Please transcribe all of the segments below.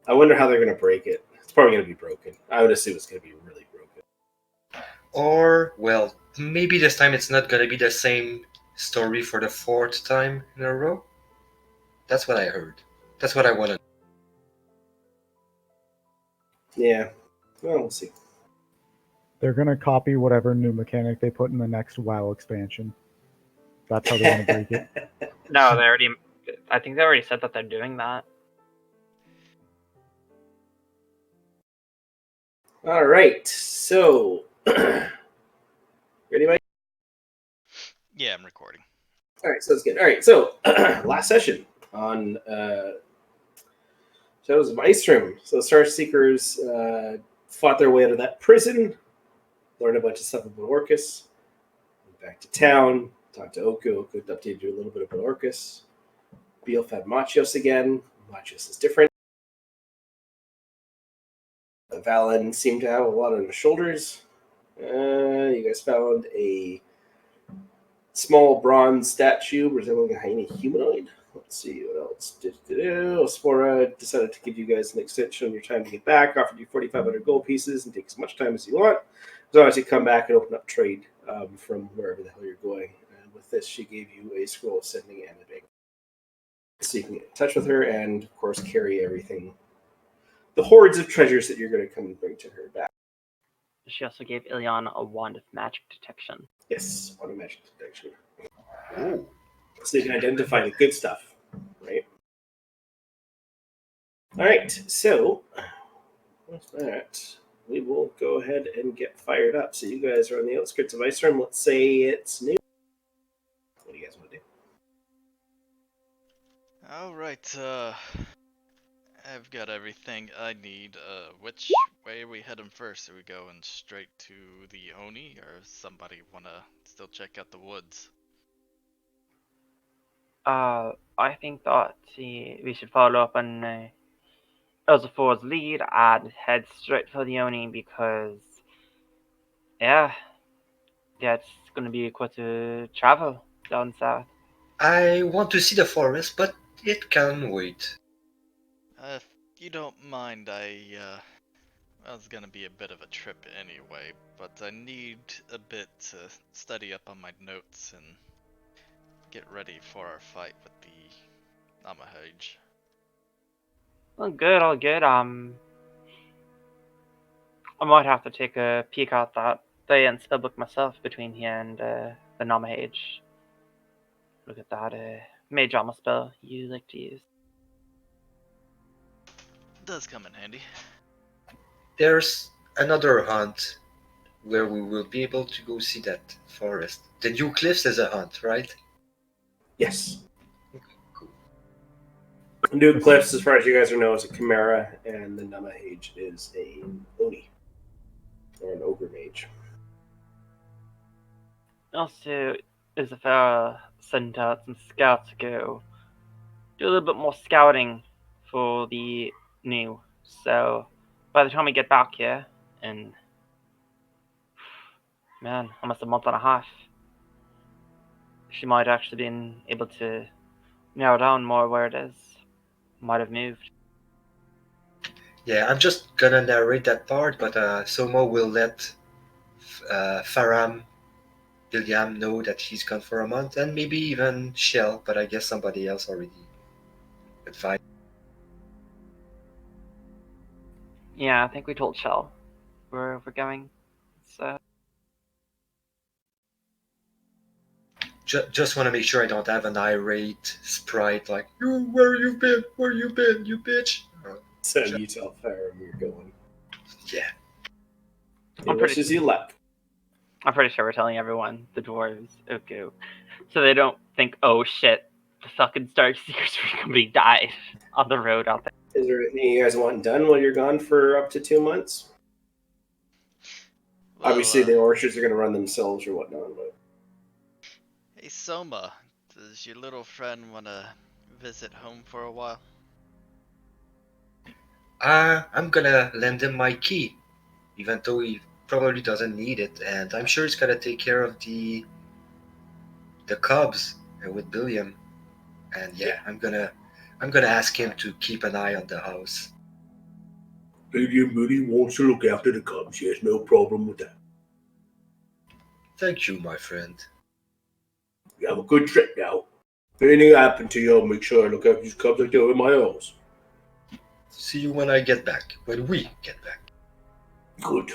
I wonder how they're going to break it. It's probably going to be broken. I would assume it's going to be really broken. Or, well, maybe this time it's not gonna be the same story for the fourth time in a row. That's what I heard. That's what I wanted. Yeah. Well, we'll see. They're gonna copy whatever new mechanic they put in the next WoW expansion. That's how they're gonna break it. No, I think they already said that they're doing that. All right. So, ready, Mike? Yeah, I'm recording. All right, sounds good. All right, so last session on Shadows of Icerim. So Star Seekers fought their way out of that prison, learned a bunch of stuff about Orcus, went back to town, talked to Oku. Oku updated you a little bit about Orcus. Beal found Machios again. Machios is different. Valen seemed to have a lot on his shoulders. You guys found a small bronze statue resembling a tiny humanoid. Let's see what else. Spora decided to give you guys an extension on your time to get back, offered you 4,500 gold pieces and take as much time as you want. As long as you come back and open up trade from wherever the hell you're going. And with this, she gave you a scroll of sending and a bank. So you can get in touch with her and, of course, carry everything. The hordes of treasures that you're going to come and bring to her back. She also gave Ilion a wand of magic detection. Yes, wand of magic detection. Ooh. So you can identify the good stuff, right? All right, so with that, we will go ahead and get fired up. So you guys are on the outskirts of Icerim. Let's say it's noon. What do you guys want to do? All right, I've got everything I need. Which way are we heading first? Are we going straight to the Oni, or somebody wanna still check out the woods? I think that we should follow up on Elzafor's lead and head straight for the Oni because, yeah, it's going to be quite a travel down south. I want to see the forest, but it can wait. If you don't mind, well, it's gonna be a bit of a trip anyway, but I need a bit to study up on my notes and get ready for our fight with the Namahage. All good. I might have to take a peek at that day spellbook myself between here and the Namahage. Look at that mage armor spell you like to use. Does come in handy. There's another hunt where we will be able to go see that forest. The New Cliffs is a hunt, right? Yes. Cool. New Cliffs, as far as you guys know, is a chimera, and the Namahage is a Oni, or an ogre mage. Also, Isabella sent out some scouts to go do a little bit more scouting for the new. So by the time we get back here, in almost a month and a half, she might actually been able to narrow down more where it is. Might have moved. Yeah, I'm just gonna narrate that part, but Somo will let Faram William know that he's gone for a month, and maybe even Shell, but I guess somebody else already advised. Yeah, I think we told Shell where we're going. So Just want to make sure I don't have an irate sprite like, you, where you been? Where you been, you bitch? So you tell Farah where you're going. Yeah. It wishes you luck. I'm pretty sure we're telling everyone, the dwarves, Oku, so they don't think, oh shit, the fucking Star Seekers are gonna be died on the road out there. Is there anything you guys want done while you're gone for up to 2 months? Well, Obviously, the orchards are going to run themselves or whatnot. But... Hey Soma, does your little friend wanna visit home for a while? I'm gonna lend him my key, even though he probably doesn't need it, and I'm sure he's gonna take care of the cubs with William. And yeah, I'm gonna ask him to keep an eye on the house. Lady Moody wants to look after the cubs. She has no problem with that. Thank you, my friend. You have a good trip now. If anything happened to you, I'll make sure I look after these cubs like they're in my house. See you when I get back. When we get back. Good.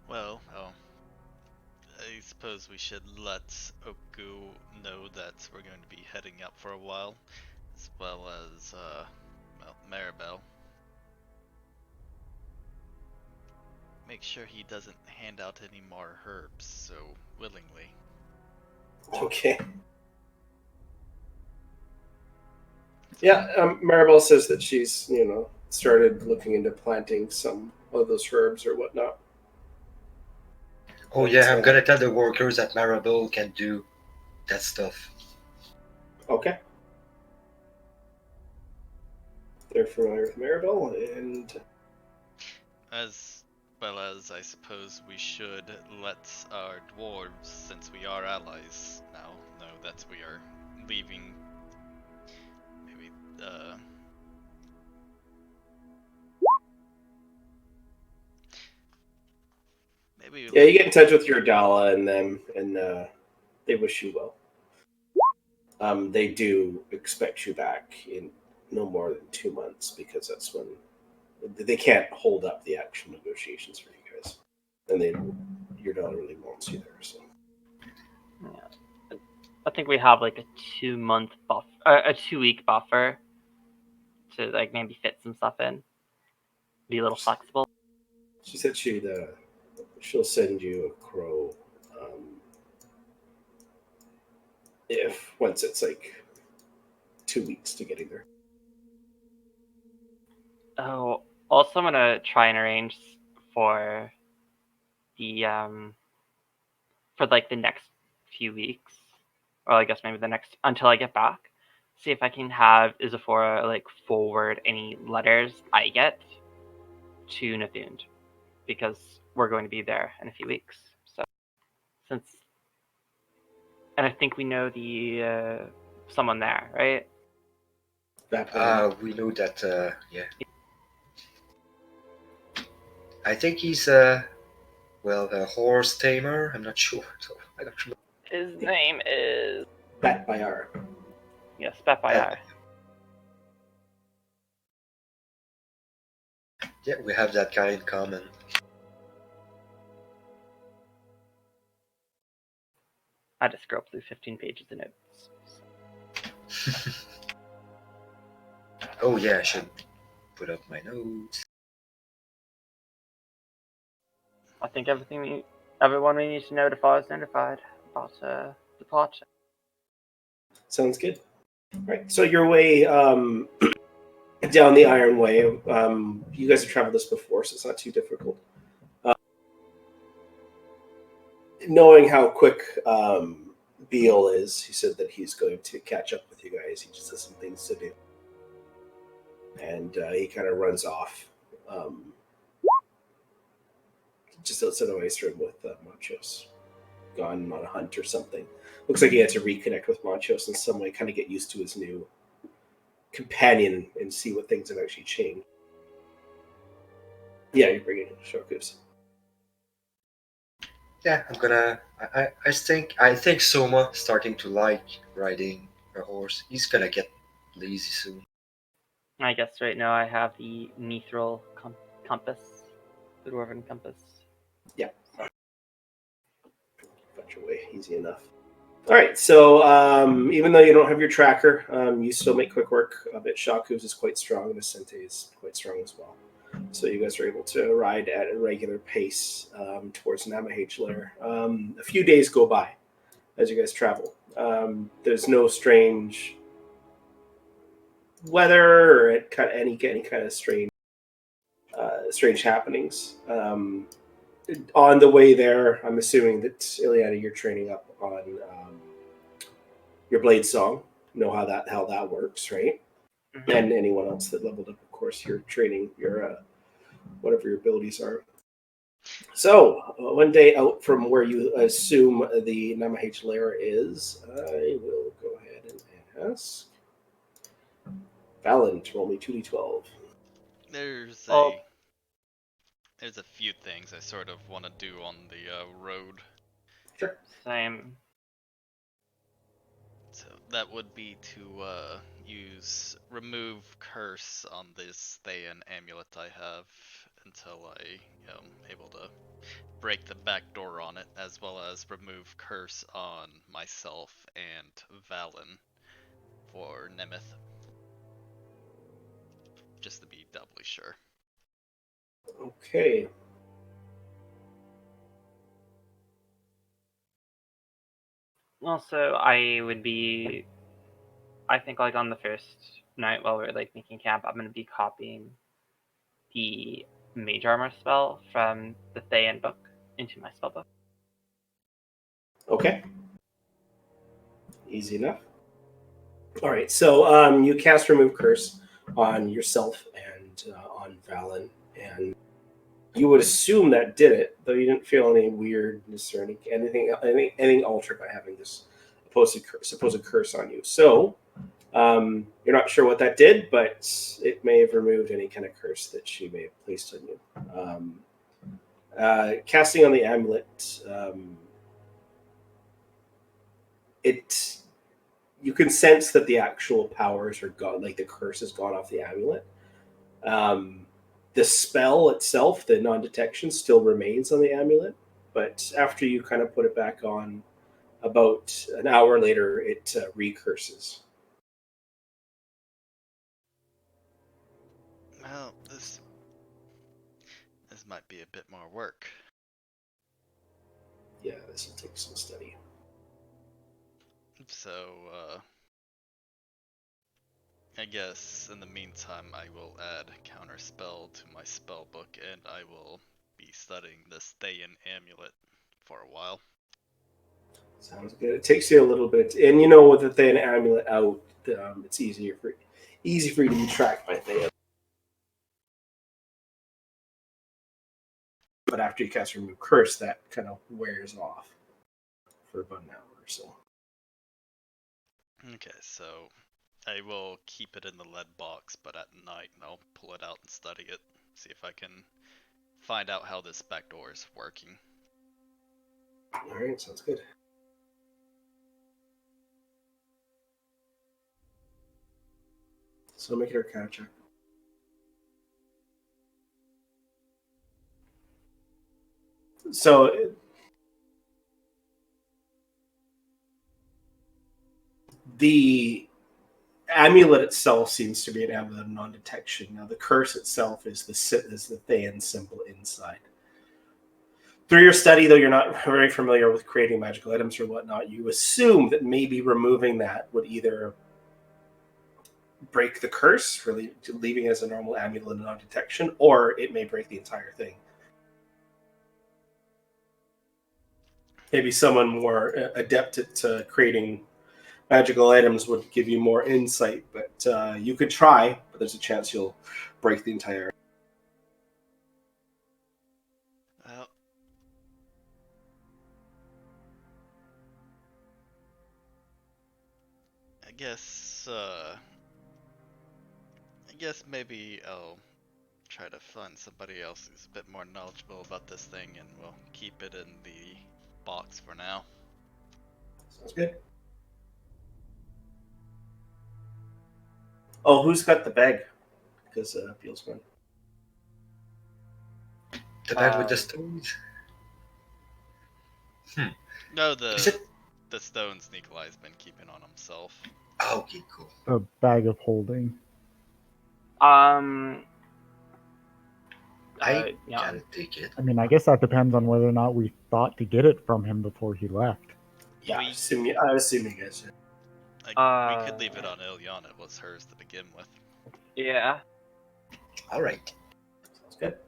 Well, I suppose we should let Oku know that we're going to be heading up for a while, as well as, Maribel. Make sure he doesn't hand out any more herbs so willingly. Okay. Yeah, Maribel says that she's, started looking into planting some of those herbs or whatnot. Oh yeah, I'm gonna tell the workers that Maribel can do that stuff. Okay. They're familiar with Maribel, and As well as I suppose we should let our dwarves, since we are allies now, know that we are leaving. Maybe, yeah, you get in touch with your Dala and them, and they wish you well. They do expect you back in no more than 2 months, because that's when they can't hold up the actual negotiations for you guys, and your Dala really wants you there. So Yeah. I think we have like a 2-month buff, a 2-week buffer to like maybe fit some stuff in. Be a little flexible. she said she'll send you a crow if once it's like 2 weeks to getting there. Oh, also I'm gonna try and arrange for the for like the next few weeks, or I guess maybe the next until I get back. See if I can have Isaphora like forward any letters I get to Nathund, because we're going to be there in a few weeks. So and I think we know the someone there, right? We know that. Yeah. I think he's a horse tamer. I'm not sure. So I don't remember. His name is Bat Bayar. Yes, Bet Bayar. Yeah, we have that guy in common. I just scrolled through 15 pages of notes. Oh yeah, I should put up my notes. I think everyone we need to notify is notified about departure. Sounds good. All right, so your way down the Iron Way. You guys have traveled this before, so it's not too difficult. Knowing how quick Beale is, he said that he's going to catch up with you guys. He just has some things to do, and he kind of runs off just outside of Icerim with Monchos, gone on a hunt or something. Looks like he had to reconnect with Monchos in some way, kind of get used to his new companion and see what things have actually changed. Yeah, you're bringing Shokus. Yeah, I'm gonna. I think Soma starting to like riding a horse. He's gonna get lazy soon. I guess right now I have the Mithril compass, the Dwarven compass. Yeah. Bunch away, easy enough. All right, so even though you don't have your tracker, you still make quick work of it. Shaku's is quite strong, and Vicente is quite strong as well. So you guys are able to ride at a regular pace towards Namahage Lair. A few days go by as you guys travel. There's no strange weather or any kind of strange happenings. On the way there, I'm assuming that Ileana, you're training up on your blade song. Know how that works, right? Mm-hmm. And anyone else that leveled up, of course, you're training your whatever your abilities are. So one day out from where you assume the Namahage Lair is, I will go ahead and ask Valent, roll me 2d12. There's Oh. a few things I sort of want to do on the road. Sure. Same. So that would be to use remove curse on this Thayan amulet I have until I am able to break the back door on it, as well as remove curse on myself and Valen for Nemeth. Just to be doubly sure. Okay. Also, I think like on the first night while we're like making camp, I'm gonna be copying the mage armor spell from the Thayan book into my spell book. Okay. Easy enough. All right, so you cast Remove Curse on yourself and on Valen, and you would assume that did it, though you didn't feel any weirdness or anything altered by having this supposed curse on you. So you're not sure what that did, but it may have removed any kind of curse that she may have placed on you. Casting on the amulet, you can sense that the actual powers are gone, like the curse has gone off the amulet. The spell itself, the non-detection, still remains on the amulet, but after you kind of put it back on, about an hour later, it recurses. Well, this might be a bit more work. Yeah, this will take some study. So, I guess in the meantime, I will add counterspell to my spell book, and I will be studying this Thayan amulet for a while. Sounds good. It takes you a little bit, and you know, with the Thayan amulet out, it's easy for you to be tracked by Thayan. But after you cast Remove Curse, that kind of wears off for about an hour or so. Okay, so I will keep it in the lead box, but at night I'll pull it out and study it, see if I can find out how this back door is working. All right, sounds good. So make it Arcana check. So the amulet itself seems to be an amulet of non-detection. Now the curse itself is the Thayan symbol inside. Through your study, though you're not very familiar with creating magical items or whatnot, you assume that maybe removing that would either break the curse, really leaving it as a normal amulet of non-detection, or it may break the entire thing. Maybe someone more adept at creating magical items would give you more insight, but you could try, but there's a chance you'll break the entire. Well, I guess maybe I'll try to find somebody else who's a bit more knowledgeable about this thing, and we'll keep it in the box for now. Sounds good. Oh, who's got the bag? Because Beal's gone. The bag with the stones? No, Is it? the stones Nikolai's been keeping on himself. Oh, okay, cool. A bag of holding. I Yeah. can take it. I mean, I guess that depends on whether or not we thought to get it from him before he left. Yeah, We- I assume you guys. We could leave it on Ilyana. It was hers to begin with. Yeah. All right. Sounds good.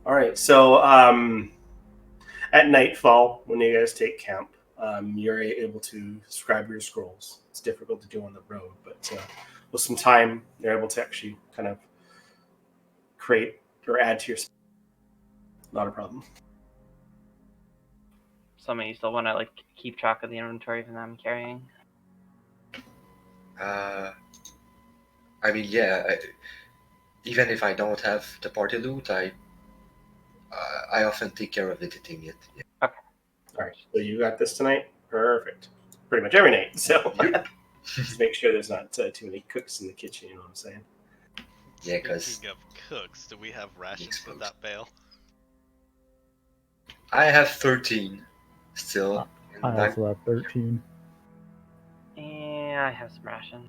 All right, so at nightfall, when you guys take camp, you're able to scribe your scrolls. It's difficult to do on the road, but with some time, you're able to actually kind of create or add to your. Not a problem. something you still want to like keep track of the inventory from them carrying? I mean, yeah. Even if I don't have the party loot, I often take care of editing it. Yeah. Okay. All right, so you got this tonight. Perfect. Pretty much every night. So Yep. just make sure there's not too many cooks in the kitchen. You know what I'm saying? Yeah, because Speaking of cooks, do we have rations for that bale? I have 13 still. I And also have 13. Yeah, I have some rations.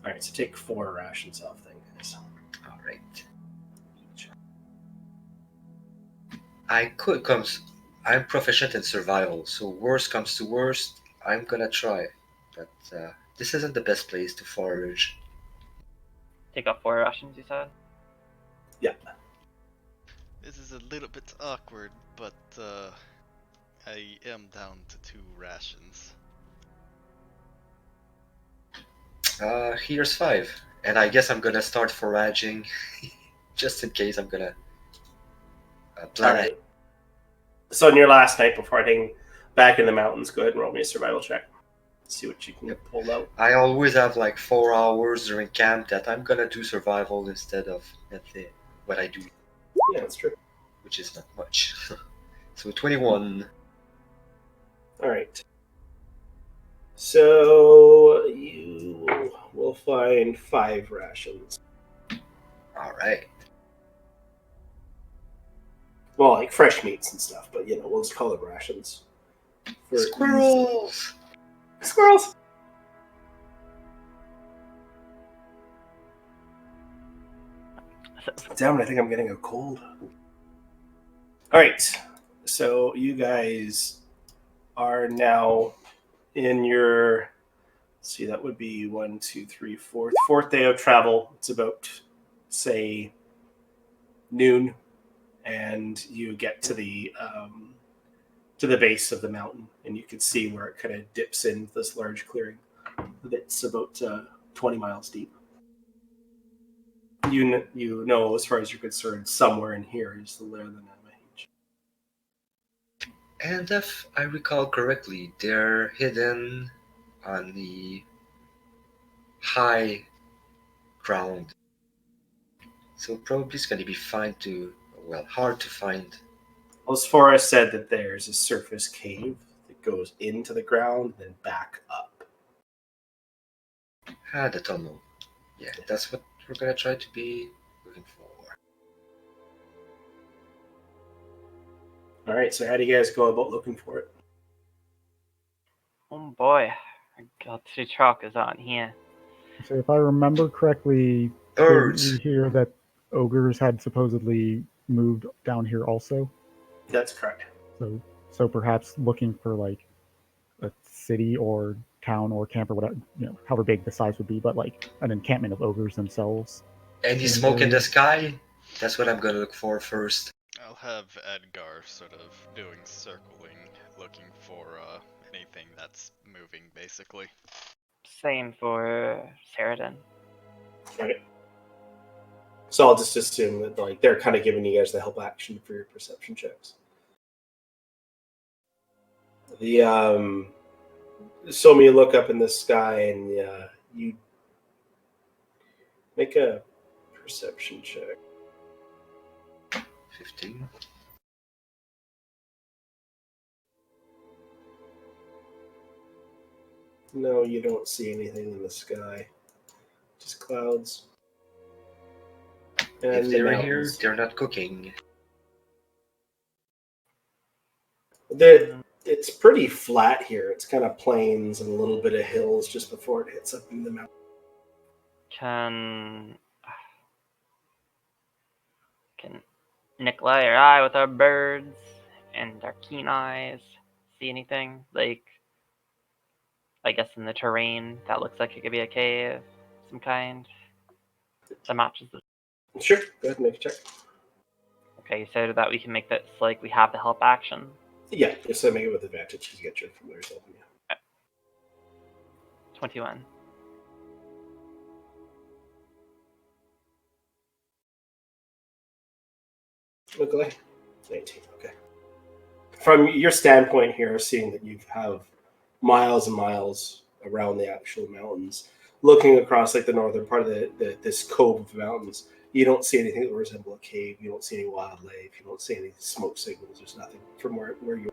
All right, so take 4 rations off then, guys. all right. I could come. I'm proficient in survival, so worst comes to worst, I'm gonna try. But this isn't the best place to forage. Take up 4 rations, you said? Yeah. This is a little bit awkward, but I am down to 2 rations. Here's 5, and I guess I'm gonna start foraging, just in case. I'm gonna plan All right. So on your last night before heading back in the mountains, go ahead and roll me a survival check. See what you can pull out. I always have like 4 hours during camp that I'm gonna do survival instead of what I do, Yeah, that's true. which is not much. So 21. All right. So you will find 5 rations. All right. Well, like fresh meats and stuff, but you know, we'll just call it rations. For Squirrels. Squirrels. Damn it, I think I'm getting a cold. All right. So you guys are now in your, let's see, that would be 1, 2, 3, 4th day of travel. It's about, say, noon, and you get to the base of the mountain, and you can see where it kind of dips in this large clearing that's about 20 miles deep. You know, as far as you're concerned, somewhere in here is the lair of the Namahage. And if I recall correctly, they're hidden on the high ground. So probably it's going to be hard to find. Well, as far as said that there's a surface cave that goes into the ground, then back up. The tunnel. Yeah, that's what we're going to try to be looking for. All right, so how do you guys go about looking for it? Oh boy, I got 2 truckers on here. So if I remember correctly, didn't Birds. we hear that ogres had supposedly moved down here also? That's correct. So perhaps looking for like a city or town or camp or whatever, however big the size would be, but like an encampment of ogres themselves. Any smoke in the sky? That's what I'm going to look for first. I'll have Edgar sort of doing circling, looking for anything that's moving, basically. Same for Sheridan. Okay. So I'll just assume that like they're kind of giving you guys the help action for your perception checks. So you look up in the sky and you make a perception check. 15. No, you don't see anything in the sky. Just clouds. And If the they're here, mountains. they're not cooking. It's pretty flat here. It's kind of plains and a little bit of hills just before it hits up in the mountain. Can Nikolai or I, with our birds and our keen eyes, see anything? Like, I guess in the terrain that looks like it could be a cave, some kind that matches the. Sure, go ahead and make a check. Okay, so that we can make this like we have the help action. Yeah, just make it with advantage. You get your familiar self. Yeah. 21. Okay. 19. Okay. from your standpoint here, seeing that you have miles and miles around the actual mountains, looking across like the northern part of this cove of mountains, you don't see anything that would resemble a cave. You don't see any wildlife. You don't see any smoke signals. There's nothing from where you.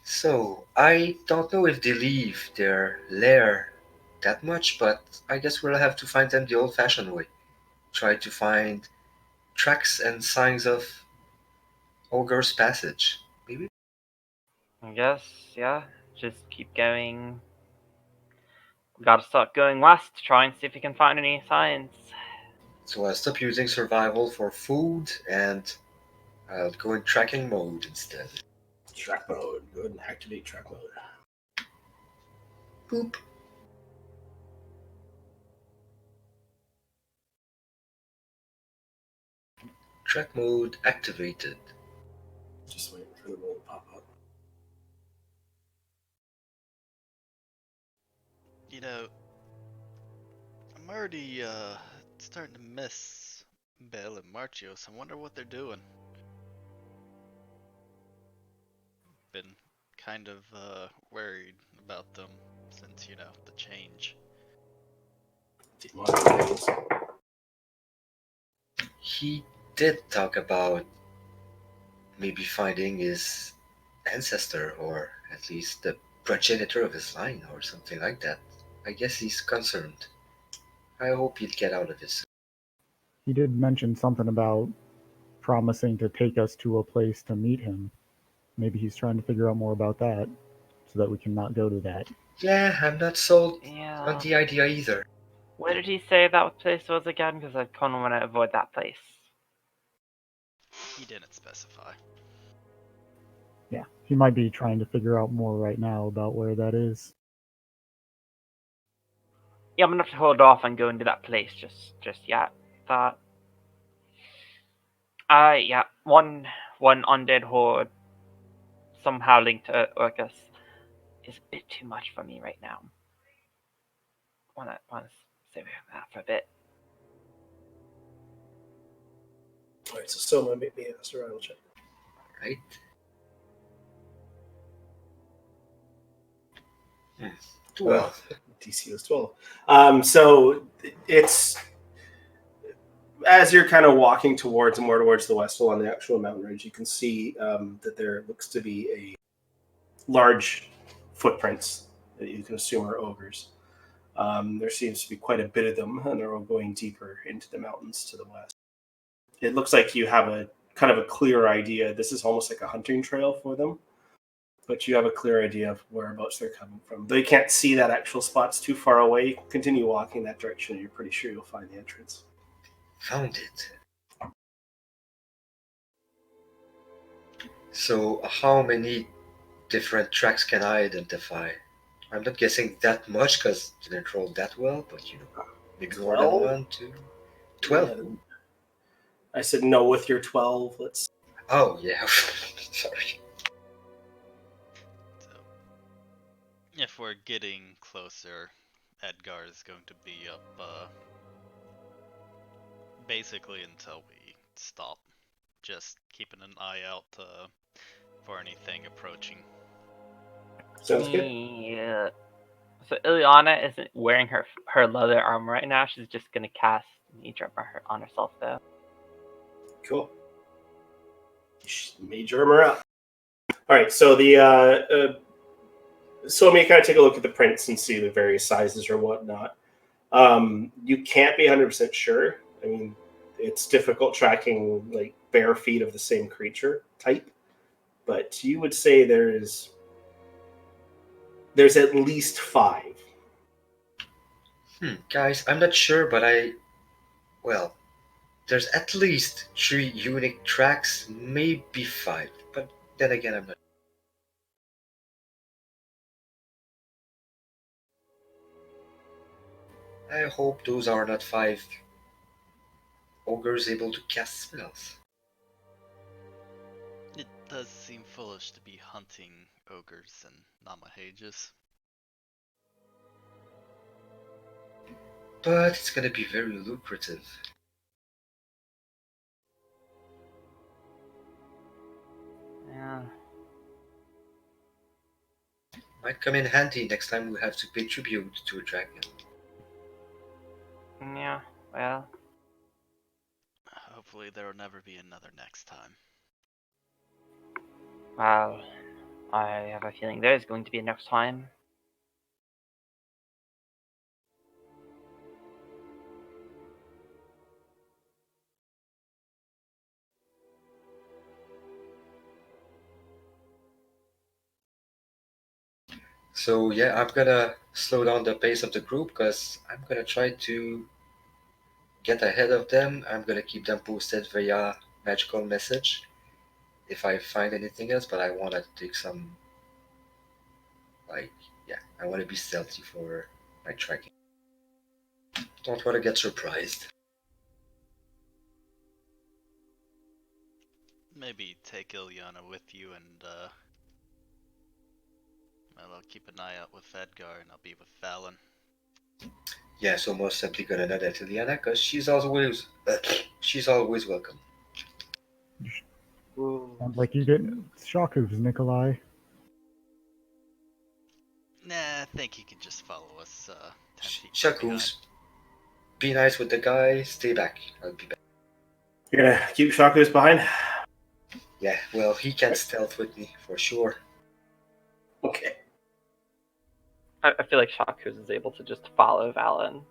So, I don't know if they leave their lair that much, but I guess we'll have to find them the old fashioned way. Try to find tracks and signs of Ogre's Passage. Maybe? I guess, yeah. Just keep going. We gotta start going west to try and see if we can find any signs. So I'll stop using survival for food and I'll go in tracking mode instead. Track mode. Go ahead and activate track mode. Boop. Track mode activated. Just waiting for the roll to pop up. You know, I'm already starting to miss Belle and Marchios. I wonder what they're doing. Been kind of worried about them since, you know, the change. Demonic things. He did talk about maybe finding his ancestor or at least the progenitor of his line or something like that. I guess he's concerned. I hope he'll get out of this. He did mention something about promising to take us to a place to meet him. Maybe he's trying to figure out more about that so that we can not go to that. Yeah, I'm not sold on Yeah. the idea either. Where did he say that place was again? Because I kind of want to avoid that place. He didn't specify. Yeah, he might be trying to figure out more right now about where that is. Yeah, I'm gonna have to hold off on going to that place just yet. That. Yeah, one undead horde somehow linked to Orcus is a bit too much for me right now. Wanna stay away from that for a bit. Alright, so Soma, make me a survival check. Right? Well, DC was 12. So it's as you're kind of walking more towards the west along the actual mountain ridge, you can see that there looks to be a large footprints that you can assume are ogres. There seems to be quite a bit of them, and they're all going deeper into the mountains to the west. It looks like you have a kind of a clear idea. This is almost like a hunting trail for them, but you have a clear idea of whereabouts they're coming from. Though you can't see that actual spot's too far away, you can continue walking that direction, and you're pretty sure you'll find the entrance. found it. So, how many different tracks can I identify? I'm not guessing that much because I didn't roll that well, but you know, maybe more than 12? 1, 2, 12. Yeah. I said no with your 12. Let's. Oh, yeah. Sorry. So, if we're getting closer, Edgar is going to be up basically until we stop. Just keeping an eye out for anything approaching. Sounds good. Yeah. So Ileana isn't wearing her leather armor right now. She's just gonna cast nature on herself though. Cool. Major armor up. All right, so the so let me kind of take a look at the prints and see the various sizes or whatnot. You can't be 100% sure. I mean, it's difficult tracking like bare feet of the same creature type, but you would say there's at least 5. Guys, I'm not sure, but well, there's at least 3 unique tracks, maybe 5, but then again, I'm not. I hope those are not 5 ogres able to cast spells. It does seem foolish to be hunting ogres and Namahages. But it's gonna be very lucrative. Might come in handy next time we have to pay tribute to a dragon. Yeah, well, Hopefully there will never be another next time. well, I have a feeling there's going to be a next time. So yeah, I'm gonna slow down the pace of the group because I'm gonna try to get ahead of them. I'm gonna keep them posted via magical message if I find anything else, but I wanna take some I wanna be stealthy for my tracking. Don't wanna get surprised. Maybe take Ilyana with you and well, I'll keep an eye out with Edgar and I'll be with Fallon. Yeah, so most simply gonna know that to Liana because she's always welcome. Ooh. Sounds like you get shock hooves, Nikolai. Nah, I think he can just follow us 10 feet from behind. Shakus, be nice with the guy. Stay back. I'll be back. You're gonna keep Shakus behind? Yeah, well, he can stealth with me for sure. Okay. I feel like Shakus is able to just follow Valen.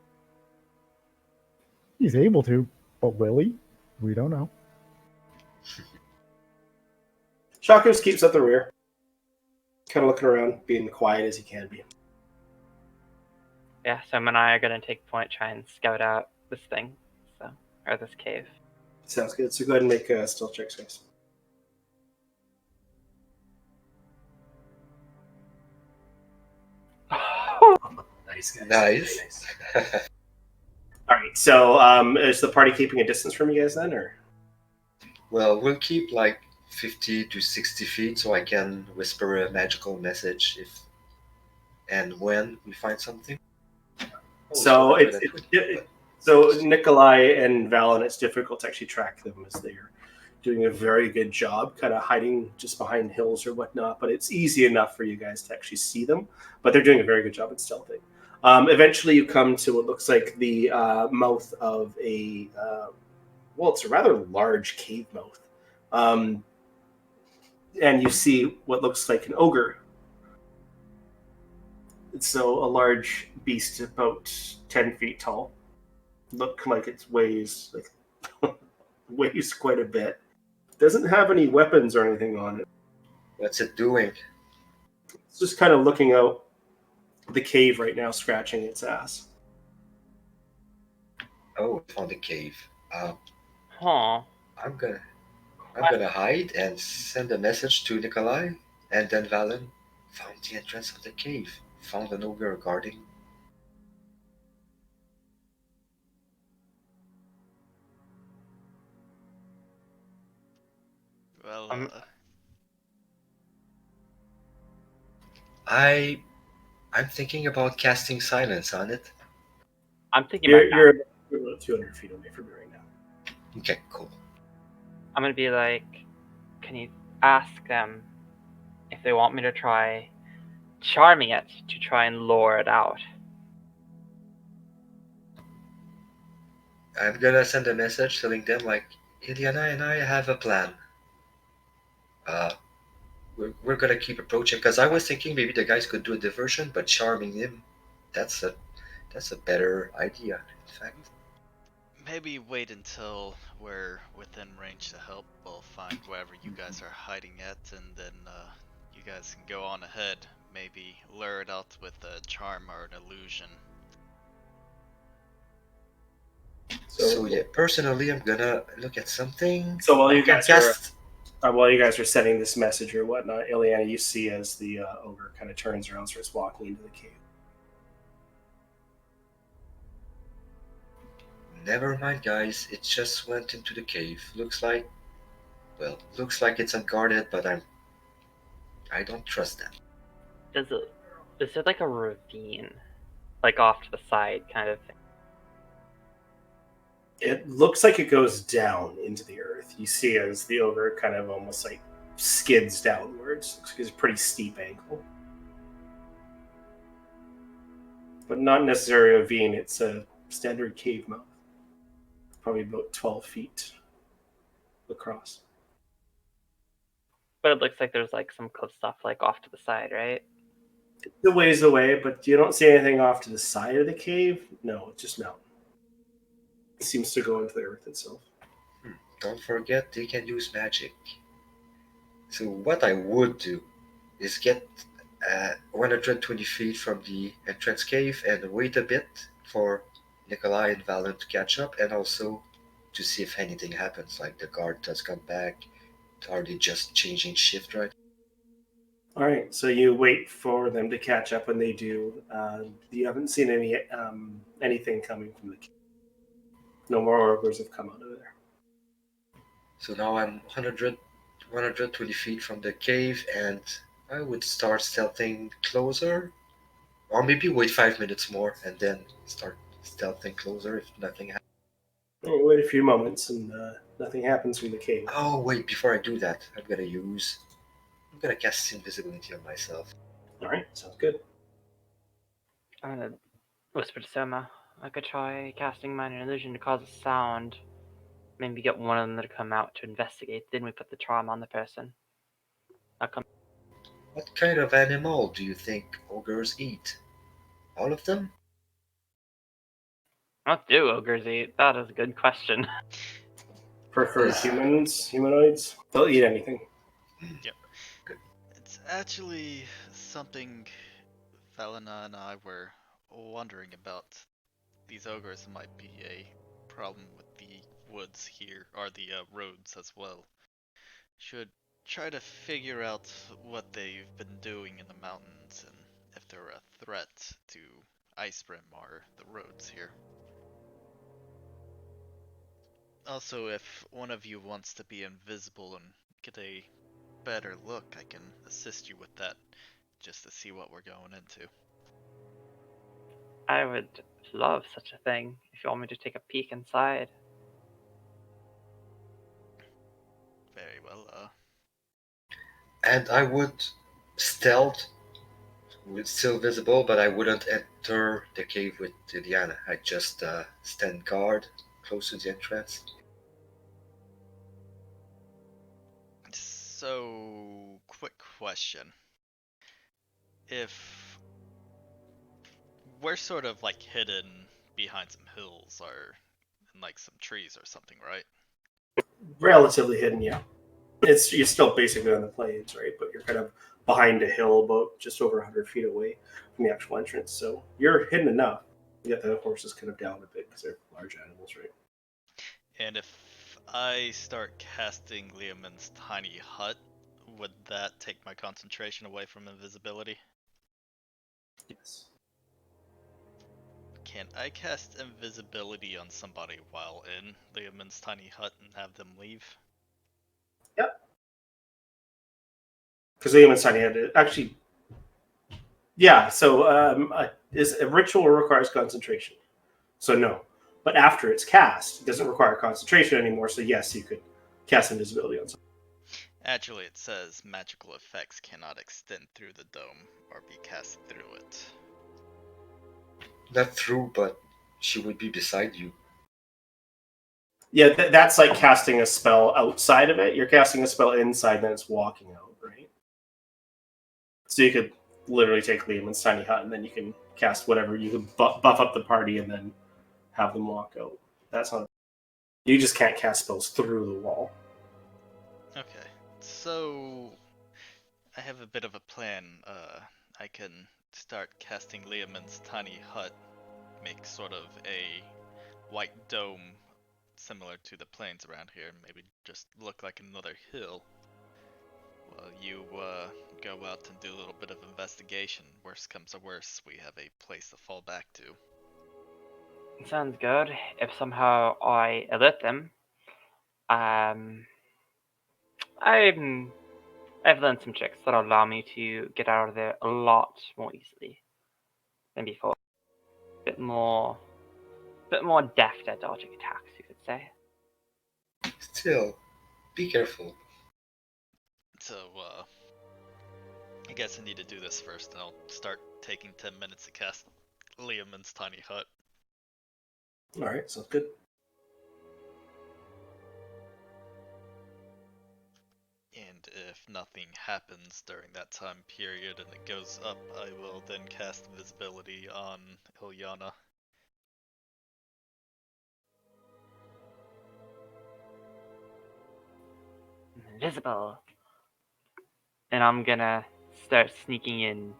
He's able to, but will he? We don't know. Shakus keeps at the rear. Kind of looking around, being quiet as he can be. Yeah, Sam and I are gonna take point, try and scout out this thing, or this cave. Sounds good. So go ahead and make stealth checks, guys. Nice, guys. Nice. Very nice. All right. So is the party keeping a distance from you guys then, or? Well, we'll keep like 50 to 60 feet so I can whisper a magical message if and when we find something. So so Nikolai and Valen, it's difficult to actually track them as they're doing a very good job, kind of hiding just behind hills or whatnot. But it's easy enough for you guys to actually see them. But they're doing a very good job at stealthing. Eventually, you come to what looks like the mouth of a it's a rather large cave mouth, and you see what looks like an ogre. So a large beast about 10 feet tall. Look like it weighs weighs quite a bit. Doesn't have any weapons or anything on it. What's it doing? It's just kind of looking out the cave right now, scratching its ass. Oh, I found a cave. Huh. I'm gonna hide and send a message to Nikolai, and then Valen found the entrance of the cave. Found an ogre guarding. Well, I'm thinking about casting silence on it. I'm thinking about You're about 200 feet away from me right now. Okay, cool. I'm gonna be like, can you ask them if they want me to try charming it to try and lure it out? I'm gonna send a message telling them like, Iliana and I have a plan. We're gonna keep approaching because I was thinking maybe the guys could do a diversion, but charming him, that's a better idea. In fact, maybe wait until we're within range to help. We'll find wherever you guys are hiding at, and then you guys can go on ahead. Maybe lure it out with a charm or an illusion. So yeah, personally, I'm gonna look at something. So while I you can guys cast. while you guys are sending this message or whatnot, Ileana, you see as the ogre kind of turns around, starts walking into the cave. Never mind, guys. It just went into the cave. Looks like it's unguarded, but I don't trust them. Is it like a ravine, like off to the side kind of thing? It looks like it goes down into the earth. You see as the ogre kind of almost like skids downwards. Looks like it's a pretty steep angle. but not necessarily a ravine. It's a standard cave mouth, probably about 12 feet across. But it looks like there's like some cliff stuff like off to the side, right? It's a ways away, but you don't see anything off to the side of the cave. No, it's just mountain. It seems to go into the earth itself. Don't forget they can use magic. So what I would do is get 120 feet from the entrance cave and wait a bit for Nikolai and Valen to catch up, and also to see if anything happens, like the guard does come back. Are they just changing shift right? All right, so you wait for them to catch up, and they do. You haven't seen anything coming from the cave. No more ogres have come out of there. So now I'm 120 feet from the cave, and I would start stealthing closer. Or maybe wait 5 minutes more and then start stealthing closer if nothing happens. Oh, wait a few moments, and nothing happens from the cave. Oh, wait, before I do that, I'm gonna cast invisibility on myself. All right, sounds good. I'm gonna whisper to Soma. I could try casting minor illusion to cause a sound. Maybe get one of them to come out to investigate. Then we put the charm on the person. I'll come. What kind of animal do you think ogres eat? All of them? What do ogres eat? That is a good question. Prefer Yes. humanoids. They'll eat anything. It's actually something Felina and I were wondering about. These ogres might be a problem with the woods here, or the roads as well. Should try to figure out what they've been doing in the mountains and if they're a threat to Icerim or the roads here. Also, if one of you wants to be invisible and get a better look, I can assist you with that, just to see what we're going into. I would love such a thing if you want me to take a peek inside. Very well, And I would stealth with still visible, but I wouldn't enter the cave with Diana. I'd just stand guard close to the entrance. So, quick question. If we're sort of like hidden behind some hills or in like some trees or something, right? Relatively hidden, yeah. You're still basically on the plains, right? But you're kind of behind a hill, about just over 100 feet away from the actual entrance. So you're hidden enough. You get the horses kind of down a bit because they're large animals, right? And if I start casting Liamon's tiny hut, would that take my concentration away from invisibility? Yes. Can I cast invisibility on somebody while in Liamon's tiny hut and have them leave? Yep. Because the human tiny had to actually. Yeah, so is a ritual requires concentration. So no. But after it's cast, it doesn't require concentration anymore. So yes, you could cast invisibility on someone. Actually, it says magical effects cannot extend through the dome or be cast through it. Not through, but she would be beside you. Yeah, that's like casting a spell outside of it. You're casting a spell inside, then it's walking out, right? So you could literally take Liam's tiny hut, and then you can cast whatever. You could buff up the party, and then have them walk out. That's not. You just can't cast spells through the wall. Okay, so I have a bit of a plan. I can start casting Liamon's tiny hut, make sort of a white dome similar to the plains around here, maybe just look like another hill. Well, you go out and do a little bit of investigation. Worst comes to worst, we have a place to fall back to. Sounds good. If somehow I alert them, I've learned some tricks that allow me to get out of there a lot more easily than before. Bit more deft at dodging attacks, you could say. Still, be careful. So, I guess I need to do this first, and I'll start taking 10 minutes to cast Liamon's tiny hut. All right, sounds good. And if nothing happens during that time period and it goes up, I will then cast visibility on Ilyana. Invisible. And I'm gonna start sneaking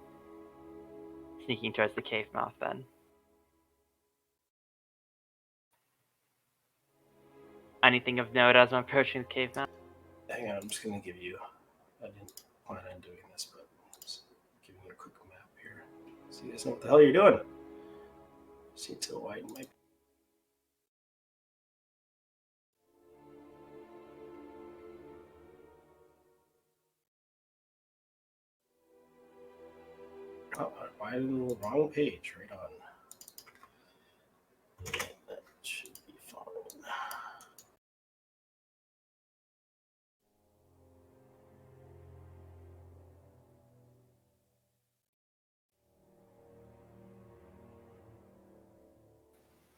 towards the cave mouth then. Anything of note as I'm approaching the cave mouth? Hang on, I'm just going to give you. I didn't plan on doing this, but I'm just giving you a quick map here, so you guys know what the hell you're doing. Just need to widen my. Oh, I widened the wrong page. Right on. Yeah, that should be fine.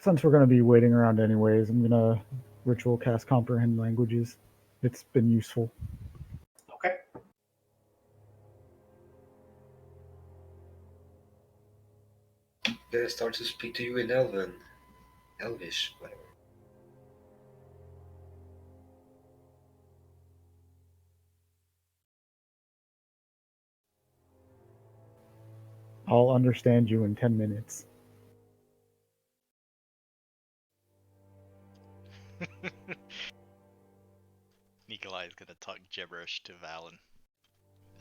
Since we're going to be waiting around anyways, I'm going to ritual cast comprehend languages. It's been useful. Okay. They start to speak to you in Elven. Elvish, whatever. I'll understand you in 10 minutes. Nikolai is gonna talk gibberish to Valen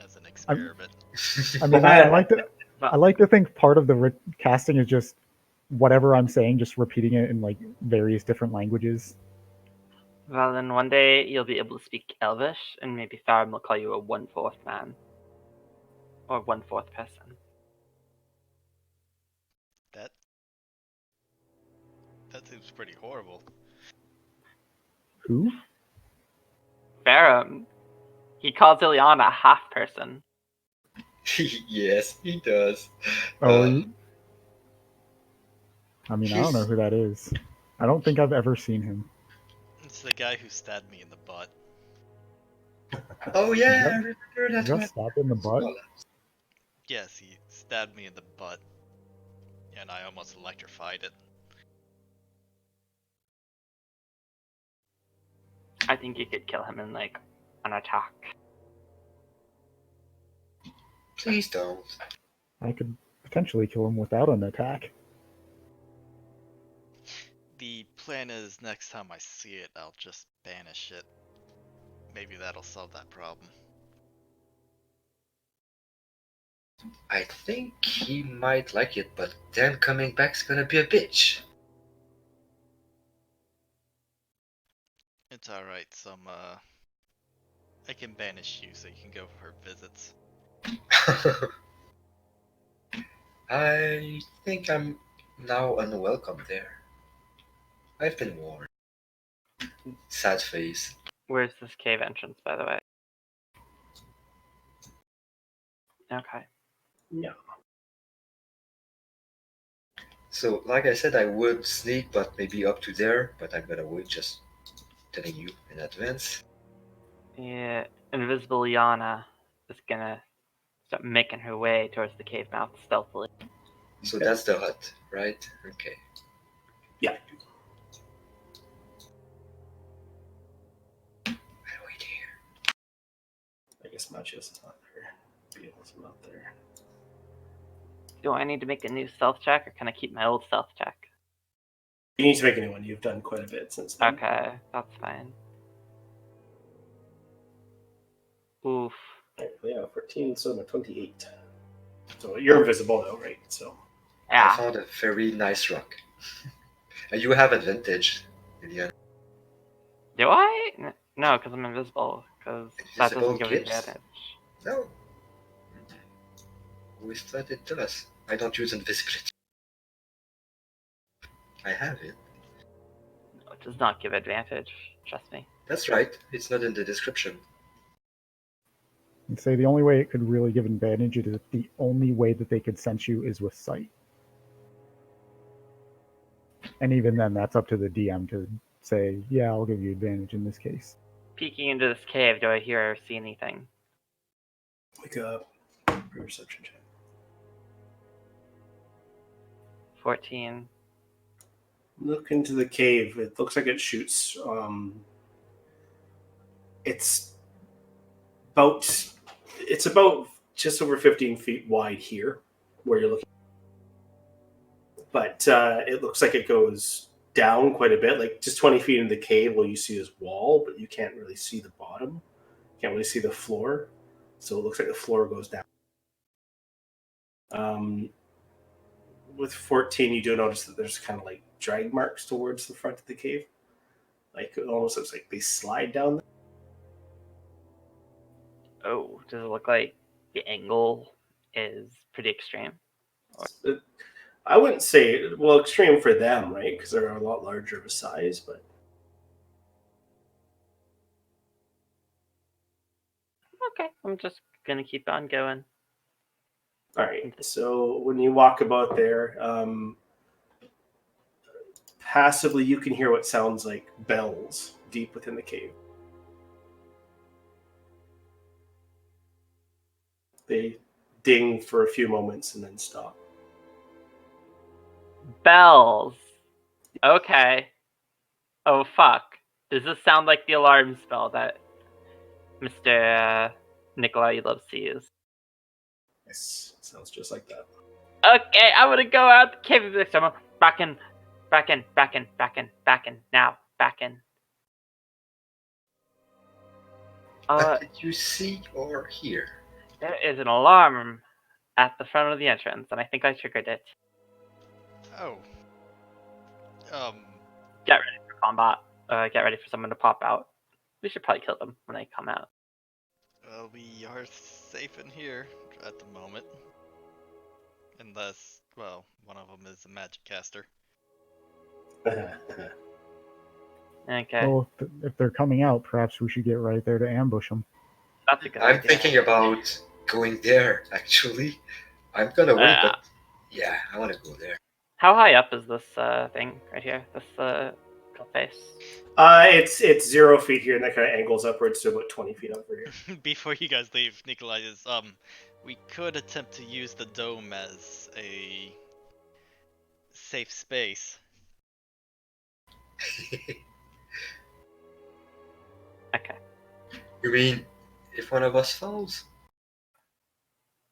as an experiment. I mean, I like to think part of the casting is just whatever I'm saying, just repeating it in like various different languages. Well, then one day you'll be able to speak Elvish, and maybe Farum will call you a 1/4 man. Or 1/4 person. That seems pretty horrible. Who? Farum. He calls Ilyana a half person. Yes, he does. Oh, I mean, I don't know he's- who that is. I don't think I've ever seen him. It's the guy who stabbed me in the butt. Oh yeah, Yep. I remember that You one. got stabbed in the butt? Yes, he stabbed me in the butt, and I almost electrified it. I think you could kill him in like an attack. Please don't. I could potentially kill him without an attack. The plan is next time I see it, I'll just banish it. Maybe that'll solve that problem. I think he might like it, but then coming back's gonna be a bitch. It's alright, I can banish you so you can go for visits. I think I'm now unwelcome there. I've been warned. Sad face. Where's this cave entrance, by the way? Okay. Yeah. So, like I said, I would sneak, but maybe up to there, but I'm gonna wait, just telling you in advance. Yeah, invisible Ilyana is gonna start making her way towards the cave mouth stealthily. So Okay. that's the hut, right? Okay. Yeah. I wait here. I guess Machios is not there. Beetle's not there. Do I need to make a new stealth check, or can I keep my old stealth check? You need to make a new one. You've done quite a bit since then. Okay, that's fine. Oof. Alright, yeah, 14, so no, 28. So you're invisible though, right? So I Yeah. found a very nice rock. And you have advantage, Lilian. Do I? No, because I'm invisible. Because that Invisible doesn't give me gifts? advantage. No. We thought it does. I don't use invisibility. I have it. No, it does not give advantage. Trust me. That's right. It's not in the description. And say the only way it could really give advantage is if the only way that they could sense you is with sight. And even then, that's up to the DM to say, yeah, I'll give you advantage in this case. Peeking into this cave, do I hear or see anything? Like a perception check. 14. Look into the cave. It looks like it shoots. It's about just over 15 feet wide here, where you're looking. But it looks like it goes down quite a bit, like just 20 feet into the cave. Well, you see this wall, but you can't really see the bottom. You can't really see the floor. So it looks like the floor goes down. With 14, you do notice that there's kind of like drag marks towards the front of the cave. Like it almost looks like they slide down there. Oh, does it look like the angle is pretty extreme? I wouldn't say, well, extreme for them, right? Because they're a lot larger of a size, but Okay, I'm just gonna keep on going. all right. So when you walk about there, passively you can hear what sounds like bells deep within the cave. They ding for a few moments and then stop. Bells. Okay. Oh fuck. Does this sound like the alarm spell that Mr. Nikolai loves to use? Yes, sounds just like that. Okay, I'm gonna go out the cave this time. Back in, now, back in. What did you see or hear? There is an alarm at the front of the entrance, and I think I triggered it. Oh. Get ready for combat. Get ready for someone to pop out. We should probably kill them when they come out. Well, we are safe in here at the moment. Unless, well, one of them is a magic caster. Okay, Well, if they're coming out, perhaps we should get right there to ambush them. that's a good I'm idea. thinking about going there, actually. I'm gonna wait, Yeah. but yeah, I want to go there. How high up is this thing right here? This cliff face? It's 0 feet here, and that kind of angles upwards to about 20 feet over here. Before you guys leave, Nikolai is, we could attempt to use the dome as a safe space. Okay. You mean if one of us falls?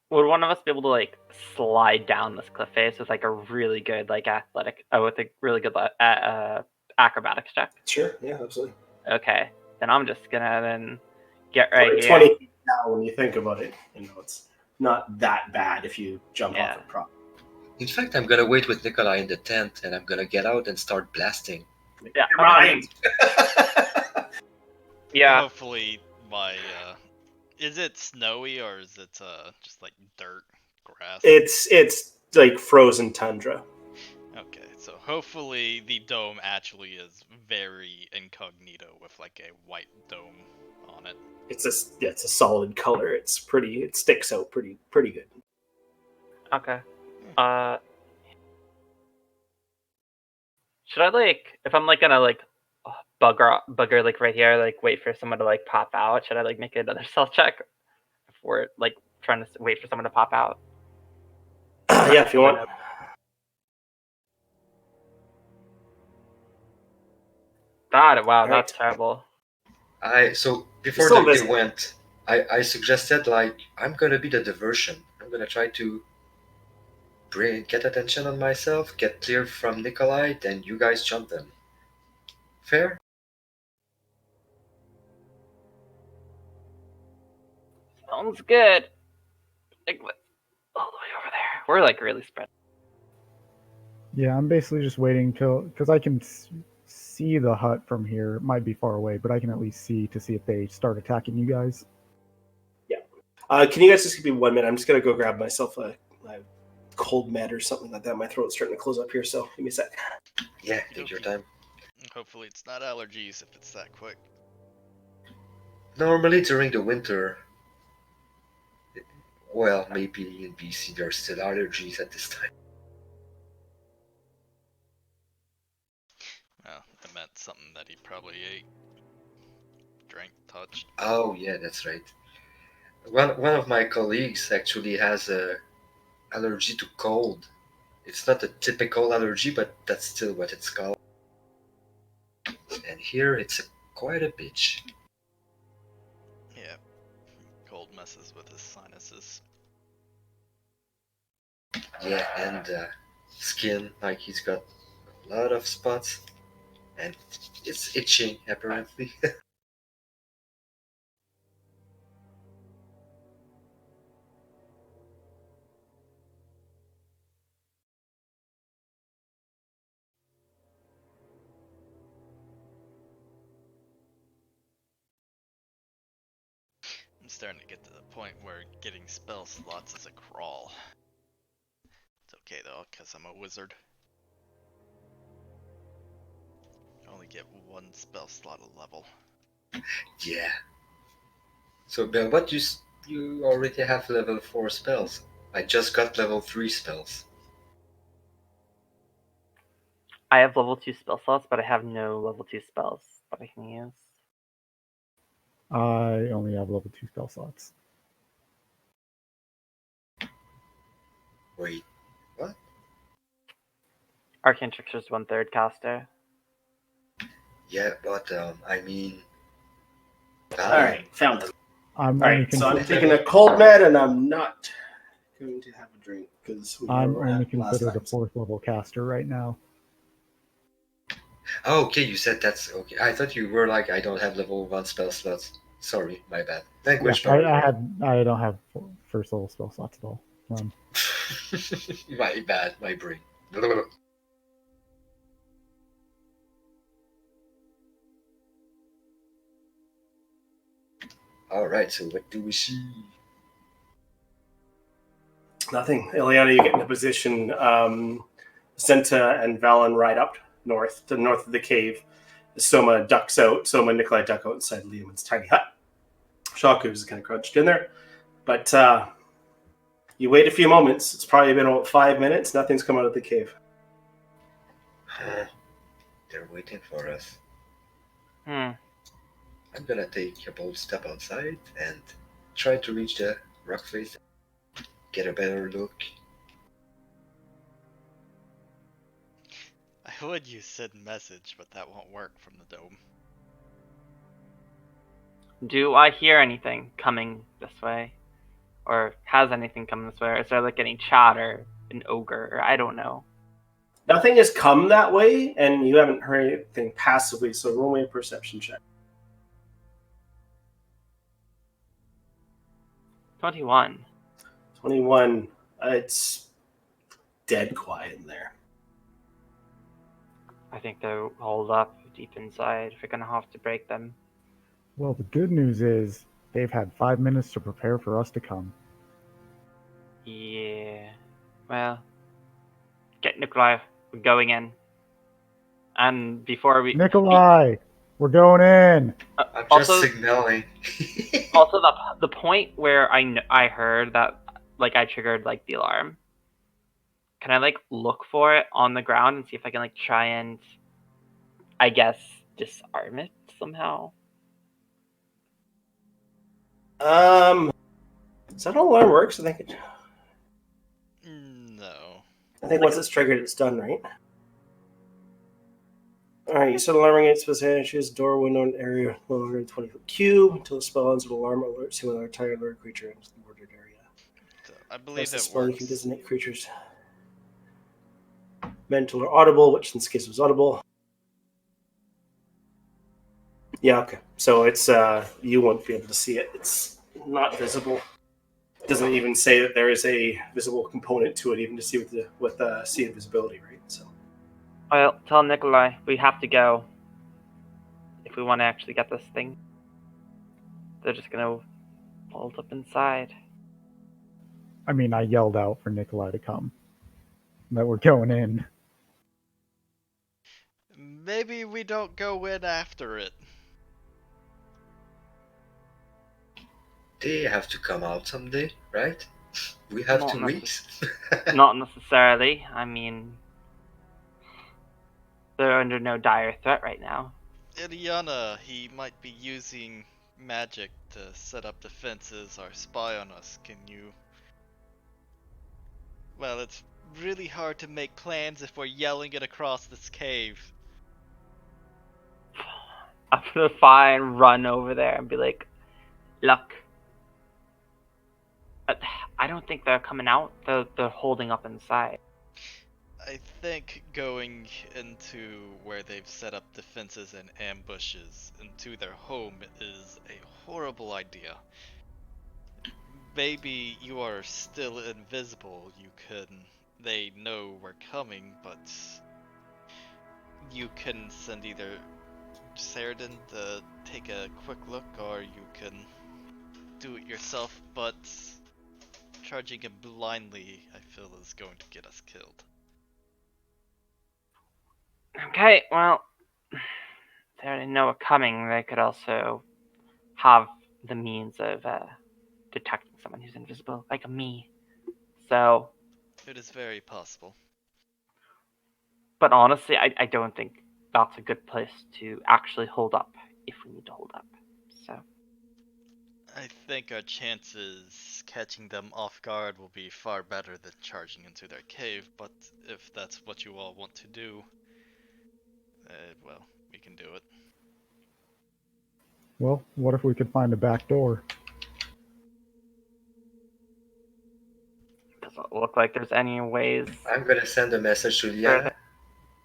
Would one of us be able to like slide down this cliff face with like a really good like with a really good acrobatics check? Sure, yeah, absolutely. Okay, then I'm just gonna then get right here. 20 feet now when you think about it. You know, it's not that bad if you jump Yeah. off a prop. In fact, I'm gonna wait with Nikolai in the tent, and I'm gonna get out and start blasting. Yeah, Right. yeah. Hopefully my, is it snowy or is it, just like dirt, grass? It's like frozen tundra. Okay, so hopefully the dome actually is very incognito with like a white dome on it. It's a solid color. It sticks out pretty good. Okay. Should I like if I'm like gonna like bugger like right here, like wait for someone to like pop out? Should I like make another stealth check if we're like trying to wait for someone to pop out? Yeah, if you want. God, wow, Right. that's terrible. So before Still they missing. went, I suggested like I'm gonna be the diversion. I'm gonna try to get attention on myself, get clear from Nikolai, then you guys jump them. Fair? Sounds good. Like what? All the way over there. We're like really spread. Yeah, I'm basically just waiting because I can see the hut from here. It might be far away, but I can at least see if they start attacking you guys. Can you guys just give me 1 minute? I'm just gonna go grab myself a cold med or something like that. My throat's starting to close up here, so give me a sec. Yeah, take your time. Hopefully it's not allergies if it's that quick. Normally during the winter, well, maybe in BC there's still allergies at this time. something that he probably ate, drank, touched. Oh yeah, that's right. One of my colleagues actually has a allergy to cold. It's not a typical allergy, but that's still what it's called. And here it's quite a bitch. Yeah, cold messes with his sinuses. Yeah, and skin, like he's got a lot of spots, and it's itching apparently. I'm starting to get to the point where getting spell slots is a crawl. It's okay though, because I'm a wizard. I only get one spell slot a level. Yeah. So, Bill, what you already have level 4 spells. I just got level 3 spells. I have level 2 spell slots, but I have no level 2 spells that I can use. I only have level 2 spell slots. Wait, what? Arcane Trickster's 1/3 caster. Yeah, but I mean, All right, found them. I'm All only right, so I'm considered, taking a cold med, and I'm not going to have a drink because I'm only last considered a time. 4th level caster right now. oh, okay, you said that's okay. I thought you were like, I don't have level 1 spell slots. Sorry, my bad. Yeah, Language barrier. I don't have first level spell slots at all. My bad, my brain. Alright, so what do we see? Nothing. Ileana, you get in a position. Senta and Valen ride up north to the north of the cave. Soma ducks out. Soma and Nikolai duck out inside Liam's tiny hut. Shaku's kind of crouched in there. But you wait a few moments. It's probably been about 5 minutes. Nothing's come out of the cave. They're waiting for us. Hmm. I'm gonna take a bold step outside and try to reach the rock face, get a better look. I would use send message, but that won't work from the dome. Do I hear anything coming this way? Or has anything come this way? Or is there like any chatter, an ogre, or I don't know. Nothing has come that way, and you haven't heard anything passively, so roll me a perception check. 21. 21. It's dead quiet in there. I think they'll hold up deep inside. We're gonna have to break them. Well, the good news is they've had 5 minutes to prepare for us to come. Yeah. Well, get Nikolai. We're going in. And before we Nikolai, we're going in. I'm also, just signaling. also the point where I heard that like I triggered like the alarm. Can I like look for it on the ground and see if I can like try and I guess disarm it somehow? Is that how alarm works? No. I think once it's triggered, it's done, right? Alright, you set alarming its percentages, door, window, and area no longer than 20 foot cube until the spell ends with alarm alert. See whether a target alert creature enters the bordered area. So I believe That's the it spell you works. can designate creatures mental or audible, which in this case was audible. Yeah, okay. So it's you won't be able to see it. It's not visible. It doesn't even say that there is a visible component to it, even to see with the see invisibility, right? So Well, tell Nikolai we have to go if we want to actually get this thing. They're just gonna vault up inside. I mean, I yelled out for Nikolai to come. That we're going in. Maybe we don't go in after it. They have to come out someday, right? We have Not 2 weeks. Not necessarily. I mean, they're under no dire threat right now. Iliana, he might be using magic to set up defenses or spy on us. Can you... Well, it's really hard to make plans if we're yelling it across this cave. I'm gonna fine run over there and be like, look, I don't think they're coming out. They're holding up inside. I think going into where they've set up defenses and ambushes into their home is a horrible idea. Maybe you are still invisible, they know we're coming, but you can send either Sheridan to take a quick look, or you can do it yourself, but charging him blindly, I feel, is going to get us killed. Okay, well, if they already know we're coming, they could also have the means of detecting someone who's invisible, like me. So, It is very possible. but honestly, I don't think that's a good place to actually hold up if we need to hold up. So, I think our chances catching them off guard will be far better than charging into their cave, but if that's what you all want to do, well, we can do it. Well, what if we could find a back door? doesn't look like there's any ways. I'm gonna send a message to Liana.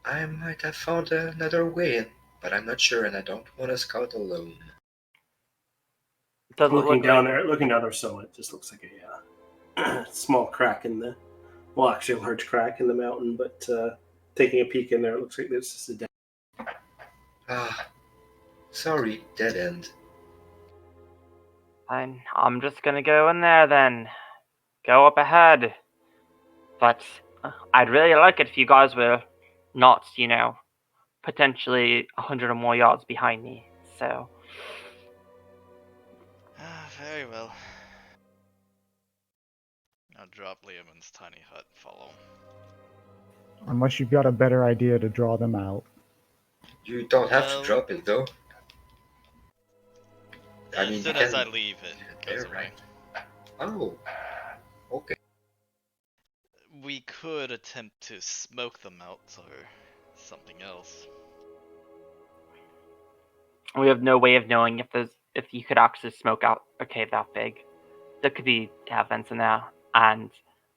I might have found another way in, but I'm not sure, and I don't want to scout alone. Doesn't Looking look down like, there, looking down there, so it just looks like a small crack in the, well, actually a large crack in the mountain. But taking a peek in there, it looks like there's just a dead. Ah, sorry, dead end. Fine. I'm just gonna go in there then. Go up ahead. But I'd really like it if you guys were not, potentially 100 or more yards behind me. So, Very well. I'll drop Liamon's tiny hut and follow. Unless you've got a better idea to draw them out. You don't have to Well, drop it though. I as mean, soon you as can I leave, it goes there, away. right? Oh, okay. We could attempt to smoke them out or something else. we have no way of knowing if you could actually smoke out a cave that big. There could be vents in there, and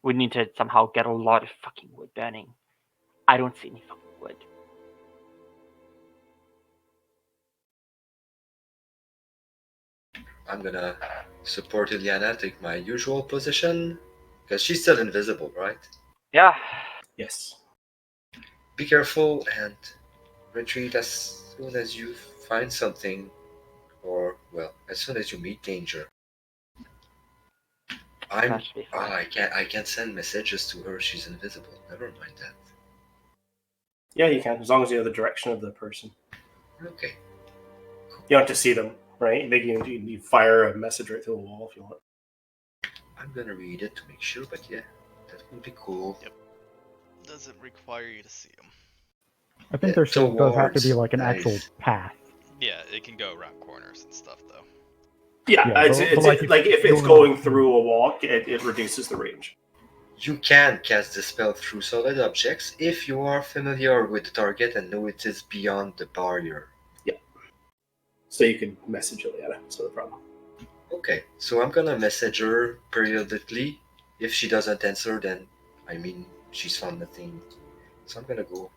we need to somehow get a lot of fucking wood burning. I don't see any fucking wood. I'm gonna support Iliana, take my usual position, because she's still invisible, right? Yeah. Yes. Be careful and retreat as soon as you find something, or, well, as soon as you meet danger. That should be fine. I can't send messages to her, she's invisible. Never mind that. Yeah, you can, as long as you know the direction of the person. Okay. You don't have to see them, right? You fire a message right through a wall if you want. I'm gonna read it to make sure, but yeah, that would be cool. Yep. Doesn't require you to see them. I think there still does have to be like an Nice. actual path. Yeah, it can go around corners and stuff, though. Yeah, Yeah, it's, but it's like like if it's you're- going through a wall, it reduces the range. You can cast the spell through solid objects if you are familiar with the target and know it is beyond the barrier. So you can message Juliana, so no problem. Okay, so I'm gonna message her periodically. If she doesn't answer, then she's found nothing. So I'm gonna go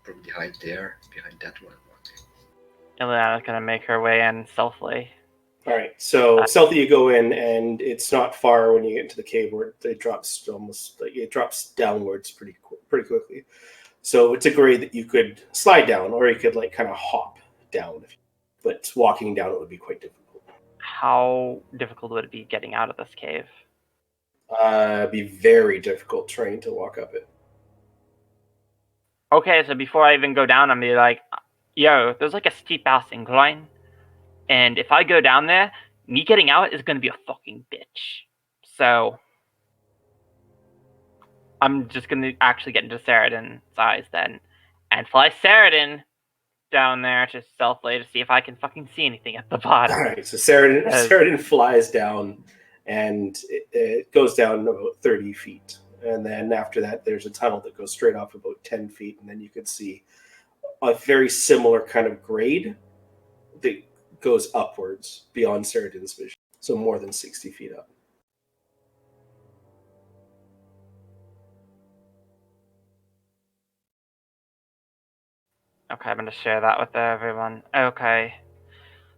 probably hide there, behind that one. Okay. Ileana's gonna make her way in stealthily. All right, so stealthy you go in, and it's not far when you get into the cave where it drops it drops downwards pretty quickly. So it's a grade that you could slide down, or you could like kind of hop down. But walking down it would be quite difficult. How difficult would it be getting out of this cave? It'd be very difficult trying to walk up it. Okay, so before I even go down, I'm gonna be like, yo, there's like a steep ass incline, and if I go down there, me getting out is gonna be a fucking bitch. So I'm just gonna actually get into Saradin's eyes then, and fly Saradin down there to stealthily to see if I can fucking see anything at the bottom. All right, so Saradin flies down, and it goes down about 30 feet. And then after that, there's a tunnel that goes straight off about 10 feet, and then you could see a very similar kind of grade that goes upwards beyond Saradin's vision, so more than 60 feet up. Okay, I'm going to share that with everyone. Okay.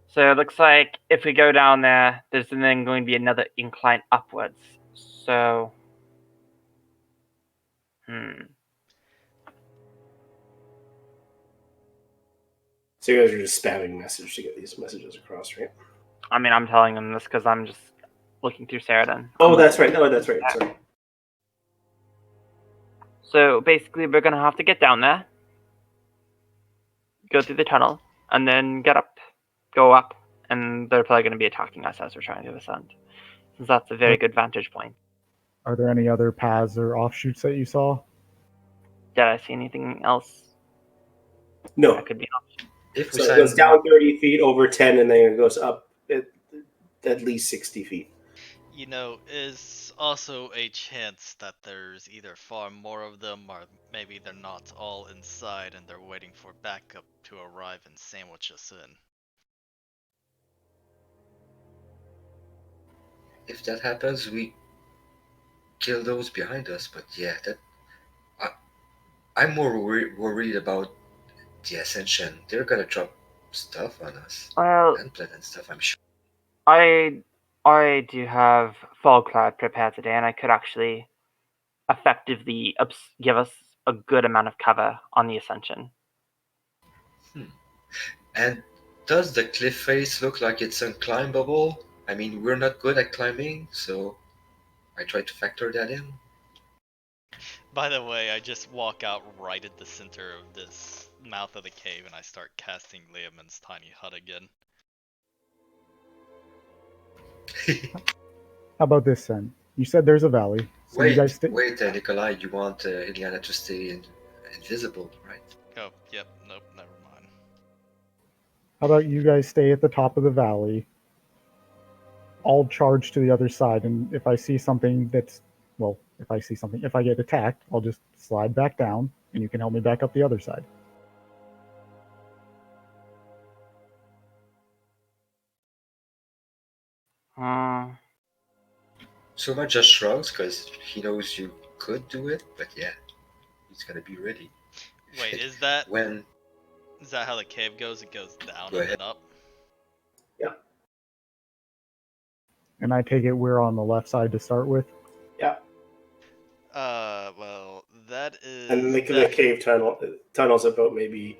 So it looks like if we go down there, there's then going to be another incline upwards. So, So you guys are just spamming message to get these messages across, right? I mean, I'm telling them this because I'm just looking through Saradin. Oh, that's right. No, that's right. Sorry. So basically, we're going to have to get down there, go through the tunnel, and then go up, and they're probably going to be attacking us as we're trying to ascend. Since that's a very good vantage point. Are there any other paths or offshoots that you saw? Did I see anything else? No. That could be an option. If we So it sign, goes down 30 feet, over 10, and then it goes up at least 60 feet. You know, is also a chance that there's either far more of them, or maybe they're not all inside and they're waiting for backup to arrive and sandwich us in. if that happens, we kill those behind us. But yeah, I'm more worried about the ascension. They're gonna drop stuff on us. Well, And blood and stuff, I'm sure. I do have Fog Cloud prepared today, and I could actually effectively give us a good amount of cover on the ascension. And does the cliff face look like it's unclimbable? I mean, we're not good at climbing, so I try to factor that in. By the way, I just walk out right at the center of this mouth of the cave and I start casting Leoman's tiny hut again. How about this then? You said there's a valley. So you guys wait, Nikolai, you want Iliana to stay invisible, right? Oh, yep, nope, never mind. How about you guys stay at the top of the valley? I'll charge to the other side, and if I see something if I get attacked, I'll just slide back down, and you can help me back up the other side. Soma just shrugs because he knows you could do it, but yeah, he's gonna be ready. Wait, is that when? Is that how the cave goes? It goes down Go and ahead. then up? Yeah. And I take it we're on the left side to start with? Yeah. Well, that is... And the cave tunnel's about maybe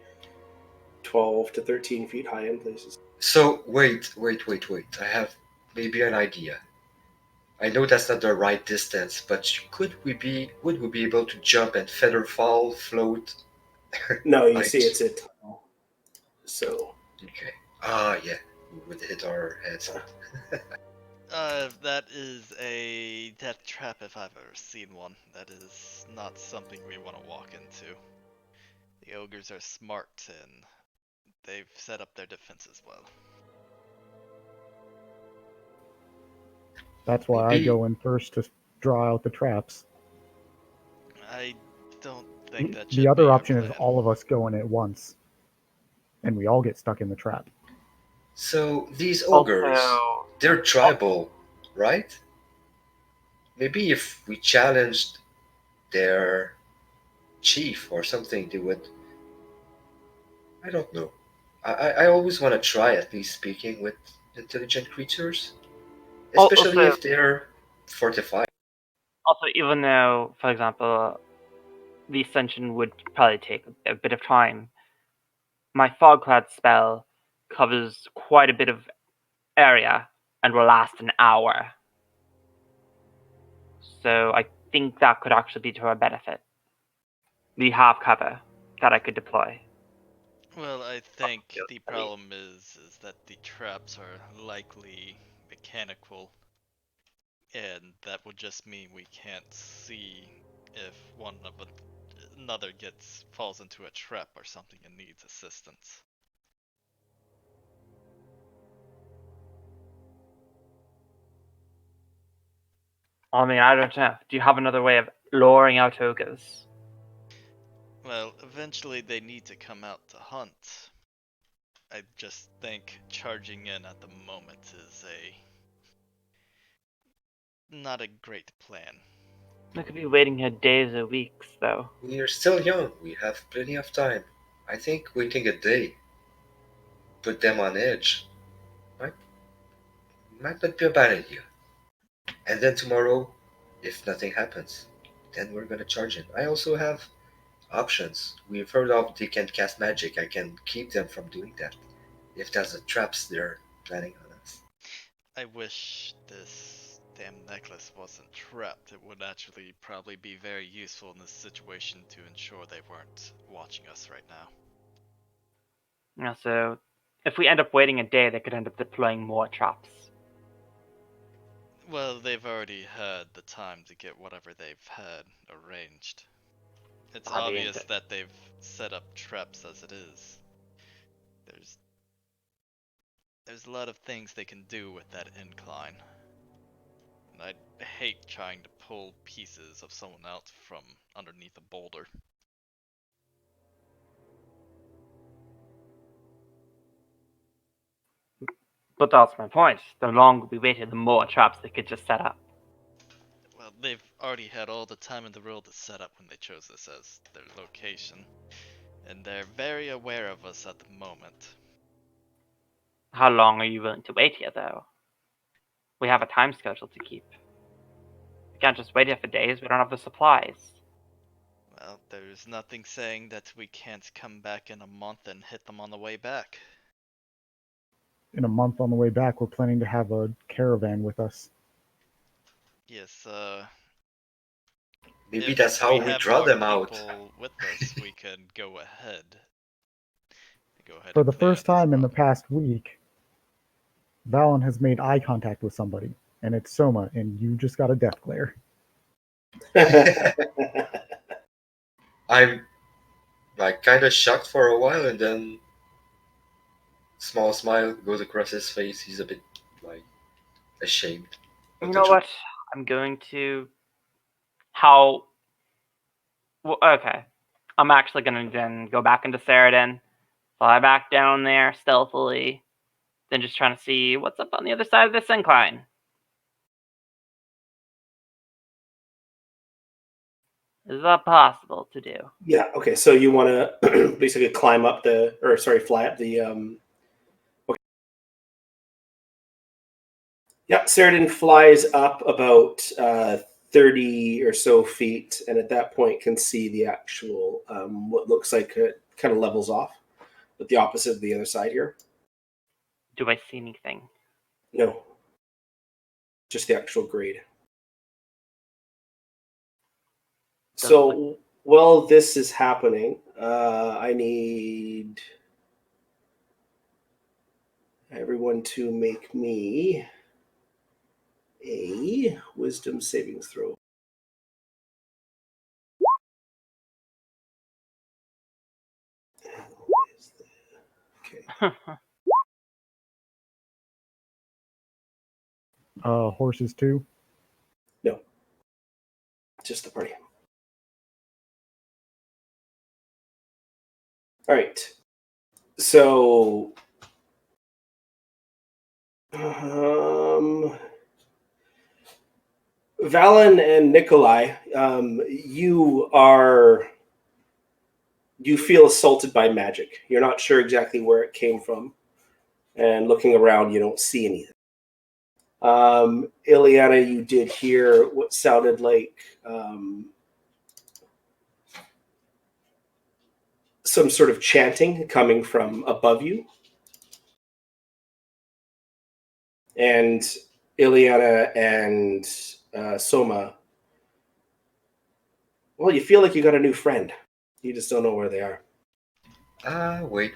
12 to 13 feet high in places. So, wait. I have maybe an idea. I know that's not the right distance, but would we be able to jump and feather fall, float? No, you see it's a tunnel. So... Okay. Yeah. We would hit our heads. That is a death trap if I've ever seen one. That is not something we want to walk into. The ogres are smart and they've set up their defenses well. That's why I go in first to draw out the traps. I don't think that should The other be option our is plan. all of us go in at once, and we all get stuck in the trap. So these ogres, they're tribal, right? Maybe if we challenged their chief or something, they would. I don't know. I always want to try at least speaking with intelligent creatures, especially if they're fortified. Also, even though, for example, the ascension would probably take a bit of time, my fog cloud spell covers quite a bit of area and will last an hour. So I think that could actually be to our benefit. We have cover that I could deploy. Well, I think the problem is that the traps are likely mechanical, and that would just mean we can't see if another falls into a trap or something and needs assistance. I mean, I don't know. Do you have another way of luring out ogres? Well, eventually they need to come out to hunt. I just think charging in at the moment is not a great plan. They could be waiting here days or weeks, though. We are still young. We have plenty of time. I think waiting a day, put them on edge, might not be a bad idea. And then tomorrow, if nothing happens, then we're gonna charge in. I also have options. We've heard of they can cast magic. I can keep them from doing that. If that's the traps they're planning on us. I wish this damn necklace wasn't trapped. It would actually probably be very useful in this situation to ensure they weren't watching us right now. Yeah, so if we end up waiting a day, they could end up deploying more traps. Well, they've already had the time to get whatever they've had arranged. It's I mean, obvious that they've set up traps as it is. There's a lot of things they can do with that incline. And I hate trying to pull pieces of someone else from underneath a boulder. But that's my point. The longer we waited, the more traps they could just set up. Well, they've already had all the time in the world to set up when they chose this as their location. And they're very aware of us at the moment. How long are you willing to wait here, though? We have a time schedule to keep. We can't just wait here for days. We don't have the supplies. Well, there's nothing saying that we can't come back in a month and hit them on the way back. In a month on the way back, we're planning to have a caravan with us. Yes, Maybe if that's how we have draw more them out. people with us, we can go ahead. For and the plan first this time in the route. past week, Valen has made eye contact with somebody, and it's Soma, and you just got a death glare. I'm like kind of shocked for a while, and then small smile goes across his face. He's a bit like ashamed. of You the know truth. what? I'm going to... How... Well, okay. I'm actually going to then go back into Saradin, fly back down there stealthily, then just trying to see what's up on the other side of this incline. Is that possible to do? Yeah. Okay. So you want to basically fly up the. Okay. Yeah, Saradin flies up about 30 or so feet, and at that point can see the actual what looks like it kind of levels off, but the opposite of the other side here. Do I see anything? No, just the actual grade. So while this is happening, I need everyone to make me a wisdom saving throw. Okay. Horses too. No, just the party. All right. So, Valen and Nikolai, you feel assaulted by magic. You're not sure exactly where it came from, and looking around, you don't see anything. Ileana, you did hear what sounded like some sort of chanting coming from above you. And Ileana and Soma, well, you feel like you got a new friend. You just don't know where they are. Wait.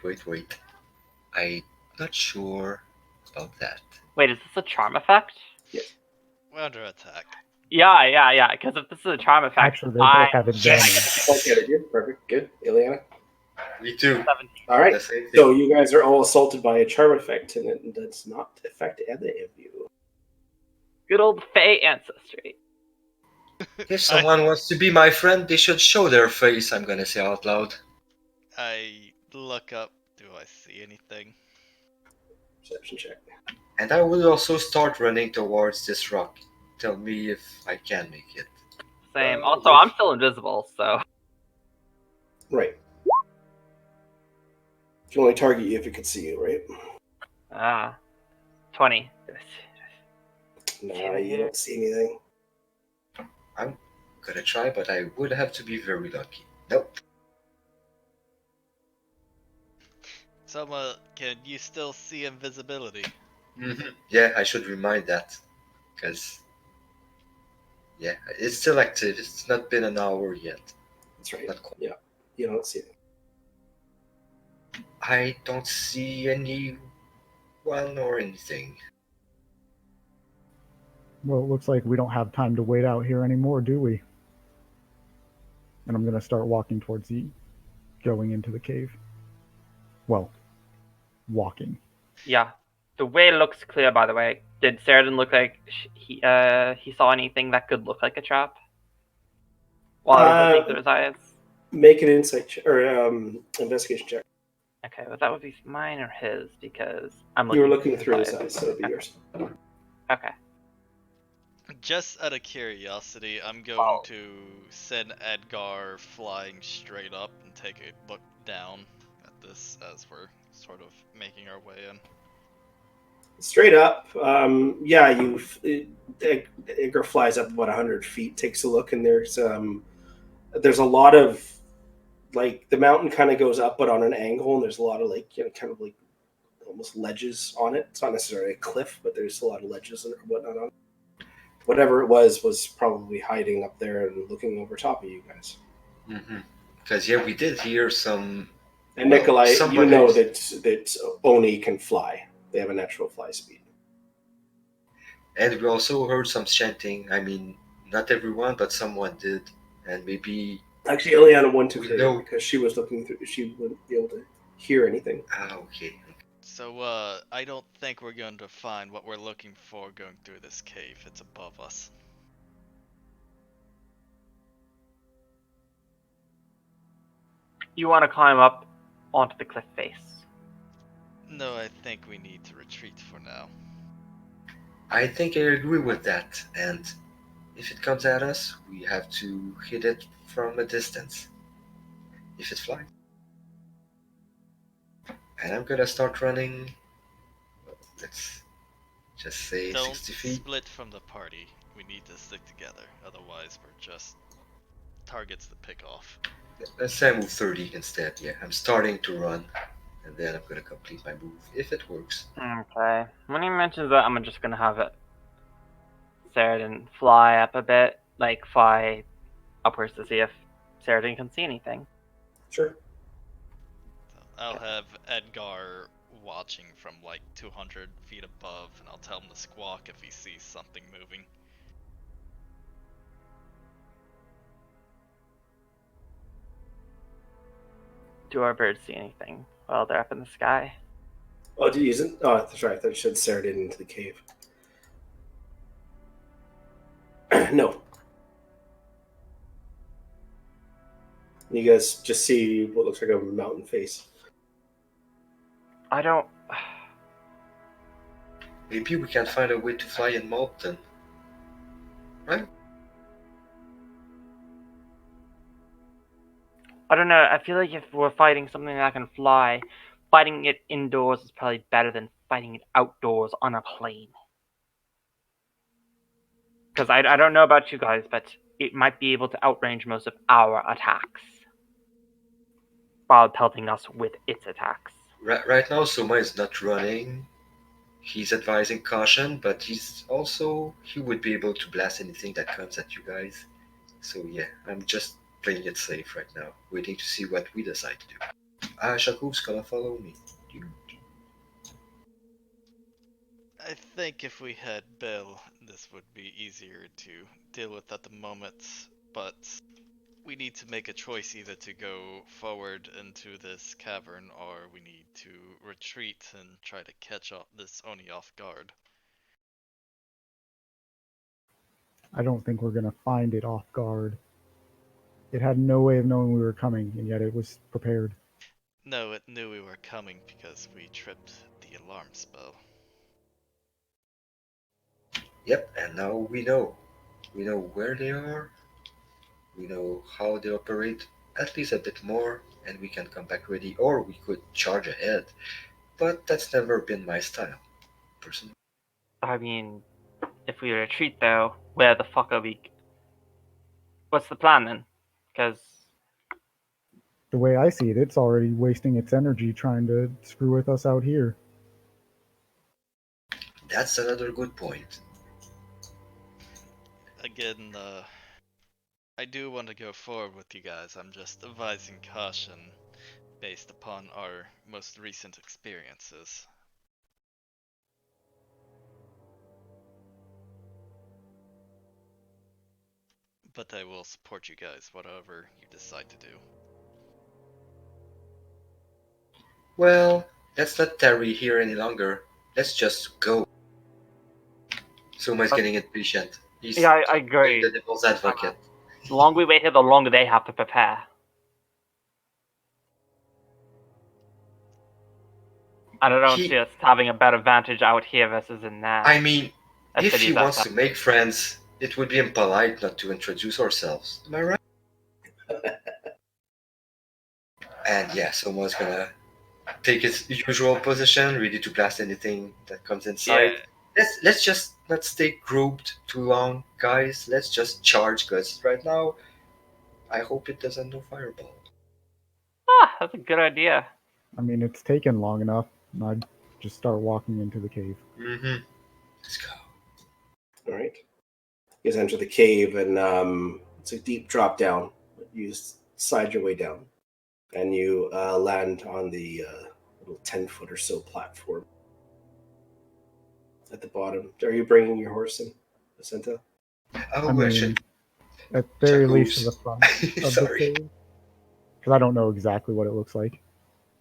I'm not sure about that. Wait, is this a charm effect? Yes. We're under attack. Yeah. Because if this is a charm effect, Actually, they both have advantage. Yes! Okay, perfect, good. Ileana? Me too. 17. All right. The same thing. So you guys are all assaulted by a charm effect, and it does not affect any of you. Good old Fey ancestry. If someone wants to be my friend, they should show their face, I'm gonna say out loud. I look up. Do I see anything? Perception check. And I will also start running towards this rock. Tell me if I can make it. Same. Also, I'm still invisible, so. Right. Can only target you if it could see you, right? 20. Nah, you don't see anything. I'm gonna try, but I would have to be very lucky. Nope. Soma, can you still see invisibility? Yeah, I should remind that. Because, yeah, it's still active. It's not been an hour yet. That's right. Not quite. Yeah, you don't see anything. I don't see anyone or anything. Well, it looks like we don't have time to wait out here anymore, do we? And I'm going to start walking towards going into the cave. Well, walking. Yeah. The way looks clear, by the way. Did Saradin look like he saw anything that could look like a trap? While I was looking through his eyes? Make an insight check, or investigation check. Okay, well that would be mine or his, because I'm You looking were looking through his eyes, so it'd be yours. Okay. Just out of curiosity, I'm going Wow. to send Edgar flying straight up and take a look down at this as we're sort of making our way in. Straight up, yeah, Edgar flies up about 100 feet, takes a look, and there's a lot of, like, the mountain kind of goes up, but on an angle, and there's a lot of, like, kind of like almost ledges on it. It's not necessarily a cliff, but there's a lot of ledges and whatnot on it. Whatever it was probably hiding up there and looking over top of you guys. Because, yeah, we did hear some... And Nikolai, you know somebody- that Oni can fly. They have a natural fly speed. And we also heard some chanting. I mean, not everyone, but someone did. And maybe... Actually, Ileana won to We know- because she was looking through. She wouldn't be able to hear anything. Okay. So, I don't think we're going to find what we're looking for going through this cave. It's above us. You want to climb up onto the cliff face. No, I think we need to retreat for now. I think I agree with that. And if it comes at us, we have to hit it from a distance. If it flies. And I'm gonna start running. Let's just say Don't 60 feet. split from the party. We need to stick together. Otherwise, we're just targets to pick off. Let's say I move 30 instead. Yeah, I'm starting to run. And then I'm gonna complete my move if it works. Okay. When he mentions that, I'm just gonna have it Saradin fly up a bit, like fly upwards to see if Saradin can see anything. Sure. So I'll have Edgar watching from like 200 feet above, and I'll tell him to squawk if he sees something moving. Do our birds see anything while they're up in the sky? Oh, did you use it? Oh, that's right. I thought you said Saradin into the cave. No. You guys just see what looks like a mountain face. I don't. Maybe we can find a way to fly in Malton. Right? I don't know. I feel like if we're fighting something that can fly, fighting it indoors is probably better than fighting it outdoors on a plane. Because I don't know about you guys, but it might be able to outrange most of our attacks while pelting us with its attacks. Right now, Soma is not running. He's advising caution, but he would be able to blast anything that comes at you guys. So yeah, I'm just playing it safe right now, waiting to see what we decide to do. Shaku's gonna follow me. I think if we had Bill this would be easier to deal with at the moment, but we need to make a choice either to go forward into this cavern or we need to retreat and try to catch up this Oni off guard. I don't think we're going to find it off guard. It had no way of knowing we were coming, and yet it was prepared. No, it knew we were coming because we tripped the alarm spell. Yep, and now we know. We know where they are, we know how they operate, at least a bit more, and we can come back ready, or we could charge ahead. But that's never been my style, personally. I mean, if we retreat though, where the fuck are we? What's the plan then? Because The way I see it, it's already wasting its energy trying to screw with us out here. That's another good point. Again, I do want to go forward with you guys. I'm just advising caution based upon our most recent experiences. But I will support you guys, whatever you decide to do. Well, let's not tarry here any longer. Let's just go. Suma's getting impatient. He's yeah, I playing agree. the devil's advocate. The longer we wait here, the longer they have to prepare. And I don't He- see us having a better advantage out here versus in there. I mean, As if he cities wants outside. to make friends, it would be impolite not to introduce ourselves. Am I right? And yeah, Suma's gonna take his usual position, ready to blast anything that comes in sight. Yeah. Let's just not stay grouped too long, guys. Let's just charge, because right now, I hope it doesn't do fireball. That's a good idea. I mean, it's taken long enough. I'd just start walking into the cave. Mm-hmm. Let's go. All right. You guys enter the cave, and it's a deep drop down. You slide your way down, and you land on the little 10-foot or so platform at the bottom. Are you bringing your horse in, Vicenta? Oh, I I mean, should. at very least to Jacobs. the front of the Sorry. cave. Because I don't know exactly what it looks like.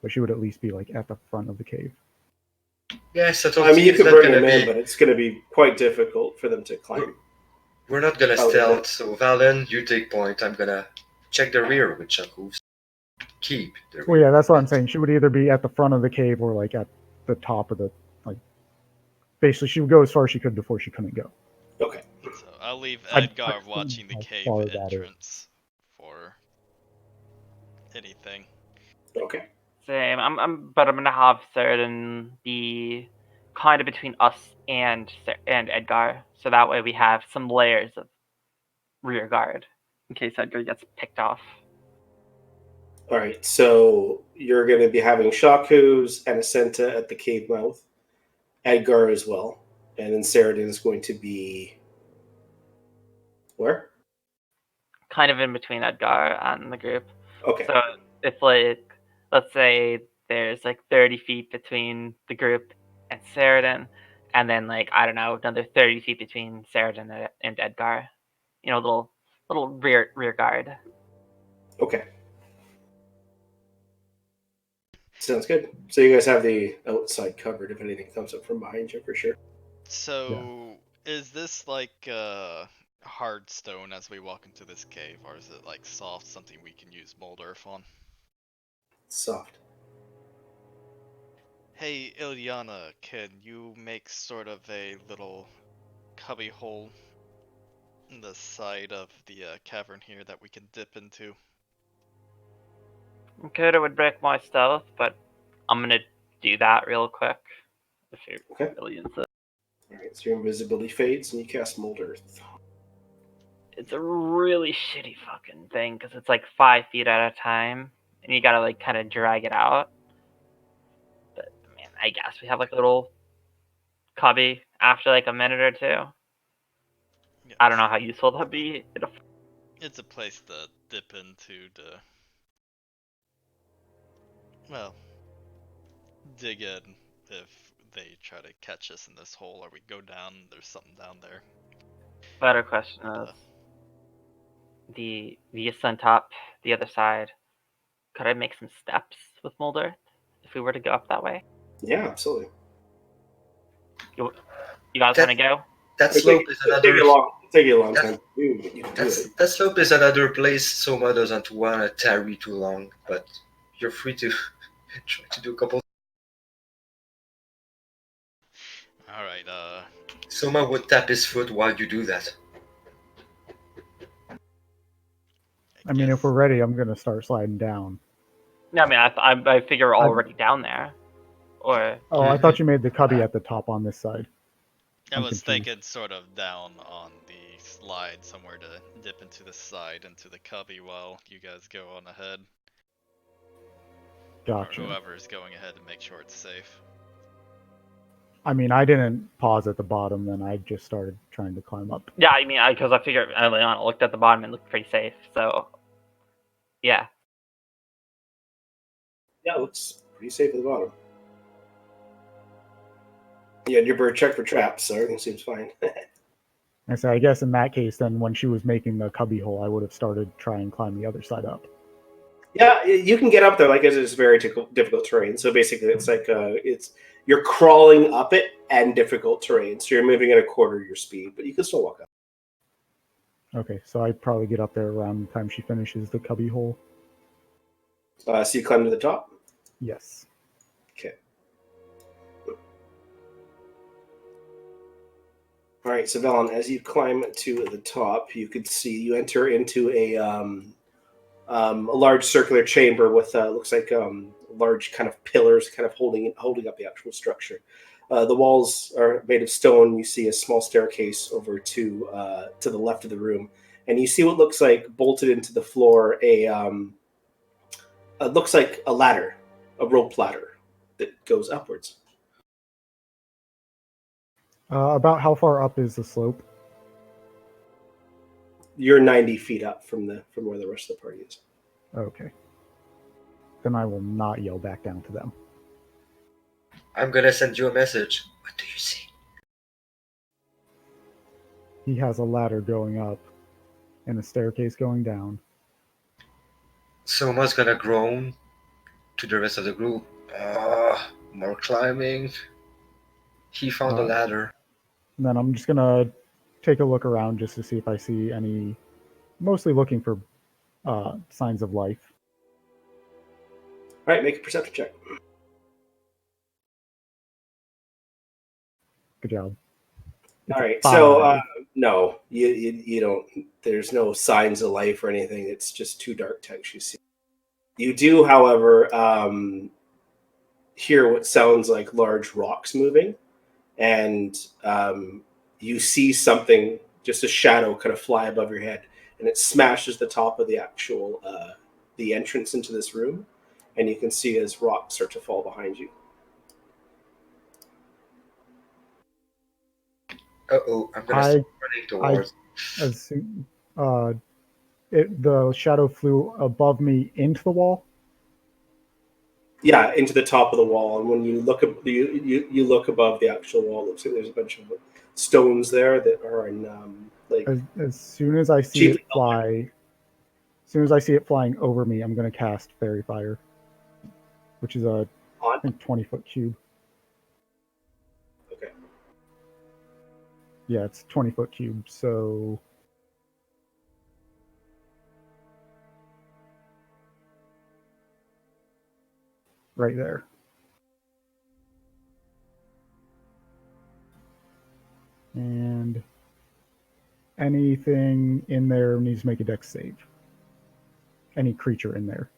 But she would at least be like at the front of the cave. Yeah, so I mean, you it's could not bring gonna them in, be. but it's going to be quite difficult for them to climb. We're not gonna out of stealth. it. So Valen, you take point. I'm gonna check the rear with Jacobs. Keep the rear. Well, yeah, that's what I'm saying. She would either be at the front of the cave or like at the top of the like. Basically, she would go as far as she could before she couldn't go. Okay. So I'll leave I'd Edgar question watching the how cave far that is. entrance for anything. Okay. Same. But I'm gonna have Certain be kind of between us and Edgar, so that way we have some layers of rear guard in case Edgar gets picked off. All right. So you're going to be having Shaku's and Ascenta at the cave mouth, Edgar as well, and then Saradin is going to be where? Kind of in between Edgar and the group. Okay. So it's like, let's say there's like 30 feet between the group and Saradin, and then like, I don't know, another 30 feet between Saradin and Edgar. You know, little rear guard. Okay. Sounds good. So you guys have the outside covered if anything comes up from behind you for sure. So is this like hard stone as we walk into this cave, or is it like soft, something we can use mold earth on? Soft. Hey Ilyana, can you make sort of a little cubby hole in the side of the cavern here that we can dip into? Coda would break my stealth, but I'm gonna do that real quick. If you're Okay. really into it. All right. So your invisibility fades and you cast Mold Earth. It's a really shitty fucking thing because it's like 5 feet at a time, and you gotta like kind of drag it out. But man, I guess we have like a little cubby after like a minute or two. Yes. I don't know how useful that'd be. It's a place to dip into to, well, dig in if they try to catch us in this hole, or we go down, there's something down there. Better question And, is the ascent up the other side. Could I make some steps with mold earth if we were to go up that way? Yeah, absolutely. You guys That- want to go? That It'll slope take, is it'll take another. you a long, take you a long That's- time to do, but you can do it. That slope is another place Soma doesn't want to tarry too long, but you're free to try to do a couple. Alright, Soma would tap his foot while you do that. I mean, if guess- we're ready, I'm gonna start sliding down. No, I mean, I figure we're already down there. Or Oh, I thought you made the cubby at the top on this side. I I'm was confused. thinking sort of down on the slide somewhere to dip into the side, into the cubby while you guys go on ahead. Gotcha. Or whoever's going ahead to make sure it's safe. I mean, I didn't pause at the bottom, then I just started trying to climb up. yeah, I mean, because I figured early on, I looked at the bottom and it looked pretty safe. So yeah, Yeah, it looks pretty safe at the bottom. You had your bird check for traps, so everything seems fine. And so I guess in that case, then when she was making the cubby hole, I would have started trying and climb the other side up. Yeah, you can get up there. Like it's very difficult terrain. So basically, it's like you're crawling up it and difficult terrain. So you're moving at a quarter your speed, but you can still walk up. Okay, so I'd probably get up there around the time she finishes the cubby hole. So you climb to the top. Yes. Okay. All right, so Valen, as you climb to the top, you could see you enter into a large circular chamber with looks like large kind of pillars, kind of holding up the actual structure. The walls are made of stone. You see a small staircase over to the left of the room, and you see what looks like bolted into the floor it looks like a ladder, a rope ladder that goes upwards. About how far up is the slope? You're 90 feet up from where the rest of the party is. Okay. Then I will not yell back down to them. I'm gonna send you a message. What do you see? He has a ladder going up and a staircase going down. Soma's gonna groan to the rest of the group. More climbing. He found a ladder. And then I'm just gonna take a look around just to see if I see any, mostly looking for signs of life. All right, make a perception check. Good job. All right, 5. so no, you don't. There's no signs of life or anything. It's just two dark text you see. You do, however, hear what sounds like large rocks moving, and you see something, just a shadow, kind of fly above your head, and it smashes the top of the actual the entrance into this room, and you can see as rocks start to fall behind you. Uh-oh, I'm gonna start running towards. As soon, the shadow flew above me into the wall. Yeah, into the top of the wall, and when you look up, you look above the actual wall. It looks like there's a bunch of stones there that are in like. As soon as I see it fly, as soon as I see it flying over me, I'm going to cast Fairy Fire, which is a I think 20-foot cube. Okay. Yeah, it's 20-foot cube. So right there. And anything in there needs to make a dex save. Any creature in there.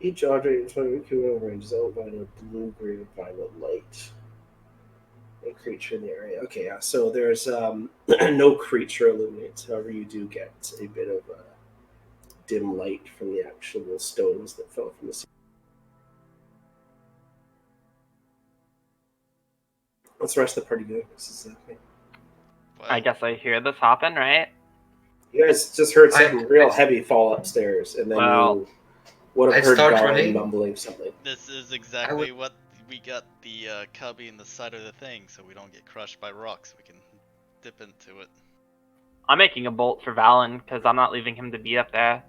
Each object in 20 kilometer range is outlined with blue, green, and violet light. A creature in the area. Okay, yeah. So there's no creature illuminates. However, you do get a bit of dim light from the actual stones that fell from the ceiling. What's the rest of the party doing? This is I guess I hear this happen, right? You guys just heard I- something real heavy fall upstairs, and then Well, you would I have heard start Valen running. mumbling something. This is exactly what we got the cubby in the side of the thing, so we don't get crushed by rocks. We can dip into it. I'm making a bolt for Valen because I'm not leaving him to be up there.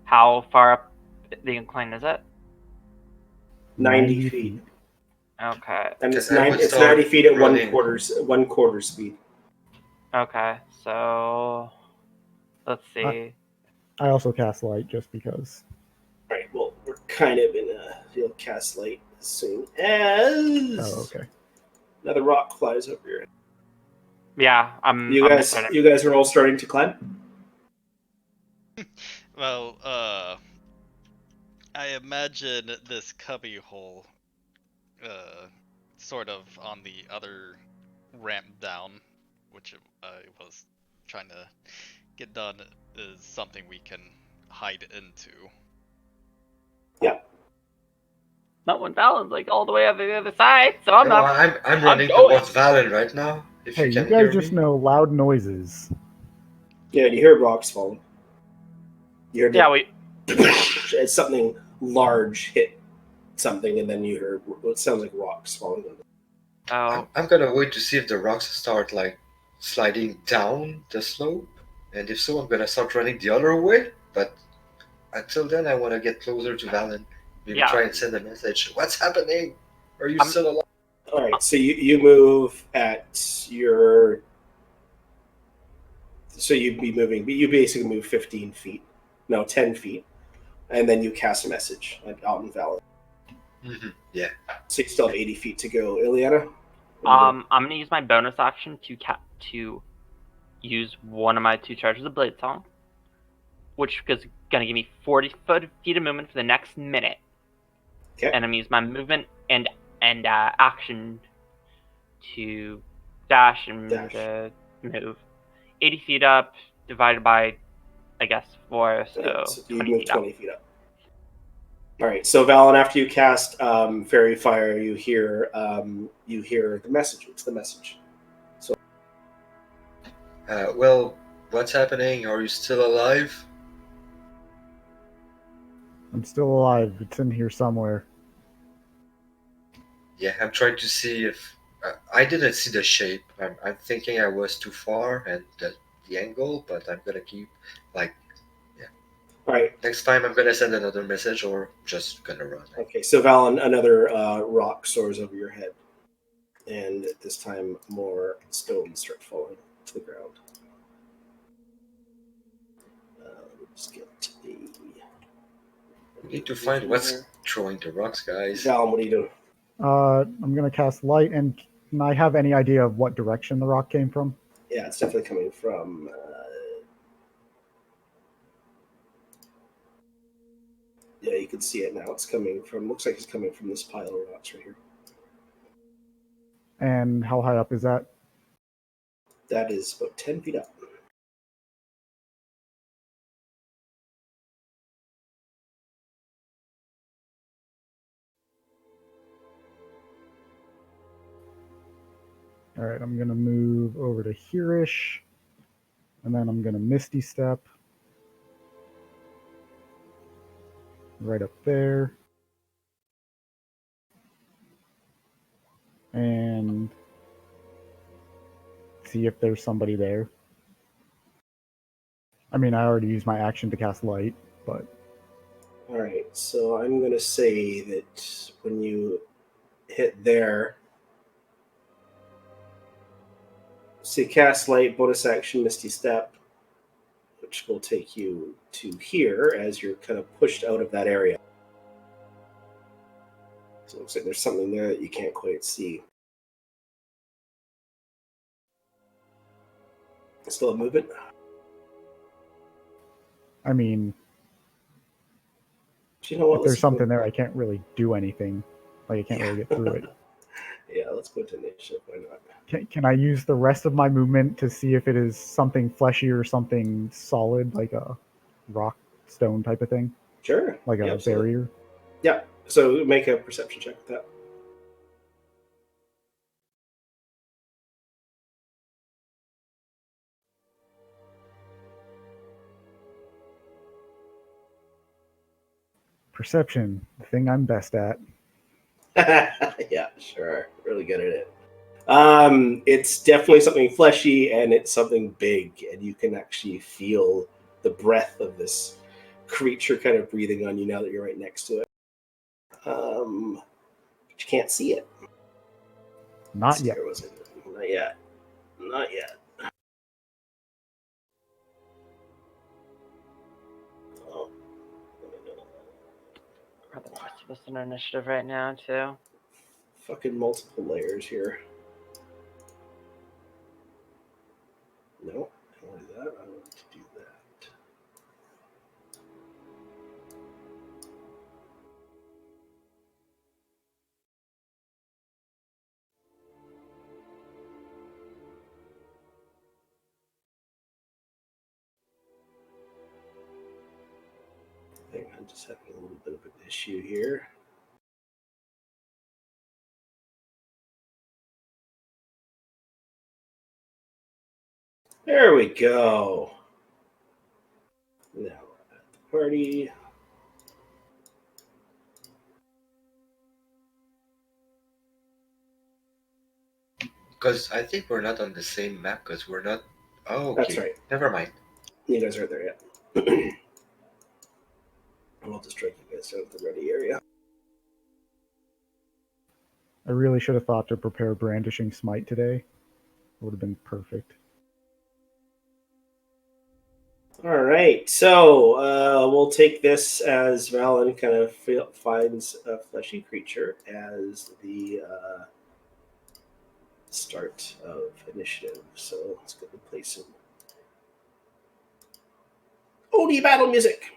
How far up the incline is it? 90 feet. Okay. And it's, I would it's start 90 feet at running. one quarter speed. Okay. So let's see. I also cast light just because. All right, well, we're kind of in a... You'll cast light as soon as... Oh, okay. Another rock flies over your head. Yeah, I'm You guys excited. you guys are all starting to climb? Well, I imagine this cubby hole, sort of on the other ramp down, which I was trying to get done, is something we can hide into. Not when Valen's like all the way on the other side, so I'm No, not. I'm running going. towards Valen right now. If Hey, you you can guys hear just me. know loud noises. Yeah, you hear rocks falling. You heard Yeah, we. it's something large hit something, and then you heard what sounds like rocks falling. Oh, I'm gonna wait to see if the rocks start like sliding down the slope, and if so, I'm gonna start running the other way. But until then, I want to get closer to Valen. Maybe Yeah. try and send a message. What's happening? Are you I'm- still alive? All right, so you move at your. So you'd be moving, but you basically move 15 feet, no, 10 feet, and then you cast a message out in Valen. Yeah. So you still have 80 feet to go, Ileana. I'm gonna use my bonus action to use one of my 2 charges of Blade Song, which is gonna give me 40 feet of movement for the next minute. Okay. And I'm gonna use my movement and action to dash and move 80 feet up, divided by, I guess, 4, so Yeah, so you 20 move feet up. 20 feet up. All right, so Valen, after you cast Fairy Fire, you hear the message. What's the message? Well, what's happening? Are you still alive? I'm still alive. It's in here somewhere. Yeah, I'm trying to see if I didn't see the shape. I'm thinking I was too far and the angle, but I'm gonna keep like. All right. Next time I'm gonna send another message or just gonna run. Okay, so Valen, another rock soars over your head, and at this time, more stones start falling to the ground. Let's get We need to find what's throwing the rocks, guys. Valen, what are you doing? I'm gonna cast light, and can I have any idea of what direction the rock came from? Yeah, it's definitely coming from. Yeah, you can see it now. It's coming from. Looks like it's coming from this pile of rocks right here. And how high up is that? That is about 10 feet up. All right, I'm gonna move over to here-ish, and then I'm gonna Misty Step right up there, and see if there's somebody there. I mean, I already used my action to cast light, but All right, so I'm going to say that when you hit there, see cast light, bonus action, Misty Step, which will take you to here as you're kind of pushed out of that area. So it looks like there's something there that you can't quite see. Still a movement? I mean, Do you know what? if there's something there, I can't really do anything. Like, I can't really get through it. Yeah, let's go to initiative. Why not? Can I use the rest of my movement to see if it is something fleshy or something solid, like a rock, stone type of thing? Sure. Like a absolutely. barrier? Yeah, so make a perception check with that. Perception, the thing I'm best at. Yeah, sure. Really good at it. It's definitely something fleshy and it's something big, and you can actually feel the breath of this creature kind of breathing on you now that you're right next to it. But you can't see it. Not yet. Where was it? Not yet. Not yet. Oh. Probably most of us in our initiative right now, too. Fucking multiple layers here. No, I don't want to do that. I want to do that. Hang on, just having a little bit of an issue here. There we go. Now we're at the party. Because I think we're not on the same map. Because we're not. Oh, okay. That's right. Never mind. You guys aren't there yet. I'll just drag you guys down to the ready area. I really should have thought to prepare brandishing smite today. It would have been perfect. All right, so we'll take this as Valen kind of finds a fleshy creature as the start of initiative. So let's go and play some OD battle music.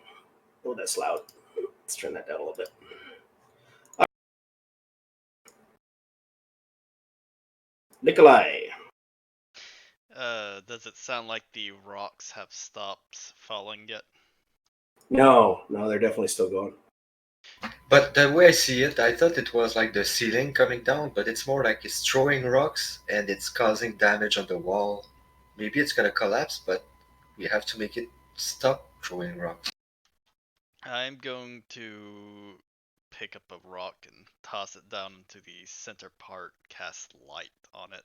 Oh, that's loud. Let's turn that down a little bit. Nikolai. Does it sound like the rocks have stopped falling yet? No, they're definitely still going. But the way I see it, I thought it was like the ceiling coming down, but it's more like it's throwing rocks and it's causing damage on the wall. Maybe it's gonna collapse, but we have to make it stop throwing rocks. I'm going to pick up a rock and toss it down into the center part, cast light on it.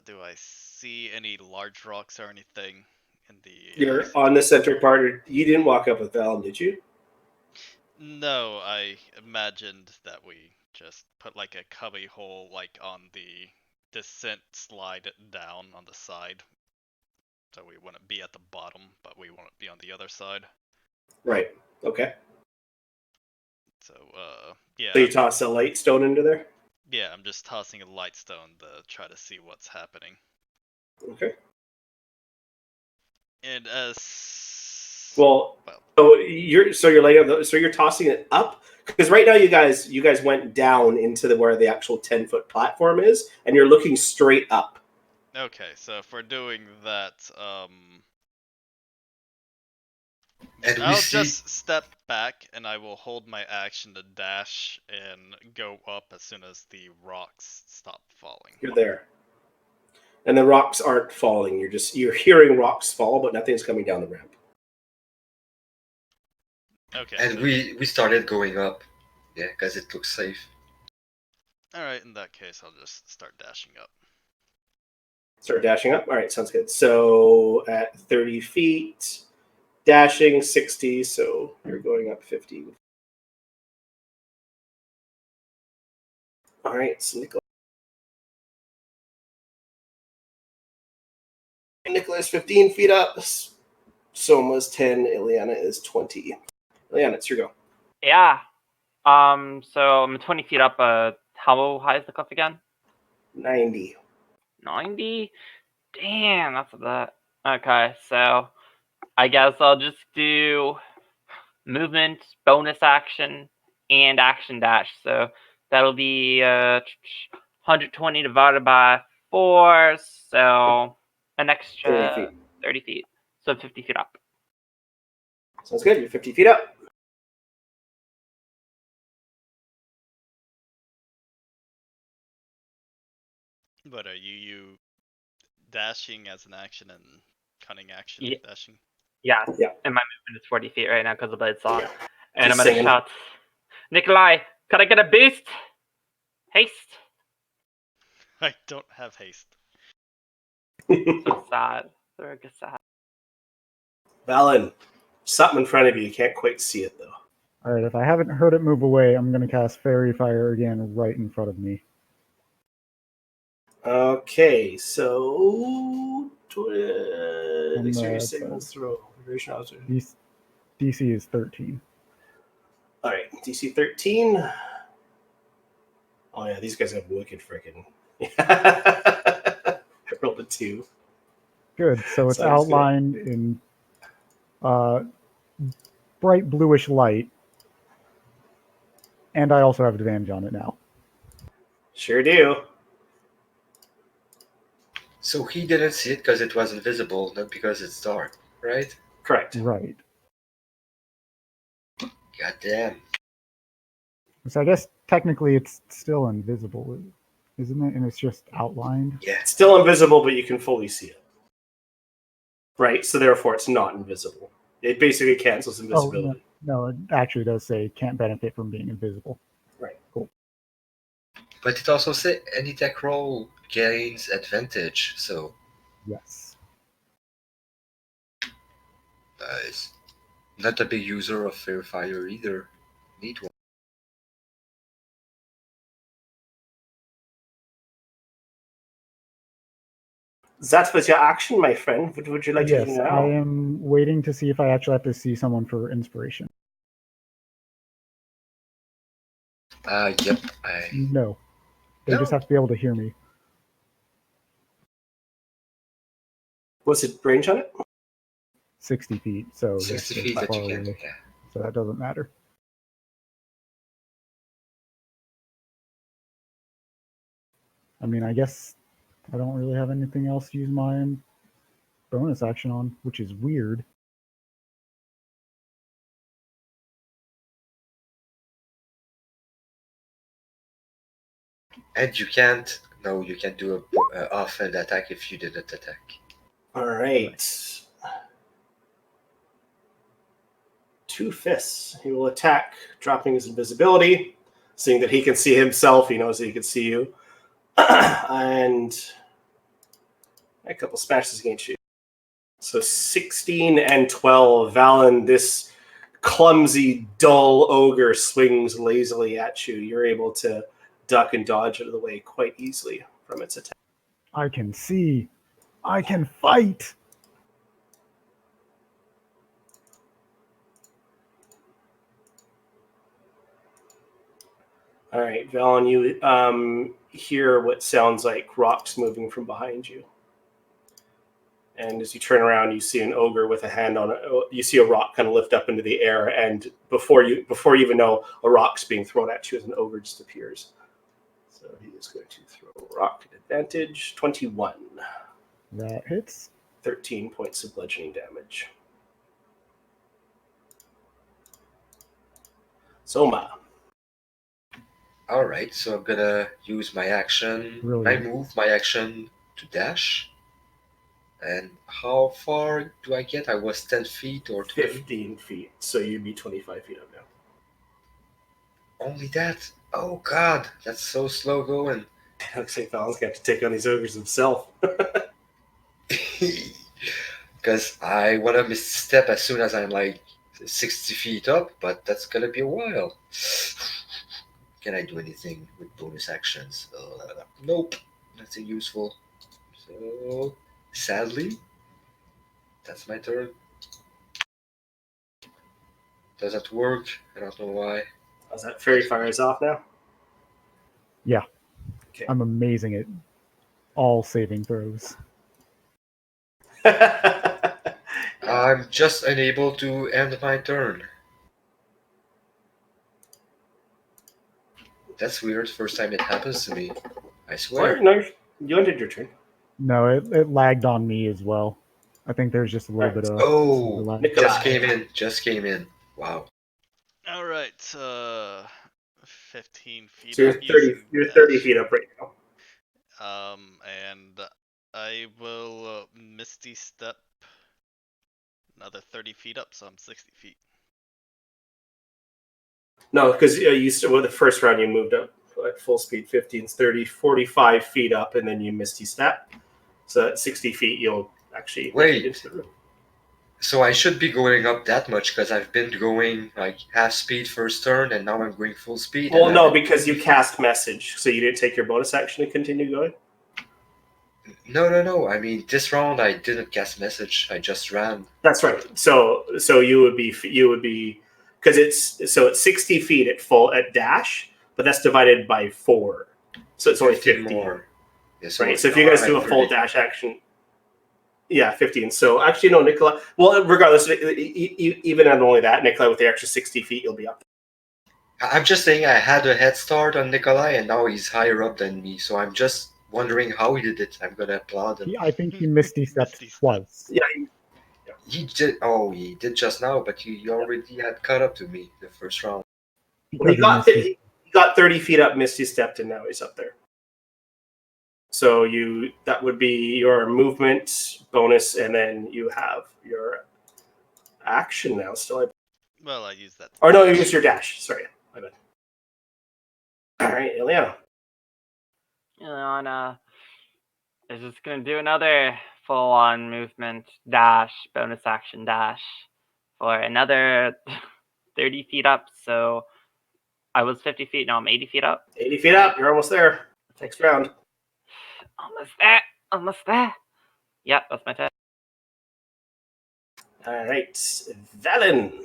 Do I see any large rocks or anything in the You're on the center part. You didn't walk up with Valen, did you? No, I imagined that we just put like a cubby hole like on the descent slide down on the side. So we wouldn't be at the bottom, but we wouldn't be on the other side. Right. Okay. So yeah. So you toss a light stone into there? Yeah, I'm just tossing a light stone to try to see what's happening. Okay. And Well, so you're laying so you're tossing it up, because right now you guys went down into where the actual 10-foot platform is, and you're looking straight up. Okay, so if we're doing that, And I'll we see just step back and I will hold my action to dash and go up as soon as the rocks stop falling. You're there, and the rocks aren't falling. You're hearing rocks fall, but nothing's coming down the ramp. Okay. and so we started going up. Yeah, because it looks safe. Alright, in that case, I'll just start dashing up. Start dashing up. All right, sounds good. So at 30 feet, dashing 60, so you're going up 50. All right, so Nicholas 15 feet up. Soma's 10. Ileana is 20. Ileana, it's your go. Yeah. So I'm 20 feet up. How high is the cliff again? 90. 90? Damn, that's a bit. Okay, so I guess I'll just do movement, bonus action, and action dash. So that'll be 120 divided by 4, so an extra 30 feet. 30 feet. So 50 feet up. Sounds good. You're 50 feet up. But are you dashing as an action and cunning action Yeah. dashing? Yes. Yeah. And my movement is 40 feet right now because of Blade Song. And Just I'm gonna singing. shout, Nikolai, could I get a boost? Haste. I don't have haste. So sad. Very sad. Valen, something in front of you. You can't quite see it though. All right, if I haven't heard it move away, I'm going to cast Fairy Fire again right in front of me. Okay, so exterior that's signals throw. Duration observer. DC is 13. All right, DC 13. Oh yeah, these guys have wicked freaking. I rolled a 2. Good. So it's So I'm just gonna- outlined in bright bluish light, and I also have advantage on it now. Sure do. So he didn't see it because it was invisible, not because it's dark, right? Correct. Right. Goddamn. So I guess technically it's still invisible, isn't it? And it's just outlined. Yeah. It's still invisible, but you can fully see it. Right, so therefore it's not invisible. It basically cancels invisibility. No, it actually does say can't benefit from being invisible. Right. Cool. But it also says any tech roll gains advantage, so Yes. it's not a big user of Fair Fire either. Neat one. That was your action, my friend. What would you like to do Yes, now? I am waiting to see if I actually have to see someone for inspiration. Yep. No. They No. just have to be able to hear me. What's it range on it? 60 feet, so 60 that's feet far that you can. away, Yeah. so that doesn't matter. I mean, I guess I don't really have anything else to use my bonus action on, which is weird. And you can't. No, you can't do a offhand attack if you didn't attack. All right. 2 fists. He will attack, dropping his invisibility. Seeing that he can see himself, he knows that he can see you. And a couple smashes against you. So 16 and 12. Valen, this clumsy, dull ogre swings lazily at you. You're able to duck and dodge out of the way quite easily from its attack. I can see. I can fight. All right, Valen, you hear what sounds like rocks moving from behind you. And as you turn around, you see an ogre with a hand on it. You see a rock kind of lift up into the air, and before you even know, a rock's being thrown at you as an ogre just appears. So he is going to throw a rock at advantage. 21. That hits. 13 points of bludgeoning damage. Soma. Alright, so I'm gonna use my action. Brilliant. I move my action to dash. And how far do I get? I was 10 feet or 20? 15 feet. So you'd be 25 feet up now. Only that? Oh god, that's so slow going. Looks like Valen's got to take on these ogres himself. Because I want to misstep as soon as I'm like 60 feet up, but that's gonna be a while. Can I do anything with bonus actions? Nope, nothing useful. So, sadly, that's my turn. Doesn't work. I don't know why. How's that? Fairy Fire is off now? Yeah. Okay. I'm amazing at all saving throws. I'm just unable to end my turn. That's weird. First time it happens to me. I swear. No, you ended your turn. No, it lagged on me as well. I think there's just a little bit of Oh, lag. Nikolai. just came in. Wow. All right, 15 feet. So you're up 30. using You're dash. 30 feet up right now. And I will Misty Step another 30 feet up, so I'm 60 feet. No, because you still with the first round you moved up at full speed, 15, 30, 45 feet up, and then you misty step. So at 60 feet, you'll actually make it into the room. So I should be going up that much because I've been going like half speed first turn, and now I'm going full speed. Well, and no, I'm- because you cast message, so you didn't take your bonus action to continue going. No. I mean, this round I didn't cast message. I just ran. That's right. So you would be because it's 60 feet at dash, but that's divided by 4, so it's only 50 more. Yeah, right? So if you guys do a full dash action, yeah, 15. So actually, no, Nikolai. Well, regardless, even at only that, Nikolai with the extra 60 feet, you'll be up. I'm just saying I had a head start on Nikolai, and now he's higher up than me. So I'm just wondering how he did it. I'm gonna applaud him. I think he misty stepped Misty step. twice. Yeah, He did. Oh, he did just now, but he already had caught up to me the first round. well, he got 30 feet up, Misty stepped, and now he's up there. So that would be your movement bonus, and then you have your action now. Still, Well, I used that. or no, you used your dash. Sorry, my bad. All right, Ileana. Ileana is just gonna do another full-on movement dash, bonus action dash, for another 30 feet up. So I was 50 feet, now I'm 80 feet up. 80 feet up. You're almost there. Next round. Almost there. Yep, that's my turn. All right, Valen.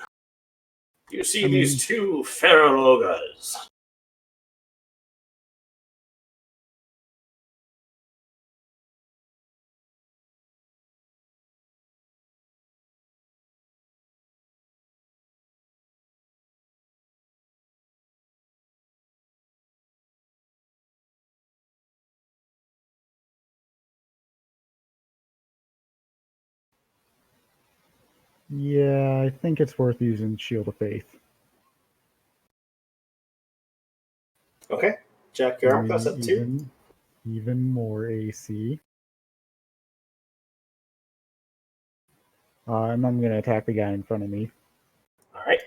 You see these two feral ogres. Yeah, I think it's worth using Shield of Faith. Okay, Jack, your arm class up 2. Even more AC. And I'm going to attack the guy in front of me. All right.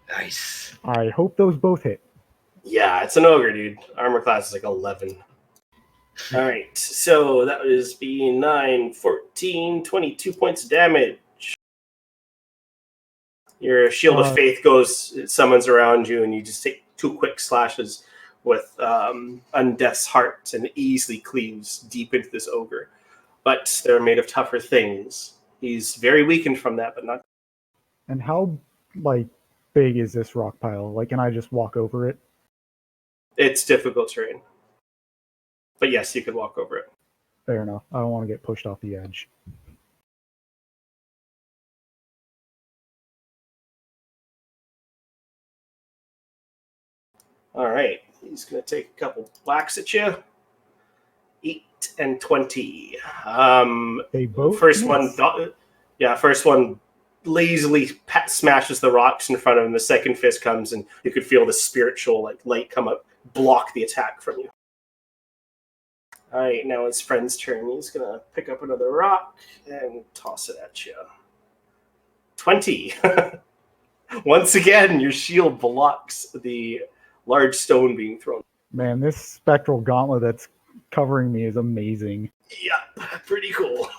Nice. I hope those both hit. Yeah, it's an ogre, dude. Armor class is like 11. All right, so that is be 9, 14, 22 points of damage. Your Shield of Faith it summons around you, and you just take 2 quick slashes with Undeath's Heart and easily cleaves deep into this ogre. But they're made of tougher things. He's very weakened from that, but not. And how, big is this rock pile? Can I just walk over it? It's difficult terrain. But yes, you could walk over it. Fair enough. I don't want to get pushed off the edge. All right. He's going to take a couple whacks at you. 8 and 20. They both first miss. First one lazily smashes the rocks in front of him. The second fist comes, and you could feel the spiritual light come up, block the attack from you. All right, now his friend's turn. He's gonna pick up another rock and toss it at you. 20. Once again, your shield blocks the large stone being thrown. Man, this spectral gauntlet that's covering me is amazing. Yeah, pretty cool.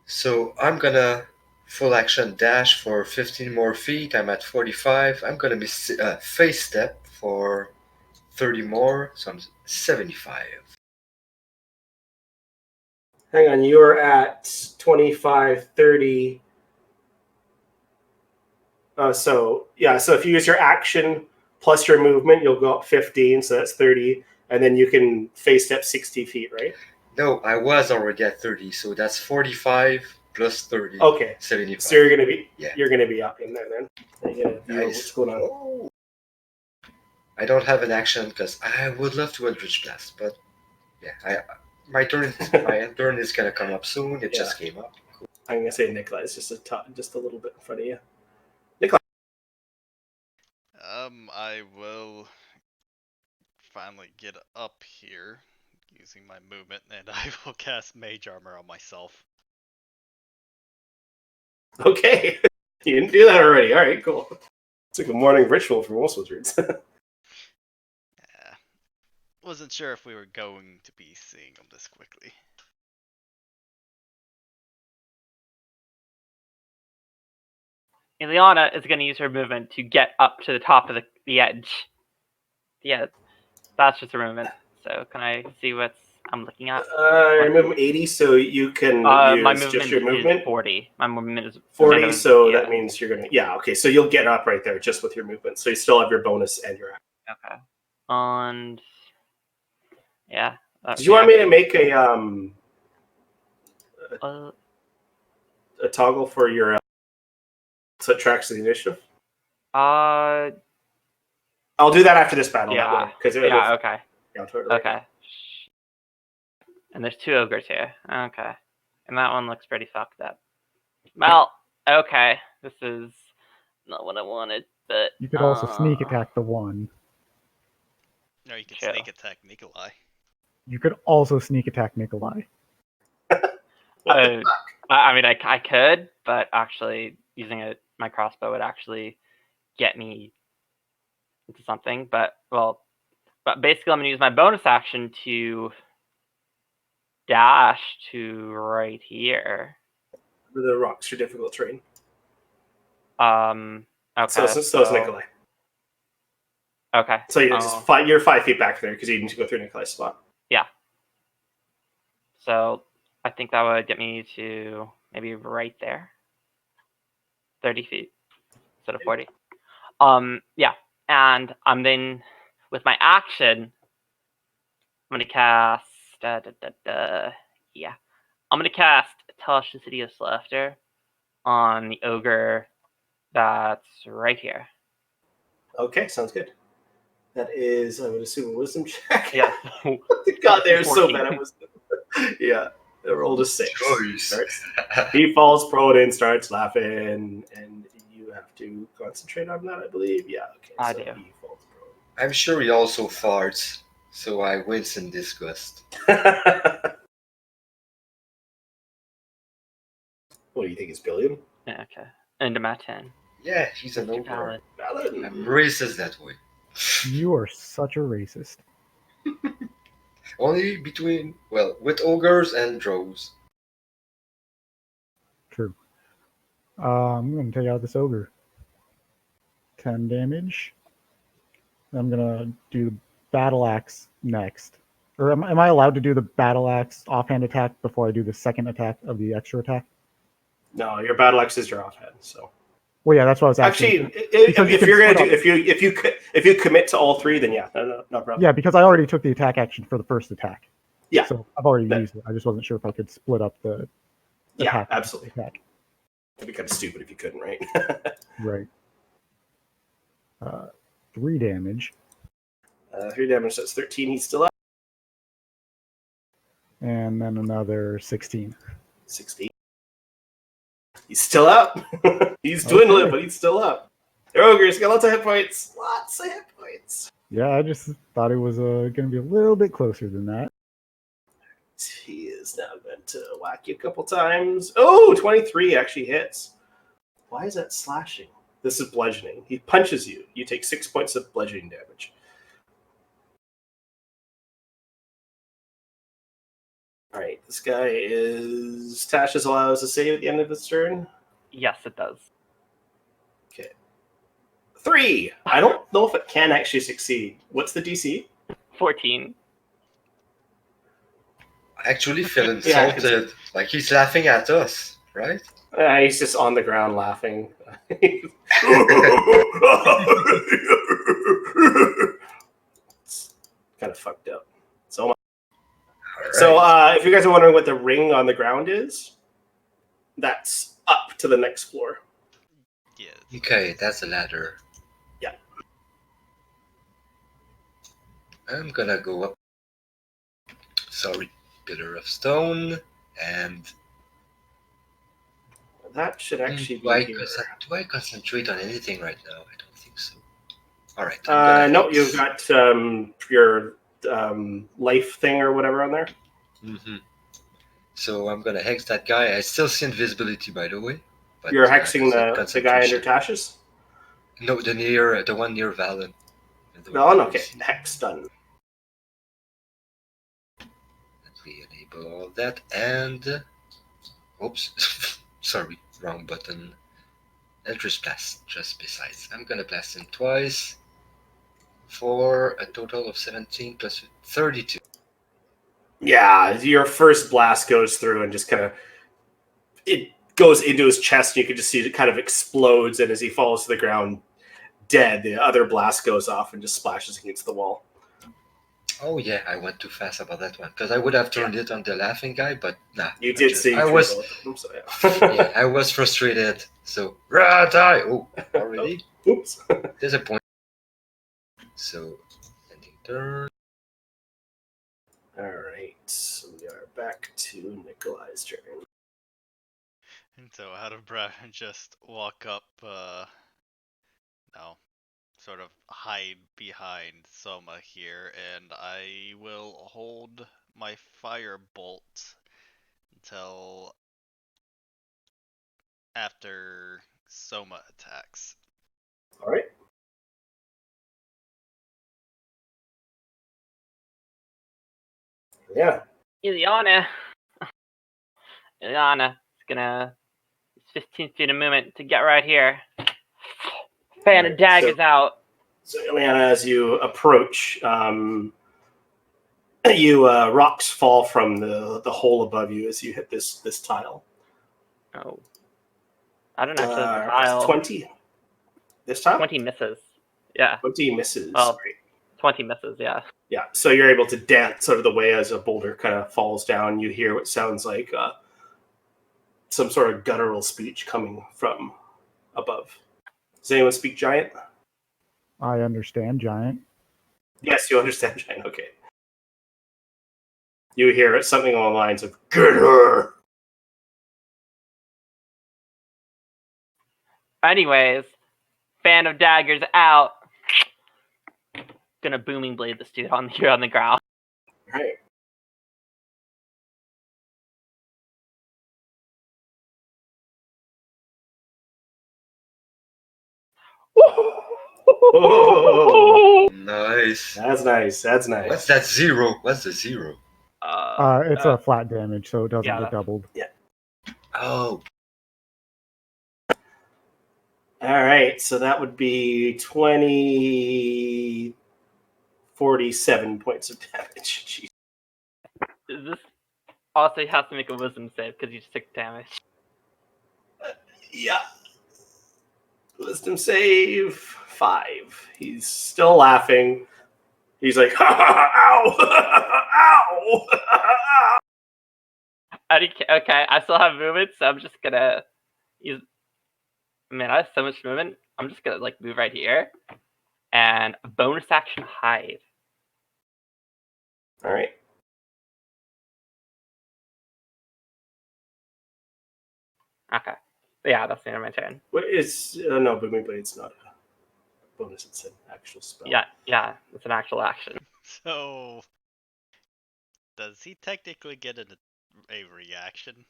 So I'm gonna full action dash for 15 more feet. I'm at 45. I'm gonna be face step for 30 more, so I'm 75. Hang on, you're at 25, 30. So if you use your action plus your movement, you'll go up 15, so that's 30, and then you can face step 60 feet, right? No, I was already at 30, so that's 45 plus 30. Okay, 75. so you're gonna be up in there then. Nice. What's going on? Oh. I don't have an action because I would love to Eldritch Blast, but yeah, my turn is gonna come up soon. It just came up. Cool. I'm gonna say Nikolai is just a little bit in front of you. I will finally get up here using my movement, and I will cast Mage Armor on myself. Okay. You didn't do that already. All right, cool. It's like a morning ritual for most wizards. Yeah. Wasn't sure if we were going to be seeing them this quickly. Ileana is going to use her movement to get up to the top of the edge. Yeah, that's just her movement. So can I see what I'm looking at? Your movement 80, so you can My use movement just your movement. is 40. My movement is 40, so yeah. that means you're gonna okay. So you'll get up right there just with your movement. So you still have your bonus and your action. Okay. And yeah. Did you want me to make a toggle for your so it tracks the initiative? I'll do that after this battle. Yeah. Because okay. Yeah, totally. Okay. And there's 2 ogres here. Okay. And that one looks pretty fucked up. Well, okay. This is not what I wanted, but You could also sneak attack the one. No, you can Chill. sneak attack Nikolai. You could also sneak attack Nikolai. What the fuck? I mean, I could, but actually using my crossbow would actually get me into something. But basically, I'm gonna use my bonus action to dash to right here. The rocks are difficult terrain. Okay. So is Nikolai. Okay. So you're 5 feet back there because you need to go through Nikolai's spot. Yeah. So I think that would get me to maybe right there. 30 feet instead of 40. Yeah. And I'm then with my action, I'm gonna cast yeah. I'm gonna cast Hellish Insidious Laughter on the ogre that's right here. Okay, sounds good. That is, I would assume, a wisdom check. Yeah. God, they're so 14. bad at wisdom. Yeah, they rolled a 6. Choice. He falls prone and starts laughing, and you have to concentrate on that, I believe. Yeah, okay. I so do. He falls prone. I'm sure he also farts, so I wince in disgust. What do you think is billion? Yeah, okay. Into my 10. Yeah, he's an Mr. ogre. Paladin. I'm racist that way. You are such a racist. Only with ogres and drows. True. I'm going to take out this ogre. 10 damage. I'm going to do the battle axe next. Or am I allowed to do the battle axe offhand attack before I do the second attack of the extra attack? No, your battle axe is your offhand. So. Well, yeah, that's what I was asking. Actually, if you're gonna do if you commit to all 3, then yeah, no problem. Yeah, because I already took the attack action for the first attack. Yeah. So I've already used it. I just wasn't sure if I could split up the attack. Absolutely. Attack. It'd be kind of stupid if you couldn't, right? Right. 3 damage. 3 damage. That's 13. He's still up. And then another 16. 16. He's still up. He's dwindling, but he's still up. They're ogres. He's got lots of hit points. Lots of hit points. Yeah, I just thought it was going to be a little bit closer than that. He is now going to whack you a couple times. Oh, 23 actually hits. Why is that slashing? This is bludgeoning. He punches you. You take 6 points of bludgeoning damage. All right, this guy is... Tasha's allows a save at the end of his turn. Yes, it does. Okay. 3. I don't know if it can actually succeed. What's the DC? 14. I actually feel insulted. Like he's laughing at us, right? He's just on the ground laughing. It's kind of fucked up. So if you guys are wondering what the ring on the ground is, that's up to the next floor. Yeah. Okay, that's a ladder. Yeah. I'm gonna go up. Sorry, pillar of stone, and That should actually do be here. do I concentrate on anything right now? I don't think so. All right. No, you've got the life thing or whatever on there. Mm-hmm. So I'm gonna hex that guy. I still see invisibility, by the way. But, You're hexing it's a the guy under concentration. Tasha's? No, the one near Valen. Valen? Okay, hex done. Let me enable all that and oops, sorry, wrong button. Eldritch Blast just besides. I'm gonna blast him twice for a total of 17 plus 32. Yeah, your first blast goes through and just kind of it goes into his chest, and you can just see it kind of explodes, and as he falls to the ground dead, the other blast goes off and just splashes against the wall. Oh yeah, I went too fast about that one because I would have turned it on the laughing guy, but nah. You did see I through was both of them, so yeah. yeah, I was frustrated. So die! Oh, already Oops. disappointed. So ending turn. All right, so we are back to Nikolai's turn. And so out of breath, just walk up, no, sort of hide behind Soma here, and I will hold my fire bolt until after Soma attacks. All right. Yeah. Ileana. Ileana is gonna 15 feet of movement to get right here. Fan Right, of daggers so- out. So, Ileana, as you approach, you rocks fall from the hole above you as you hit this tile. Oh. I don't actually have the tile. 20 this time? 20 misses. Yeah. 20 misses. Well, Right. 20 misses, yeah. Yeah, so you're able to dance out of the way as a boulder kind of falls down. You hear what sounds like some sort of guttural speech coming from above. Does anyone speak Giant? I understand, Giant. Yes, you understand Giant. Okay. You hear something along the lines of "Get her." Anyways, fan of daggers out. Gonna booming blade this dude on the ground. Right. Oh, Nice. that's nice. That's nice. What's that zero? What's the zero? It's a flat damage, so it doesn't yeah, get doubled. Oh, All right, so that would be 20, 47 points of damage. Jeez. Is this also he has to make a wisdom save because you just took damage. Yeah. Wisdom save 5. He's still laughing. He's like, ow, ow, ow. Okay, I still have movement, so I'm just gonna use. Man, I have so much movement. I'm just gonna like move right here, and bonus action hide. All right. Okay, yeah, that's the end of my turn. What is no, but it's not a bonus. It's an actual spell. Yeah, it's an actual action. So, does he technically get a reaction?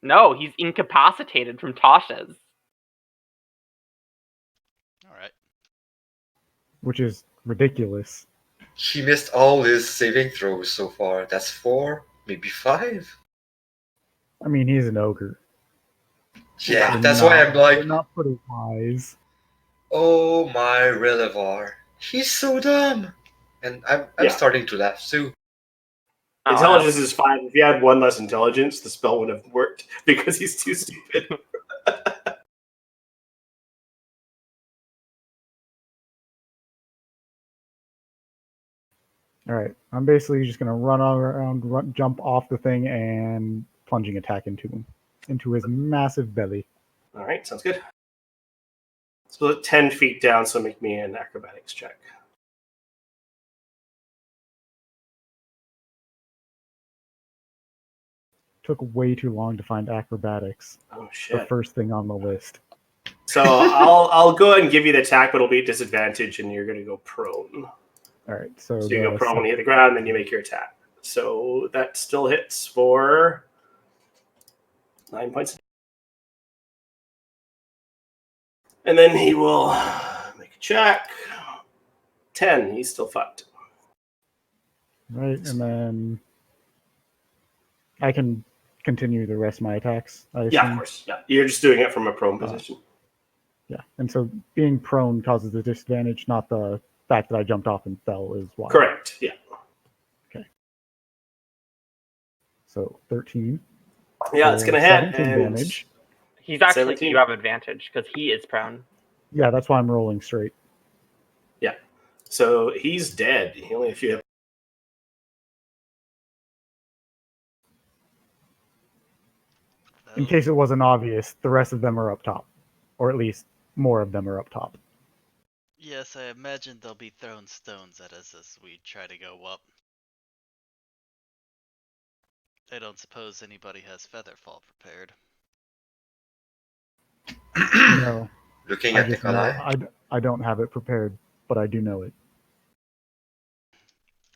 No, he's incapacitated from Tasha's. Alright. Which is ridiculous. he missed all his saving throws so far. That's 4, maybe 5. I mean, he's an ogre. Yeah, They're that's why not- I'm like, they're not put it wise. oh my Relevar, he's so dumb, and I'm Yeah. starting to laugh too. Oh, Intelligence is 5. If you had 1 less intelligence, the spell would have worked because he's too stupid. All right, I'm basically just gonna run around, jump off the thing, and plunging attack into him, into his massive belly. All right, sounds good. So 10 feet down, so make me an acrobatics check. Took way too long to find acrobatics. Oh The shit! first thing on the list. So I'll go ahead and give you the attack, but it'll be a disadvantage, and you're going to go prone. All right, so So you go the prone when you hit the ground, and then you make your attack. So that still hits for 9 points. And then he will make a check. 10. He's still fucked. right, and then I can continue the rest of my attacks. I assume. Yeah, of course. Yeah, you're just doing it from a prone position. Yeah, and so being prone causes the disadvantage, not the fact that I jumped off and fell is why. Correct. Yeah. Okay. So 13. Yeah, it's for gonna hit. 17 And damage. He's actually 17. you have advantage because he is prone. Yeah, that's why I'm rolling straight. Yeah. So he's dead. He only a few hit. In case it wasn't obvious, the rest of them are up top, or at least more of them are up top. Yes, I imagine they'll be throwing stones at us as we try to go up. I don't suppose anybody has Featherfall prepared. No, Looking I at just know Nikolai. I don't have it prepared, but I do know it.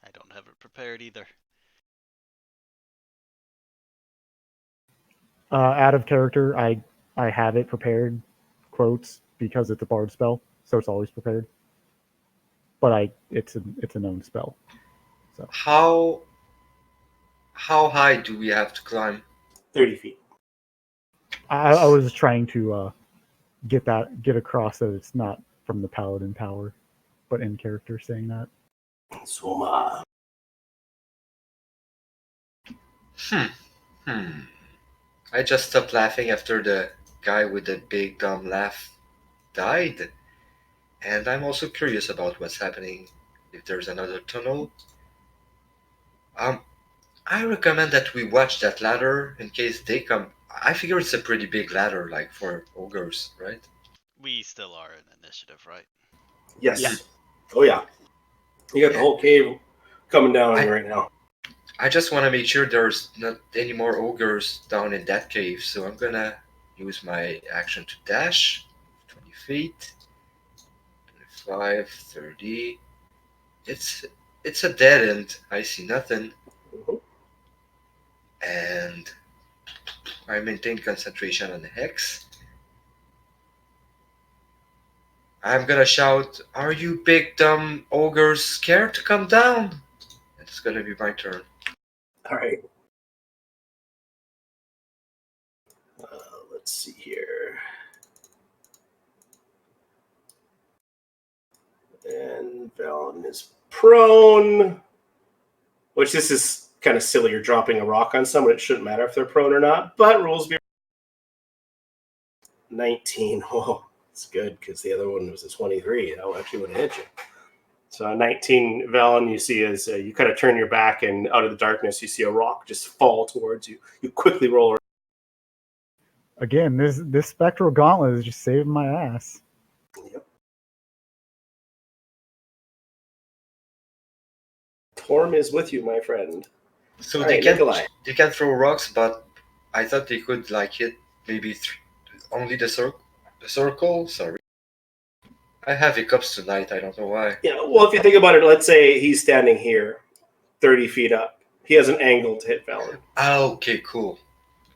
I don't have it prepared either. Out of character, I have it prepared, quotes, because it's a bard spell, so it's always prepared. But it's a known spell. So How high do we have to climb? 30 feet. I was trying to get across that it's not from the paladin tower, but in character saying that. Soma. I just stopped laughing after the guy with the big dumb laugh died. And I'm also curious about what's happening if there's another tunnel. I recommend that we watch that ladder in case they come. I figure it's a pretty big ladder, like for ogres, right? We still are in initiative, right? Yes. Yeah. Oh, yeah. You got the whole cave coming down on you right now. I just want to make sure there's not any more ogres down in that cave, so I'm gonna use my action to dash 20 feet, 25, 30. It's a dead end. I see nothing, Mhm. and I maintain concentration on the hex. I'm gonna shout, "Are you big dumb ogres scared to come down?" It's gonna be my turn. All right. Let's see here. And Valen is prone. Which this is kind of silly. You're dropping a rock on someone. It shouldn't matter if they're prone or not. But rules be 19. Oh, it's good because the other one was a 23. That actually would have hit you. So 19, Valen, you see as you kind of turn your back and out of the darkness, you see a rock just fall towards you. You quickly roll around. Again, this spectral gauntlet is just saving my ass. Yep. Torm is with you, my friend. So All they right, can Nikolai. throw rocks, but I thought they could like hit maybe only the circle. Sorry, I have hiccups tonight. I don't know why. Yeah, well, if you think about it, let's say he's standing here, 30 feet up. He has an angle to hit Valen. Okay, cool.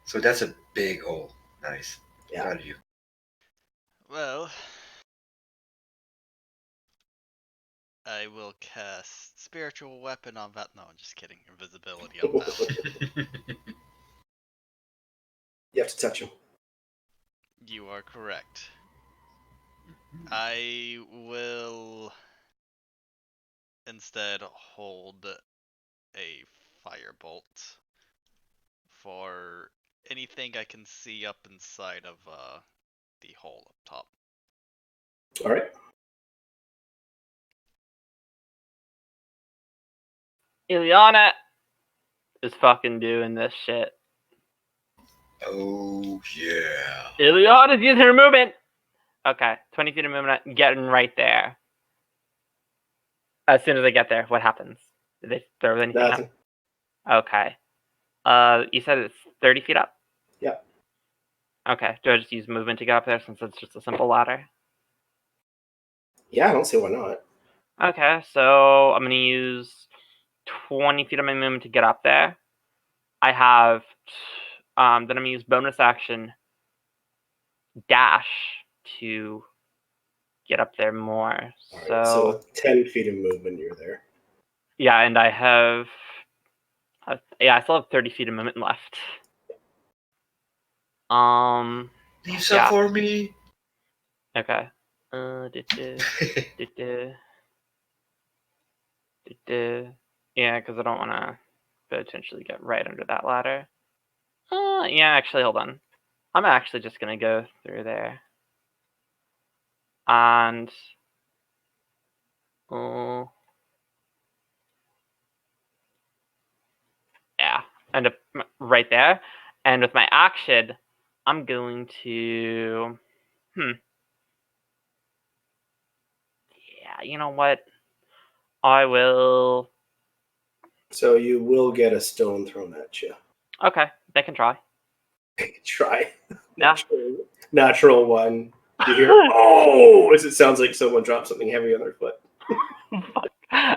So that's a big hole. Nice. Yeah. Proud of you. Well, I will cast Spiritual Weapon on that. No, I'm just kidding. Invisibility on that. You have to touch him. You are correct. I will instead hold a firebolt for anything I can see up inside of the hole up top. All right. Ilyana is fucking doing this shit. Oh yeah. Ilyana's using her movement. Okay, 20 feet of movement, getting right there. As soon as I get there, what happens? Did they throw anything Nothing. up? Okay. You said it's 30 feet up? Yeah. Okay, do I just use movement to get up there since it's just a simple ladder? Yeah, I don't see why not. Okay, so I'm gonna use 20 feet of my movement to get up there. I have then I'm gonna use bonus action dash to get up there more. All So, right, so with 10 feet of movement, you're there. yeah, and I have I still have 30 feet of movement left. Leave some Yeah. for me. Okay. Yeah, because I don't want to potentially get right under that ladder. Yeah, actually, hold on. I'm actually just gonna go through there. And yeah, end up right there. And with my action, I'm going to yeah, you know what? I will. So you will get a stone thrown at you. Okay, they can try. Try. Yeah. Natural one. You hear, oh, as it sounds like someone dropped something heavy on their foot. Fuck.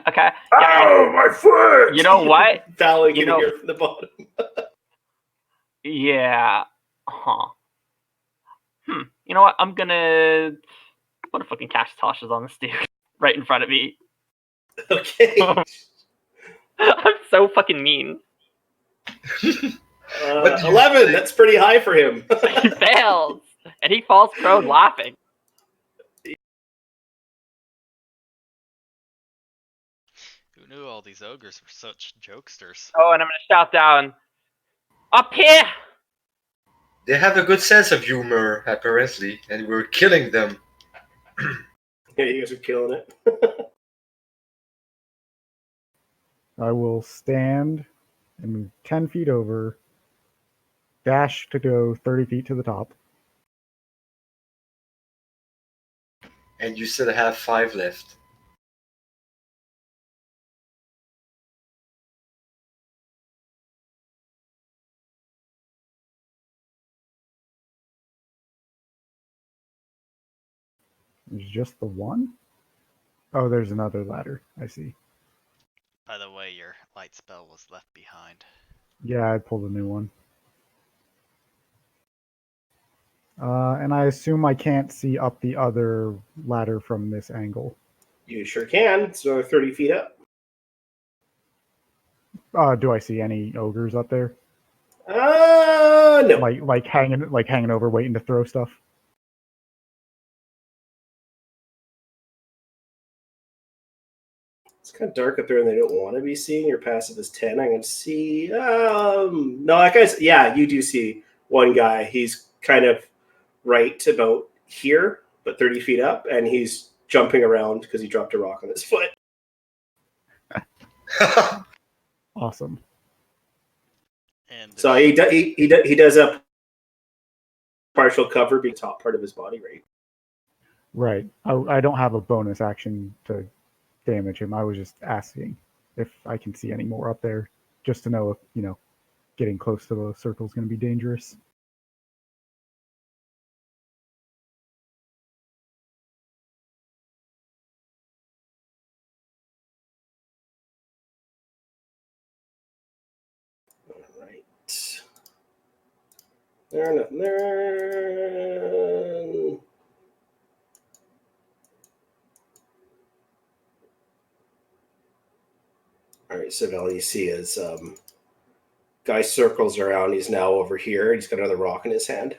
Okay. Oh, my foot! You know what? Valley You can know- hear from the bottom. Yeah. You know what? I'm gonna put a fucking cast toshes on this dude right in front of me. Okay. I'm so fucking mean. 11. That's pretty high for him. He fails, and he falls prone laughing. Who knew all these ogres were such jokesters? Oh, and I'm gonna shout down, up here! They have a good sense of humor, apparently, and we're killing them. Yeah, you guys are killing it. I will stand and move 10 feet over, dash to go 30 feet to the top. And you still have 5 left. There's just the one? Oh, there's another ladder. I see. By the way, your light spell was left behind. Yeah, I pulled a new one. And I assume I can't see up the other ladder from this angle. You sure can. It's another 30 feet up. Do I see any ogres up there? No. Like hanging over, waiting to throw stuff. It's kind of dark up there and they don't want to be seeing. Your passive is 10. I'm going to see. No, that guy's. Yeah, you do see one guy. He's kind of right about here, but 30 feet up, and he's jumping around because he dropped a rock on his foot. Awesome. And So he does a partial cover, being top part of his body, right? Right. I don't have a bonus action to damage him. I was just asking if I can see any more up there, just to know if, getting close to the circle is going to be dangerous. All right. There, nothing there. All right, so now you see as guy circles around. He's now over here. He's got another rock in his hand.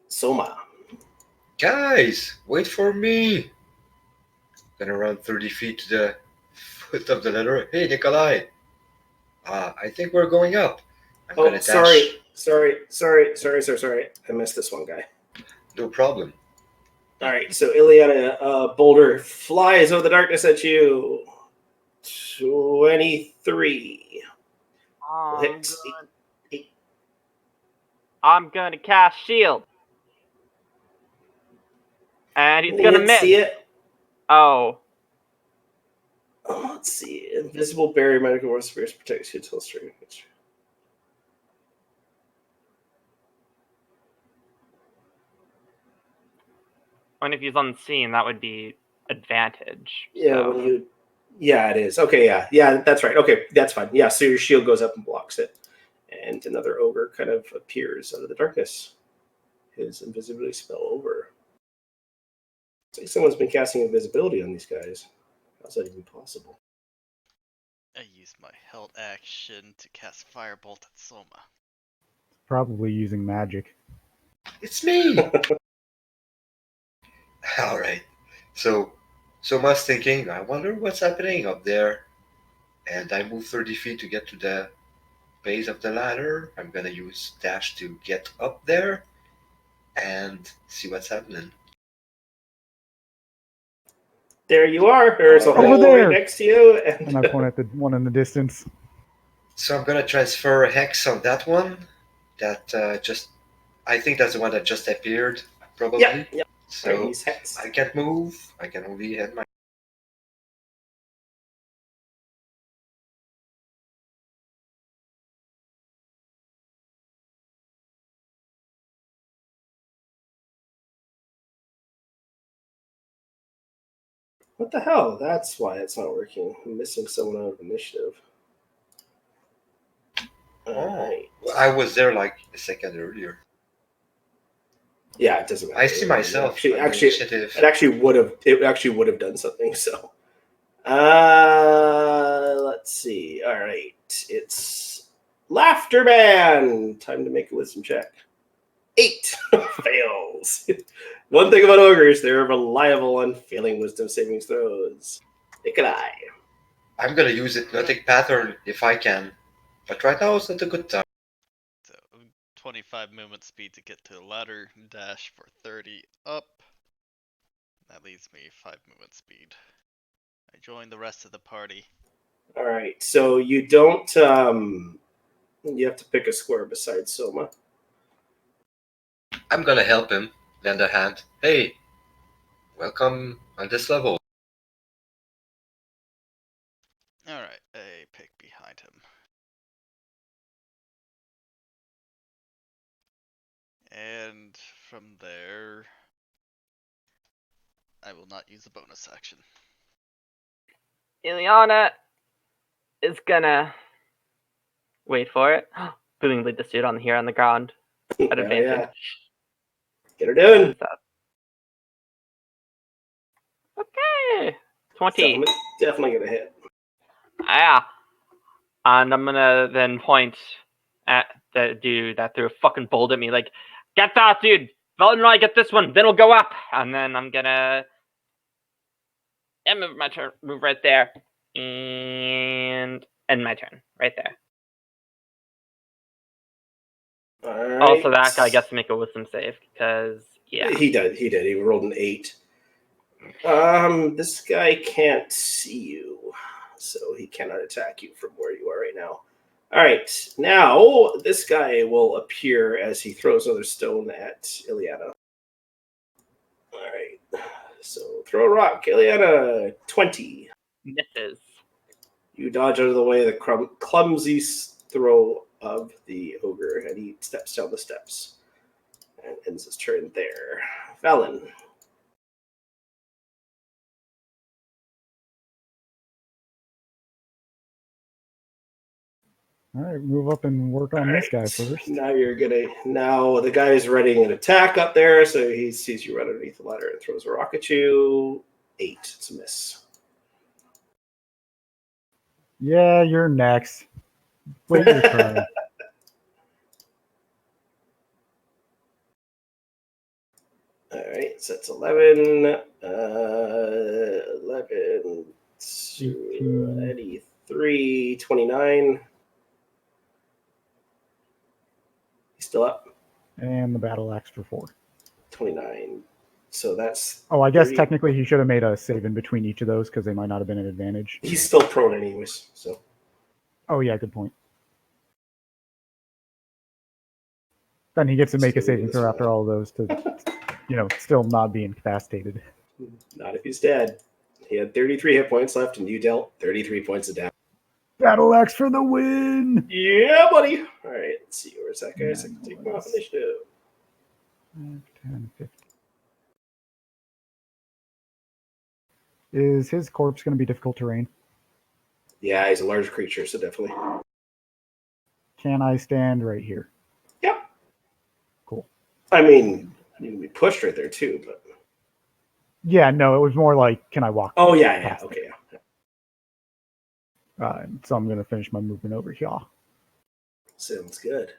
Soma. Guys, wait for me. Gonna run 30 feet to the foot of the ladder. Hey, Nikolai. I think we're going up. I'm Oh, gonna dash. sorry. I missed this one guy. No problem. All right, so Ileana Boulder flies over the darkness at you. 23. Hits. I'm gonna cast shield. And he's gonna miss. See it? Oh. Let's see. Invisible barrier medical war spirits protects you until straight. And if he's unseen, that would be advantage. Yeah, so. when you. Yeah, it is. Okay, yeah, that's right. Okay, that's fine. Yeah, so your shield goes up and blocks it, and another ogre kind of appears out of the darkness. His invisibility spell over. It's like someone's been casting invisibility on these guys. How's that even possible? I use my held action to cast Firebolt at Soma. Probably using magic. It's me! Alright. So Soma's thinking, I wonder what's happening up there. And I move 30 feet to get to the base of the ladder. I'm gonna use dash to get up there and see what's happening. There you are. There's a Over hole there! right next to you. And I point at the one in the distance. So I'm gonna transfer a hex on that one. I think that's the one that just appeared, probably. Yep. So He's hexed. I can't move. I can only hit my. What the hell? That's why it's not working. I'm missing someone out of initiative. Alright. I was there like a second earlier. Yeah, it doesn't matter. I see myself. Actually, on the initiative. it actually would have done something. So, let's see. All right, it's Laughter Man. Time to make a wisdom check. 8 fails. One thing about ogres, they're reliable on failing wisdom saving throws. Nikolai. I'm gonna use hypnotic pattern if I can, but right now it's not a good time. So 25 movement speed to get to the ladder, dash for 30 up. That leaves me 5 movement speed. I join the rest of the party. All right, so you don't. You have to pick a square besides Soma. I'm gonna help him, lend a hand. Hey, welcome on this level. Alright, I pick behind him. And from there, I will not use a bonus action. Ileana is gonna wait for it. Booming lead the suit on here on the ground at advantage. Yeah. Get her done. Okay, 20. Definitely gonna hit. Yeah, and I'm gonna then point at the dude that threw a fucking bolt at me. Like, get that dude. Velton and I get this one. Then we'll go up, and then I'm gonna move my turn. Move right there, and end my turn right there. All right. Also, that guy gets to make a wisdom save because He did. He rolled an 8. This guy can't see you, so he cannot attack you from where you are right now. All right, now this guy will appear as he throws another stone at Ileana. All right, so throw a rock, Ileana. 20 misses. You dodge out of the way of the clumsy throw of the ogre, and he steps down the steps and ends his turn there. Valen. All right, move up and work on this guy first. Now the guy is readying an attack up there, so he sees you right underneath the ladder and throws a rock at you. 8, it's a miss. Yeah, you're next. Wait your turn. All right, so that's 11. 11, 83, 29. He's still up. And the battle axe for 4. 29. So that's. Oh, I guess 30. technically he should have made a save in between each of those because they might not have been an advantage. He's still prone anyways, so. Oh, yeah, good point. Then he gets to make a saving throw after all of those to, still not be incapacitated. Not if he's dead. He had 33 hit points left, and you dealt 33 points of damage. Battle axe for the win! Yeah, buddy. All right, let's see. Where's that guy? So I can take him off initiative. 5, 10, 15. Is his corpse going to be difficult terrain? Yeah, he's a large creature, so definitely. Can I stand right here? Yep. Cool. I mean, you can be pushed right there too, but. Yeah, no, it was more like, can I walk? Oh yeah, past okay, it? yeah. So I'm going to finish my movement over here. Sounds good.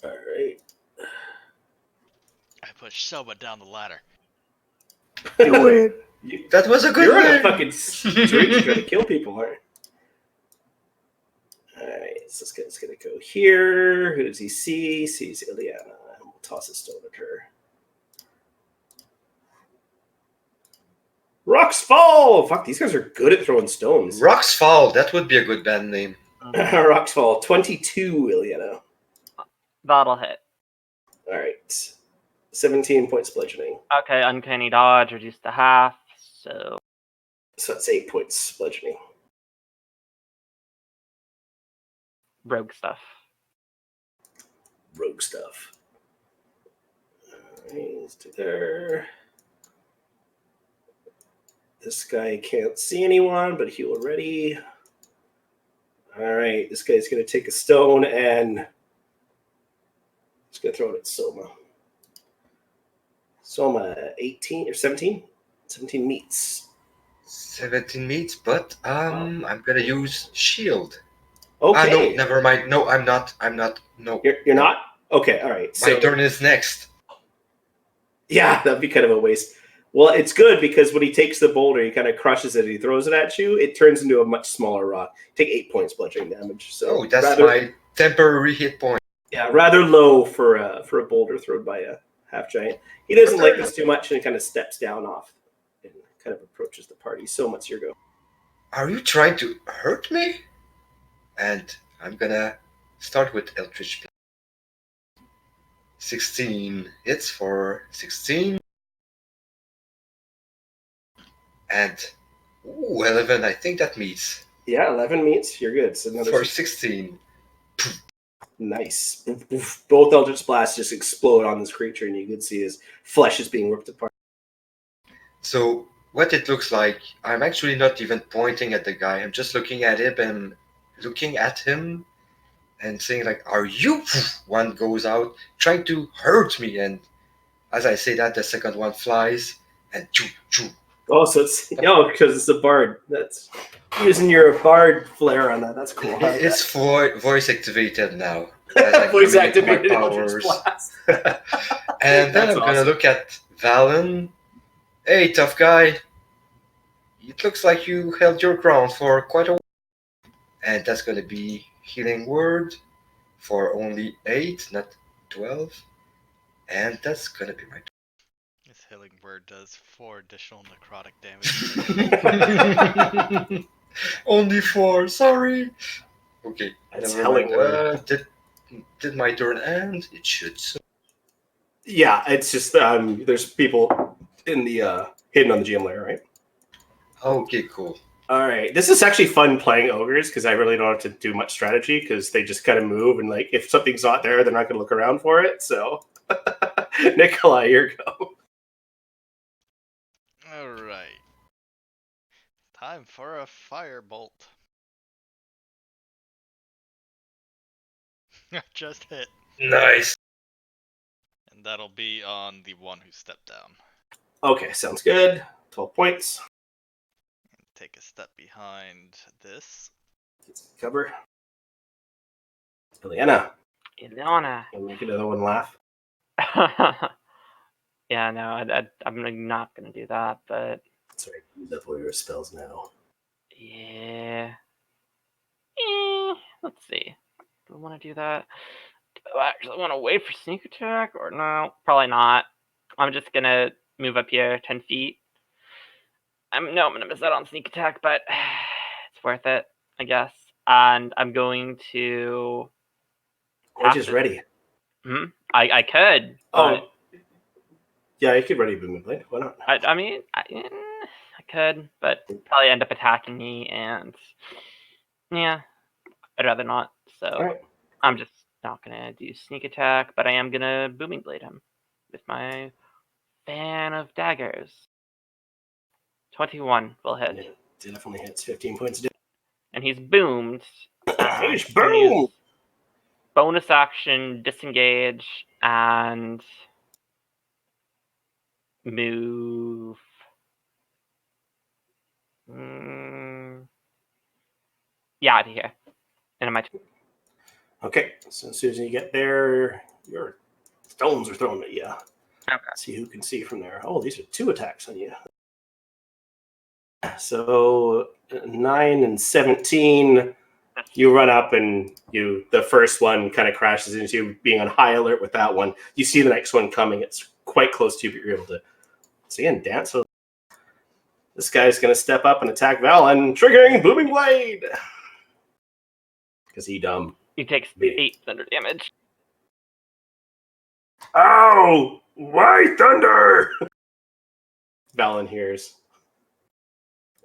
All right. I pushed Soma down the ladder. Do it! That was a good You're in win. a fucking streak to try to kill people, aren't you? Alright, so this guy's gonna go here. Who does he see? Sees Ileana. We'll toss a stone at her. Rocks fall! Fuck, these guys are good at throwing stones. Rocks Fall. That would be a good band name. Rocks fall. 22, Ileana. That'll hit. Alright. 17 points bludgeoning. Okay, uncanny dodge reduced to half, so So that's 8 points bludgeoning. rogue stuff. Rogue stuff. Alright, let's do there. This guy can't see anyone, but he'll already. Alright, this guy's going to take a stone and he's going to throw it at Soma. Soma, 18 or 17? 17 meets. 17 meets, but I'm gonna use shield. Okay. No, never mind. No, I'm not. No. You're not? Okay, all right. My turn is next. Yeah, that'd be kind of a waste. Well, it's good because when he takes the boulder, he kind of crushes it and he throws it at you. It turns into a much smaller rock. Take 8 points bludgeoning damage. So That's my temporary hit point. Yeah, rather low for a boulder thrown by a half giant. He doesn't like this too much and kind of steps down off and kind of approaches the party. So much your go. Are you trying to hurt me? And I'm gonna start with Eldritch Blast. 16 hits for 16. And 11, I think that meets. Yeah, 11 meets. You're good. So another For 16. Nice. Both Eldritch Blasts just explode on this creature, and you can see his flesh is being ripped apart. So what it looks like, I'm actually not even pointing at the guy. I'm just looking at him and saying like, "Are you?" One goes out trying to hurt me, and as I say that, the second one flies and choo choo. Oh, so it's because it's a bard. That's using your bard flair on that. That's cool. It's voice activated now. Voice activated powers. Blast. And then I'm gonna look at Valen. Hey, tough guy. It looks like you held your ground for quite a while. And that's gonna be healing word for only 8, not 12. And that's gonna be my This healing word does 4 additional necrotic damage. Only 4, sorry. Okay. That's never healing mind. word. Did my turn end? It should. So. Yeah, it's just there's people in the hidden on the GM layer, right? Okay, cool. All right, this is actually fun playing ogres because I really don't have to do much strategy because they just kind of move and like if something's not there, they're not going to look around for it. So, Nikolai, your go. All right. Time for a firebolt. Just hit. Nice. And that'll be on the one who stepped down. Okay, sounds good. 12 points. Take a step behind this. Get some cover. Ileana, Ileana. I'll make another one laugh. Yeah, no, I'm not gonna do that, but That's right. Use up all your spells now. yeah. Let's see. Do I want to do that? Do I actually want to wait for sneak attack or no? Probably not. I'm just gonna move up here 10 feet. I'm gonna miss out on sneak attack, but it's worth it, I guess. And I'm going to. Wedge is ready. I could. Oh, yeah, you could ready Boom Blade. Why not? I mean, I could, but probably end up attacking me, and yeah, I'd rather not. So Right. I'm just not gonna do sneak attack, but I am gonna booming blade him with my fan of daggers. 21 will hit. It definitely hits 15 points of damage. And he's boomed. He's He's gonna use boom! bonus action, disengage, and move. Yeah, out of here. And my Okay, so as soon as you get there, your stones are thrown at you. Okay. See who can see from there. Oh, these are 2 attacks on you. So 9 and 17. You run up and the first one kind of crashes into you, being on high alert with that one. You see the next one coming. It's quite close to you, but you're able to, so again, dance. So this guy's going to step up and attack Valen, triggering Booming Blade. Because he dumb. He takes 8 thunder damage. Ow! Why thunder? Valen hears.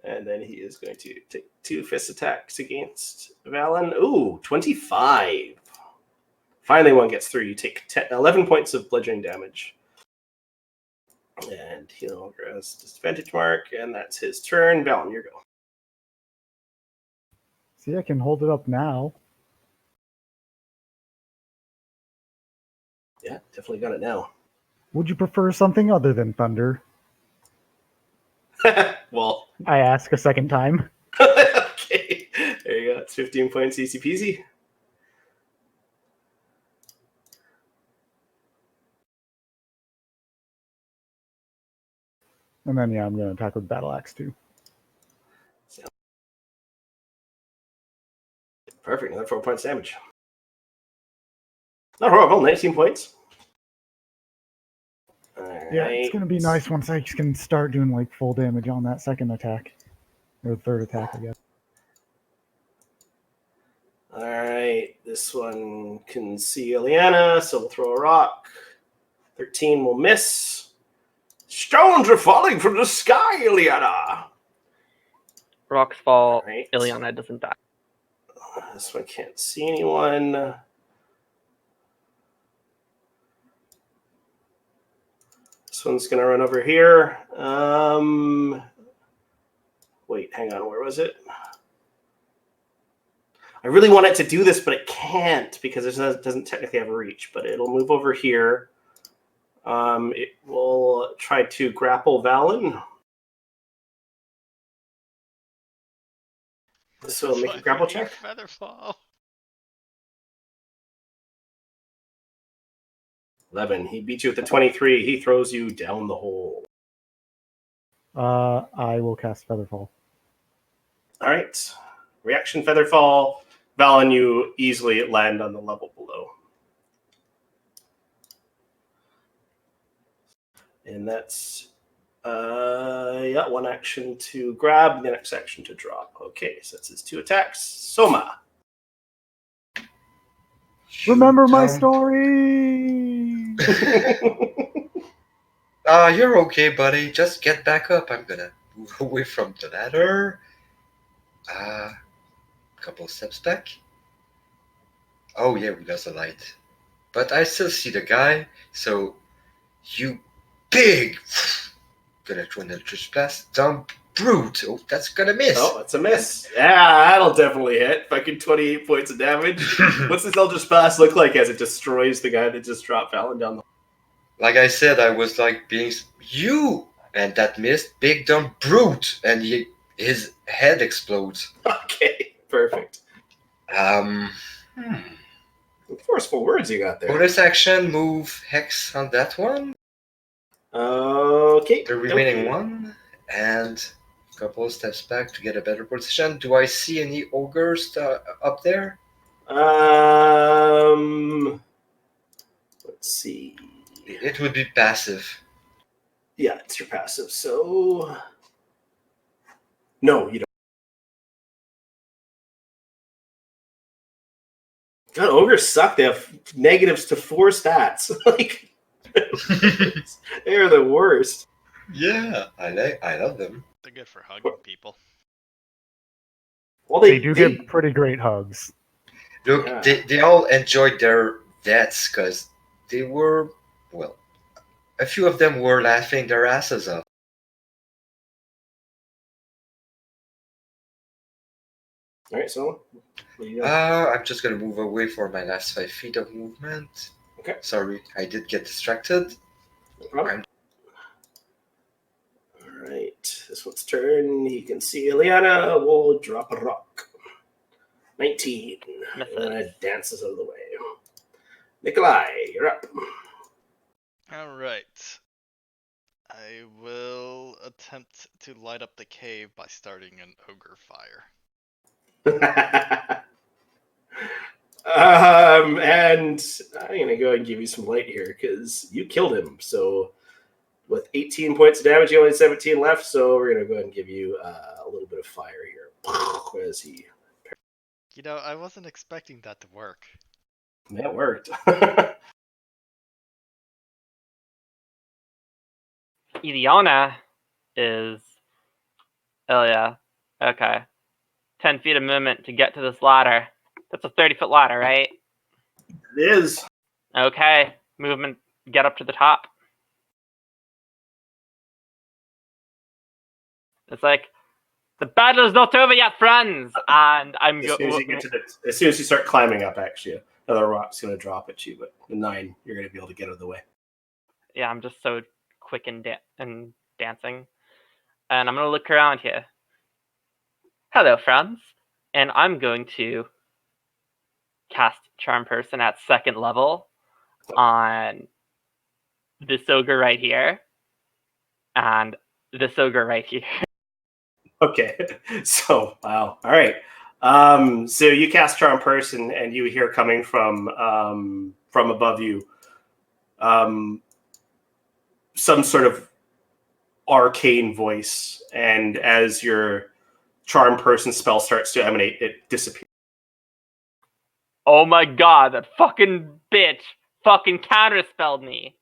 And then he is going to take 2 fist attacks against Valen. Ooh, 25. Finally, one gets through. You take 11 points of bludgeoning damage. And he no longer has disadvantage mark, and that's his turn. Valen, your go. See, I can hold it up now. Yeah, definitely got it now. Would you prefer something other than thunder? Well, I ask a second time. okay. There you go. It's 15 points, easy peasy. And then, yeah, I'm going to attack with Battle Axe, too. Perfect. Another 4 points damage. Not horrible. 19 points. Yeah, it's going to be nice once I can start doing, like, full damage on that second attack. Or third attack, I guess. All right. This one can see Ileana, so we'll throw a rock. 13 will miss. Stones are falling from the sky, Ileana. Rocks fall. Right. Ileana doesn't die. This one can't see anyone. This one's going to run over here. Wait, hang on. Where was it? I really want it to do this, but it can't because it doesn't technically have a reach. But it'll move over here. It will try to grapple Valen. So make a grapple check. Featherfall. 11. He beats you with the 23. He throws you down the hole. I will cast Featherfall. All right. Reaction Featherfall. Valen, you easily land on the level below. And that's one action to grab, the next action to drop. Okay, so that's his 2 attacks. Soma. Remember my story! You're okay, buddy. Just get back up. I'm gonna move away from the ladder. Couple steps back. Oh yeah, we lost the light. But I still see the guy, so you big gonna throw an electric blast. Dumb brute. Oh, that's gonna miss. Oh, that's a miss. Yeah, that'll definitely hit. Fucking 28 points of damage. What's this Eldritch Blast look like as it destroys the guy that just dropped Valen down the... Like I said, I was like being you, and that missed. Big dumb brute, and his head explodes. Okay, perfect. Forceful words you got there. Bonus action, move hex on that one. Okay. The remaining one, and a couple of steps back to get a better position. Do I see any ogres up there? Let's see. It would be passive. Yeah, it's your passive. So no, you don't. God, ogres suck. They have negatives to 4 stats. Like they're the worst. Yeah, I love them. They're good for hugging people. Well, They do get pretty great hugs. Look, Yeah. they all enjoyed their deaths because they were, well, a few of them were laughing their asses off. All right, so what are you doing? I'm just gonna move away for my last 5 feet of movement. Okay. Sorry, I did get distracted. No problem. All right, this one's turn. He can see Ileana will drop a rock. 19. Misses. And then it dances out of the way. Nikolai, you're up. Alright. I will attempt to light up the cave by starting an ogre fire. And I'm gonna go ahead and give you some light here because you killed him. So with 18 points of damage, you only have 17 left. So we're gonna go ahead and give you a little bit of fire here. Where is he? You know, I wasn't expecting that to work. That worked. Ileana is. Oh yeah. Okay. 10 feet of movement to get to this ladder. That's a 30-foot ladder, right? It is. Okay. Movement. Get up to the top. It's like the battle is not over yet, friends. And I'm As soon as you get to as soon as you start climbing up, actually, another rock's gonna drop at you. But the 9, you're gonna be able to get out of the way. Yeah, I'm just so quick and dancing. And I'm gonna look around here. Hello, friends. And I'm going to cast Charm Person at 2nd level on this ogre right here and this ogre right here. Okay, so wow, all right. So you cast Charm Person, and you hear coming from above you, some sort of arcane voice, and as your Charm Person spell starts to emanate, it disappears. Oh my god, that fucking bitch fucking counterspelled me.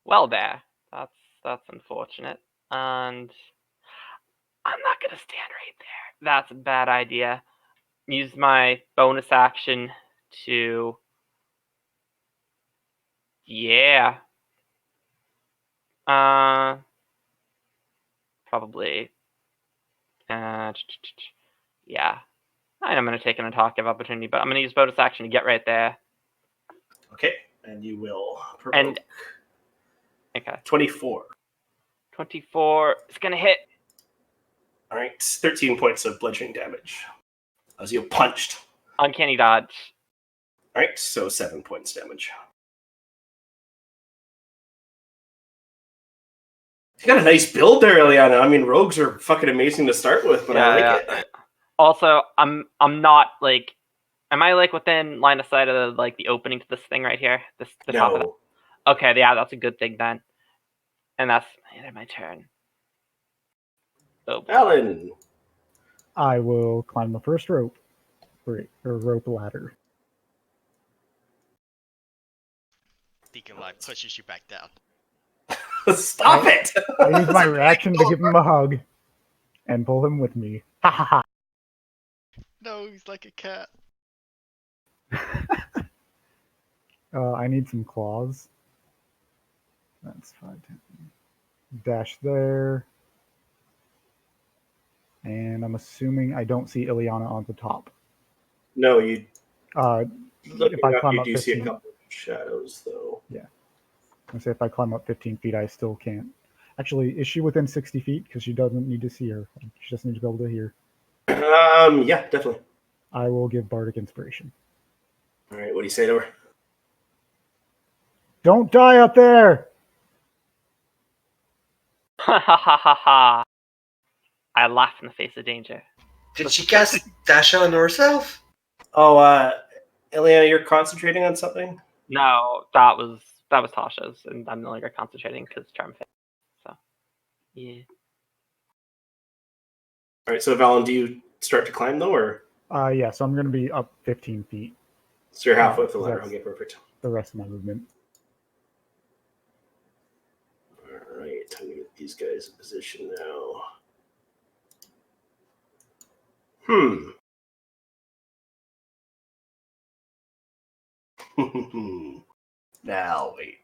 Well there. That's unfortunate. And I'm not gonna stand right there. That's a bad idea. Use my bonus action to probably yeah. I'm gonna take an attack of opportunity, but I'm gonna use bonus action to get right there. Okay, and you will provoke. And okay. 24. 24 is gonna hit. All right, 13 points of bludgeoning damage as you punched. Uncanny dodge. All right, so 7 points damage. You got a nice build there, Ileana. I mean, rogues are fucking amazing to start with, but I like it. Also, I'm not like, am I like within line of sight of like the opening to this thing right here? The top of it. Okay, yeah, that's a good thing then. And that's my turn. Oh, Alan. I will climb the first rope, or rope ladder. Deacon Life pushes you back down. Stop it! I use my reaction to give him a hug and pull him with me. Ha ha ha. No, he's like a cat. I need some claws. That's 5, 10. Dash there. And I'm assuming I don't see Ileana on the top. No, you. If I climb you up do 15, see a couple of shadows, though. Yeah. I say if I climb up 15 feet, I still can't. Actually, is she within 60 feet? Because she doesn't need to see her. She just needs to be able to hear. Yeah, definitely. I will give Bardic Inspiration. All right, what do you say to her? Don't die up there! Ha ha ha ha ha. I laugh in the face of danger. Did she cast Dasha on herself? Oh, Ileana, you're concentrating on something? No, that was Tasha's, and I'm no longer concentrating because Charm failed. So, yeah. All right, so Valen, do you start to climb, though, or? Yeah, so I'm going to be up 15 feet. So you're halfway up the ladder. Okay, perfect. The rest of my movement. All right, I'm going to get these guys in position now. Now, wait.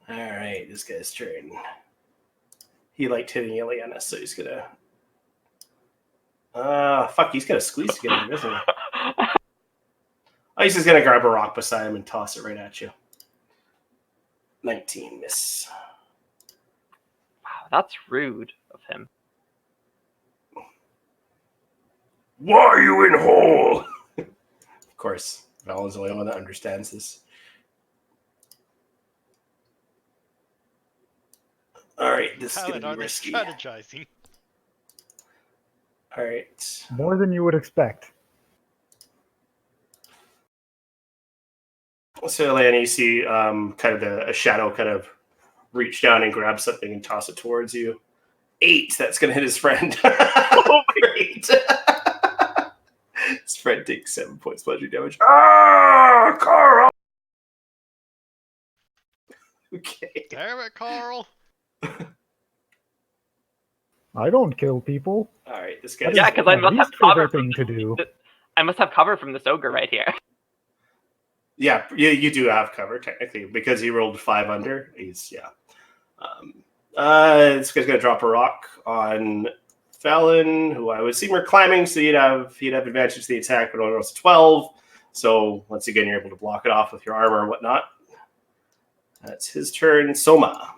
All right, this guy's turn. He liked hitting Ileana, so he's gonna. Fuck, he's gonna squeeze together, doesn't he? Oh, he's just gonna grab a rock beside him and toss it right at you. 19, miss. Wow, that's rude of him. Why are you in hole? Of course, Val is the only one that understands this. All right, this is How gonna be are they risky. strategizing? All right. More than you would expect. So, Ileana, you see kind of a shadow kind of reach down and grab something and toss it towards you. 8. That's going to hit his friend. Oh, great. His friend takes 7 points bludgeoning damage. Ah, Carl! Okay. Damn it, Carl! I don't kill people. All right, this That guy's... is Yeah, because I my must have least cover favorite from thing to do. I must have cover from this ogre right here. Yeah, you do have cover, technically, because he rolled 5 under. He's, yeah. This guy's going to drop a rock on Fallon, who I would assume are climbing, so he'd have advantage to the attack, but only rolls 12. So once again, you're able to block it off with your armor and whatnot. That's his turn. Soma.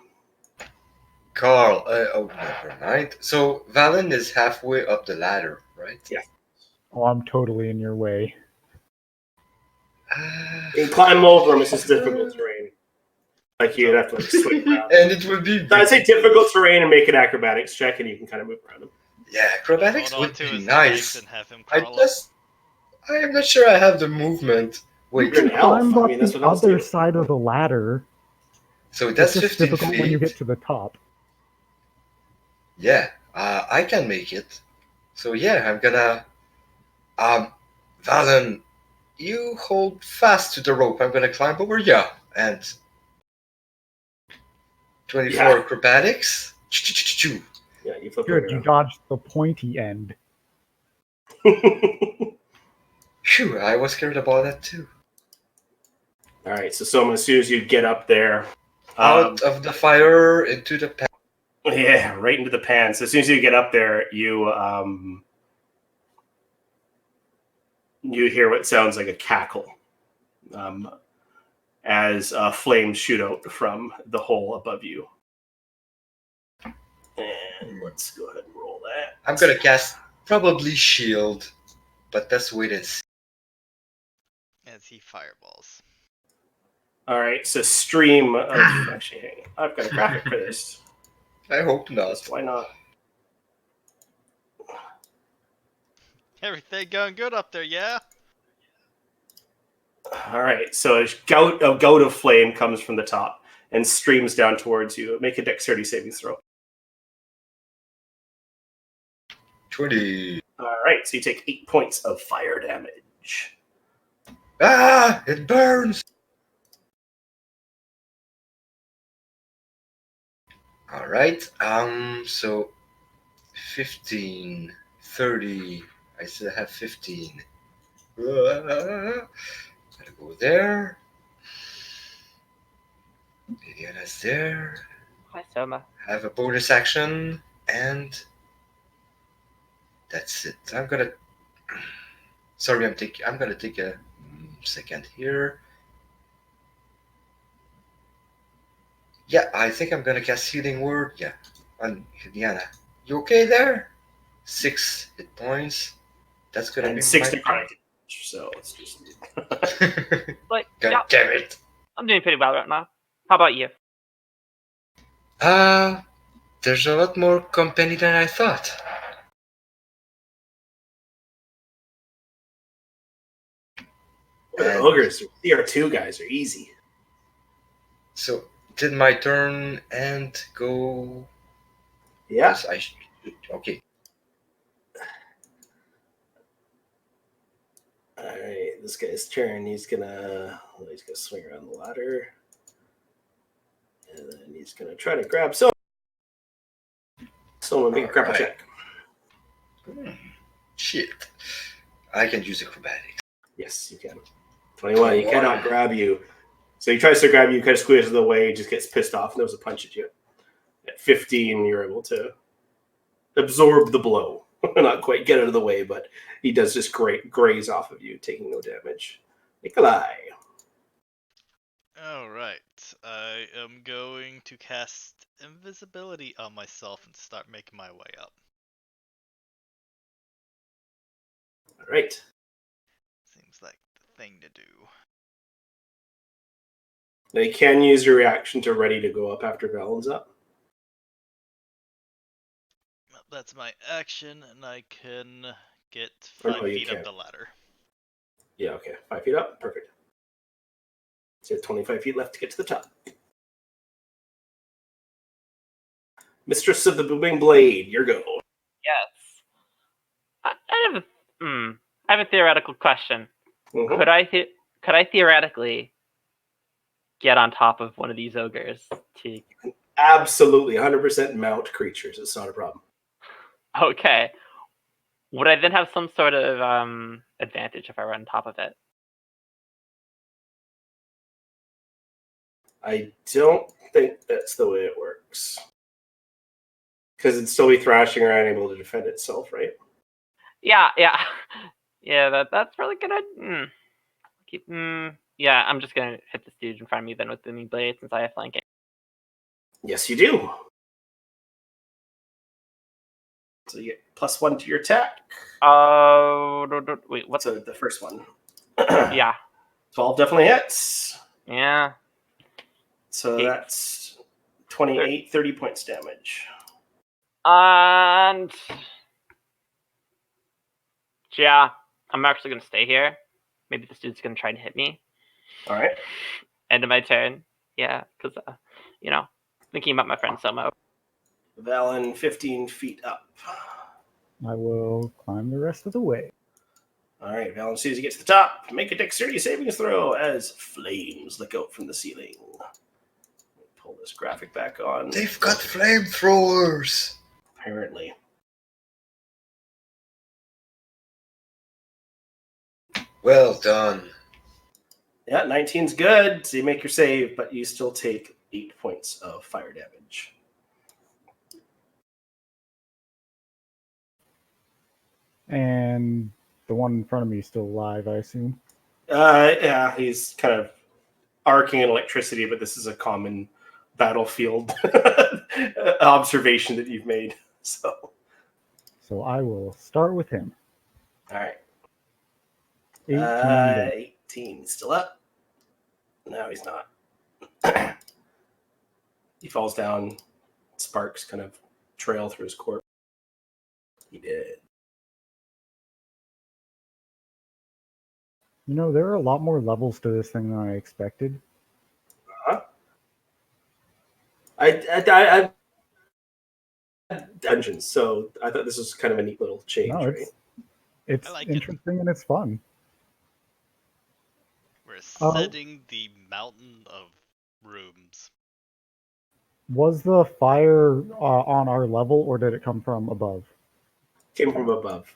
Carl, oh, never mind. So Valen is halfway up the ladder, right? Yeah. Oh, I'm totally in your way. You can climb over him. It's just difficult terrain. Like you'd have to like swing around. And it would be. So I'd say difficult terrain and make an acrobatics check, and you can kind of move around him. Yeah, acrobatics Hold on would to be his nice. legs and have him I crawl up. am not sure I have the movement. Wait, You're an elf. Climb I up mean, that's the what elves other do. side of the ladder. so that's It's just 15 difficult feet. when you get to the top. Yeah, I can make it. So yeah, I'm gonna. Valen, you hold fast to the rope. I'm gonna climb over. Yeah, and 24 Yeah. acrobatics. Yeah, you flip Good, it you around. dodged the pointy end. Phew, I was scared about that too. All right, so Soma, as soon as you get up there, Out of the fire into the pan. yeah, right into the pan. So as soon as you get up there, you hear what sounds like a cackle as flames shoot out from the hole above you. And let's go ahead and roll that. I'm gonna cast probably shield, but let's wait and see. As he fireballs. All right, so stream of actually, hang on. I've got a graphic for this. I hope not. Why not? Everything going good up there, yeah? All right, so a gout of flame comes from the top and streams down towards you. Make a dexterity saving throw. 20. All right, so you take 8 points of fire damage. Ah, it burns. All right. So 15, 30. I still have 15. Gotta go there. Liliana's there. Hi, Soma. Have a bonus action, and that's it. Sorry, I'm gonna take a second here. Yeah, I think I'm gonna cast Healing Word. Yeah, on Liliana. You okay there? 6 hit points. That's gonna And be 6 my necrotic damage. So let's just. Like, God yeah, damn it. I'm doing pretty well right now. How about you? There's a lot more company than I thought. Ogres, CR2 guys are easy. So, did my turn and go? Yeah. Yes, I should. Okay. All right, this guy's turn. He's gonna swing around the ladder, and then he's gonna try to grab someone. Someone make a grapple Alright. check. Shit. I can use acrobatics. Yes, you can. 21. He cannot grab you. So he tries to grab you, kind of squeezes the way, just gets pissed off, and throws a punch at you. At 15, you're able to absorb the blow. Not quite get out of the way, but he does just graze off of you, taking no damage. Nikolai. Alright, I am going to cast invisibility on myself and start making my way up. All right. Seems like the thing to do. Now you can use your reaction to ready to go up after Valen's up. That's my action, and I can get Or 5 no, you feet up can't. the ladder. Yeah, okay. 5 feet up. Perfect. So you have 25 feet left to get to the top. Mistress of the Booming Blade, your go. Yes. I have a theoretical question. Mhm. Could I theoretically get on top of one of these ogres to? Absolutely. 100% mount creatures. It's not a problem. Okay. Would I then have some sort of advantage if I were on top of it? I don't think that's the way it works. Because it'd still be thrashing around, able to defend itself, right? Yeah. Yeah. That's really good. Yeah, I'm just gonna hit this dude in front of me then with the booming blade since I have flanking. Yes, you do. So you get +1 to your attack. Wait, what's So the first one. Yeah. 12 definitely hits. Yeah. So Okay. that's 28, 30 points damage. And yeah, I'm actually gonna stay here. Maybe this dude's gonna try to hit me. All right. End of my turn. Yeah, because thinking about my friend Somo. Valen, 15 feet up. I will climb the rest of the way. All right, Valen, as soon as you get to the top, make a dexterity savings throw as flames lick out from the ceiling. Pull this graphic back on. They've got flamethrowers. Apparently. Well done. Yeah, 19's good. So you make your save, but you still take 8 points of fire damage. And the one in front of me is still alive, I assume. Yeah, he's kind of arcing in electricity, but this is a common battlefield observation that you've made. So I will start with him. all right. 18 damage. 18. Still up? No, he's not. He falls down. Sparks kind of trail through his corpse. He did. There are a lot more levels to this thing than I expected. I dungeons, so I thought this was kind of a neat little change, No, right? it's I like it. interesting and it's fun. We're ascending the mountain of rooms. Was the fire on our level, or did it come from above? Came from above.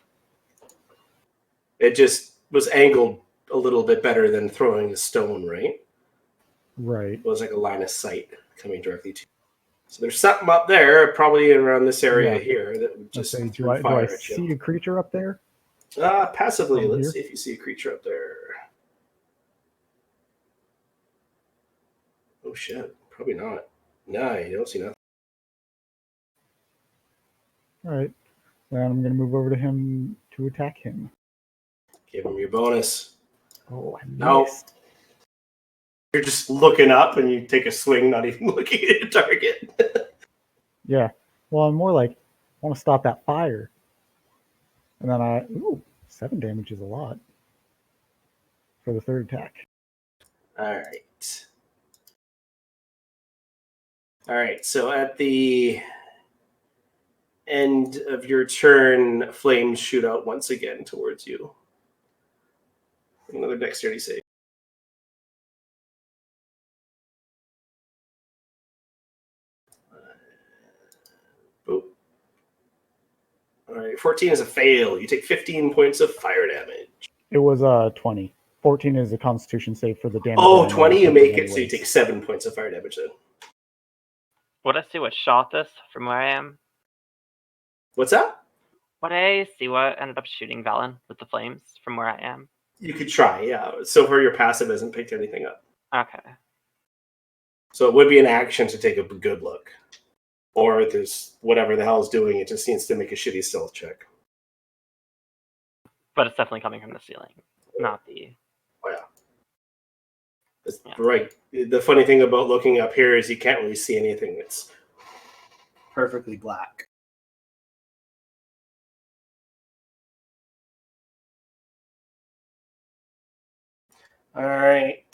It just was angled a little bit better than throwing a stone, right? Right. It was like a line of sight coming directly to you. So there's something up there, probably around this area here, that would just do threw I fire at see you. a creature up there? Passively, Over let's here? see if you see a creature up there. Oh shit, probably not. No, you don't see nothing. All right. Then I'm going to move over to him to attack him. Give him your bonus. Oh, I No. missed. You're just looking up and you take a swing, not even looking at your target. Yeah. Well, I'm more like, I want to stop that fire. And then 7 damage is a lot for the third attack. Alright. Alright, so at the end of your turn, flames shoot out once again towards you. Another dexterity save. Boop. Alright, 14 is a fail. You take 15 points of fire damage. It was 20. 14 is a Constitution save for the damage. Oh, I 20, you inflicted make it, so you anyways. take 7 points of fire damage then. Would I see what shot this from where I am? What's that? Would I see what ended up shooting Valen with the flames from where I am? You could try, yeah. So far, your passive hasn't picked anything up. Okay. So it would be an action to take a good look. Or there's whatever the hell is doing, it just needs to make a shitty stealth check. But it's definitely coming from the ceiling, not the... Oh, yeah. That's Yeah. right. The funny thing about looking up here is you can't really see anything that's perfectly black. All right.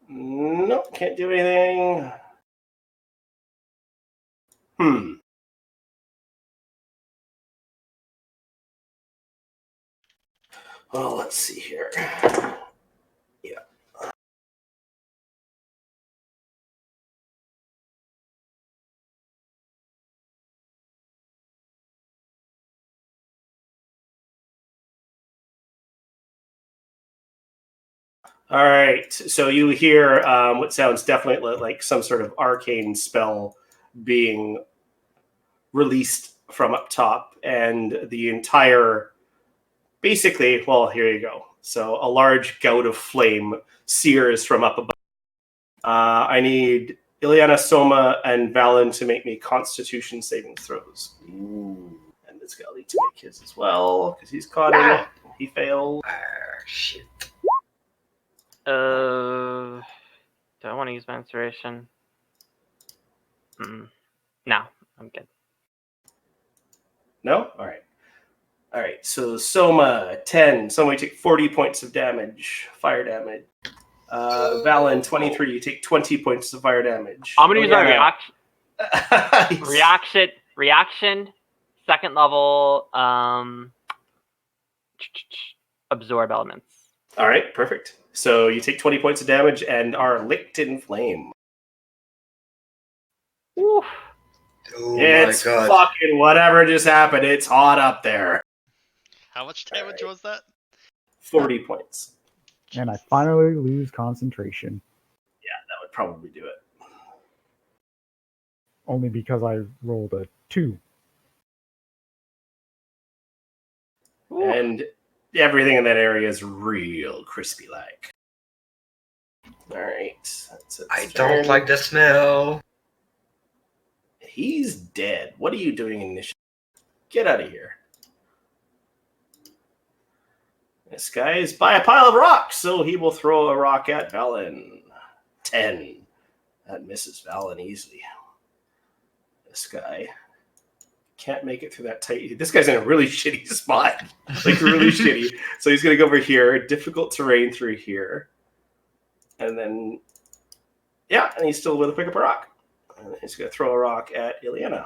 Nope, can't do anything. Well, let's see here. Yeah. All right. So you hear what sounds definitely like some sort of arcane spell being released from up top, and the entire, basically, well, here you go. So a large gout of flame sears from up above. I need Ileana, Soma, and Valen to make me Constitution saving throws. Ooh. And it's got to make his as well, because he's caught in it. He failed. Shit. Do I want to use my inspiration? No, I'm good. No? All right. All right, so Soma, 10. Soma, you take 40 points of damage, fire damage. Valen, 23. You take 20 points of fire damage. I'm gonna use my reaction. reaction, second level, absorb elements. All right, perfect. So you take 20 points of damage and are licked in flame. Oof. Oh It's my god. fucking whatever just happened. It's hot up there. How much damage was that? 40 points. And I finally lose concentration. That would probably do it. Only because I rolled a 2. Oof. And everything in that area is real crispy like. All right. That's it. I don't like the smell. He's dead. What are you doing in this? Get out of here. This guy is by a pile of rocks, so he will throw a rock at Valen. 10. That misses Valen easily. This guy can't make it through that tight. This guy's in a really shitty spot. Like, really shitty. So he's going to go over here. Difficult terrain through here. And then, yeah, and he's still able to pick up a rock. And he's going to throw a rock at Ileana.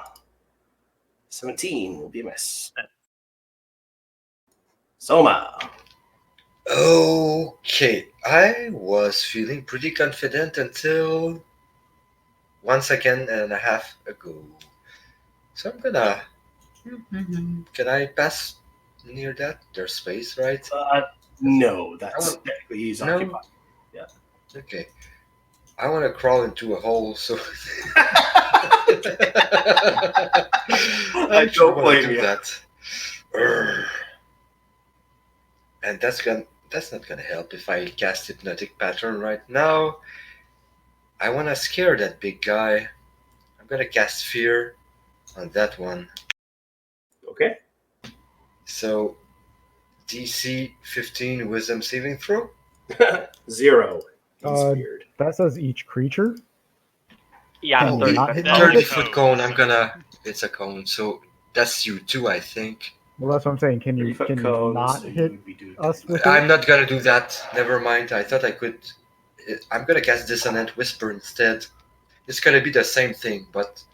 17 will be a miss. Soma. Okay, I was feeling pretty confident until 1 second and a half ago. So I'm gonna... Can I pass near that? There's space, right? No, that's technically he's occupied. Yeah. Okay. I want to crawl into a hole, so... I don't blame you. That. Urgh. And that's not gonna help if I cast Hypnotic Pattern right now. I wanna scare that big guy. I'm gonna cast Fear on that one. Okay. So DC 15 Wisdom saving throw. 0. He's feared. That says each creature. Yeah, Oh, 30 not foot hit cone. 30-foot cone. It's a cone. So that's you too, I think. Well, that's what I'm saying. Can you 30-foot cones, not so you hit would be doing us with I'm it? not gonna do that. Never mind. I thought I could. I'm gonna cast Dissonant Whisper instead. It's gonna be the same thing, but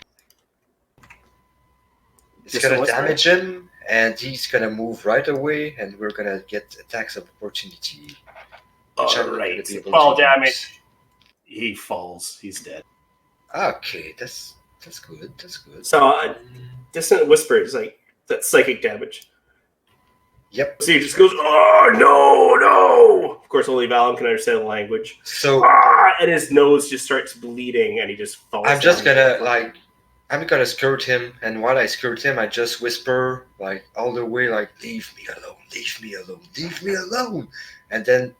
it's Dissonant gonna Whisper? damage him, and he's gonna move right away, and we're gonna get attacks of opportunity. Which I'm All not right. gonna be able 12 to damage. use. He falls. He's dead. Okay, that's good. So, Dissonant Whisper is like that's psychic damage. Yep. So he just goes, "Oh no, no!" Of course, only Valen can understand the language. So And his nose just starts bleeding, and he just falls. I'm just down. gonna I'm gonna skirt him, and while I skirt him, I just whisper like all the way like, "Leave me alone, leave me alone, leave me alone," and then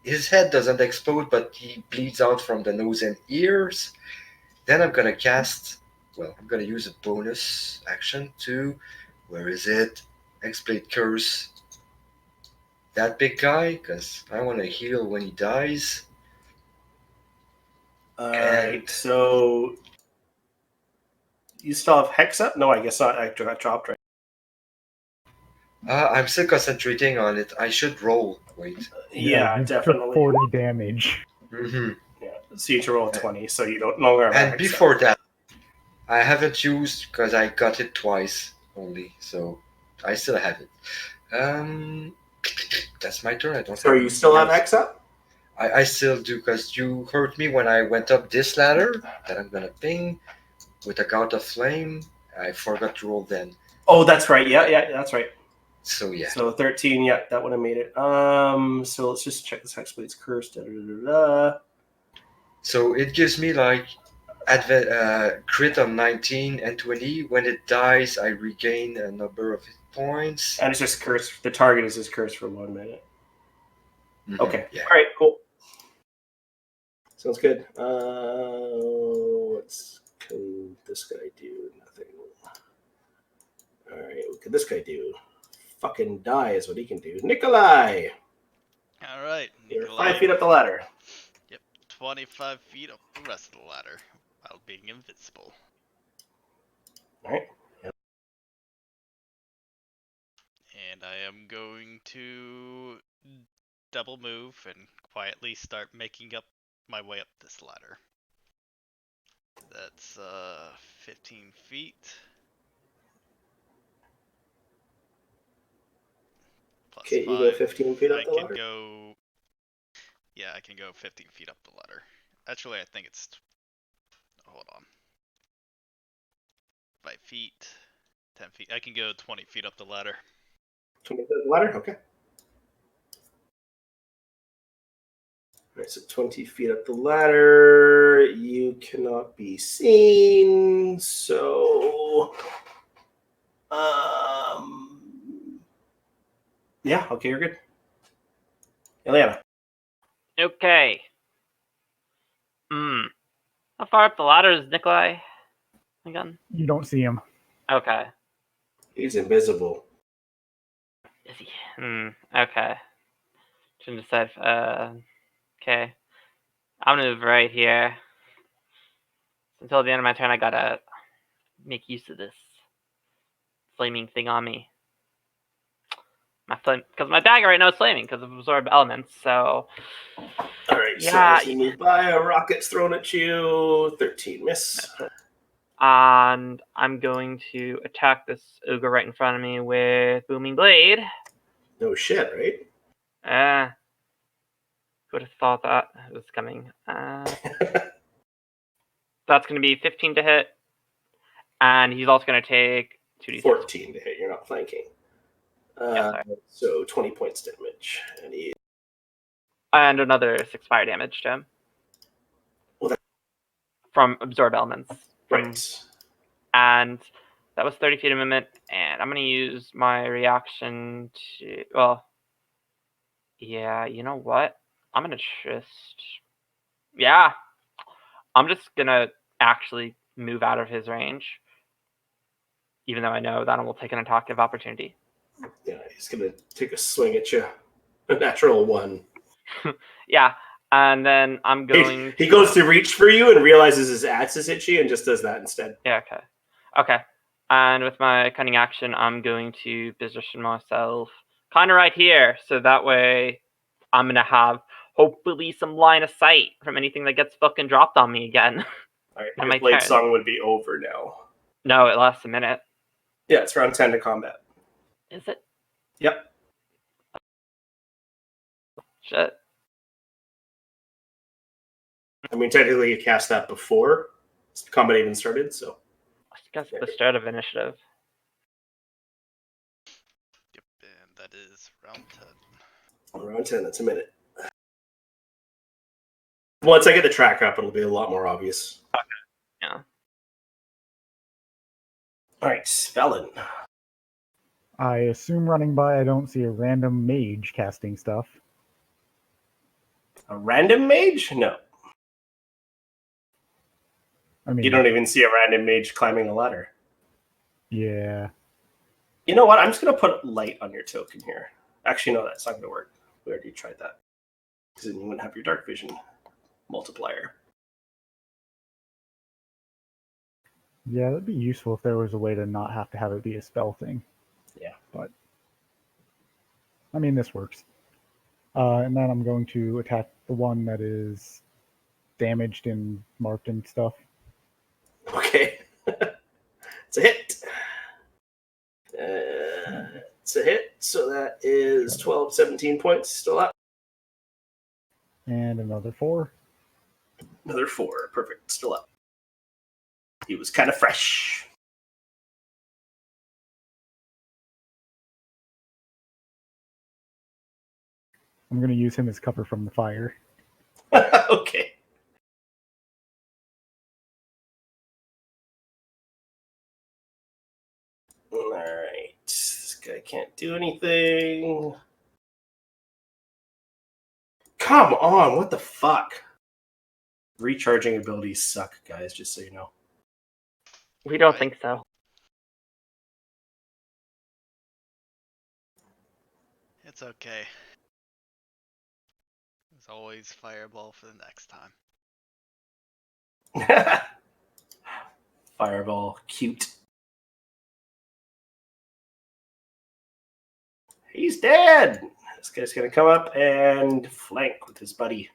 his head doesn't explode, but he bleeds out from the nose and ears. Then I'm gonna cast. Well, I'm gonna use a bonus action to. Where is it? Explode curse. That big guy, because I want to heal when he dies. Alright, so you still have Hex up? No, I guess not. I got dropped right. I'm still concentrating on it. I should roll. Wait. Yeah, you definitely. took 40 damage. Mm-hmm. Yeah, so you need to roll a 20, so you don't no longer have And Hex before up. that, I haven't used because I got it twice only, so I still have it. That's my turn. I don't. So you still have Hex up? I still do because you hurt me when I went up this ladder that I'm gonna ping with a gout of flame. I forgot to roll then. Oh, that's right. Yeah, that's right. So yeah. So 13, yeah, that would have made it. So let's just check this Hexblade's curse. So it gives me like crit on 19 and 20. When it dies, I regain a number of hit points. And it's just curse. The target is just curse for 1 minute. Mm-hmm. Okay. Yeah. All right. Cool. Sounds good. What's can this guy do? Nothing. All right. What can this guy do? Fucking die is what he can do. Nikolai, All right, you're Nikolai. 5 feet up the ladder. Yep, 25 feet up the rest of the ladder while being invincible. All right. And I am going to double move and quietly start making up my way up this ladder. That's 15 feet. Plus Okay, you 5. go 15 feet up I the can ladder. go. Yeah, I can go 15 feet up the ladder. Actually, I think it's. Hold on. 5 feet. 10 feet. I can go 20 feet up the ladder. 20 feet up the ladder? Okay. All right, so 20 feet up the ladder. You cannot be seen. So, yeah, okay, you're good. Eliana. Okay. How far up the ladder is Nikolai? Again? You don't see him. Okay. He's invisible. Is he? Okay. Shouldn't have said, okay. I'm gonna move right here. Until the end of my turn, I gotta make use of this flaming thing on me. Because my dagger right now is flaming because of absorb elements, so... All right, Yeah. so as you move by, a rocket's thrown at you. 13, miss. And I'm going to attack this ogre right in front of me with Booming Blade. No shit, right? Who would have thought that was coming? That's going to be 15 to hit. And he's also going to take 2d6. 14 to hit. You're not flanking. Sorry. So 20 points damage. And another 6 fire damage to him. Well, from absorb elements. Right. And that was 30 feet of movement. And I'm going to use my reaction to... Well, yeah, you know what? I'm going to just... Yeah. I'm just going to actually move out of his range. Even though I know that I will take an attack of opportunity. Yeah, he's going to take a swing at you. A natural 1. Yeah. And then I'm going He goes to reach for you and realizes his axe is itchy and just does that instead. Yeah, okay. And with my cunning action, I'm going to position myself kind of right here. So that way I'm going to have hopefully some line of sight from anything that gets fucking dropped on me again. All right, On your my blade turn. song would be over now. No, it lasts a minute. Yeah, it's round 10 to combat. Is it? Yep. Shit. I mean, technically you cast that before combat even started, so. I guess the start of initiative. Yep, and that Round 10. Around 10, that's a minute. Once I get the track up, it'll be a lot more obvious. Yeah. All right, Valen. I assume running by, I don't see a random mage casting stuff. A random mage? No. I mean, You don't even see a random mage climbing a ladder. yeah. You know what? I'm just going to put light on your token here. Actually, no, that's not going to work. We already tried that. Because then you wouldn't have your dark vision multiplier. Yeah, that'd be useful if there was a way to not have to have it be a spell thing. Yeah. But, I mean, this works. And then I'm going to attack the one that is damaged and marked and stuff. Okay. It's a hit. It's a hit. So that is 12, 17 points still up. And another 4. Another 4. Perfect. Still up. He was kind of fresh. I'm going to use him as cover from the fire. Okay. All right. This guy can't do anything. Come on. What the fuck? Recharging abilities suck, guys, just so you know. We don't Right. think so. It's okay. There's always fireball for the next time. Fireball. Cute. He's dead. This guy's going to come up and flank with his buddy.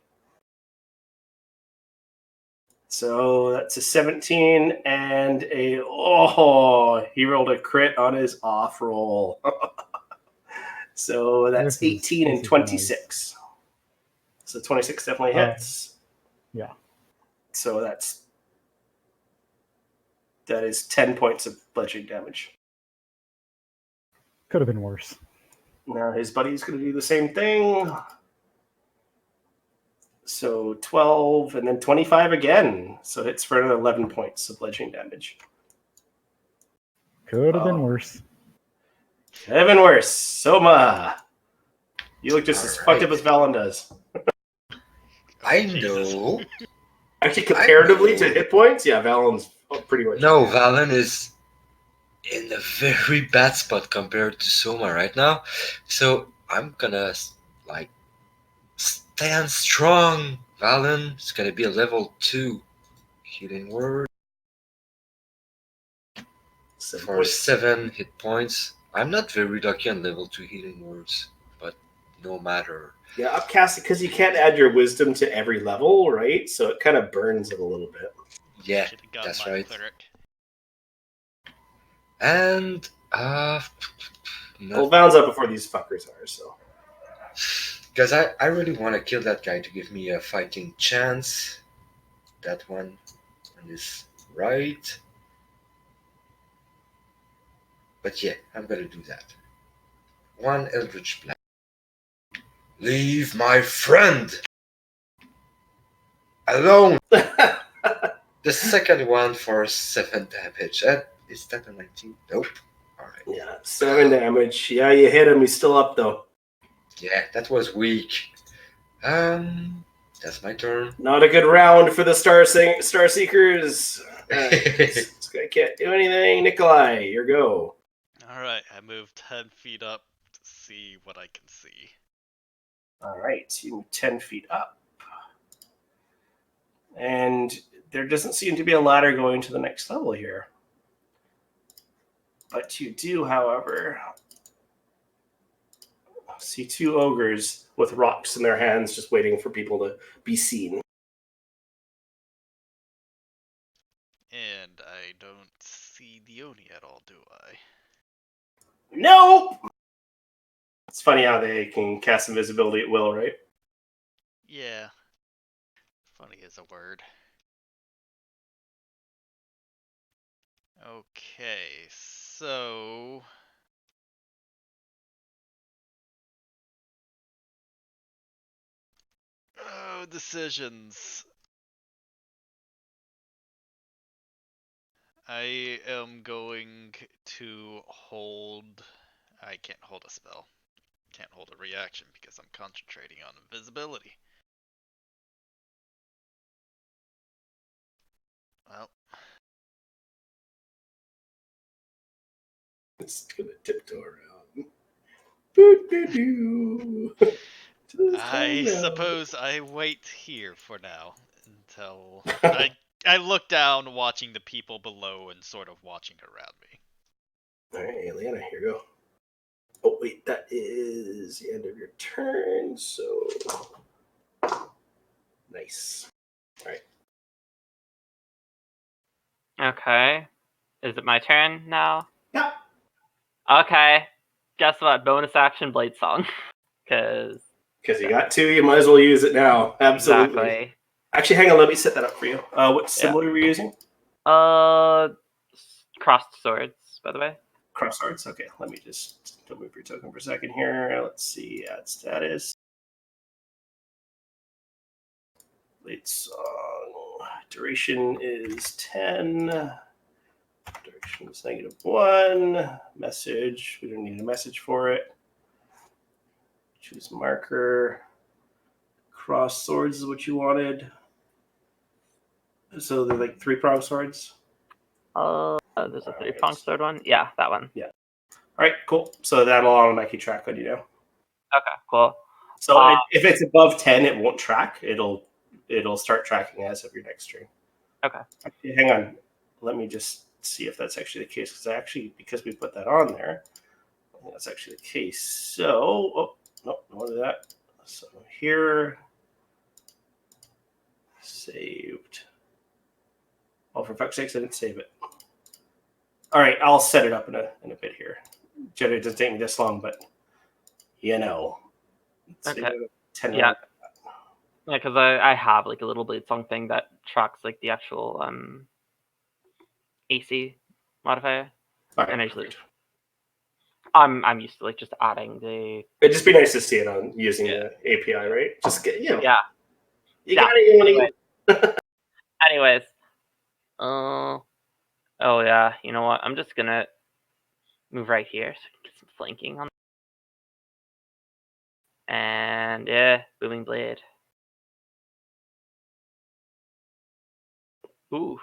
So that's a 17 and a... Oh, he rolled a crit on his off roll. So that's 18 and 26. Nice. So 26 definitely hits. Yeah. So that is 10 points of bludgeoning damage. Could have been worse. Now his buddy's going to do the same thing. So 12 and then 25 again. So it's for another 11 points of bludgeoning damage. Could have been worse. Could have been worse. Soma. You look just as fucked up as Valen does. I know. Actually, comparatively to hit points, yeah, Valen's pretty much. No, Valen is in a very bad spot compared to Soma right now. So I'm gonna stand strong. Valen is gonna be a level 2 healing word for 7 hit points. I'm not very lucky on level 2 healing words, but no matter. Yeah, upcast it because you can't add your wisdom to every level, right? So it kind of burns it a little bit. Yeah, that's right. Cleric. And well, Valen's up before these fuckers are, so. Because I really want to kill that guy to give me a fighting chance. That one on his right. But yeah, I'm gonna do that. 1 Eldritch Blast. Leave my friend alone! The second one for 7 damage. Is that a 19? Nope. Alright. Yeah, 7 damage. Yeah, you hit him. He's still up, though. Yeah, that was weak. That's my turn. Not a good round for the Star Seekers. This guy can't do anything. Nikolai, your go. Alright, I moved 10 feet up to see what I can see. Alright, you move 10 feet up. And there doesn't seem to be a ladder going to the next level here. But you do, however, see 2 ogres with rocks in their hands just waiting for people to be seen. And I don't see the Oni at all, do I? Nope! It's funny how they can cast invisibility at will, right? Yeah. Funny is a word. Okay, so... No decisions. I am going to hold... I can't hold a spell. Can't hold a reaction because I'm concentrating on invisibility. Well, It's gonna tiptoe around. Doo-doo-doo. I suppose I wait here for now until I look down, watching the people below and sort of watching around me. Alright, Atlanta, here you go. Oh, wait, that is the end of your turn, so. Nice. Alright. Okay. Is it my turn now? Yeah. Okay. Guess what? Bonus action Blade Song. Because You got two, you might as well use it now. Absolutely. exactly. Actually, hang on, let me set that up for you. What symbol are we using? Crossed swords, by the way. Cross swords. Okay, let me just don't move your token for a second here. Let's see, add status. Blade Song. Duration is 10. Duration is -1. Message. We don't need a message for it. Choose marker. Cross swords is what you wanted. So they're like 3-pronged swords. There's a 3-pronged sword one. Yeah, that one. Yeah. All right, cool. So that'll automatically track on you now. Okay, cool. So if it's above 10, it won't track. It'll start tracking as of your next turn. Okay. Actually, hang on. Let me just see if that's actually the case. Because we put that on there, I think that's actually the case. So, no more of that. So here, saved. Oh, for fuck's sakes, I didn't save it. All right, I'll set it up in a bit here. Generally, it doesn't take me this long, but you know. Okay. 10 Yeah. Yeah, because I have like a little Blade Song thing that tracks like the actual AC modifier. Okay, and I usually perfect. I'm used to like just adding the It'd just be nice to see it on using the API, right? Just get You yeah. got it. Anyways. Oh yeah, you know what? I'm just gonna move right here so I can get some flanking on. And yeah, Booming Blade. Ooh.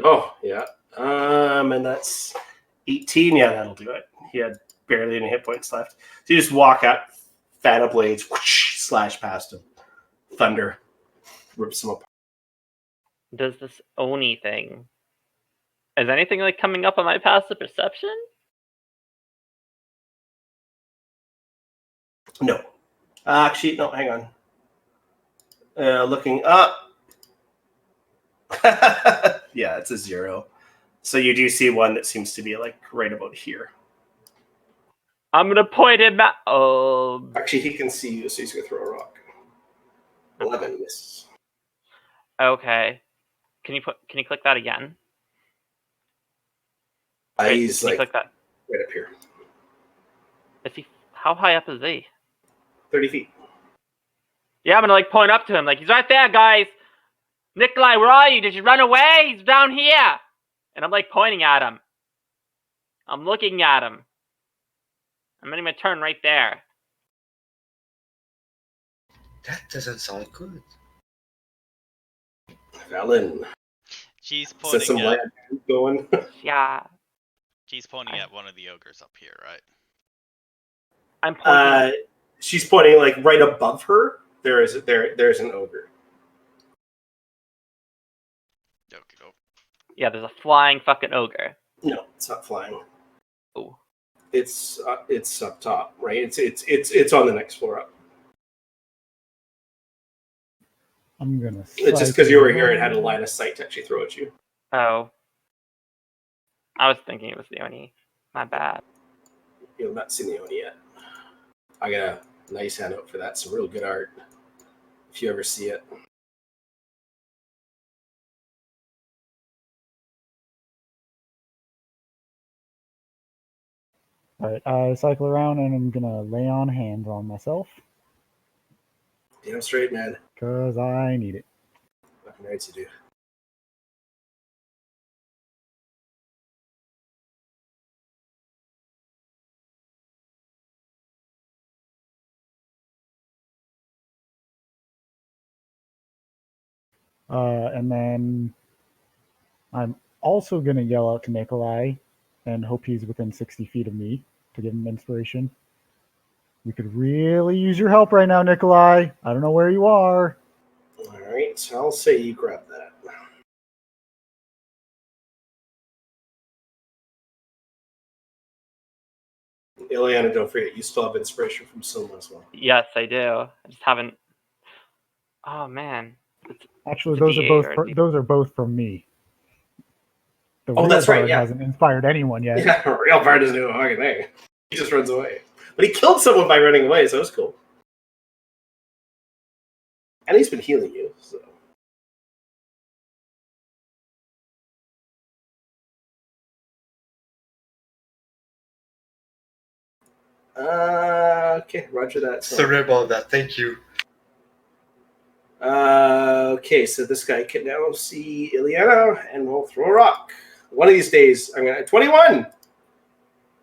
Oh yeah. And that's 18. Yeah, that'll do it. He had barely any hit points left. So you just walk up, fan of blades, whoosh, slash past him. Thunder rips him apart. Does this Oni thing? Is anything like coming up on my passive perception? No. Actually, no, hang on. Looking up. Yeah, it's a 0. So you do see one that seems to be like right about here. I'm gonna point him at. Actually, he can see you, so he's gonna throw a rock. 11 misses. Okay. Can you click that again? He's can you like click that? right up here. Is he? How high up is he? 30 feet. Yeah, I'm gonna like point up to him, like he's right there, guys. Nikolai, where are you? Did you run away? He's down here. And I'm like pointing at him. I'm looking at him. I'm getting my turn right there. That doesn't sound good. Valen. She's Is that pointing some at land going? Yeah. she's pointing at one of the ogres up here, right? I'm pointing. She's pointing like right above her. There's an ogre. Okie Yeah, there's a flying fucking ogre. No, it's not flying. Oh. It's up top, right? It's on the next floor up. I'm gonna. It's just because you were here, it had a line of sight to actually throw at you. Oh. I was thinking it was the Oni. My bad. You've not seen the Oni yet. I got a nice handout for that. Some real good art. If you ever see it. Alright, I cycle around and I'm gonna lay on hands on myself. Damn straight, man. Because I need it. Fucking rights you do. And then I'm also going to yell out to Nikolai and hope he's within 60 feet of me to give him inspiration. We could really use your help right now, Nikolai. I don't know where you are. All right, I'll say you grab that. Ileana, don't forget, you still have inspiration from Soma as well. Yes, I do. I just haven't. Oh man. Actually, It's a D8 or a D- those are both from me. The Oh, real that's right, bard yeah. hasn't inspired anyone yet. Yeah, real bard doesn't do a fucking thing. He just runs away. But he killed someone by running away, so it's cool. And he's been healing you, so. Okay, roger that. Sorry about that. Thank you. Okay, so this guy can now see Ileana, and we'll throw a rock. One of these days, I'm gonna 21.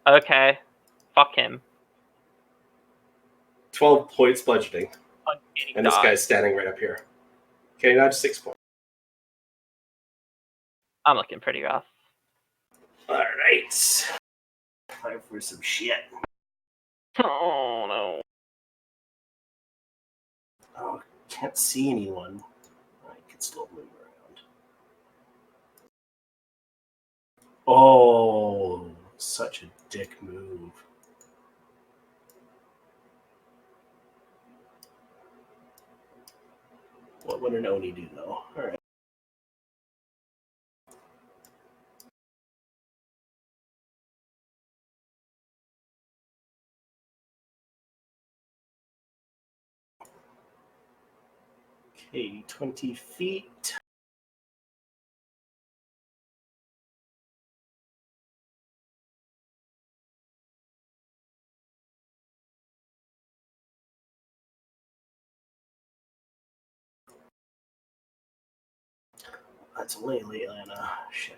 Okay. Fuck him. 12 points bludgeoning, Uncanny and this dodge. guy's standing right up here. Okay, now just 6 points. I'm looking pretty rough. All right, time for some shit. Oh no. Oh, can't see anyone. I can still move around. Oh, such a dick move. What would an Oni do, though? All right. Okay, 20 feet. That's way late, Atlanta. Shit.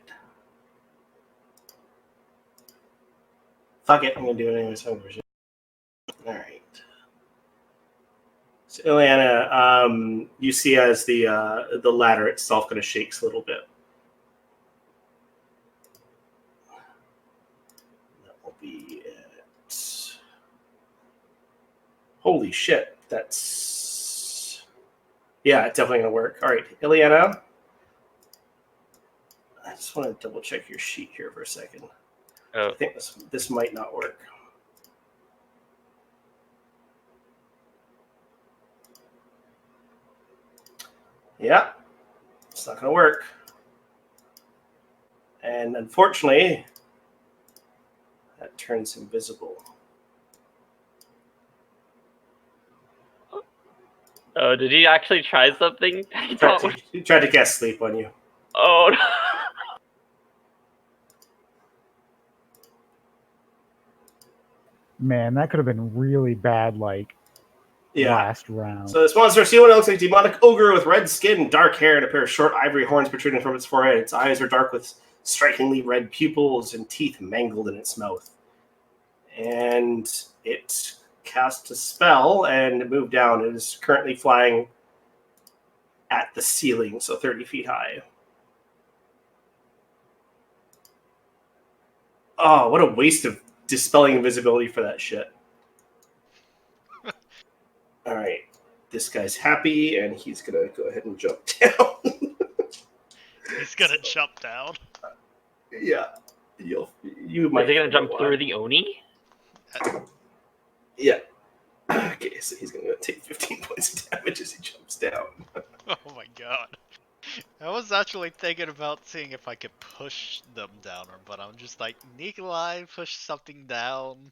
Fuck it, I'm gonna do it anyways. All right. So, Ileana, you see as the ladder itself kind of shakes a little bit. That will be it. Holy shit, that's... Yeah, it's definitely going to work. All right, Ileana, I just want to double check your sheet here for a second. Oh. I think this might not work. Yeah, it's not going to work. And unfortunately, that turns invisible. Oh, did he actually try something? He tried to cast sleep on you. Oh no. Man, that could have been really bad, last round. So this monster Siona looks like a demonic ogre with red skin, dark hair, and a pair of short ivory horns protruding from its forehead. Its eyes are dark with strikingly red pupils and teeth mangled in its mouth. And it cast a spell and moved down. It is currently flying at the ceiling, so 30 feet high. Oh, what a waste of dispelling invisibility for that shit. All right. This guy's happy, and he's going to go ahead and jump down. He's gonna jump down. Yeah. You might. Is he gonna jump through the Oni? Yeah. Okay, so he's going to take 15 points of damage as he jumps down. Oh my god. I was actually thinking about seeing if I could push them down, but I'm just like, Nikolai, push something down.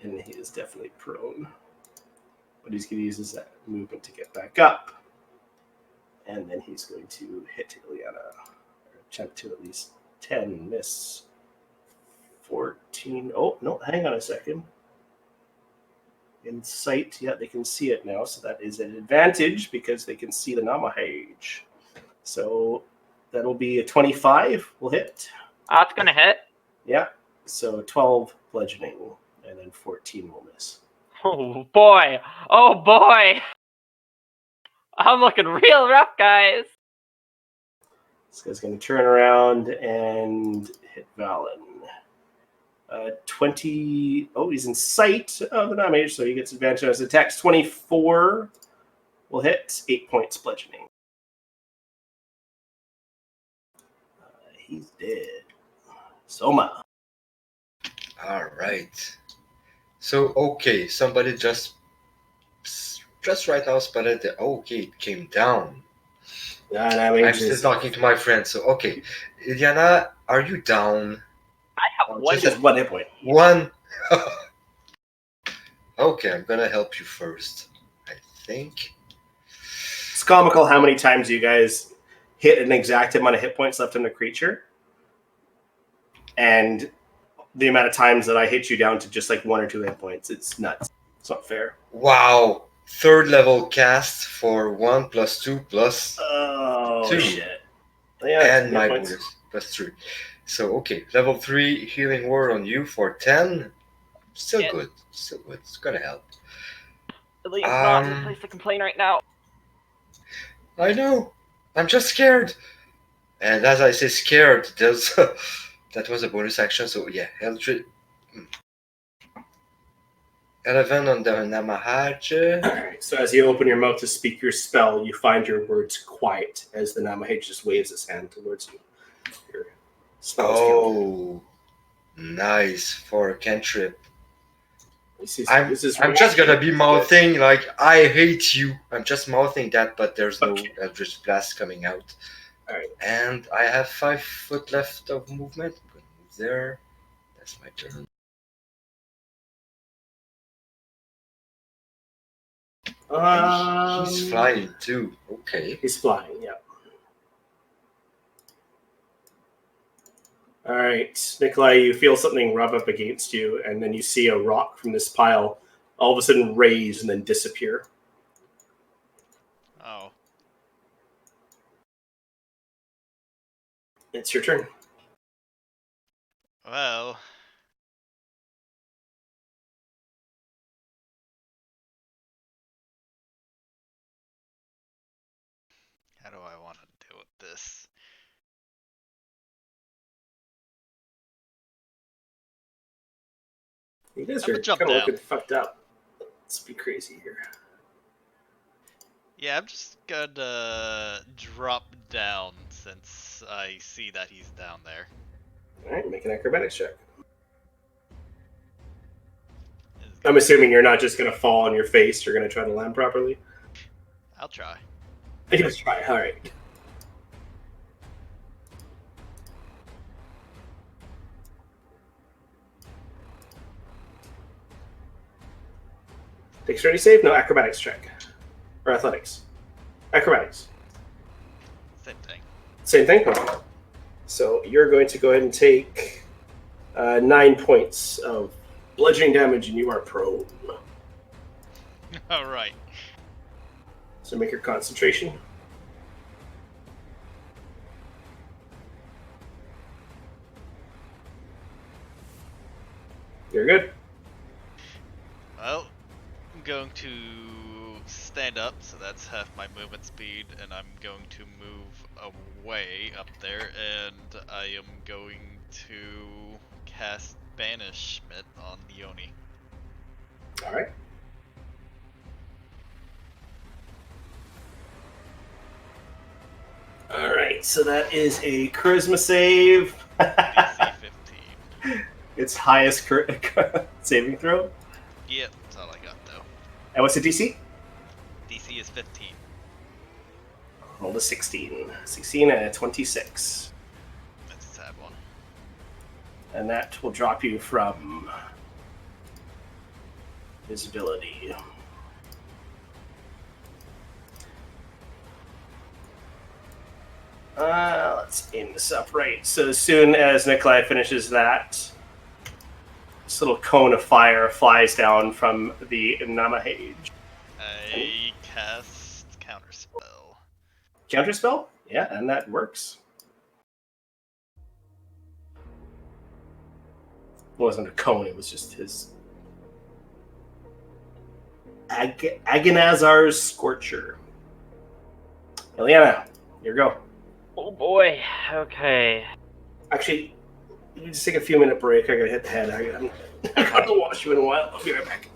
And he is definitely prone. But he's going to use his movement to get back up. And then he's going to hit Ileana. Attempt to at least 10, miss. 14. Oh, no, hang on a second. in sight. Yeah, they can see it now, so that is an advantage because they can see the Namahage. So that'll be a 25 will hit. That's gonna hit. Yeah. So 12 bludgeoning, and then 14 will miss. Oh boy! Oh boy! I'm looking real rough, guys. This guy's going to turn around and hit Valen. 20. Oh, he's in sight of the Namahage, so he gets advantage on his attacks. 24 will hit. 8 points bludgeoning. He's dead. Soma. All right. So okay, somebody just right now spotted the. Okay, it came down. I'm still talking to my friend. So okay, Iliana, are you down? I have one. Just 1 hit point. One. Okay, I'm gonna help you first. I think. It's comical how many times you guys hit an exact amount of hit points left in the creature, and the amount of times that I hit you down to just like 1 or 2 hit points. It's nuts. It's not fair. Wow. 3rd level cast for 1 plus 2 plus Oh 2. shit! Yeah, And my bonus plus 3. So okay, level 3 healing word on you for 10. Still good. Still good. It's gonna help. Liam's not in a place to complain right now. I know. I'm just scared. And as I say scared, there's that was a bonus action, so yeah, Eldritch. 11 on the Namahage. Alright, so as you open your mouth to speak your spell, you find your words quiet as the Namahage just waves his hand towards you. Your spell's Oh, nice for a cantrip. I'm really just gonna be mouthing like I hate you. I'm just mouthing that, but there's no Eldritch Blast coming out. Alright. And I have 5 foot left of movement. I'm gonna move there. That's my turn. He's flying too. Okay. He's flying, yeah. All right, Nikolai, you feel something rub up against you, and then you see a rock from this pile all of a sudden raise and then disappear. Oh. It's your turn. Well. How do I want to deal with this? You guys I'm are gonna jump kind of down. looking fucked up. Let's be crazy here. Yeah, I'm just gonna drop down since I see that he's down there. All right, make an acrobatics check. It's I'm gonna- assuming you're not just going to fall on your face. You're going to try to land properly. I'll try. Let's try. All right. Dexterity save? No, acrobatics check. Or athletics. Acrobatics. Same thing. Same thing? Okay. So you're going to go ahead and take 9 points of bludgeoning damage, and you are prone. Alright. So make your concentration. You're good. Well, I'm going to stand up, so that's half my movement speed, and I'm going to move away up there, and I am going to cast Banishment on Yoni. All right. All right, so that is a charisma save. DC 15. Its highest saving throw. Yep, that's all I got though. And what's the DC? DC is 15. Roll a 16. 16 and a 26. That's a sad one. And that will drop you from visibility. Let's aim this up right. So as soon as Nikolai finishes that, this little cone of fire flies down from the Namahage. I cast Counterspell. Counterspell? Yeah, and that works. It wasn't a cone, it was just his Agonazar's Scorcher. Eliana, your go. Oh boy. Okay. Actually, you just take a few minute break. I gotta hit the head. I gotta wash you in a while. I'll be right back.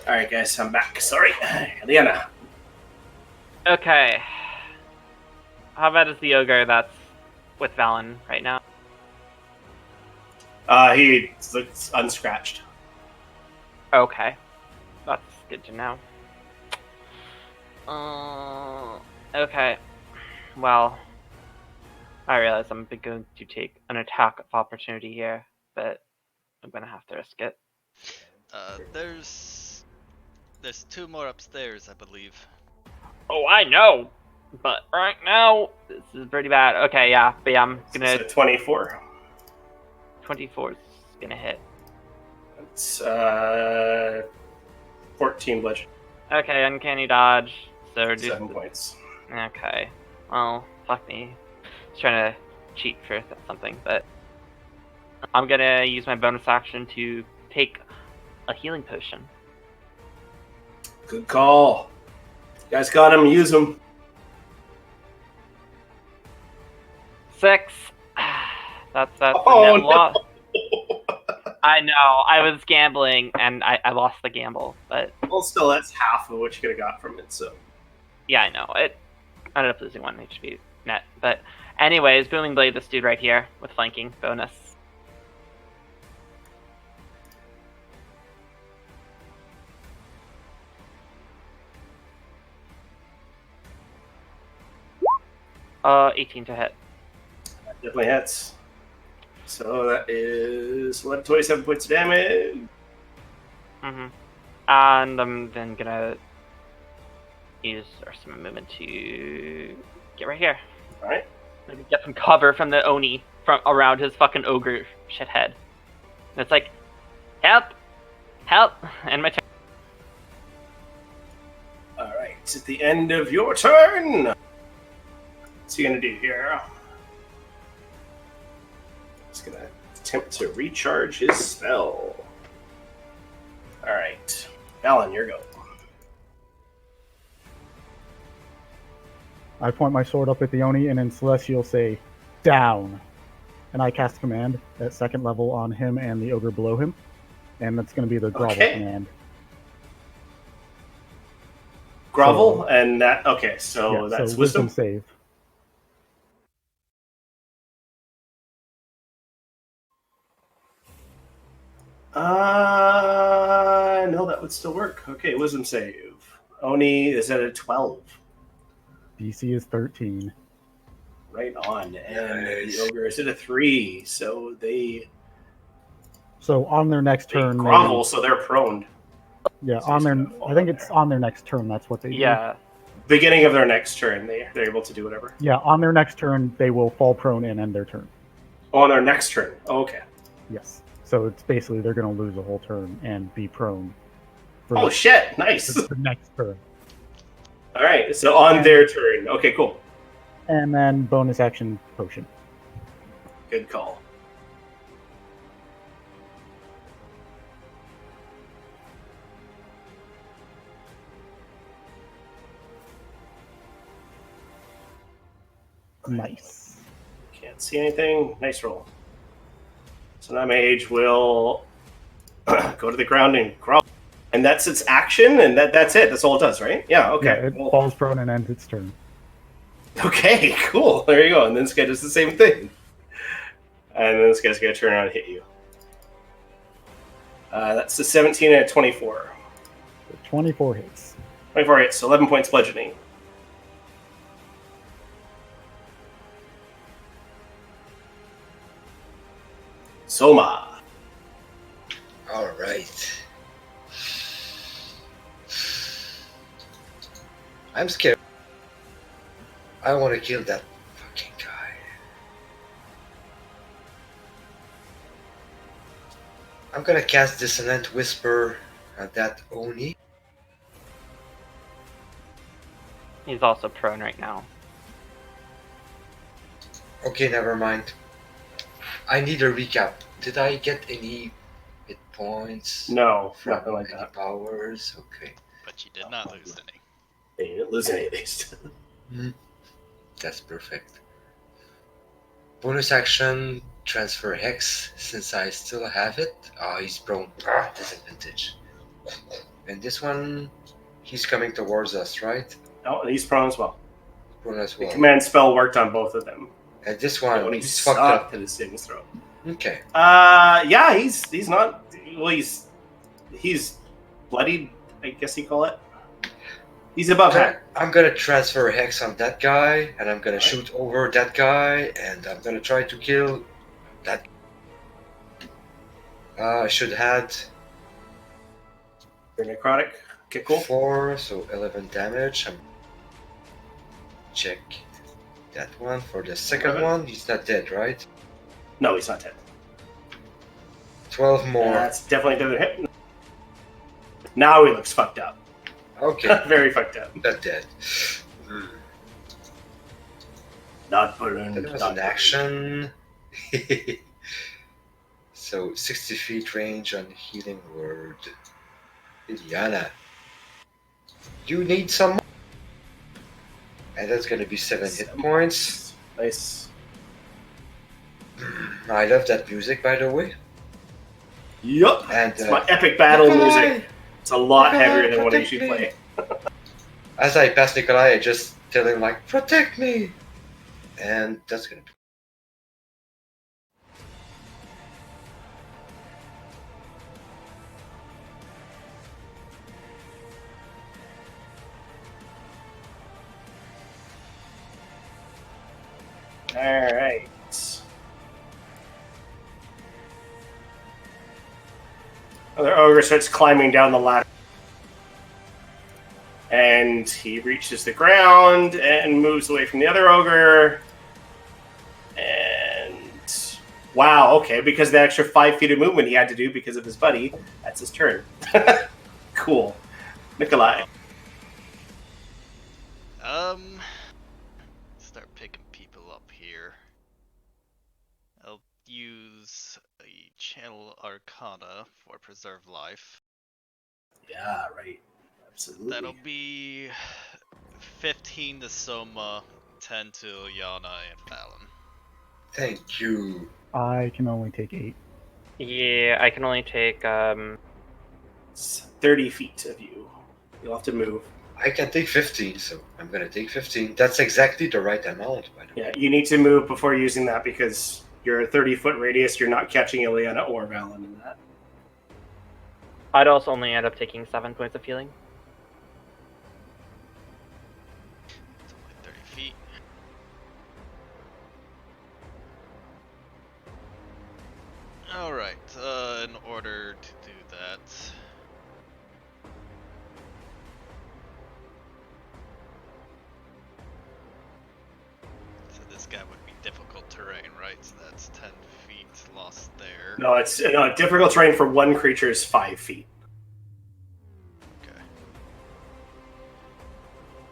Alright, guys, I'm back. Sorry. Eliana. Okay. How bad is the ogre that's with Valen right now? He looks unscratched. Okay. That's good to know. Okay. Well, I realize I'm going to take an attack of opportunity here, but I'm gonna have to risk it. There's 2 more upstairs, I believe. Oh, I know! But right now, this is pretty bad. Okay, yeah, but yeah, I'm gonna... So 24. 24 is gonna hit. It's 14 bludgeon. Okay, uncanny dodge. So reduce 7 points. Okay. Well, fuck me. Just trying to cheat for something, but I'm gonna use my bonus action to take a healing potion. Good call. You guys got him. Use him. 6. That's a Oh, net no. loss. I know. I was gambling and I lost the gamble, but Well, still, that's half of what you could have got from it, so. yeah, I know. I ended up losing 1 HP net. But anyways, Booming Blade this dude right here with flanking bonus. Uh, 18 to hit. That definitely hits. So that is 27 points of damage. Mm-hmm. And I'm then gonna use some movement to get right here. Alright. Maybe get some cover from the Oni from around his fucking ogre shithead. And it's like, help! Help! And my turn. Alright, it's at the end of your turn. What's he gonna do here? He's gonna attempt to recharge his spell. Alright. Alan, your go. I point my sword up at the Oni, and in Celestial say, down. And I cast command at 2nd level on him and the ogre below him. And that's going to be the grovel Okay. command. Grovel, So- and that. Okay, so Yeah, that's so wisdom. save. No, that would still work. Okay, wisdom save. Oni is at a 12. DC is 13. Right on. And Nice. the ogre is at a 3. So they So on their next turn, grovel, so they're prone. yeah, on their, I think it's on their next turn. That's what they do. Yeah. beginning of their next turn, they're able to do whatever. Yeah, on their next turn, they will fall prone and end their turn. Oh, on their next turn. Oh, okay. Yes. So it's basically they're going to lose a whole turn and be prone. For Oh shit! Nice. the next turn. All right. So on their turn. Okay, cool. And then bonus action potion. Good call. Nice. Can't see anything. Nice roll. So Namahage will go to the ground and crawl. And that's its action, and that's it. That's all it does, right? Yeah, okay. Yeah, it Cool. falls prone and ends its turn. Okay, cool. There you go. And then this guy does the same thing. And then this guy's going to turn around and hit you. That's the 17 and a 24. So 24 hits. 24 hits, so 11 points bludgeoning. Soma. All right. I'm scared. I want to kill that fucking guy. I'm gonna cast Dissonant Whisper at that Oni. He's also prone right now. Okay, never mind. I need a recap. Did I get any hit points? No, From nothing like any that. powers? Okay. But you did not lose any. They didn't lose any of these. That's perfect. Bonus action, transfer Hex, since I still have it. Oh, he's prone. Disadvantage. And this one, he's coming towards us, right? Oh, and he's prone as well. Prone as The well. command spell worked on both of them. And this one, When he he's fucked up. sucked at his thing's throat. Okay. Yeah, he's not. Well, he's bloodied. I guess you call it. He's above that. I'm gonna transfer Hex on that guy, and I'm gonna shoot over that guy, and I'm gonna try to kill that. I should had You're necrotic. Okay, cool. 4, so 11 damage. Check that one for the second 11. one. He's not dead, right? No, he's not dead. 12 more. That's definitely doesn't hit. Now he looks fucked up. Okay, Very fucked up. not dead. Not ballooned. That was not an action. So 60 feet range on Healing Word. Iliana. You need some. And that's gonna be 7 hit points. Nice. I love that music, by the way. Yup. And It's my epic battle Nikolai! music. It's a lot Nikolai, heavier than what I protect usually me. play. As I pass Nikolai, I just tell him like, "Protect me," and that's gonna be. Alright. Other ogre starts climbing down the ladder. And he reaches the ground and moves away from the other ogre. And wow, okay, because the extra 5 feet of movement he had to do because of his buddy, that's his turn. Cool. Nikolai. Start picking people up here. I'll use a Channel Arcana for Preserve Life. Yeah, right. Absolutely. That'll be 15 to Soma, 10 to Ilyana and Fallon. Thank you. I can only take 8. Yeah, I can only take It's 30 feet of you. You'll have to move. I can take 15, so I'm gonna take 15. That's exactly the right amount, by the way. Yeah, you need to move before using that because you're a 30-foot radius. You're not catching Ileana or Valen in that. I'd also only end up taking 7 points of healing. It's only 30 feet. Alright, in order to do that, this guy would be difficult terrain, right? So that's 10 feet lost there. No, it's difficult terrain for one creature is 5 feet. Okay.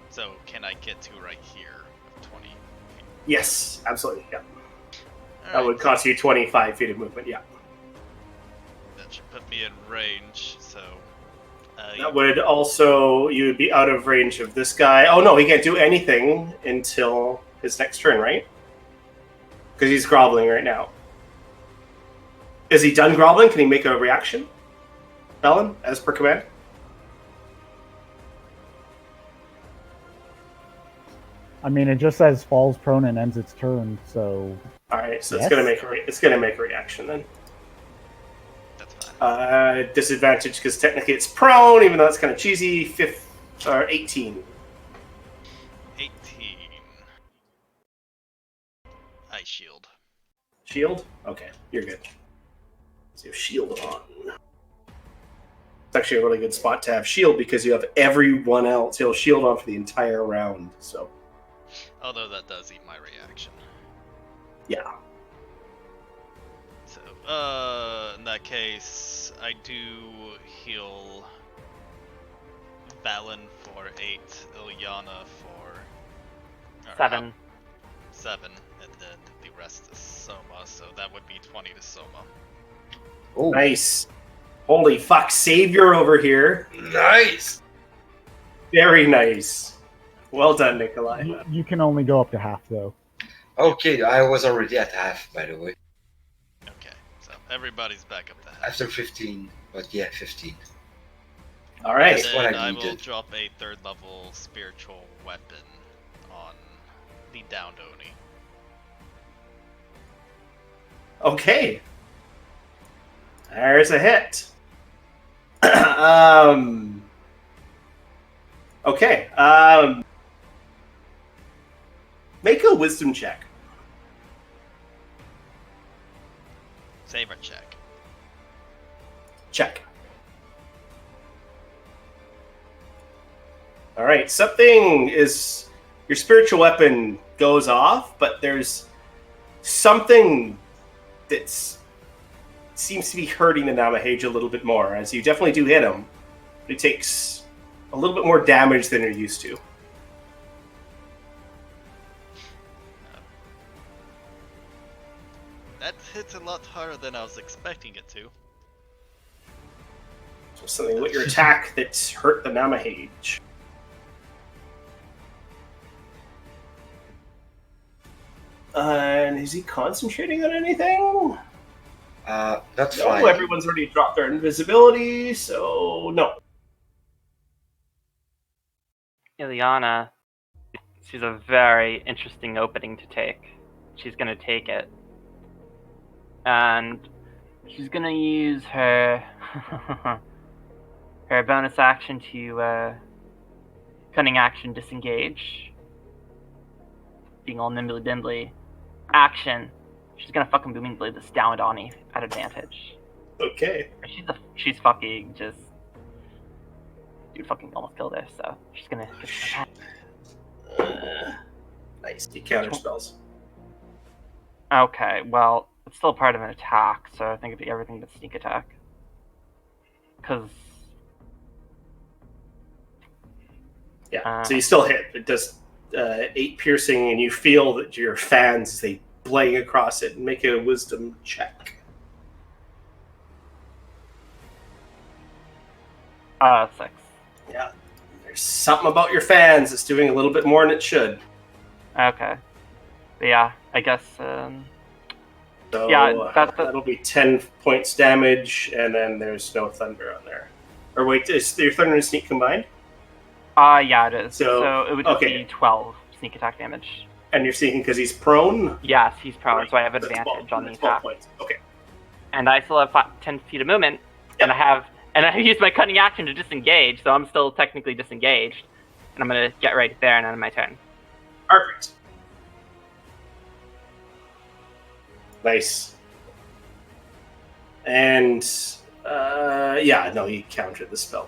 So can I get to right here with 20 feet? Yes, absolutely. Yeah, that Alright, would cost you 25 feet of movement. Yeah, that should put me in range. So that would also you would be out of range of this guy. Oh no, he can't do anything until his next turn, right? Because he's groveling right now. Is he done groveling? Can he make a reaction? Bellin, as per command? I mean, it just says falls prone and ends its turn, so All right, so Yes. it's gonna make a reaction then. that's fine. Disadvantage because technically it's prone, even though it's kind of cheesy. 18. 18. Ice shield. Shield? Okay, you're good. So you have shield on. It's actually a really good spot to have shield because you have everyone else. You'll shield on for the entire round. So Although that does eat my reaction. yeah. So, in that case, I do heal Valen for 8, Ilyana for 7. 7, and then the rest is Soma, so that would be 20 to Soma. Oh, Nice. Holy fuck, savior over here. nice. Very nice. Well done, Nikolai. you can only go up to half, though. Okay, I was already at half, by the way. Okay, so everybody's back up to half. After 15, but yeah, 15. All right. That's what Then I I will needed. drop a 3rd level spiritual weapon on the downed Oni. Okay. There's a hit. Okay. Make a wisdom check. Save or check. Check. All right. Something is your spiritual weapon goes off, but there's something that's seems to be hurting the Namahage a little bit more, as you definitely do hit him. But it takes a little bit more damage than you're used to. That hits a lot harder than I was expecting it to. So something with your attack that's hurt the Namahage. And is he concentrating on anything? Not No, flying. everyone's already dropped their invisibility, so no. Ilyana, she's a very interesting opening to take. She's going to take it. And she's going to use her her bonus action to cunning action disengage. Being all nimbly dimbly. Action. She's going to fucking booming blade this down at Ani at advantage. Okay. She's fucking just... Dude fucking almost killed her, so she's gonna... Nice. You counter spells. Okay, well, it's still part of an attack, so I think it'd be everything but sneak attack. Because... Yeah. So you still hit. It does 8 piercing, and you feel that your fans, they blade across it. And make a wisdom check. 6. Yeah. There's something about your fans that's doing a little bit more than it should. Okay. But yeah, I guess, So Yeah, that'll be 10 points damage, and then there's no thunder on there. Or wait, is your thunder and sneak combined? yeah, it is. So, So it would just okay. be 12 sneak attack damage. And you're sneaking because he's prone? Yes, he's prone, Right. so I have That's advantage 12 on the that's 12 attack. points. Okay. And I still have 10 feet of movement, and I use my cunning action to disengage, so I'm still technically disengaged. And I'm gonna get right there and end my turn. Perfect. Nice. And, yeah, no, you countered the spell.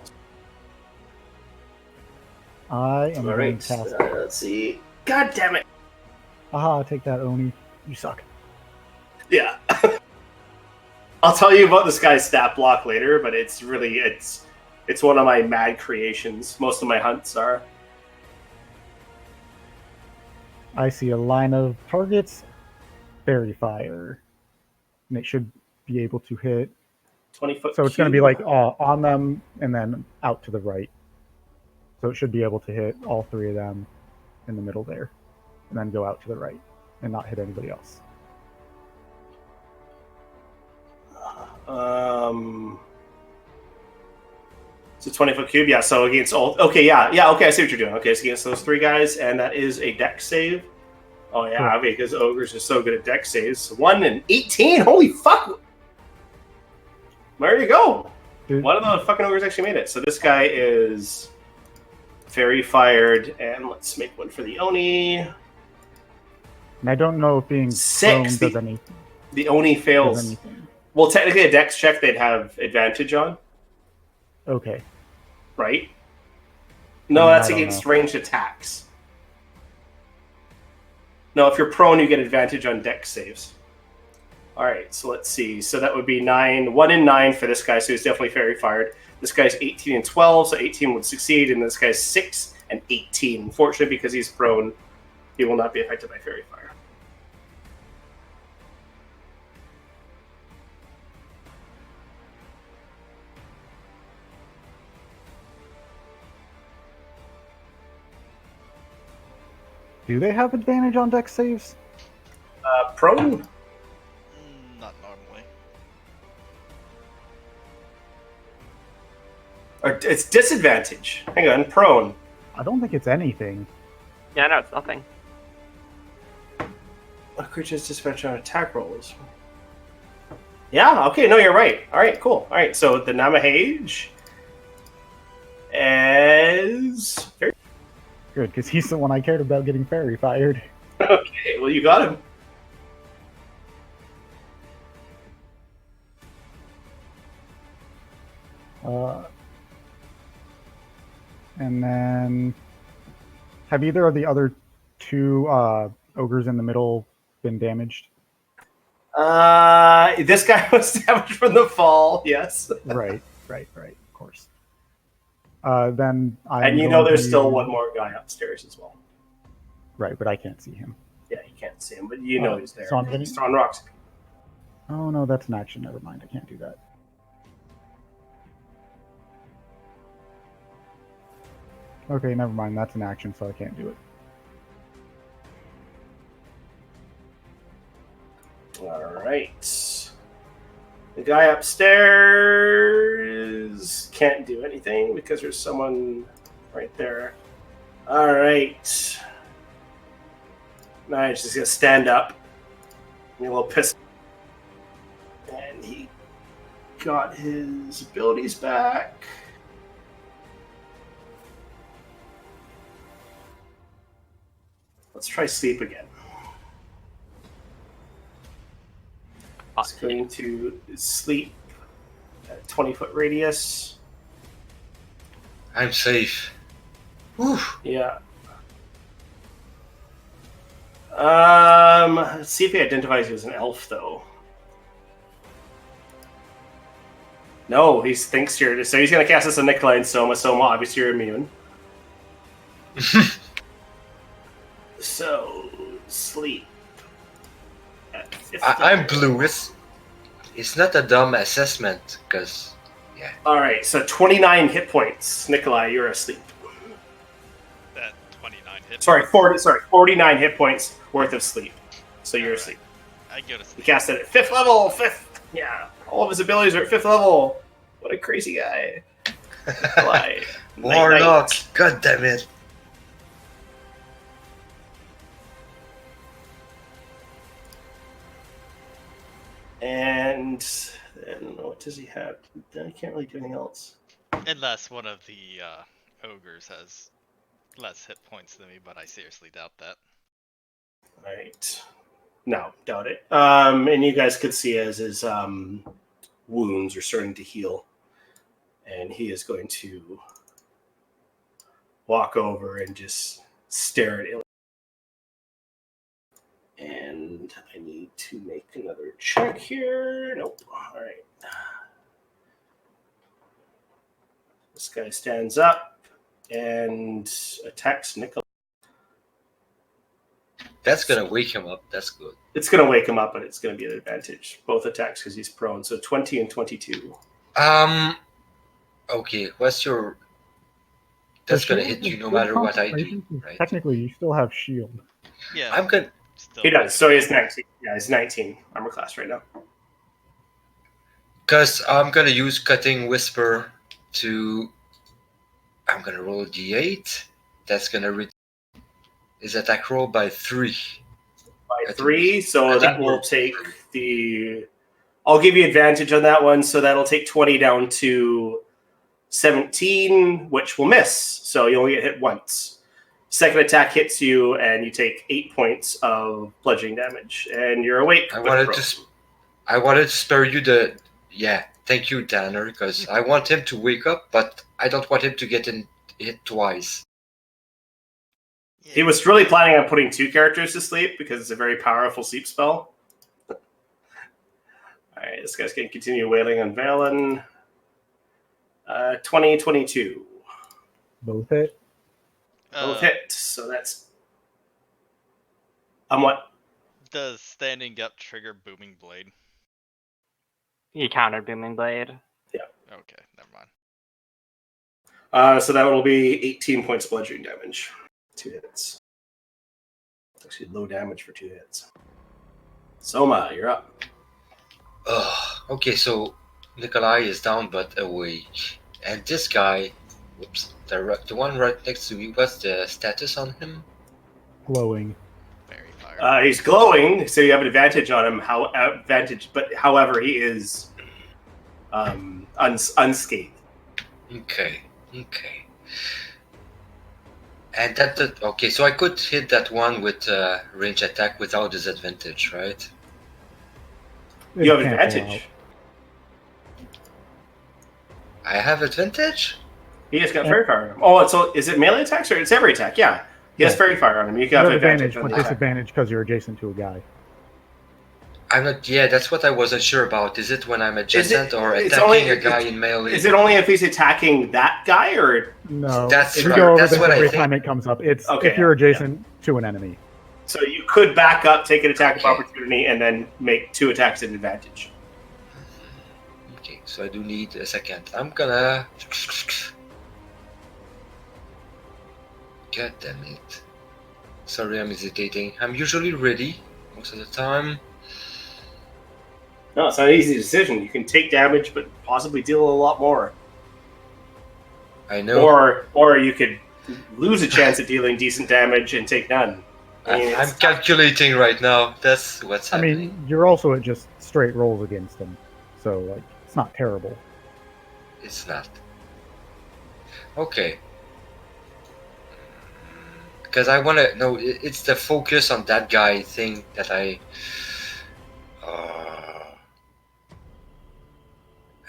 I am All going right. to cast. Let's see. God damn it. Aha, take that, Oni. You suck. Yeah. I'll tell you about this guy's stat block later, but it's one of my mad creations. Most of my hunts are. I see a line of targets. Fairy fire. And it should be able to hit. 20-foot. So it's going to be like on them and then out to the right. So it should be able to hit all three of them in the middle there. And then go out to the right and not hit anybody else. It's a 20-foot cube, yeah. So against all, okay, yeah, okay. I see what you're doing. Okay, it's against those three guys, and that is a dex save. Oh yeah, Cool. because ogres are so good at dex saves. 1 and 18. Holy fuck! There you go. Dude. One of the fucking ogres actually made it. So this guy is fairy fired, and let's make one for the Oni. And I don't know if being 6. prone does anything. The Oni fails. Does anything. Well, technically, a dex check they'd have advantage on. Okay. Right? No, I that's don't against know. ranged attacks. No, if you're prone, you get advantage on dex saves. All right, so let's see. So that would be 9, 1 and 9 for this guy. So he's definitely fairy fired. This guy's 18 and 12, so 18 would succeed, and this guy's 6 and 18. Unfortunately, because he's prone, he will not be affected by fairy fire. Do they have advantage on dex saves? Prone? Not normally. Or it's disadvantage. Hang on, prone. I don't think it's anything. Yeah, no, it's nothing. A creature's disadvantage on attack rolls. Yeah, okay, no, you're right. All right, cool. All right, so the Namahage is... Good, because he's the one I cared about getting fairy fired. Okay, well, you got him. And then, have either of the other two ogres in the middle been damaged? This guy was damaged from the fall, yes. Right, of course. Then I. And you know there's still one more guy upstairs as well. Right, but I can't see him. Yeah, you can't see him, but you know he's there. So I'm gonna... He's throwing rocks. Oh no, that's an action. Never mind, I can't do that. Okay, never mind. That's an action, so I can't do it. All right. The guy upstairs can't do anything because there's someone right there. All right. Now he's just gonna stand up. Be a little pissed. And he got his abilities back. Let's try sleep again. It's going to sleep at 20-foot radius. I'm safe. Whew. Yeah. Let's see if he identifies you as an elf, though. No, he thinks you're... So he's going to cast this on Nikolai and Soma. Soma, obviously you're immune. So, sleep. At 50. I'm blue. It's not a dumb assessment, because... Yeah. Alright, so 29 hit points. Nikolai, you're asleep. That 29 hit. Sorry, 49 hit points worth of sleep. So you're asleep. I go to He sleep. cast it at 5th level! 5th! Yeah. All of his abilities are at 5th level. What a crazy guy. Nikolai. Warlock! God damn it! And I don't know, what does he have? I can't really do anything else. Unless one of the ogres has less hit points than me, but I seriously doubt that. Alright. No, doubt it. And you guys could see as his wounds are starting to heal. And he is going to walk over and just stare at it. And I need to make another check here. Nope. All right. This guy stands up and attacks Nicholas. That's gonna wake him up. That's good. It's going to wake him up, but it's going to be an advantage. Both attacks because he's prone. So 20 and 22. Okay. What's your? That's gonna hit you no matter what I do, right? Technically, you still have shield. Yeah. I'm gonna. Still He does. So he's 19. Yeah, he's 19 armor class right now. Because I'm gonna use Cutting Whisper to. I'm gonna roll a d8. That's gonna reduce his attack roll by 3. By 3, so I that think will we're- take the. I'll give you advantage on that one, so that'll take 20 down to 17, which will miss. So you only get hit once. Second attack hits you, and you take 8 points of bludgeoning damage, and you're awake. I but wanted prone. to. I wanted to spare you the. Yeah, thank you, Tanner, because I want him to wake up, but I don't want him to get hit twice. He was really planning on putting 2 characters to sleep because it's a very powerful sleep spell. All right, this guy's going to continue wailing on Valen. 20, 22. Both hit. Both hit, so that's... what? Does standing up trigger Booming Blade? You countered Booming Blade. Okay, never mind. So that will be 18 points of bludgeoning damage. 2 hits. Actually, low damage for 2 hits. Soma, you're up. Okay, so Nikolai is down but awake. And this guy, whoops, the one right next to me, what's the status on him? Glowing. Fairy fire. He's glowing, so you have an advantage on him. However, he is unscathed. Okay. And okay, so I could hit that one with range attack without disadvantage, right? You have It can't advantage. go out. I have advantage? He has got fairy fire on him. Oh, so is it melee attacks or it's every attack? Yeah. He has Yeah. fairy fire on him. You You can have have advantage advantage, on but the attack. disadvantage because you're adjacent to a guy. I'm not. Yeah, that's what I wasn't sure about. Is it when I'm adjacent or it's attacking only- a guy in melee? Is it only if he's attacking that guy, or No, That's we right. go over That's this what I every think. time it comes up. It's Okay, if you're yeah, adjacent to an enemy. so you could back up, take an attack Okay. of opportunity, and then make 2 attacks at advantage. Okay, so I do need a second. I'm gonna. God damn it. Sorry, I'm hesitating. I'm usually ready most of the time. No, it's not an easy decision. You can take damage, but possibly deal a lot more. I know. Or you could lose a chance at dealing decent damage and take none. I mean, I'm it's- calculating right now. That's what's I happening. mean, you're also at just straight rolls against them, so like it's not terrible. It's not. Okay. Because I want to know, it's the focus on that guy thing that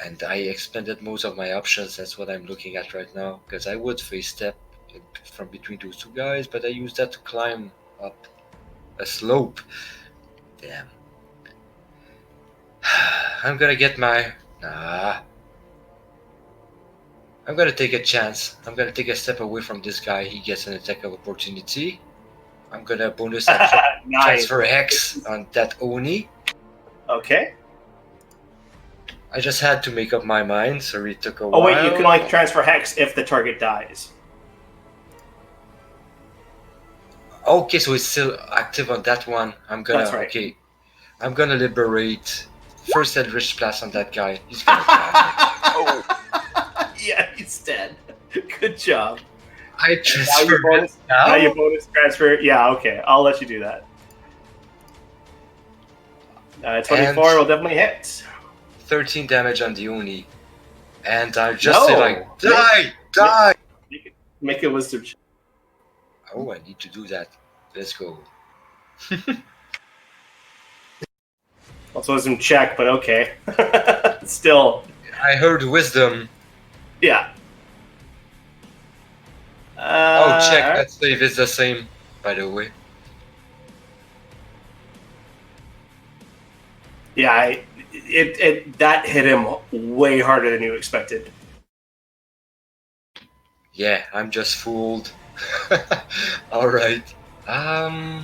and I expended most of my options. That's what I'm looking at right now. Because I would face step from between those 2 guys, but I used that to climb up a slope. Damn. I'm gonna get my. I'm gonna take a chance. I'm gonna take a step away from this guy. He gets an attack of opportunity. I'm gonna bonus action Nice. transfer Hex on that Oni. Okay. I just had to make up my mind. Sorry, it took a Oh while. wait, you can only transfer hex if the target dies. Okay, so it's still active on that one. I'm gonna. That's right. Okay, I'm gonna liberate first Eldritch Blast on that guy. He's gonna die. Yeah, he's dead. Good job. I Now you transfer bonus, it now you now. bonus transfer. Yeah, okay. I'll let you do that. 24 And- will definitely hit. 13 damage on the Oni, and I just say No. like, die. Make a wisdom check. Oh, I need to do that. Let's go. Also wisdom check, but okay. Still, I heard wisdom. yeah. Oh, check. alright. That save is the same, by the way. Yeah, that hit him way harder than you expected. Yeah, I'm just fooled. Alright. I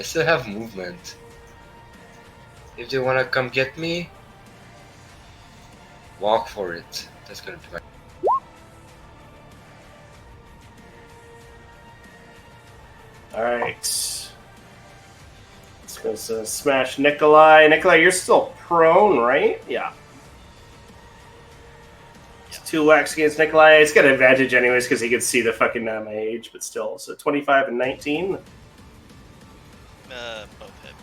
still have movement. If they wanna come get me, walk for it. That's gonna be my... Alright. Let's go smash Nikolai. Nikolai, you're still prone, right? Yeah. 2 whacks against Nikolai. It's got an advantage anyways because he can see the fucking Namahage, but still. So 25 and 19. Both hit.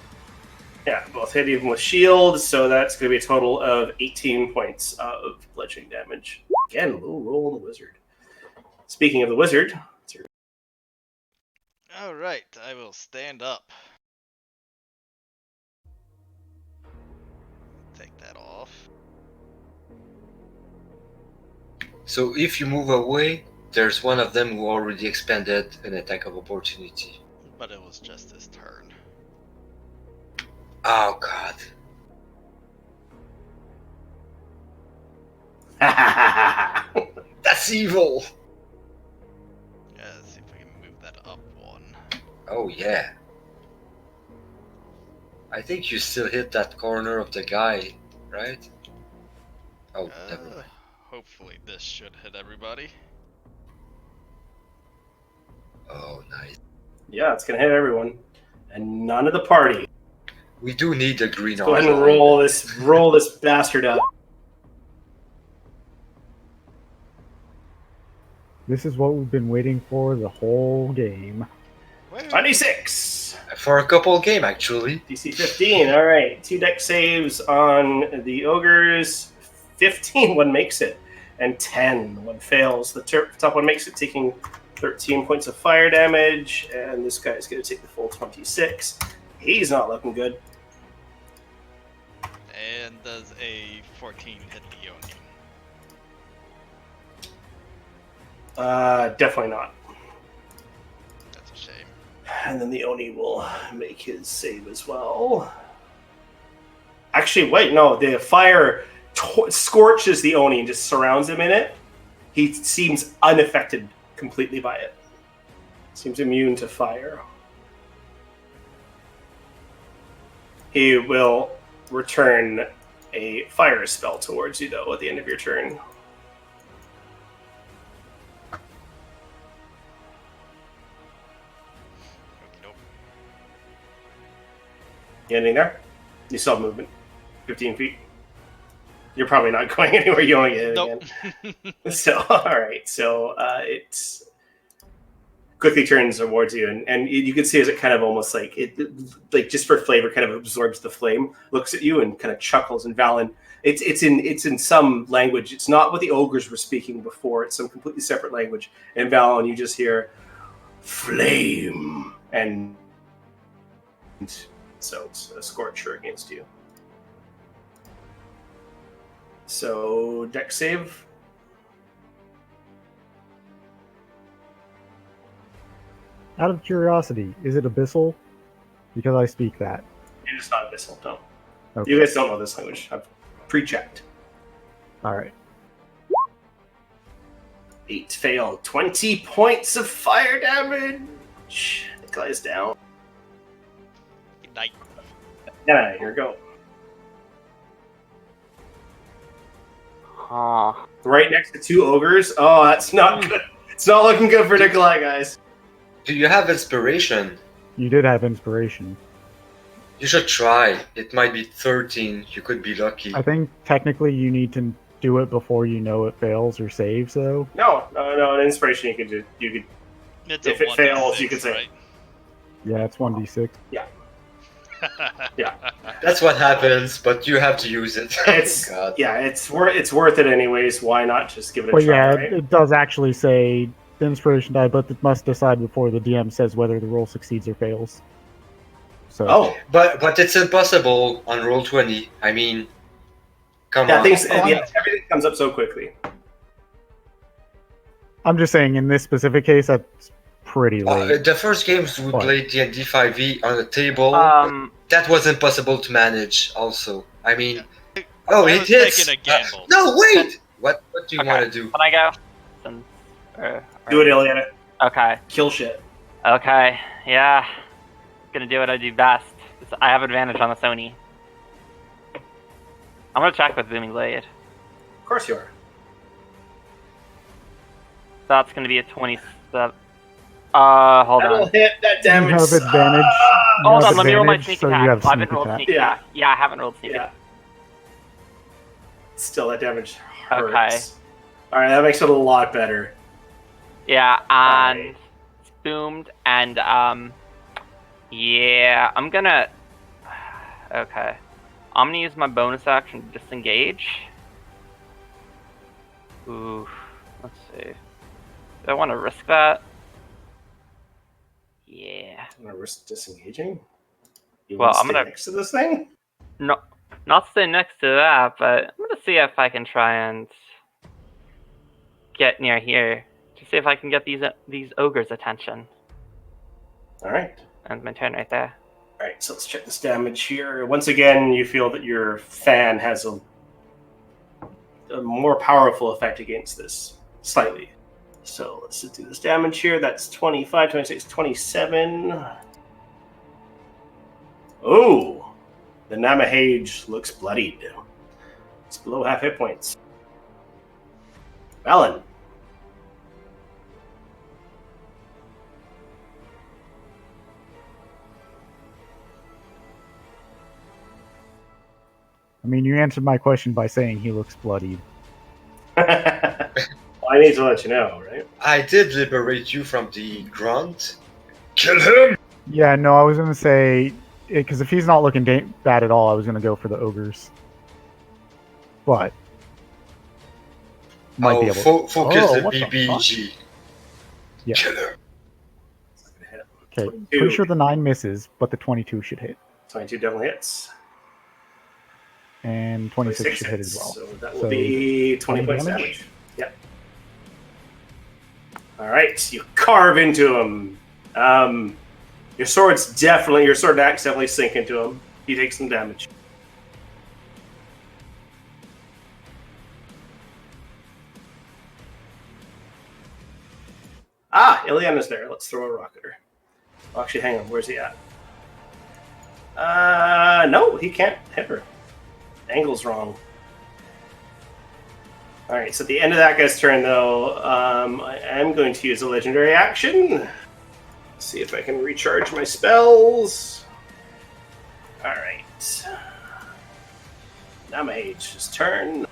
Yeah, both hit even with shield, so that's going to be a total of 18 points of bludgeoning damage. Again, low roll on the wizard. Speaking of the wizard, it's your... Alright, I will stand up. Take that off. So if you move away, there's one of them who already expended an attack of opportunity. But it was just his turn. Oh god. That's evil! Yeah, let's see if we can move that up 1. Oh yeah. I think you still hit that corner of the guy, right? Oh, never mind. Hopefully this should hit everybody. Oh, nice. Yeah, it's going to hit everyone. And none of the party. We do need the green Go ahead and outline. roll this bastard up. This is what we've been waiting for the whole game. 26! For a couple game, actually. DC 15, alright. 2 deck saves on the ogres. 15, one makes it. And 10, one fails. The top one makes it, taking 13 points of fire damage. And this guy's going to take the full 26. He's not looking good. And does a 14 hit the Oni? Definitely not. That's a shame. And then the Oni will make his save as well. Actually, wait, no. The fire scorches the Oni and just surrounds him in it. He seems unaffected completely by it. Seems immune to fire. He will return a fire spell towards you, though, at the end of your turn. Nope. You anything there? You still have movement. 15 feet. You're probably not going anywhere. You only get it Nope. again. So, alright. So, it quickly turns towards you, and you can see as it kind of almost like, like just for flavor, kind of absorbs the flame, looks at you and kind of chuckles. And Valen, it's in some language. It's not what the ogres were speaking before. It's some completely separate language. And Valen, you just hear, flame. And so it's a scorcher against you. So, deck save. Out of curiosity, is it abyssal? Because I speak that. It is not abyssal, no. Okay. You guys don't know this language. I've pre-checked. All right. 8 failed. 20 points of fire damage. Nikolai's down. Night. Yeah, here we go. Right next to 2 ogres. Oh, that's not good. It's not looking good for Nikolai, guys. Do you have inspiration? You did have inspiration. You should try. It might be 13. You could be lucky. I think technically you need to do it before you know it fails or saves, though. No. An inspiration you could do. You could. It's If a it fails, 1d6, you could say- right? Yeah, it's 1d6. That's what happens, but you have to use it. It's God. yeah. It's worth it anyways. Why not just give it a But try? yeah, Right? it does actually say the inspiration die, but it must decide before the DM says whether the roll succeeds or fails. So Oh, But it's impossible on roll 20. I mean, come yeah. on. Things. Yeah, everything comes up so quickly. I'm just saying in this specific case, that's pretty late. The first games we What? played D&D 5e on the table, that was impossible to manage also. I mean, oh, I it was hits! taking a gamble. No, wait! What do you Okay. want to do? Can I go? Since, Do it, Ileana. Okay. Kill shit. Okay. Yeah. Gonna do what I do best. I have advantage on the Sony. I'm gonna check with Booming Blade. Of course you are. That's gonna be a 27. Hold That'll on. hit. That damage. You have advantage. You Hold have on, let me roll my advantage, sneak so you attack. have I haven't sneak rolled attack. sneak Yeah. attack. Yeah, I haven't rolled sneak Yeah. attack. Still, that damage hurts. Okay. All right, that makes it a lot better. Yeah, and Alright. it's boomed, and yeah, I'm gonna. Okay, I'm gonna use my bonus action to disengage. Ooh, let's see. Do I want to risk that? Yeah. I'm gonna risk disengaging. You Well, want to I'm stay gonna- next to this thing. No, not stay next to that, but I'm gonna see if I can try and get near here to see if I can get these ogres' attention. All right. And my turn right there. All right. So let's check this damage here. Once again, you feel that your fan has a more powerful effect against this, slightly. So let's just do this damage here. That's 25, 26, 27. Oh, the Namahage looks bloodied. It's below half hit points. Valen. I mean, you answered my question by saying he looks bloodied. Well, I need to let you know, right? I did liberate you from the grunt. Kill him! Yeah, no, I was gonna say because if he's not looking bad at all, I was gonna go for the ogres. But might be able. Focus the what the BBG. Yeah. Kill him. It's not gonna hit. Okay, 22. pretty sure the 9 misses, but the 22 should hit, 22 definitely hits. and 26 should hit as well. So that will So, be 20 points damage? damage. Yep. All right, you carve into him. Your sword and axe definitely sink into him. He takes some damage. Ah, Ileana's there. Let's throw a rock at her. Oh, actually, hang on. Where's he at? No, he can't hit her. Angle's wrong. Alright, so at the end of that guy's turn, though, I am going to use a legendary action. See if I can recharge my spells. Alright. Namahage's turn.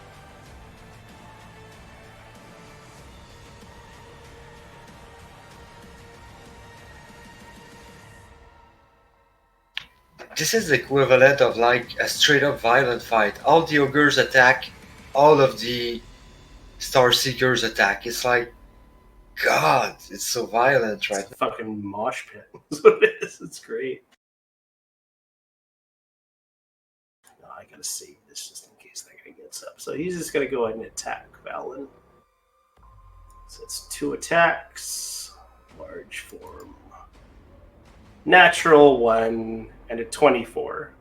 This is the equivalent of like a straight up violent fight. All the ogres attack, all of the Star Seekers attack. It's like, God, it's so violent right It's a fucking mosh pit. That's what it is. It's great. No, I gotta save this just in case that guy gets up. So he's just gonna go ahead and attack Valen. So it's 2 attacks. Large form. Natural 1 and a 24.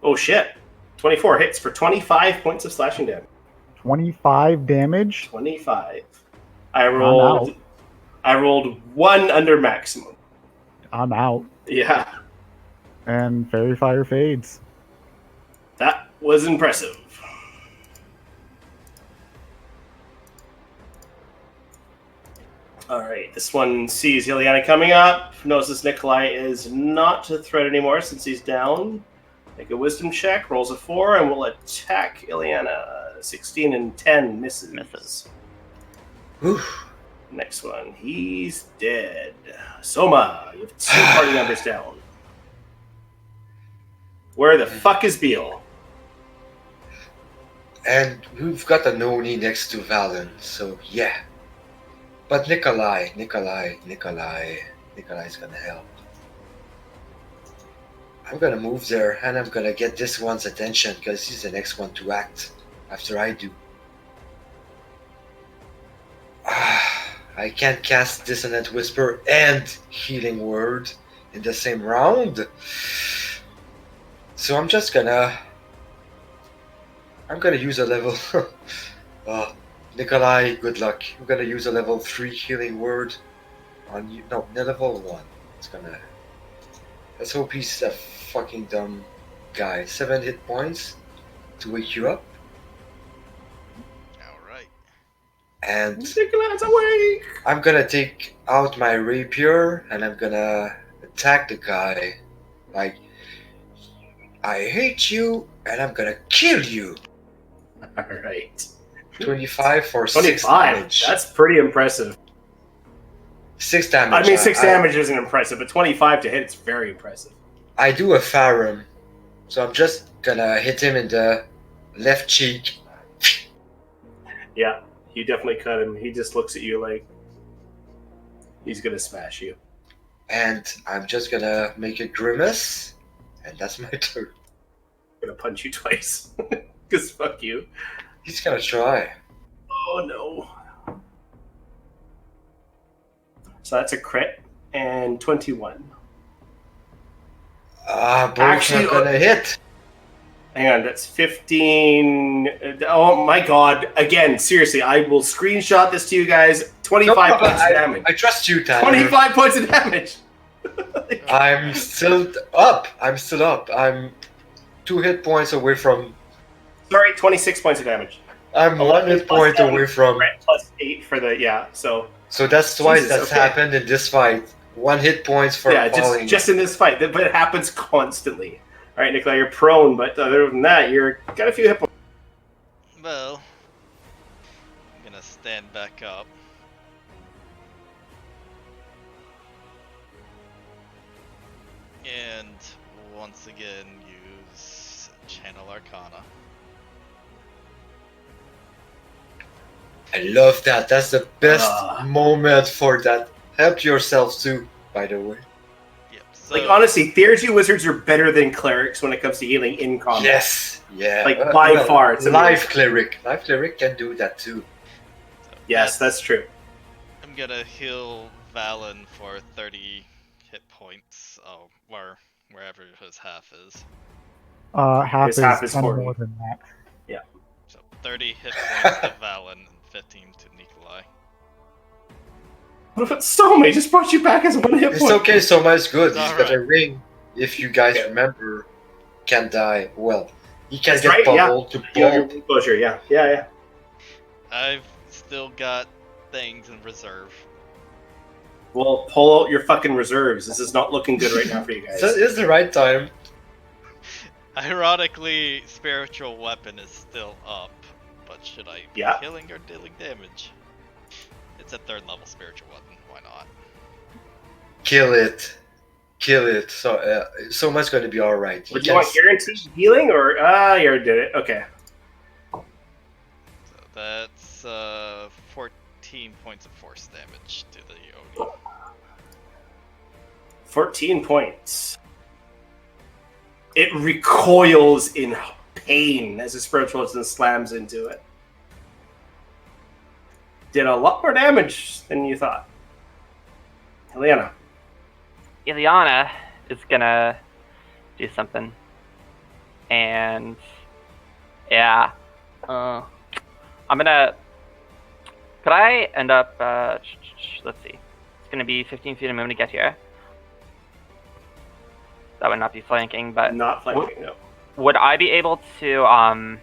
Oh shit. 24 hits for 25 points of slashing damage. 25 damage. 25. I rolled 1 under maximum. I'm out, Yeah. and Fairy Fire fades. That was impressive. Alright, this one sees Ileana coming up, notices Nikolai is not a threat anymore since he's down. Make a wisdom check, rolls a 4, and will attack Ileana. 16 and 10 misses. Oof. Next one, he's dead. Soma, you have 2 party members down. Where the fuck is Beal? And we've got a Noni next to Valen, so yeah. But Nikolai's gonna help. I'm gonna move there and I'm gonna get this one's attention because he's the next one to act after I do. I can't cast Dissonant Whisper and Healing Word in the same round. So I'm gonna use a level. Nikolai, good luck. I'm gonna use a level 3 Healing Word on you. No, level 1. Let's hope he's a fucking dumb guy. 7 hit points to wake you up. Alright. And Nikolai's awake! I'm gonna take out my rapier and I'm gonna attack the guy. Like, I hate you and I'm gonna kill you. Alright. 25 for 6 25. damage. That's pretty impressive. 6 damage. I mean, 6 damage isn't impressive, but 25 to hit is very impressive. I do a Farum, so I'm just gonna hit him in the left cheek. Yeah, you definitely cut him. He just looks at you like he's gonna smash you. And I'm just gonna make a grimace, and that's my turn. I'm gonna punch you twice. Because fuck you. He's gonna try. Oh no. So that's a crit and 21. Both Actually, are gonna hit. Hang on, that's 15. Oh my god. Again, seriously, I will screenshot this to you guys. 25 points of damage. I trust you, Tyler. 25 points of damage. I'm still up. I'm 2 hit points away from. Sorry, 26 points of damage. I'm 1 hit point away from. Plus 8 for the, yeah, so. So that's twice Jesus, that's okay. happened in this fight. 1 hit points for falling. just in this fight, but it happens constantly. All right, Nikolai, you're prone, but other than that, you're got a few hit points. Well, I'm gonna stand back up. And once again use Channel Arcana. I love that. That's the best moment for that. Help yourself too, by the way. Yep. So, Like, honestly, Theurgy wizards are better than clerics when it comes to healing in combat. Yes. Yeah. Like, by far, it's Live amazing. cleric. Live cleric can do that too. Yes, that's true. I'm gonna heal Valen for 30 hit points. Oh, or wherever his half is. Half His is half is 10 40. more than that. So 30 hit points to Valen and 15 to Nikolai. What about Soma? He just brought you back as 1 hit It's point. okay. Soma is good. It's He's all got a right. ring. If you guys remember, can die. Well, he can That's get right, yeah. bubbled to Your bulk. closure, yeah. I've still got things in reserve. Well, pull out your fucking reserves. This is not looking good right now for you guys. So it's the right time. Ironically, spiritual weapon is still up, but should I be Yeah. killing or dealing damage? It's a 3rd level spiritual weapon. Why not? Kill it. So, Soma's going to be all right. Would you want guaranteed healing, or you already did it? Okay. So that's 14 points of force damage to the Oni. 14 points. It recoils in pain as the spiritual weapon slams into it. Did a lot more damage than you thought. Ileana. Ileana is gonna do something. And yeah. I'm gonna. Could I end up let's see. It's gonna be 15 feet of movement to get here. That would not be flanking, but Not flanking, no. would I be able to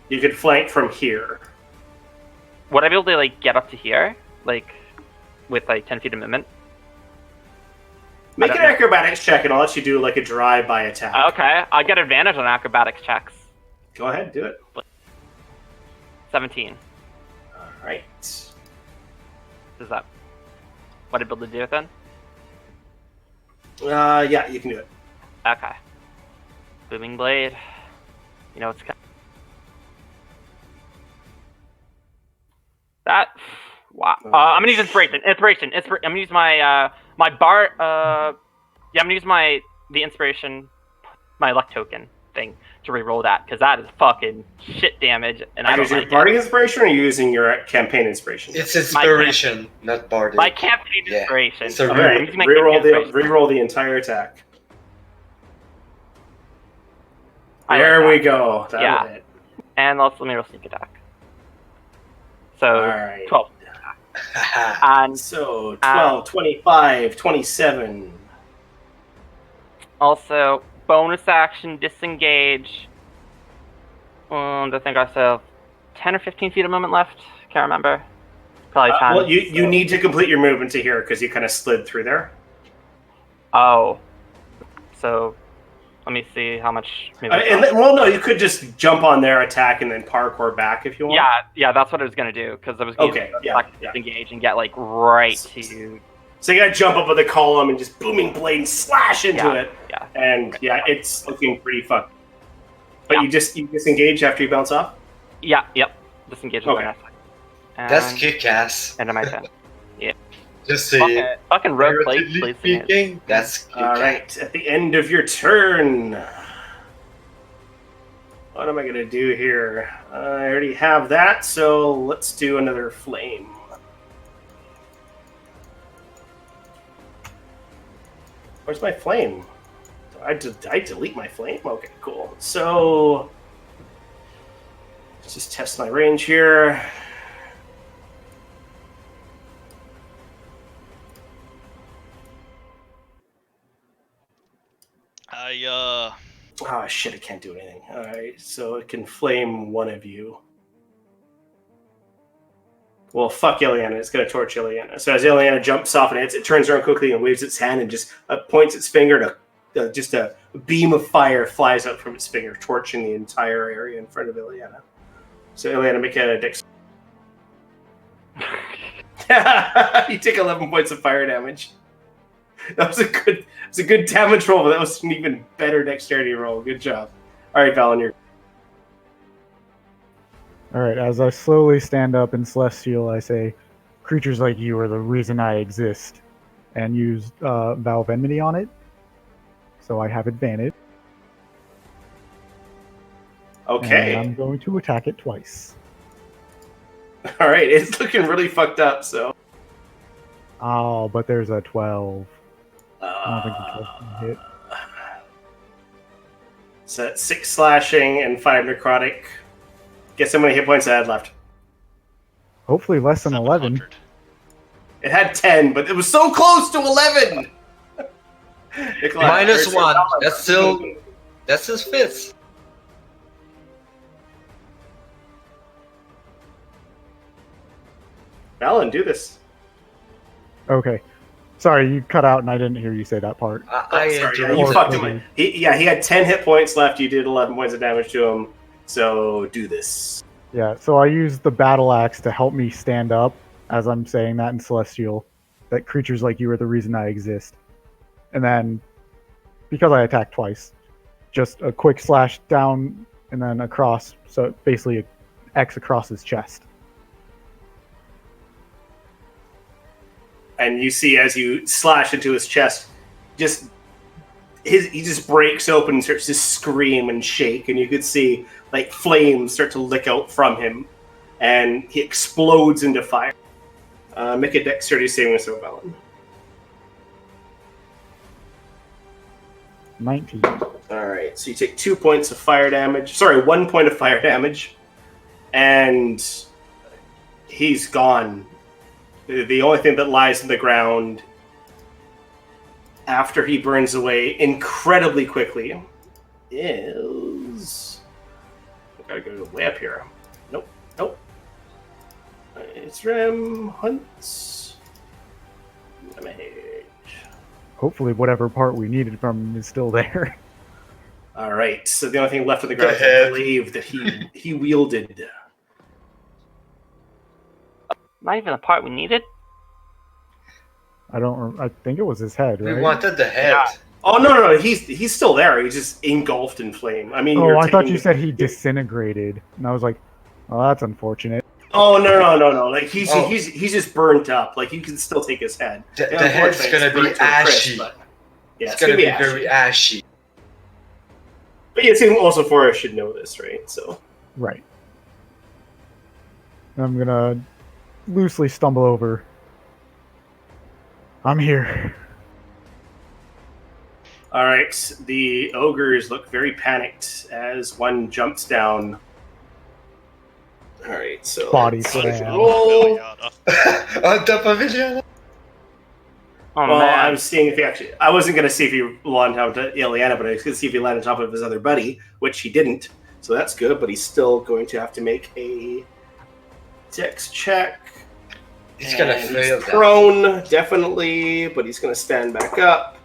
You could flank from here. would I be able to like get up to here? Like with like 10 feet of movement? Make I an don't know. acrobatics check and I'll let you do like a drive-by attack. Okay, I get advantage on acrobatics checks. Go ahead, do it. 17. Alright. Is that what I'd be able to do it then? Yeah, you can do it. Okay. Booming blade. You know it's kind. That. Wow. I'm gonna use inspiration. I'm gonna use my my bar. Yeah, I'm gonna use the inspiration, my luck token thing to re-roll that, because that is fucking shit damage, and I Are you don't using like your it. bardic inspiration, or are you using your campaign inspiration? It's inspiration, not bardic. My campaign Yeah. inspiration. It's a All re- right, I'm using my reroll campaign inspiration. reroll the entire attack. I like There we that. go. That'll Yeah. hit. And also let me roll sneak attack. So All right. 12. And So 12, 25, 27. also bonus action disengage. I think I still have 10 or 15 feet of movement left. Can't remember. Probably 10. Well, you need to complete your movement to here because you kind of slid through there. Oh. So let me see how much movement. No, you could just jump on there, attack, and then parkour back if you want. Yeah, that's what I was gonna do, because I was gonna disengage and get like right to. So you gotta jump up with the column and just booming blade and slash into it. Yeah. And it's looking pretty fun. But you disengage after you bounce off? Yep. Disengage with Okay. my That's kick-ass. End of my turn. Just saying. Fucking rogue plate, Relatively please. speaking, that's kick-ass. All right, at the end of your turn. What am I gonna do here? I already have that, so let's do another flame. Where's my flame? Did I delete my flame? Okay, cool. So let's just test my range here. Oh shit, I can't do anything. Alright, so it can flame one of you. Well, fuck Ileana. It's going to torch Ileana. So as Ileana jumps off and hits, it turns around quickly and waves its hand and just points its finger to just a beam of fire flies out from its finger, torching the entire area in front of Ileana. So Ileana, make a dex. You take 11 points of fire damage. That was a good damage roll, but that was an even better dexterity roll. Good job. All right, Valen, you're. All right, as I slowly stand up in Celestial, I say, creatures like you are the reason I exist, and use Vow of Enmity on it, so I have advantage. Okay. And I'm going to attack it twice. All right, it's looking really fucked up, so. Oh, but there's a 12. I don't think the 12 can hit. So that's 6 slashing and 5 necrotic. Guess how many hit points I had left? Hopefully less than 11. 700. It had 10, but it was so close to 11! Nikolai, Minus 1. That's his fifth. Valen, do this. Okay. Sorry, you cut out and I didn't hear you say that part. Sorry, yeah, you Or fucked him. maybe- He had 10 hit points left. You did 11 points of damage to him. So do this. Yeah, so I use the battle axe to help me stand up as I'm saying that in Celestial. That creatures like you are the reason I exist. And then, because I attacked twice, just a quick slash down and then across. So basically, an X across his chest. And you see as you slash into his chest, he just breaks open and starts to scream and shake, and you could see like flames start to lick out from him, and he explodes into fire. Make a dexterity saving throw, Valen. 19. All right, so you take 2 points of fire damage. Sorry, 1 point of fire damage, and he's gone. The only thing that lies in the ground after he burns away incredibly quickly is... I gotta go way up here. Nope. Icerim hunts Namahage. Hopefully, whatever part we needed from him is still there. All right, so the only thing left on the ground is ahead. the glaive that he wielded. Not even the part we needed. I think it was his head, We right? wanted the head. Yeah. Oh no! He's still there. He's just engulfed in flame. I mean, Oh, I thought you said he disintegrated, and I was like, "Oh, that's unfortunate." Oh no! Like he's Oh. he's just burnt up. Like you can still take his head. The Yeah, head's unfortunately, gonna it's be burnt to a crisp, ashy. but- yeah, It's gonna be ashy. very ashy. But you assume also Forrest should know this, right? So Right. I'm gonna loosely stumble over. I'm here. all right, the ogres look very panicked as one jumps down. All right, so Body let's slam. roll. Ilyana. On top of Ilyana. Oh Well, man. I was seeing if he actually. I wasn't going to see if he landed on top of Ileana, but I was going to see if he landed on top of his other buddy, which he didn't. So that's good, but he's still going to have to make a dex check. He's gonna And fail he's that. prone, definitely, but he's going to stand back up.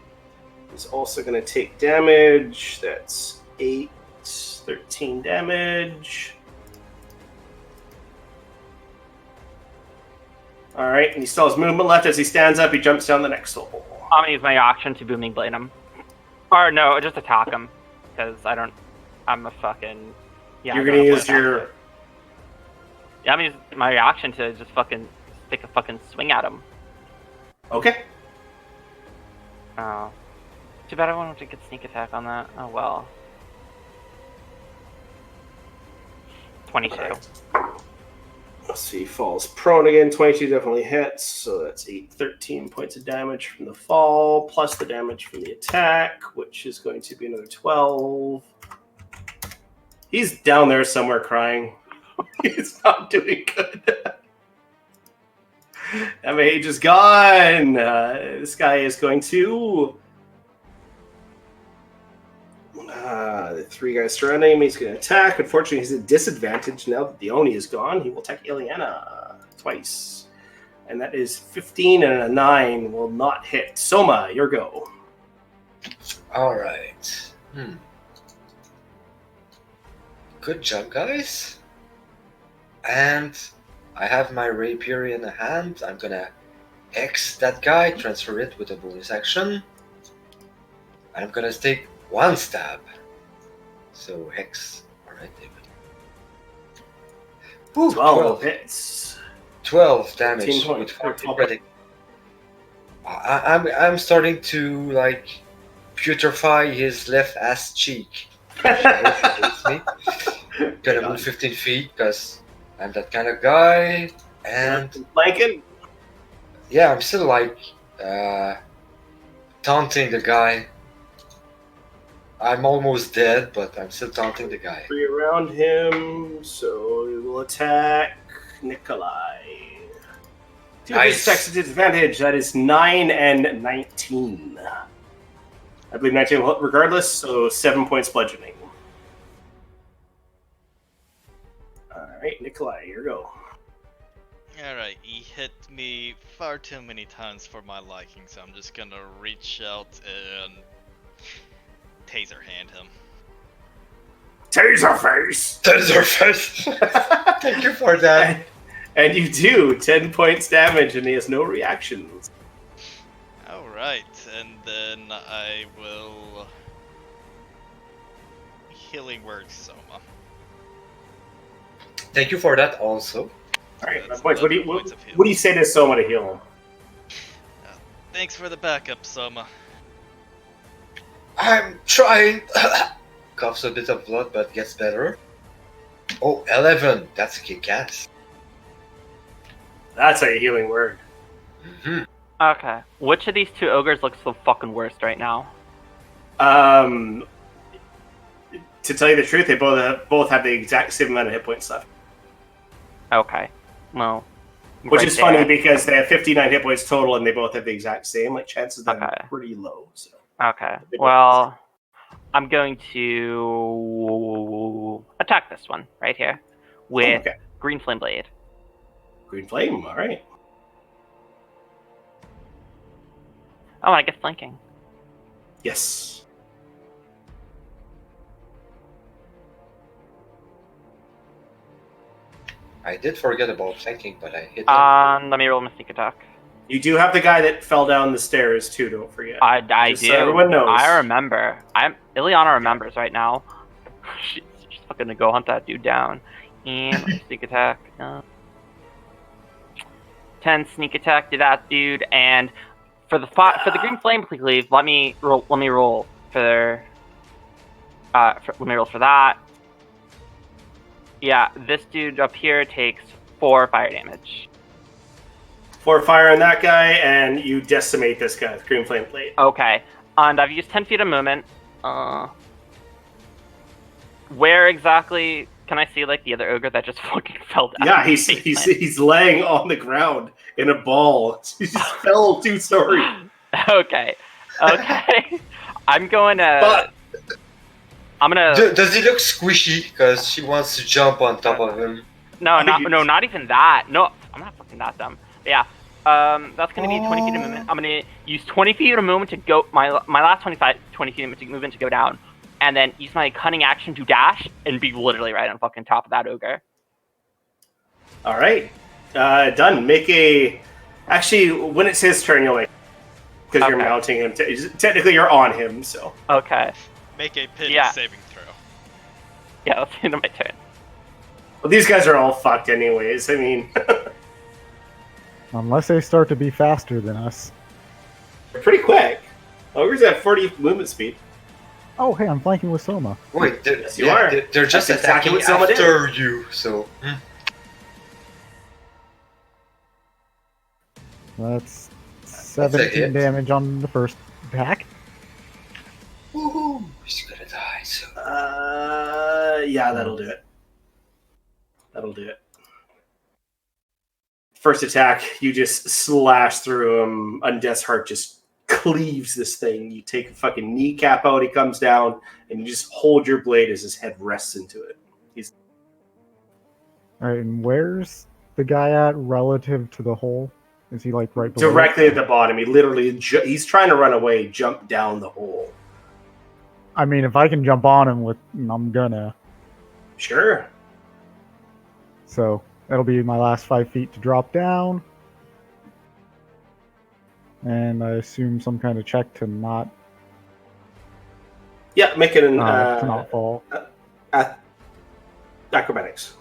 He's also going to take damage. That's 8, 13 damage. All right, and he still has movement left. As he stands up, he jumps down the next hole. I'm gonna use my action to booming blade him. Or no, just attack him. Because I'm a fucking... Yeah, You're I going don't to know use what your... attack it. Yeah, I'm gonna use my reaction to just fucking take a fucking swing at him. Okay. Oh. Too bad I wanted to get sneak attack on that. Oh well. 22. Let's see, falls prone again. 22 definitely hits, so that's 13 points of damage from the fall, plus the damage from the attack, which is going to be another 12. He's down there somewhere crying. He's not doing good. Namahage is gone. This guy is going to... the 3 guys surrounding him, he's going to attack. Unfortunately, he's at disadvantage now that the Oni is gone. He will attack Ileana twice. And that is 15 and a 9 will not hit. Soma, your go. All right. Good job, guys. And I have my rapier in hand. I'm gonna X that guy, transfer it with a bonus action. I'm gonna take 1 stab. So hex. Alright, David. Ooh, 12 hits. 12 damage 13 points. with 14 credit. I'm starting to like putrefy his left ass cheek. Me. Gonna move 15 feet because I'm that kind of guy. And Blanket? yeah, I'm still like taunting the guy. I'm almost dead, but I'm still taunting the guy. 3 around him, so he will attack Nikolai. 2 Nice. attacks at disadvantage. That is 9 and 19. I believe 19 regardless, so 7 points bludgeoning. Alright, Nikolai, your go. Alright, he hit me far too many times for my liking, so I'm just gonna reach out and taser hand him. Taserface! Taserface! Thank you for that. And you do 10 points damage, and he has no reactions. Alright, and then I will... Healing words, Soma. Thank you for that also. Alright, That's points. What do 11 you points of healing. what do you say to Soma to heal him? Thanks for the backup, Soma. I'm trying. Coughs a bit of blood, but gets better. Oh, 11. That's kick-ass. That's a healing word. Mm-hmm. Okay. Which of these 2 ogres looks the fucking worst right now? To tell you the truth, they both have the exact same amount of hit points left. Okay. Well. Which right is funny there. because they have 59 hit points total, and they both have the exact same. Like chances of them Okay. are pretty low. So. Okay. Well, I'm going to attack this one right here with Okay. Green Flame Blade. Green flame. All right. Oh, I get flanking. Yes. I did forget about flanking, but I hit him. Let me roll my sneak attack. You do have the guy that fell down the stairs too. Don't forget. I Just do. so everyone knows. I remember. Ileana remembers right now. She's fucking gonna go hunt that dude down. And sneak attack. 10 sneak attack to that dude, and for the green flame cleave, let me roll for Let me roll for that. Yeah, this dude up here takes 4 fire damage. 4 fire on that guy, and you decimate this guy with Green Flame Blade. Okay, and I've used 10 feet of movement. Where exactly can I see like the other ogre that just fucking fell down? Yeah, he's laying on the ground in a ball. He just fell 2 stories. Okay. I'm going to. But I'm gonna. Does he look squishy? Because she wants to jump on top of him. No, not even that. No, I'm not fucking that dumb. But yeah. That's gonna be 20 feet of movement. I'm gonna use 20 feet of movement to go. My last 20 feet of movement to go down, and then use my cunning action to dash and be literally right on fucking top of that ogre. all right, done. Make a. Actually, when it's his turn, you'll make because you're Okay. mounting him. Technically, you're on him, so. Okay. Make a pity Yeah. saving throw. Yeah, that's the end of my turn. Well, these guys are all fucked, anyways. I mean, Unless they start to be faster than us. they're pretty quick. Ogres have 40 movement speed. Oh, hey, I'm flanking with Soma. Wait, they're, Yes, you are. they're just That's exactly attacking what Selma did. after you, so... That's a 17 hit. damage on the first attack. Woohoo! He's gonna die, so... Yeah, that'll do it. That'll do it. First attack, you just slash through him. Undeath's Heart just cleaves this thing. You take a fucking kneecap out, he comes down, and you just hold your blade as his head rests into it. Alright, and where's the guy at relative to the hole? Is he like right below? Directly at the bottom. He literally, he's trying to run away, jump down the hole. I mean, if I can jump on him with, I'm gonna. Sure. So that'll be my last 5 feet to drop down. And I assume some kind of check to not Yeah, make it an to not fall. acrobatics.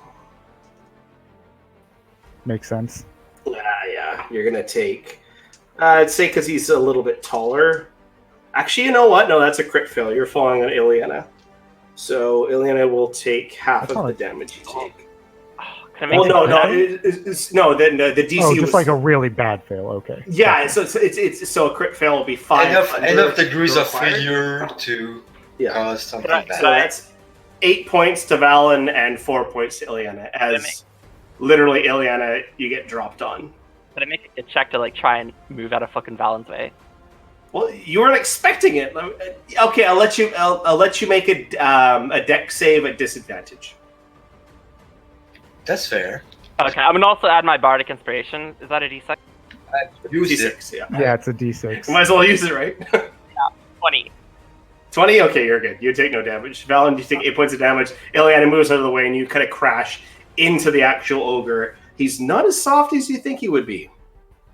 Makes sense. Yeah, you're gonna take. I'd say because he's a little bit taller. Actually, you know what? No, that's a crit fail. You're falling on Ileana. So Ileana will take half That's of the not- damage you take. Can I make Well, no, it? no. The DC Oh, was just like a really bad fail. Okay. yeah. So it's so a crit fail will be 5 Enough degrees of required. failure to Yeah. cause something Can I- bad. So that's 8 points to Valen and 4 points to Ileana. As literally Ileana, you get dropped on. Can I make a check to like try and move out of fucking Valen's way? Well, you weren't expecting it. Okay, I'll let you make a deck save at disadvantage. That's fair. Okay, I'm gonna also add my bardic inspiration. Is that a d6? Use it. D6, yeah. Yeah, it's a D6. You might as well use it, right? 20. 20? Okay, you're good. You take no damage. Valen, you take 8 points of damage. Ileana moves out of the way, and you kind of crash into the actual ogre. He's not as soft as you think he would be.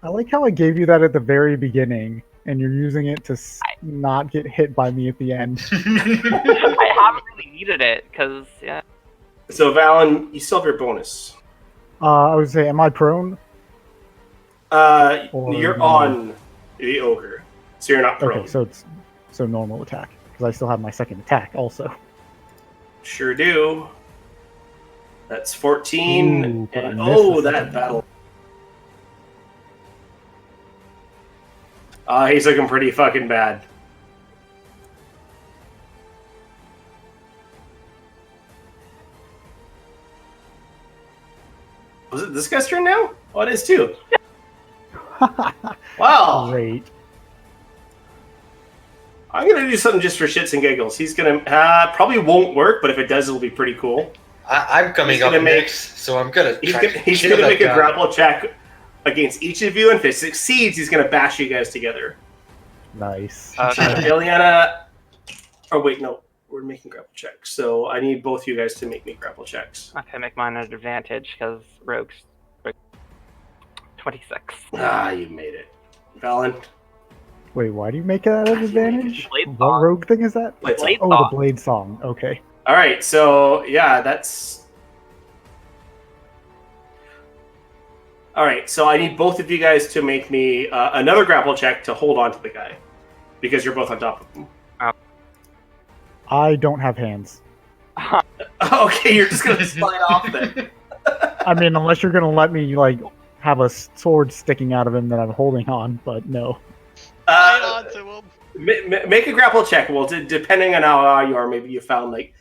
I like how I gave you that at the very beginning, and you're using it to not get hit by me at the end. I haven't really needed it because yeah. So, Valen, you still have your bonus. I would say, am I prone? Or You're no. on the ogre, so you're not prone. Okay, so it's normal attack because I still have my second attack also. Sure do. That's 14. Ooh, but I and, missed oh, the that second battle. He's looking pretty fucking bad. Was it this guy's turn now? Oh, it is too. Wow. Great. I'm gonna do something just for shits and giggles. He's gonna probably won't work, but if it does, it'll be pretty cool. I'm coming He's up gonna make- next, so I'm gonna He's try gonna, to he's kill gonna that make a guy. grapple check against each of you, and if it succeeds, he's gonna bash you guys together. Nice. Ileana. Oh wait, no, we're making grapple checks, so I need both you guys to make me grapple checks. Okay, make mine an advantage because rogues. 26. Ah, you made it, Valen. Wait, why do you make that an advantage? Blade What song. rogue thing is that? Blade Blade Oh, song. the blade song. Okay. All right, so yeah, that's. All right, so I need both of you guys to make me another grapple check to hold on to the guy, because you're both on top of him. I don't have hands. Okay, you're just gonna slide off then. I mean, unless you're gonna let me like have a sword sticking out of him that I'm holding on, but no. Hang on to him. Make a grapple check. Well, depending on how high you are, maybe you found like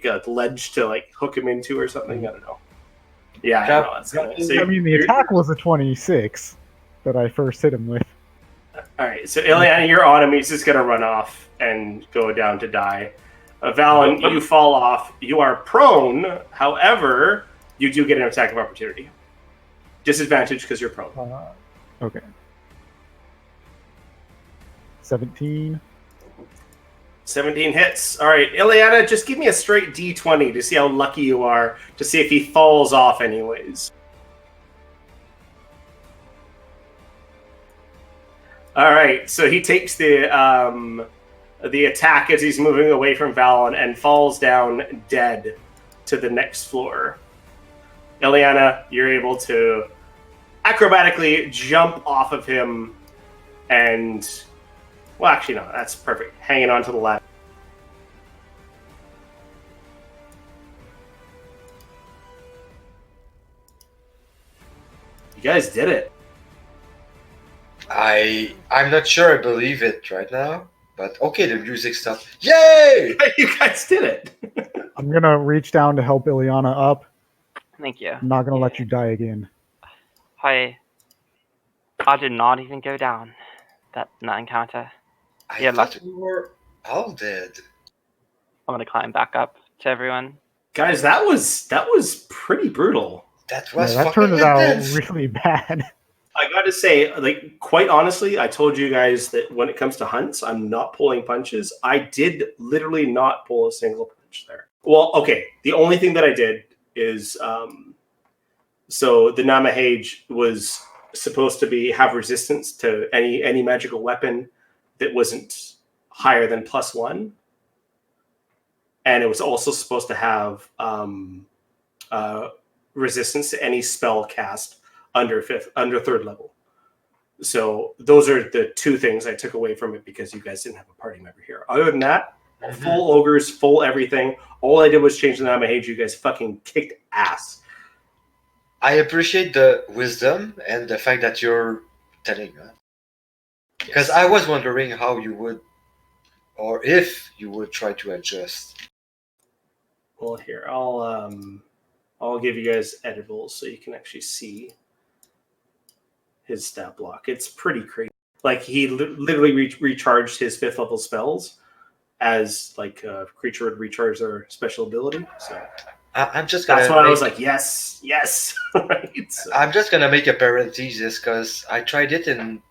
a ledge to like hook him into or something. I don't know. Yeah, Grab- no, it's gonna. grapple- So I mean, the attack was a 26 that I first hit him with. all right, so Ileana, you're on him. He's just gonna run off and go down to die. Valen, you fall off. You are prone. However, you do get an attack of opportunity. Disadvantage because you're prone. Okay. 17. 17 hits. All right, Ileana, just give me a straight D20 to see how lucky you are, to see if he falls off anyways. All right, so he takes the attack as he's moving away from Valen and falls down dead to the next floor. Ileana, you're able to acrobatically jump off of him and... Well, actually, no, that's perfect. Hanging on to the ladder. You guys did it. I'm not sure I believe it right now, but okay, the music stopped. Yay! You guys did it. I'm gonna reach down to help Ileana up. Thank you. I'm not gonna let you die again. I did not even go down that encounter. I Yeah, thought we were all dead. I'm gonna climb back up to everyone. Guys, that was pretty brutal. That Yeah, was that fucking turned out intense. really bad. I got to say, like, quite honestly, I told you guys that when it comes to hunts, I'm not pulling punches. I did literally not pull a single punch there. Well, okay, the only thing that I did is, so the Namahage was supposed to have resistance to any magical weapon that wasn't higher than +1, and it was also supposed to have resistance to any spell cast under third level. So those are the two things I took away from it because you guys didn't have a party member here. Other than that, full ogres, full everything. All I did was change the Namahage. You guys fucking kicked ass. I appreciate the wisdom and the fact that you're telling us. Because I was wondering how you would, or if you would try to adjust. Well, here I'll give you guys edibles so you can actually see his stat block. It's pretty crazy. Like he literally recharged his 5th level spells as like a creature would recharge their special ability. So I'm just gonna. that's why I was like, yes. Right. So. I'm just gonna make a parenthesis because I tried it in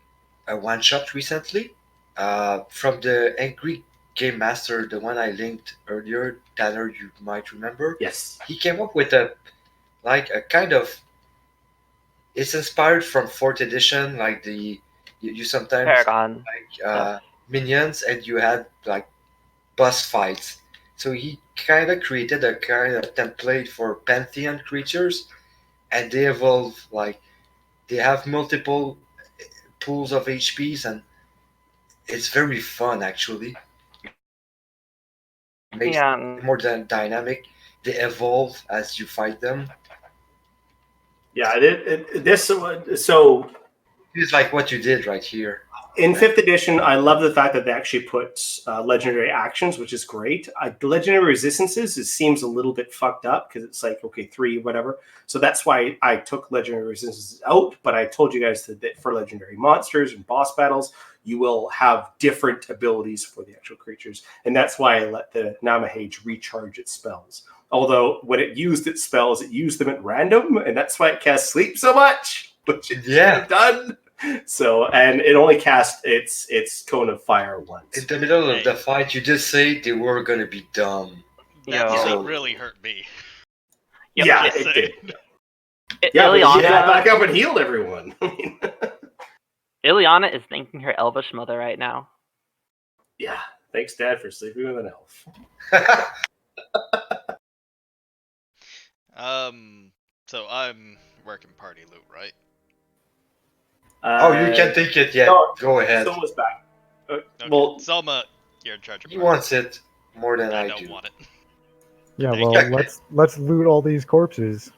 a one shot recently. From the Angry Game Master, the one I linked earlier, Tanner, you might remember. Yes. He came up with a kind of. It's inspired from 4th edition, like you sometimes Paragon. like minions, and you had like boss fights. So he kind of created a kind of template for Pantheon creatures, and they evolve like they have multiple pools of HPs, and it's very fun actually. It makes Yeah. it more than dynamic. They evolve as you fight them. Yeah. This so. It's like what you did right here. In 5th edition, I love the fact that they actually put legendary actions, which is great. Legendary resistances, it seems a little bit fucked up because it's like, okay, 3, whatever. So that's why I took legendary resistances out. But I told you guys that for legendary monsters and boss battles, you will have different abilities for the actual creatures. And that's why I let the Namahage recharge its spells. Although when it used its spells, it used them at random. And that's why it cast sleep so much, which it should have done. So, and it only cast its cone of fire once. In the middle of the fight, you did say they were gonna be dumb. That really hurt me. Yeah, it did. Yeah, but he got back up and healed everyone. Ileana is thanking her elvish mother right now. Yeah, thanks, Dad, for sleeping with an elf. So I'm working party loot, right? You can't take it yet. No, go ahead. Selma's back. Okay. Well, Selma, you're in charge of He party. wants it. more than I I don't do. want it. Yeah, Thank well, you. let's loot all these corpses.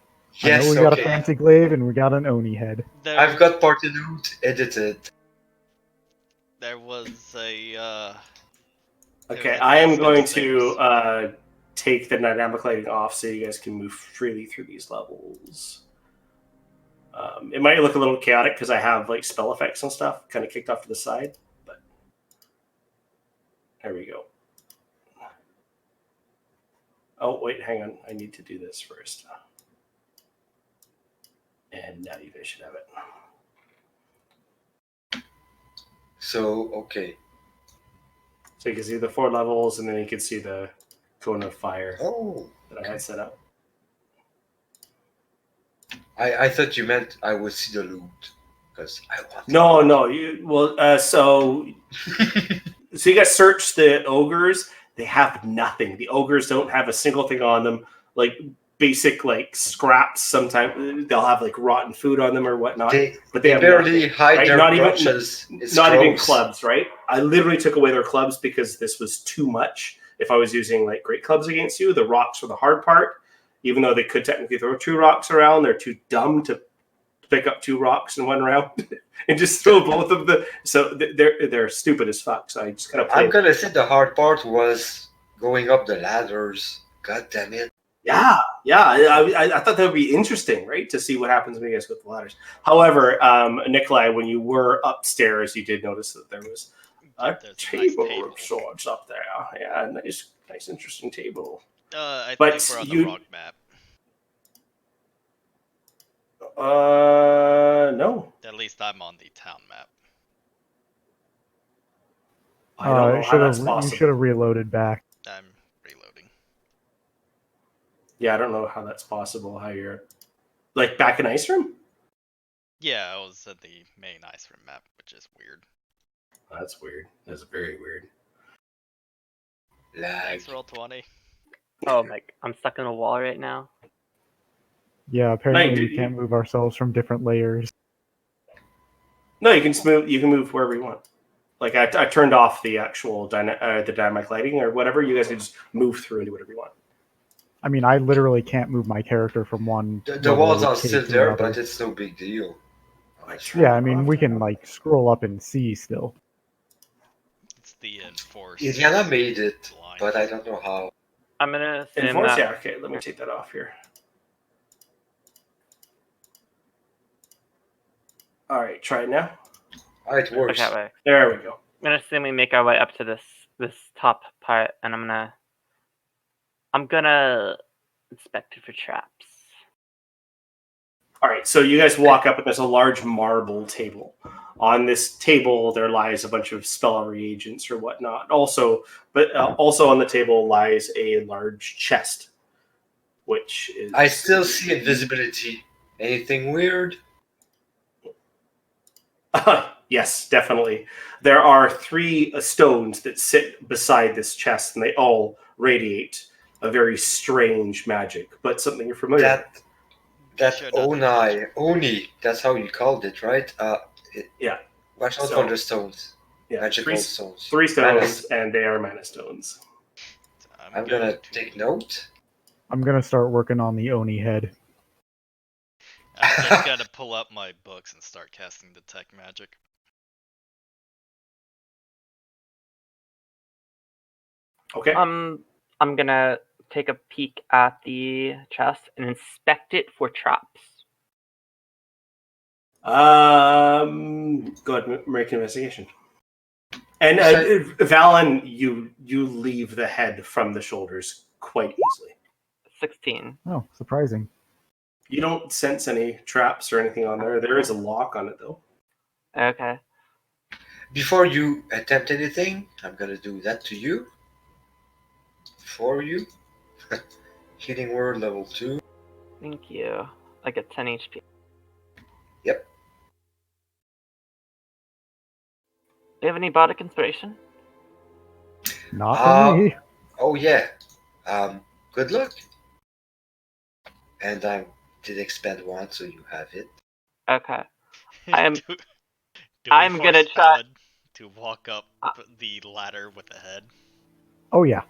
I know Yes, we got a okay. fancy glaive and we got an Oni head. I've got party loot edited. There was a Okay, an I am aspect going of to things. take the dynamic lighting off so you guys can move freely through these levels. It might look a little chaotic because I have like spell effects and stuff kind of kicked off to the side, but there we go. Oh, wait, hang on. I need to do this first. And now you guys should have it. So, okay. So you can see the 4 levels, and then you can see the cone of fire Oh, that I had set up. I thought you meant I would see the loot. Because I want No. So you guys search the ogres. They have nothing. The ogres don't have a single thing on them. Like basic like scraps. Sometimes they'll have like rotten food on them or whatnot. But they have barely nothing, hide right? their Not even crotches. It's not even gross. clubs, right? I literally took away their clubs because this was too much. If I was using like great clubs against you, the rocks were the hard part. Even though they could technically throw 2 rocks around, they're too dumb to pick up 2 rocks in one round and just throw both of them. So they're stupid as fuck. So I just kind of I'm gonna say the hard part was going up the ladders. God damn it. Yeah. I thought that would be interesting, right, to see what happens when you guys go up the ladders. However, Nikolai, when you were upstairs, you did notice that there was a There's table, a nice of sorts up there. Yeah, nice, interesting table. I But think we're on you- the wrong map. No. At least I'm on the town map. I don't know how that's You possible. should have reloaded back. I'm reloading. Yeah, I don't know how that's possible. How you're like back in Icerim? Yeah, I was at the main Icerim map, which is weird. That's weird. That's very weird. Lag. Thanks, Roll20. Oh my! I'm stuck in a wall right now. Yeah, apparently you- we can't move ourselves from different layers. No, you can move. You can move wherever you want. Like I turned off the actual the dynamic lighting or whatever. You guys can just move through and do whatever you want. I mean, I literally can't move my character from one. The level walls of are the cave still to there, another. but it's no big deal. Yeah, I mean, we can like scroll up and see still. It's the enforced. Indiana made it, line. but I don't know how. I'm gonna assume Enforce? that. Yeah. Okay. Let me take that off here. All right. Try it now. It works. Okay, wait. There we go. I'm gonna assume we make our way up to this top part, and I'm gonna inspect it for traps. All right. So you guys walk up and there's a large marble table. On this table, there lies a bunch of spell reagents or whatnot. Also on the table lies a large chest, which is. I still see invisibility. Anything weird? Yes, definitely. There are 3 stones that sit beside this chest, and they all radiate a very strange magic, but something you're familiar with. That Sure does. Oni, that's how you called it, right? Yeah. Watch out So- for the stones. Yeah, Magical stones. 3 stones, Mana. and they are mana stones. I'm gonna take note. I'm gonna start working on the Oni head. I'm just gonna pull up my books and start casting detect magic. Okay. I'm gonna take a peek at the chest and inspect it for traps. Go ahead, make an investigation. And Valen, you leave the head from the shoulders quite easily. 16. Oh, surprising. You don't sense any traps or anything on there. There is a lock on it, though. Okay. Before you attempt anything, I'm gonna do that to you. For you. Healing word level 2. Thank you. I get 10 HP. Yep. Do you have any bardic inspiration? Not for me. Oh yeah. Good luck. And I did expend 1, so you have it. Okay. I'm Do we I'm force gonna try- Alan to walk up the ladder with a head. Oh yeah.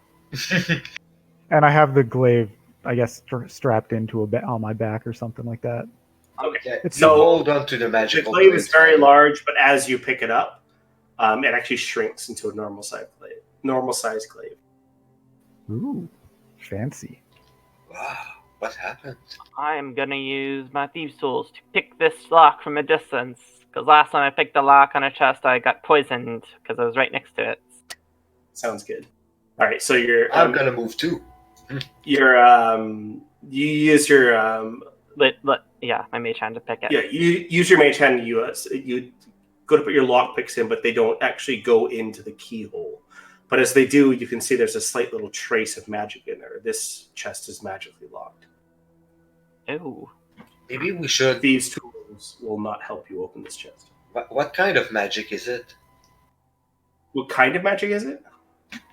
And I have the glaive, I guess, strapped into on my back or something like that. Okay. It's You So hold on to the the magical glaive is very together. large, but as you pick it up, it actually shrinks into a normal size glaive. Normal size glaive. Ooh, fancy. Wow, what happened? I'm gonna use my thieves' tools to pick this lock from a distance. Because last time I picked the lock on a chest, I got poisoned because I was right next to it. Sounds good. All right. So you're I'm gonna move too. you use your Yeah, my mage hand to pick it. yeah you use your mage hand. You go to put your lock picks in, but they don't actually go into the keyhole. But as they do, you can see there's a slight little trace of magic in there. This chest is magically locked. Ooh. Maybe we should. These tools will not help you open this chest. What kind of magic is it? What kind of magic is it?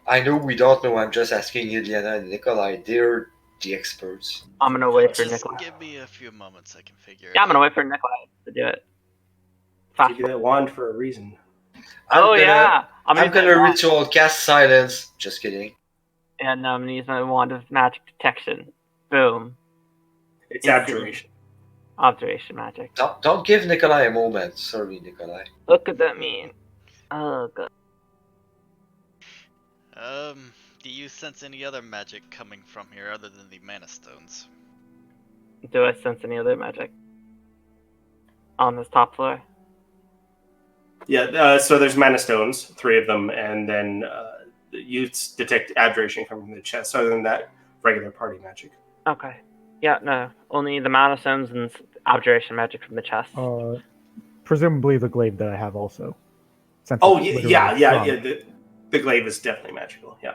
I know we don't know. I'm just asking Iliana and Nikolai. They're the experts. I'm gonna wait for Just Nikolai. give me a few moments, I can figure it Yeah, I'm gonna out. wait for Nikolai to do it. You Fast. get that wand for a reason. Yeah. I'm use my gonna wand, ritual cast silence. Just kidding. and I'm gonna use my wand of magic detection. Boom. It's Instantly. abjuration. Observation magic. Don't give Nikolai a moment. Sorry, Nikolai. What could that mean? Oh god. Do you sense any other magic coming from here other than the mana stones? Do I sense any other magic on this top floor? Yeah, so there's mana stones, 3 of them, and then you detect abjuration coming from the chest. Other than that, regular party magic. Okay. Yeah, no. Only the mana stones and abjuration magic from the chest. Presumably the glaive that I have also. Since Oh, it's literally yeah. from- The glaive is definitely magical, yeah.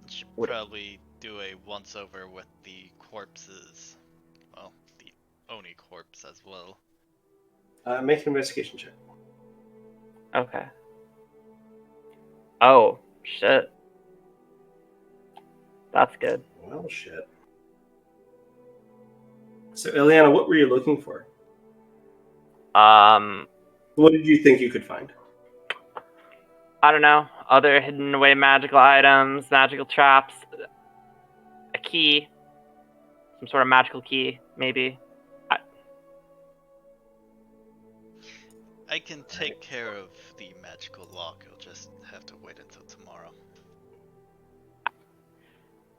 Should Would- probably do a once over with the corpses. Well, the Oni corpse as well. Make an investigation check. Okay. Oh, shit. That's good. Well, shit. So, Ileana, what were you looking for? What did you think you could find? I don't know. Other hidden away magical items, magical traps, a key, some sort of magical key, maybe. I can take care of the magical lock. You'll just have to wait until tomorrow.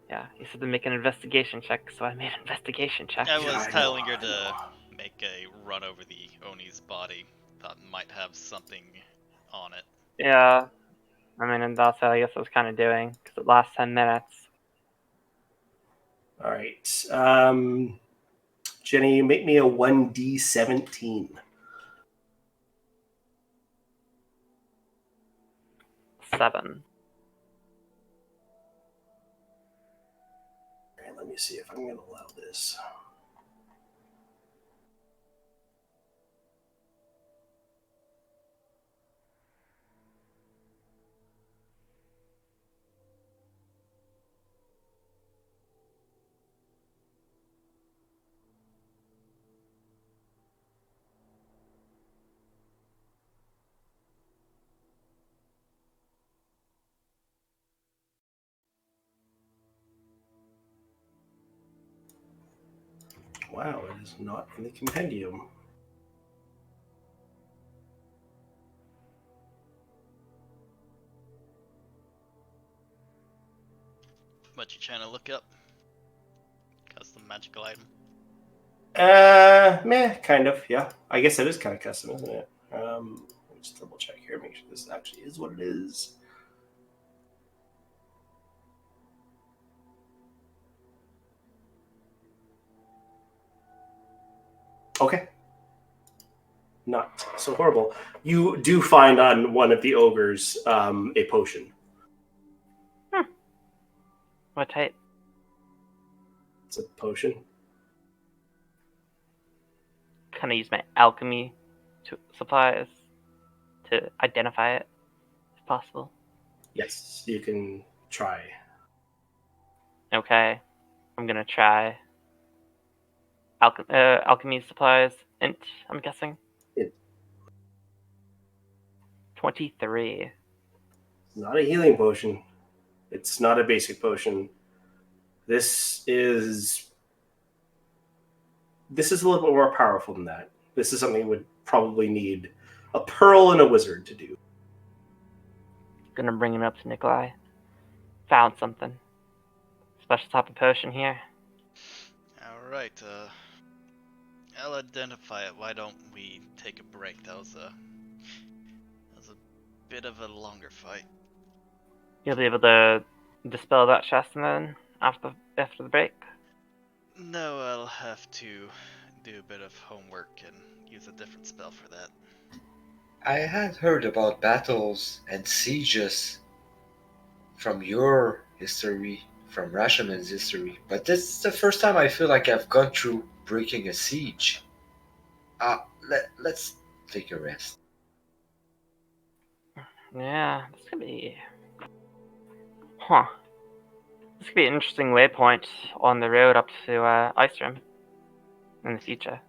Yeah, you said to make an investigation check, so I made an investigation check. I was I telling know, her I to know. make a run over the Oni's body. Thought it might have something on it. Yeah. I mean, and that's what I guess I was kind of doing, because it lasts 10 minutes. All right. Jenny, you make me a 1d17. 7. Okay, let me see if I'm going to allow this. Wow, it is not in the compendium. What you trying to look up? Custom magical item. Meh, kind of, yeah. I guess it is kind of custom, isn't it? Let me just double check here, make sure this actually is what it is. Okay. Not so horrible. You do find on one of the ogres a potion. What type? It's a potion. Can I use my alchemy supplies to identify it, if possible? Yes, you can try. Okay. I'm gonna try. Alchemy supplies. Int, I'm guessing. Int. 23. Not a healing potion. It's not a basic potion. This is a little bit more powerful than that. This is something you would probably need a pearl and a wizard to do. Gonna bring him up to Nikolai. Found something. Special type of potion here. Alright, I'll identify it. Why don't we take a break? That was a bit of a longer fight. You'll be able to dispel that chest and then after the break. No, I'll have to do a bit of homework and use a different spell for that. I had heard about battles and sieges from your history, from Rashaman's history, but this is the first time I feel like I've gone through breaking a siege. Let's take a rest. Yeah, this could be... This could be an interesting waypoint on the road up to Icerim in the future.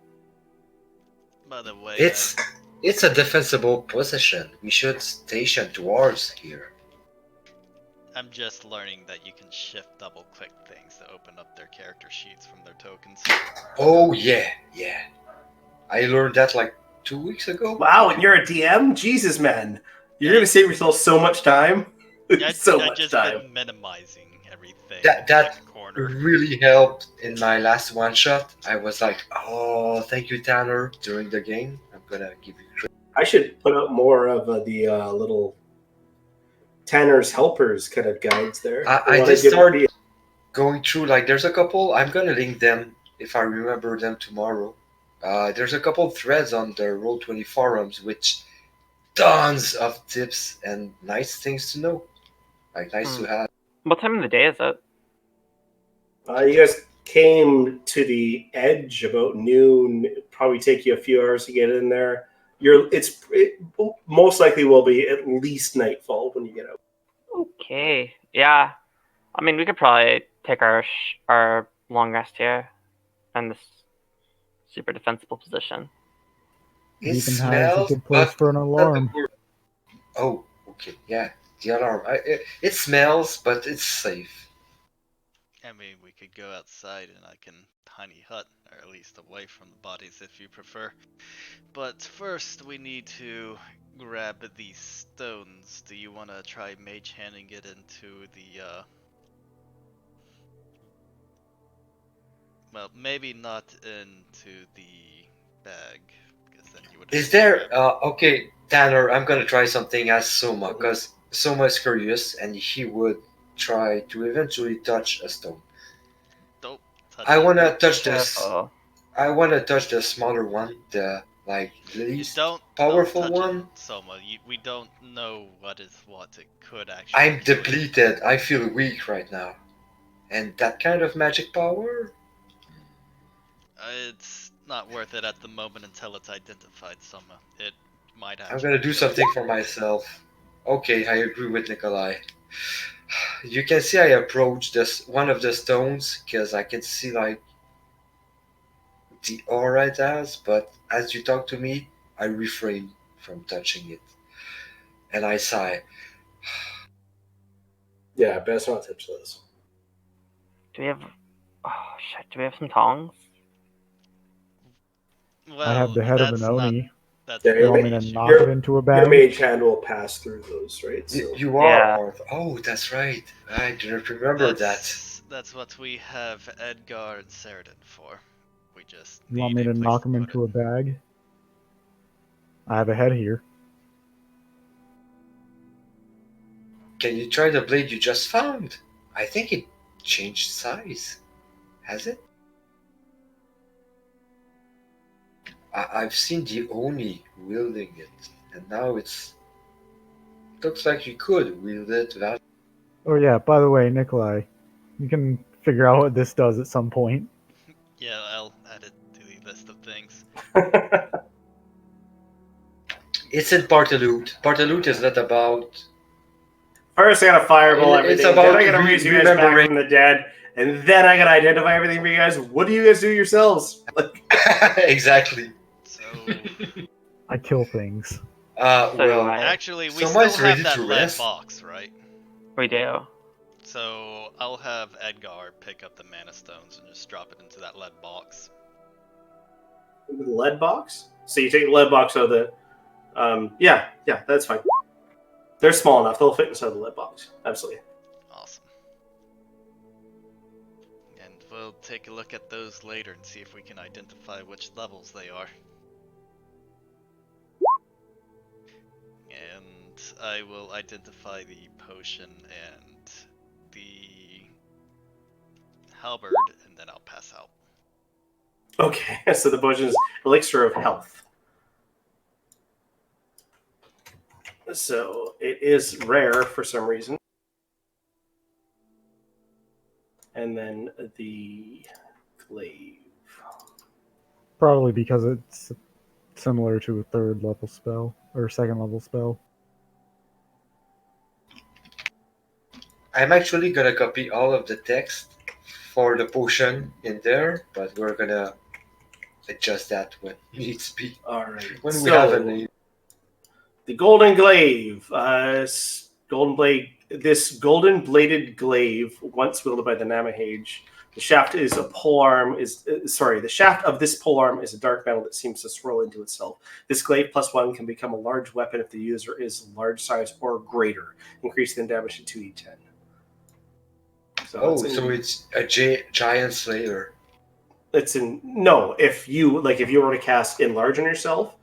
By the way, It's a defensible position. We should station dwarves here. I'm just learning that you can shift double click things to open up their character sheets from their tokens. Oh yeah. I learned that like 2 weeks ago. Wow, and you're a DM? Jesus, man. You're going to save yourself so much time. I much just time. been minimizing everything. That in the corner. really helped in my last one shot. I was like, oh, thank you, Tanner, during the game. I'm gonna give you credit. I should put up more of the little Tanner's Helpers kind of guides there. I just started going through, like, there's a couple, I'm gonna link them if I remember them tomorrow. There's a couple threads on the Roll20 forums which tons of tips and nice things to know. Like, nice to have. What time of the day is it? You guys came to the edge about noon. It'd probably take you a few hours to get in there. It most likely will be at least nightfall when you get out. Okay. Yeah. I mean, we could probably take our long rest here in this super defensible position. It Even has a smells, good place but for an alarm. Oh, okay, yeah, the alarm. It smells, but it's safe. I mean, we could go outside and I can tiny hut, or at least away from the bodies if you prefer. But first, we need to grab these stones. Do you want to try mage handing it into the, well, maybe not into the bag, because then you would. Is there, okay, Tanner, I'm gonna try something as Soma, because Soma is curious, and he would try to eventually touch a stone. Don't touch I it. wanna touch this. Careful. I wanna touch the smaller one, the least Don't powerful touch one. it, Soma. We don't know what is what. It could actually. I'm kill you. depleted. I feel weak right now, and that kind of magic power. It's not worth it at the moment until it's identified, Soma. It might actually. I'm gonna do kill something you. for myself. Okay, I agree with Nikolai. You can see I approach this one of the stones because I can see like the aura it has, but as you talk to me, I refrain from touching it, and I sigh. Yeah, best not touch those. Do we have... Oh, shit. Do we have some tongs? Well, I have the head of that's an Oni. That's Yeah, You your want me mage- to knock your- it into a Your bag? mage hand will pass through those, right? So You are Yeah. Arth. Oh, that's right. I didn't remember that. That's what we have Edgar and Seridan for. We just. You want need me a to place knock him put into it. a bag? I have a head here. Can you try the blade you just found? I think it changed size. Has it? I've seen the Oni wielding it, and now it's. Looks like you could wield it. Oh yeah, by the way, Nikolai, you can figure out what this does at some point. Yeah, I'll add it to the list of things. It's in Bartaloot. Bartaloot is not about. first I gotta fireball It's everything, about then I gotta raise you guys back remembering- from the dead, and then I gotta identify everything for you guys. What do you guys do yourselves? Like, Exactly. So I kill things. So Well, I- actually, we Someone's still have ready that to lead rest. box, right? We do. So I'll have Edgar pick up the mana stones and just drop it into that lead box. The lead box. So you take the lead box out of the. Yeah, that's fine. They're small enough; they'll fit inside the lead box. Absolutely. Awesome. And we'll take a look at those later and see if we can identify which levels they are. And I will identify the potion and the halberd, and then I'll pass out. Okay, so the potion is elixir of health. So it is rare for some reason. And then the glaive. Probably because it's similar to a 3rd level spell or 2nd level spell. I'm actually gonna copy all of the text for the potion in there, but we're gonna adjust that when needs be. All right. When so, we have a need. The golden glaive. Golden blade. This golden bladed glaive, once wielded by the Namahage. The shaft is a polearm. The shaft of this polearm is a dark metal that seems to swirl into itself. This glaive +1 can become a large weapon if the user is large size or greater, increasing the damage to 2d10. So it's a giant slayer. It's in no. If you were to cast enlarge on yourself,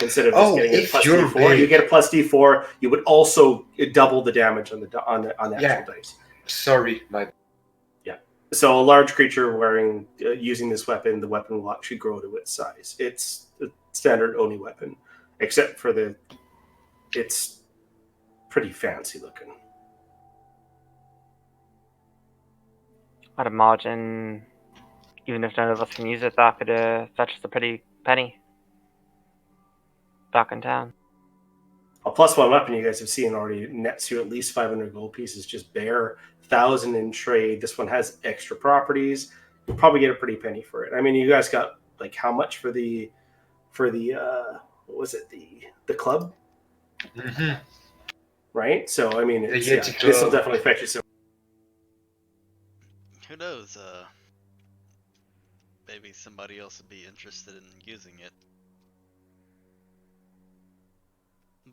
instead of just getting a plus D4, you get a plus D4. You would also double the damage on the actual dice. Sorry, my. Yeah. So a large creature using this weapon, the weapon will actually grow to its size. It's a standard Oni weapon, except for it's pretty fancy looking. I'd imagine, even if none of us can use it, that could fetch us a pretty penny back in town. A +1 weapon you guys have seen already nets you at least 500 gold pieces, just bare 1,000 in trade. This one has extra properties. You'll probably get a pretty penny for it. I mean, you guys got like how much for the what was it, the club? Mm-hmm. Right? So I mean, this will definitely fetch you some. Who knows? Maybe somebody else would be interested in using it.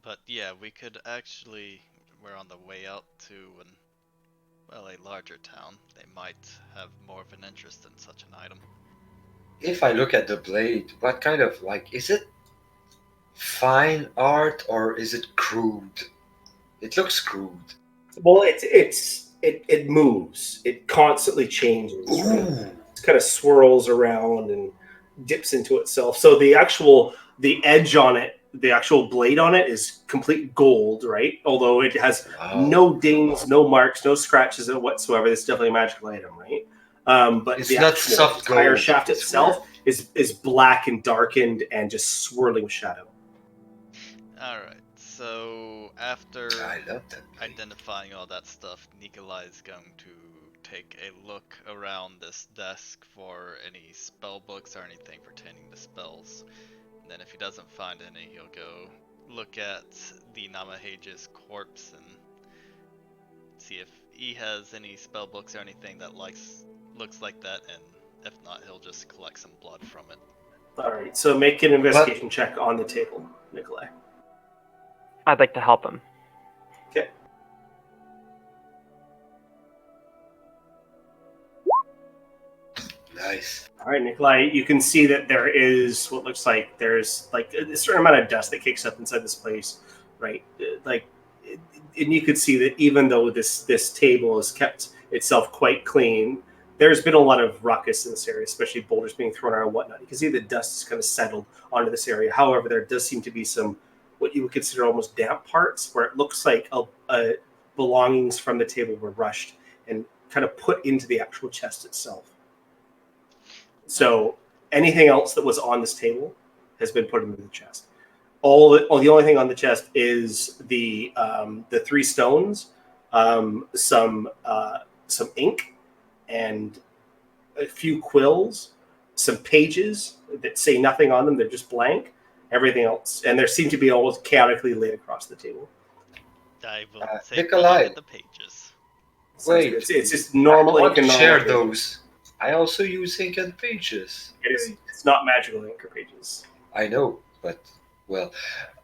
But yeah, we could actually. We're on the way out to a larger town. They might have more of an interest in such an item. If I look at the blade, what kind of is it fine art or is it crude? It looks crude. Well, it moves. It constantly changes. Right? It kind of swirls around and dips into itself. So the edge on it, the actual blade on it is complete gold, right? Although it has no dings, no marks, no scratches whatsoever. It's definitely a magical item, right? But it's the not actual soft tire gold. shaft itself is black and darkened and just swirling with shadow. Alright, so after I love that. identifying all that stuff, Nikolai is going to take a look around this desk for any spell books or anything pertaining to spells. And then if he doesn't find any, he'll go look at the Namahage's corpse and see if he has any spell books or anything that looks like that, and if not, he'll just collect some blood from it. Alright, so make an investigation check on the table, Nikolai. I'd like to help him. Okay. Nice. All right, Nikolai, you can see that there is what looks like there's like a certain amount of dust that kicks up inside this place, right? And you could see that even though this table has kept itself quite clean, there's been a lot of ruckus in this area, especially boulders being thrown around and whatnot. You can see the dust has kind of settled onto this area. However, there does seem to be some what you would consider almost damp parts where it looks like belongings from the table were rushed and kind of put into the actual chest itself. So anything else that was on this table has been put into the chest. The only thing on the chest is the 3 stones, some ink, and a few quills, some pages that say nothing on them. They're just blank. Everything else, and there seem to be almost chaotically laid across the table. I will take Nikolai. a look at the pages. Wait, It's just normal I ink want to and normal share pages. those. I also use ink and pages. It's not magical ink or pages. I know, but well,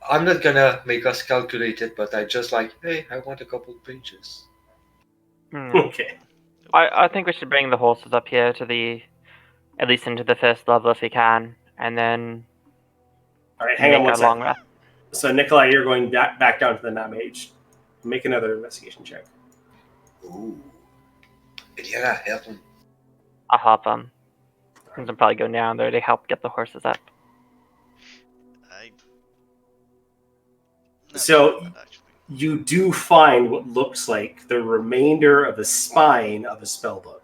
I'm not gonna make us calculate it. But I just like, hey, I want a couple pages. Okay. I think we should bring the horses up here to at least into the first level if we can, and then All right, hang make on one a long second. rest. So, Nikolai, you're going back down to the Namahage. Make another investigation check. Ooh, Indiana, help him. I'll help them. Since I'm probably going down there to help get the horses up. Not So- sure what, actually. You do find what looks like the remainder of the spine of a spellbook.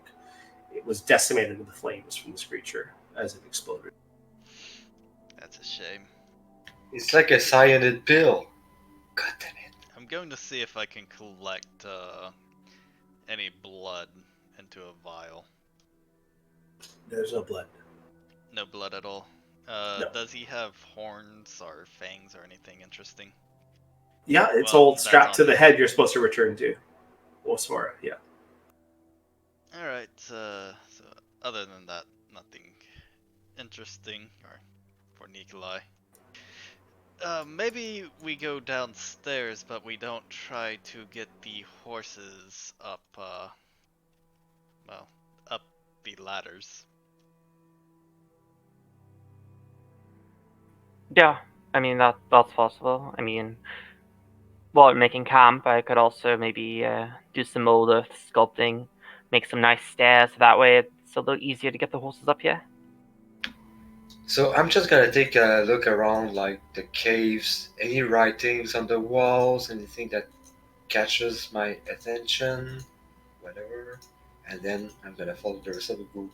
It was decimated with the flames from this creature as it exploded. That's a shame. It's like a cyanide pill. God damn it. I'm going to see if I can collect any blood into a vial. There's no blood. No blood at all. No. Does he have horns or fangs or anything interesting? Yeah, it's Well, all that's strapped to on the his- head you're supposed to return to. Osmora, yeah. Alright, so other than that, nothing interesting or for Nikolai. Maybe we go downstairs, but we don't try to get the horses up, up the ladders. Yeah, I mean that's possible. I mean, while we're making camp, I could also maybe do some mold earth sculpting, make some nice stairs. So that way, it's a little easier to get the horses up here. So I'm just gonna take a look around, like the caves, any writings on the walls, anything that catches my attention, whatever. And then I'm gonna follow the rest of the group.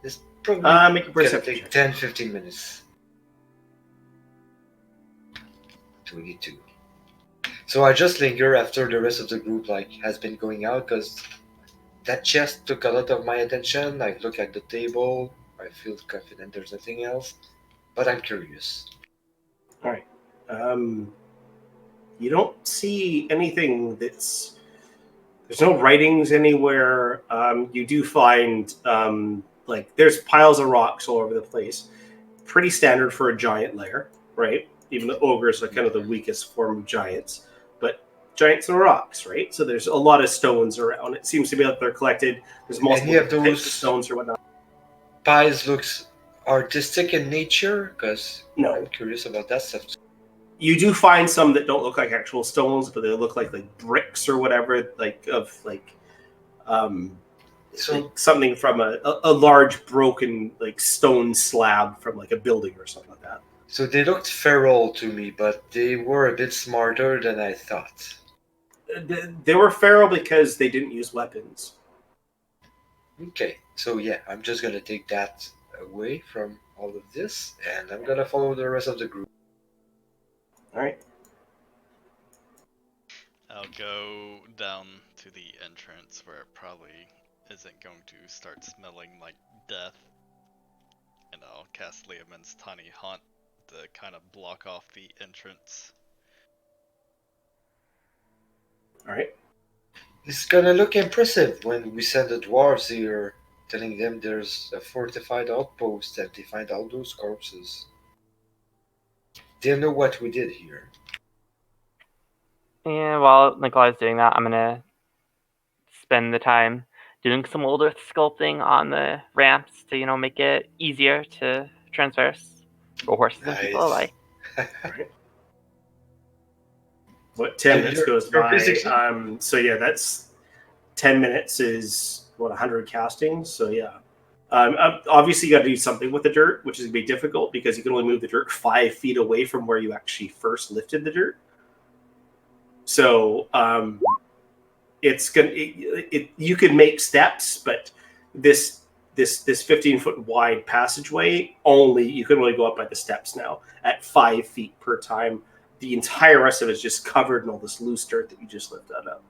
This probably Make a gonna perception take check. 10-15 minutes. 22. So I just linger after the rest of the group has been going out, because that chest took a lot of my attention. I look at the table, I feel confident there's nothing else, but I'm curious. All right. You don't see anything that's. There's no writings anywhere. You do find there's piles of rocks all over the place. Pretty standard for a giant lair, right? Even the ogres are kind of the weakest form of giants, but giants are rocks, right? So there's a lot of stones around. It seems to be that they're collected. There's multiple Any of types those of stones or whatnot. Pies looks artistic in nature, because No. I'm curious about that stuff. You do find some that don't look like actual stones, but they look like bricks or whatever, So something from a large broken stone slab from a building or something like that. So they looked feral to me, but they were a bit smarter than I thought. They were feral because they didn't use weapons. Okay, so yeah, I'm just gonna take that away from all of this, and I'm gonna follow the rest of the group. All right. I'll go down to the entrance where it probably isn't going to start smelling like death. And I'll cast Leomin's Tiny Haunt to kind of block off the entrance. All right. It's gonna look impressive when we send the dwarves here, telling them there's a fortified outpost and they find all those corpses. They know what we did here. And while Nikolai's doing that, I'm gonna spend the time doing some old earth sculpting on the ramps to make it easier to transverse for horses and people alike. What 10 So minutes you're- goes you're by? physically- So yeah, that's 10 minutes is 100 castings. So yeah. Obviously, you got to do something with the dirt, which is going to be difficult because you can only move the dirt 5 feet away from where you actually first lifted the dirt. So it's gonna you could make steps, but this 15-foot wide passageway you can only go up by the steps now at 5 feet per time. The entire rest of it is just covered in all this loose dirt that you just lifted up.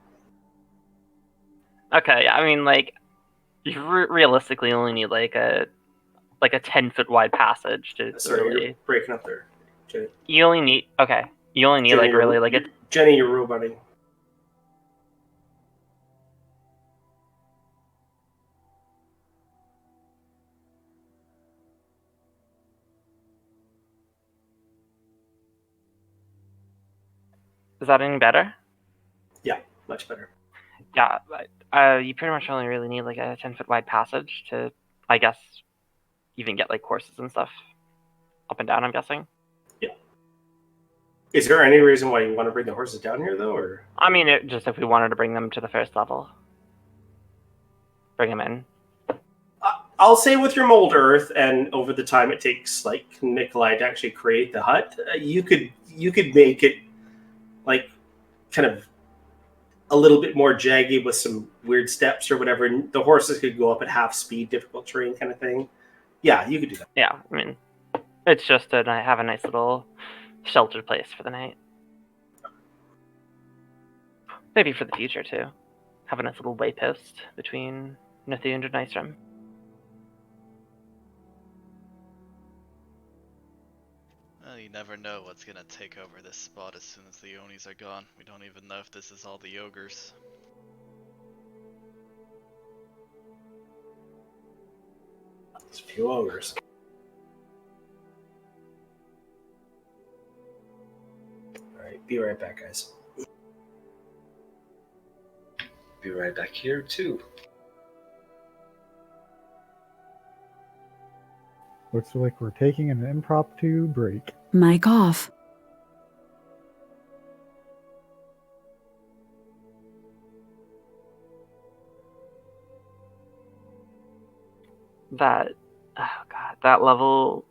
Okay, I mean, you realistically only need a 10-foot wide passage to Sorry, really. you're breaking up there, Jenny. You only need Jenny, really a. Jenny, you're roboting. Is that any better? Much better. Yeah, you pretty much only really need like a 10-foot wide passage to, I guess, even get like horses and stuff up and down, I'm guessing. Is there any reason why you want to bring the horses down here, though, or? I mean, just if we wanted to bring them to the first level. Bring them in. I'll say with your mold earth, and over the time it takes like Nikolai to actually create the hut, you could make it like kind of a little bit more jagged with some weird steps or whatever, and the horses could go up at half speed, difficult terrain kind of thing. Yeah, you could do that. Yeah, I mean, it's just to have a nice little sheltered place for the night. Maybe for the future too. Have a nice little waypost between Northund and Icerim. Well, you never know what's gonna take over this spot as soon as the Onis are gone. We don't even know if this is all the ogres. It's a few ogres. All right, be right back, guys. Be right back here too. Looks like we're taking an impromptu break. Mic off. That level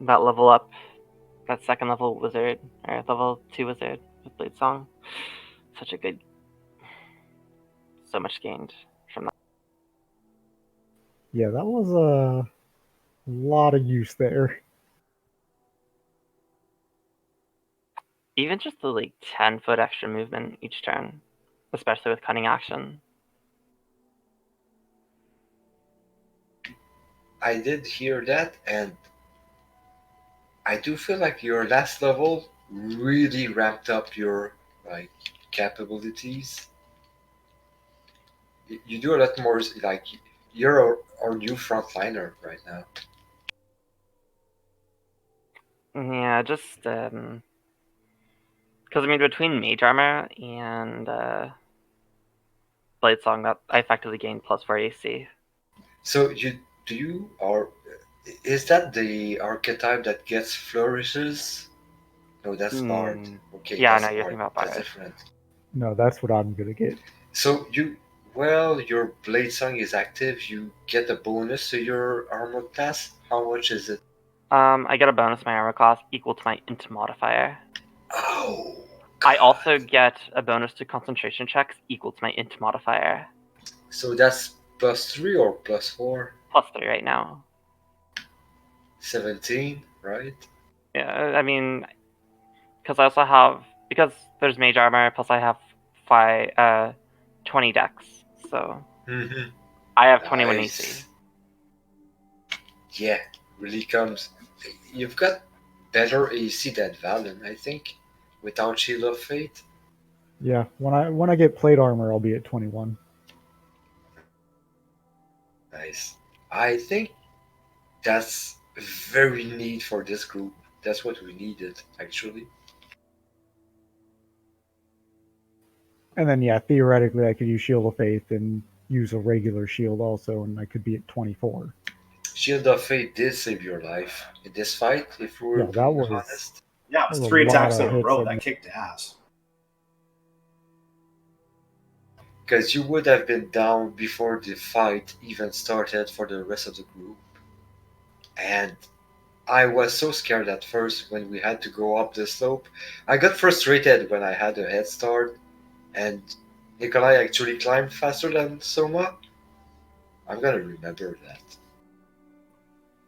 up, that second level wizard, or level 2 wizard with Blade Song, such a good, so much gained from that. Yeah, that was a lot of use there. Even just the like 10-foot extra movement each turn, especially with cunning action. I did hear that, and I do feel like your last level really ramped up your like capabilities. You do a lot more. Like you're our new frontliner right now. Yeah, just because I mean between mage armor and Blade Song, that I effectively gained +4 AC. So is that the archetype that gets flourishes? No, that's Bard. Okay, Yeah, that's no, you're thinking about That's Bard. different. No, that's what I'm gonna get. So your Blade Song is active. You get a bonus to your armor class. How much is it? I get a bonus to my armor class equal to my int modifier. Oh. I God. also get a bonus to concentration checks equal to my int modifier. So that's +3 or +4? +3 right now. 17, right? Yeah, I mean, because there's mage armor, plus I have 20 dex, so Mm-hmm. I have 21 AC. Yeah, really comes. You've got better AC than Valen, I think, without Shield of Fate. Yeah, when I get plate armor, I'll be at 21. Nice. I think that's very neat for this group. That's what we needed, actually. And then, yeah, theoretically, I could use Shield of Faith and use a regular shield also, and I could be at 24. Shield of Fate did save your life in this fight, if we're Yeah, that was honest. Yeah, it That was was 3 a lot attacks of in a hits row. on That me. kicked ass. Because you would have been down before the fight even started for the rest of the group. And I was so scared at first when we had to go up the slope. I got frustrated when I had a head start, and Nikolai actually climbed faster than Soma. I'm gonna remember that.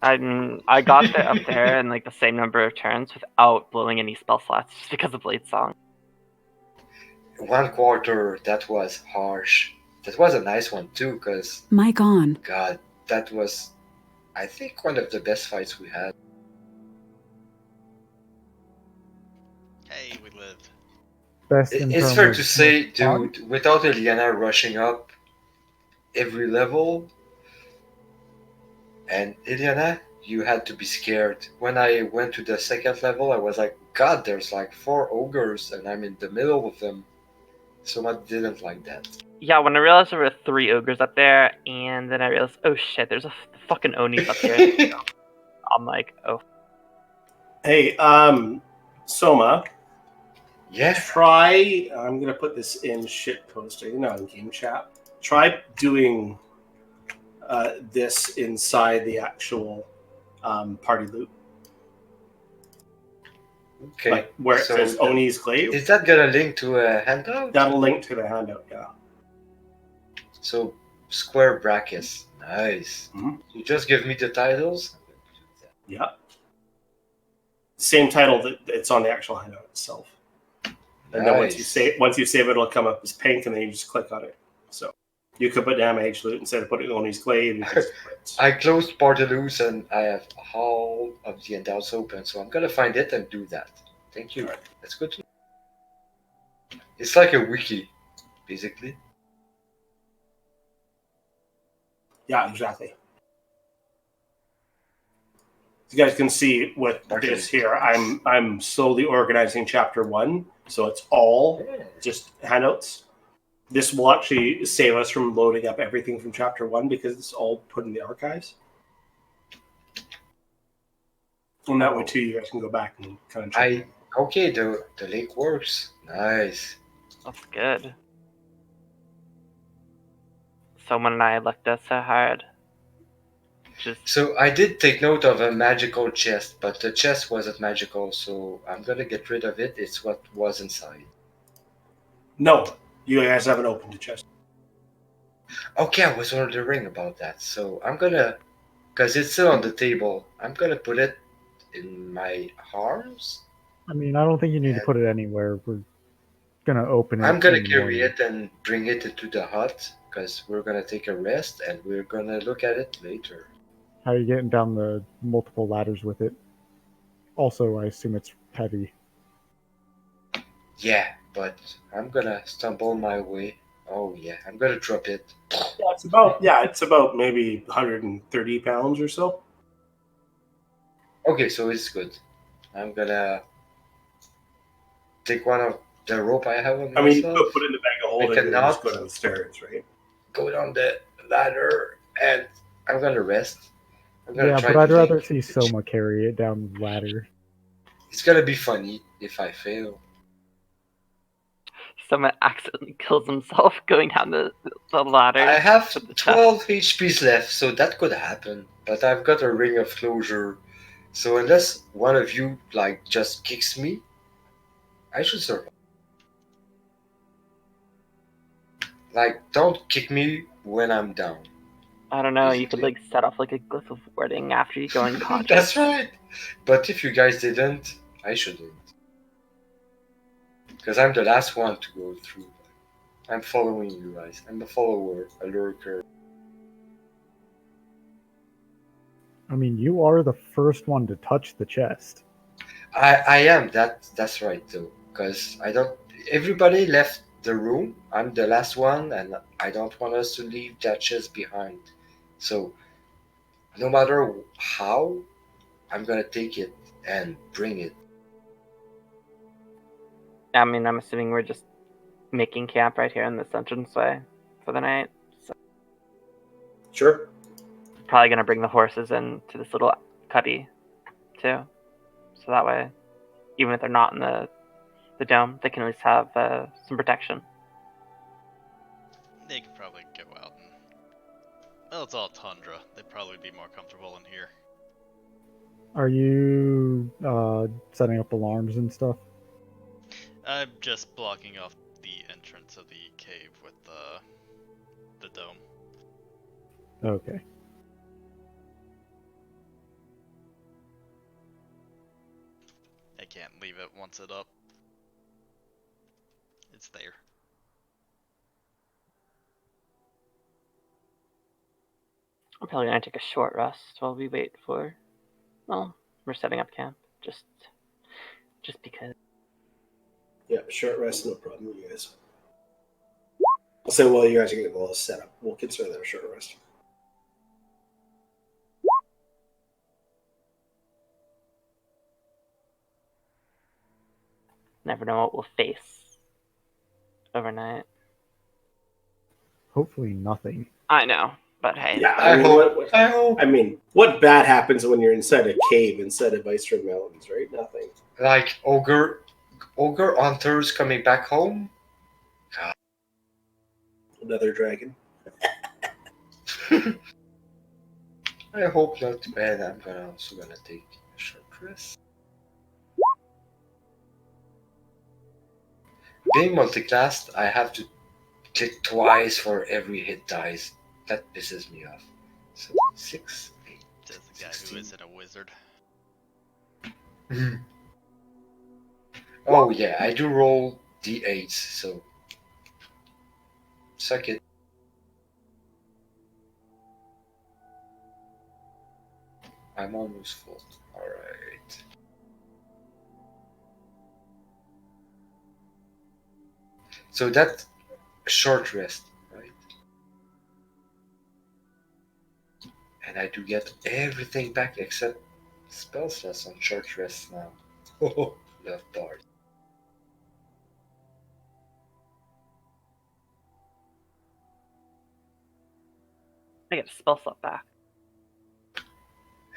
I got up there in like the same number of turns without blowing any spell slots just because of Blade Song. 1/4, that was harsh. That was a nice one too, because Mic on. God, that was, I think, one of the best fights we had. Hey, we lived. Best in It's terms fair of to say, fun. dude, without Eliana rushing up every level, and Eliana, you had to be scared. When I went to the second level, I was like, God, there's like 4 ogres, and I'm in the middle of them. So I didn't like that. Yeah, when I realized there were 3 ogres up there, and then I realized, oh shit, there's a fucking Onis up here. I'm like, oh. Hey, Soma, Yeah. try. I'm gonna put this in shit posting, not in game chat. Try doing this inside the actual party loop, Okay. like where it So says Oni's Glaive. is that gonna link to a handout? That'll link to the handout. Yeah. So square brackets. Nice. Mhm. You just give me the titles. Yeah. Same title that it's on the actual handout itself. And then once you save it, it'll come up as pink, and then you just click on it. So you could put Namahage loot instead of putting Oni's Glaive. You can just put... I closed Portaloos and I have all of the handouts open, so I'm gonna find it and do that. Thank you. Right. That's good. It's like a wiki, basically. Yeah, exactly. You guys can see with Actually, this here, I'm slowly organizing chapter 1, so it's all just handouts. This will actually save us from loading up everything from chapter 1 because it's all put in the archives. And that way too, you guys can go back and kind of check. Okay, the link works. Nice. That's good. Someone and I looked at so hard. So I did take note of a magical chest, but the chest wasn't magical, so I'm gonna get rid of it. It's what was inside. No, you guys haven't opened the chest. Okay, I was wondering about that. So I'm gonna, because it's still on the table, I'm gonna put it in my arms. I mean, I don't think you need to put it anywhere. We're gonna open it. I'm gonna carry it and bring it into the hut because we're gonna take a rest and we're gonna look at it later. How are you getting down the multiple ladders with it? Also, I assume it's heavy. Yeah, but I'm gonna stumble my way. Oh yeah, I'm gonna drop it. Yeah, it's about maybe 130 pounds or so. Okay, so it's good. I'm gonna take one of the rope I have on myself. I mean, you could put it in the bag of holding and knot, just go down the stairs, right? go down the ladder, and I'm gonna rest. Yeah, but I'd rather see Soma carry it down the ladder. It's gonna be funny if I fail. Someone accidentally kills himself going down the ladder. I have 12 HPs left, so that could happen. But I've got a ring of closure, so unless one of you just kicks me, I should survive. Don't kick me when I'm down. I don't know, you could set off a glyph of warding after you go unconscious. That's right. But if you guys didn't, I shouldn't. Because I'm the last one to go through. I'm following you guys. I'm a follower, a lurker. I mean, you are the first one to touch the chest. I am. That's right though. Because everybody left the room. I'm the last one, and I don't want us to leave that chest behind. So, no matter how, I'm gonna take it and bring it. I mean, I'm assuming we're just making camp right here in this entranceway for the night. So. Sure. Probably gonna bring the horses into this little cuddy, too. So that way, even if they're not in the dome, they can at least have some protection. They could probably go out and... Well, it's all tundra. They'd probably be more comfortable in here. Are you setting up alarms and stuff? I'm just blocking off the entrance of the cave with the dome. Okay. I can't leave it once it's up. It's there. I'm probably gonna take a short rest while we wait for... Well, we're setting up camp. Just because. Yeah, short rest, no problem, you guys. I'll say, well, you guys are getting all set up. We'll consider that a short rest. Never know what we'll face overnight. Hopefully nothing. I know, but hey. Yeah, I I mean, hope. I hope. I mean, what bad happens when you're inside a cave instead of Icerim Mountains, right? Nothing. Like ogre hunters coming back home. Another dragon. I hope not. And I'm also gonna take a short rest. Being multiclassed, I have to click twice for every hit dice. That pisses me off. So 6, 8, Just a guy 16. who isn't a wizard. Oh yeah, I do roll d8s, so suck it. I'm almost full. Alright. So that's a short rest, right? And I do get everything back except spell slots on short rest now. Oh, love bard. I get a spell slot back.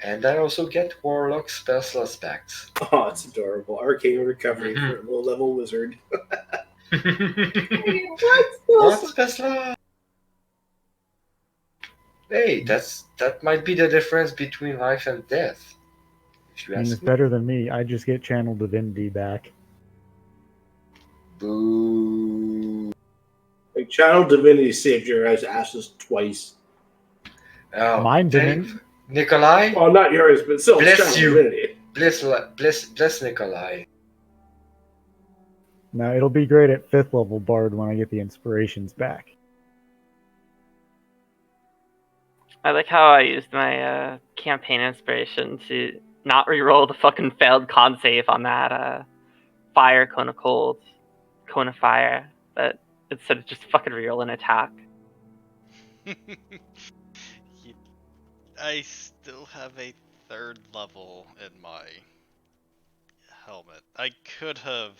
And I also get warlock spell slots back. Oh, it's adorable. Arcane recovery for a low-level wizard. What spell slot? Hey, that might be the difference between life and death. If you I mean, ask it's me. better than me. I just get channel divinity back. Boo. Like, Channel Divinity saved your guys' asses twice. Oh, Mine thank- didn't. Nikolai, Well, not yours, but still, it's Bless Channel you. Divinity. bless Nikolai. Now it'll be great at 5th level bard when I get the inspirations back. I like how I used my campaign inspiration to not reroll the fucking failed con save on that fire cone of cold, cone of fire, but instead of just fucking reroll an attack. I still have a 3rd level in my helmet. I could have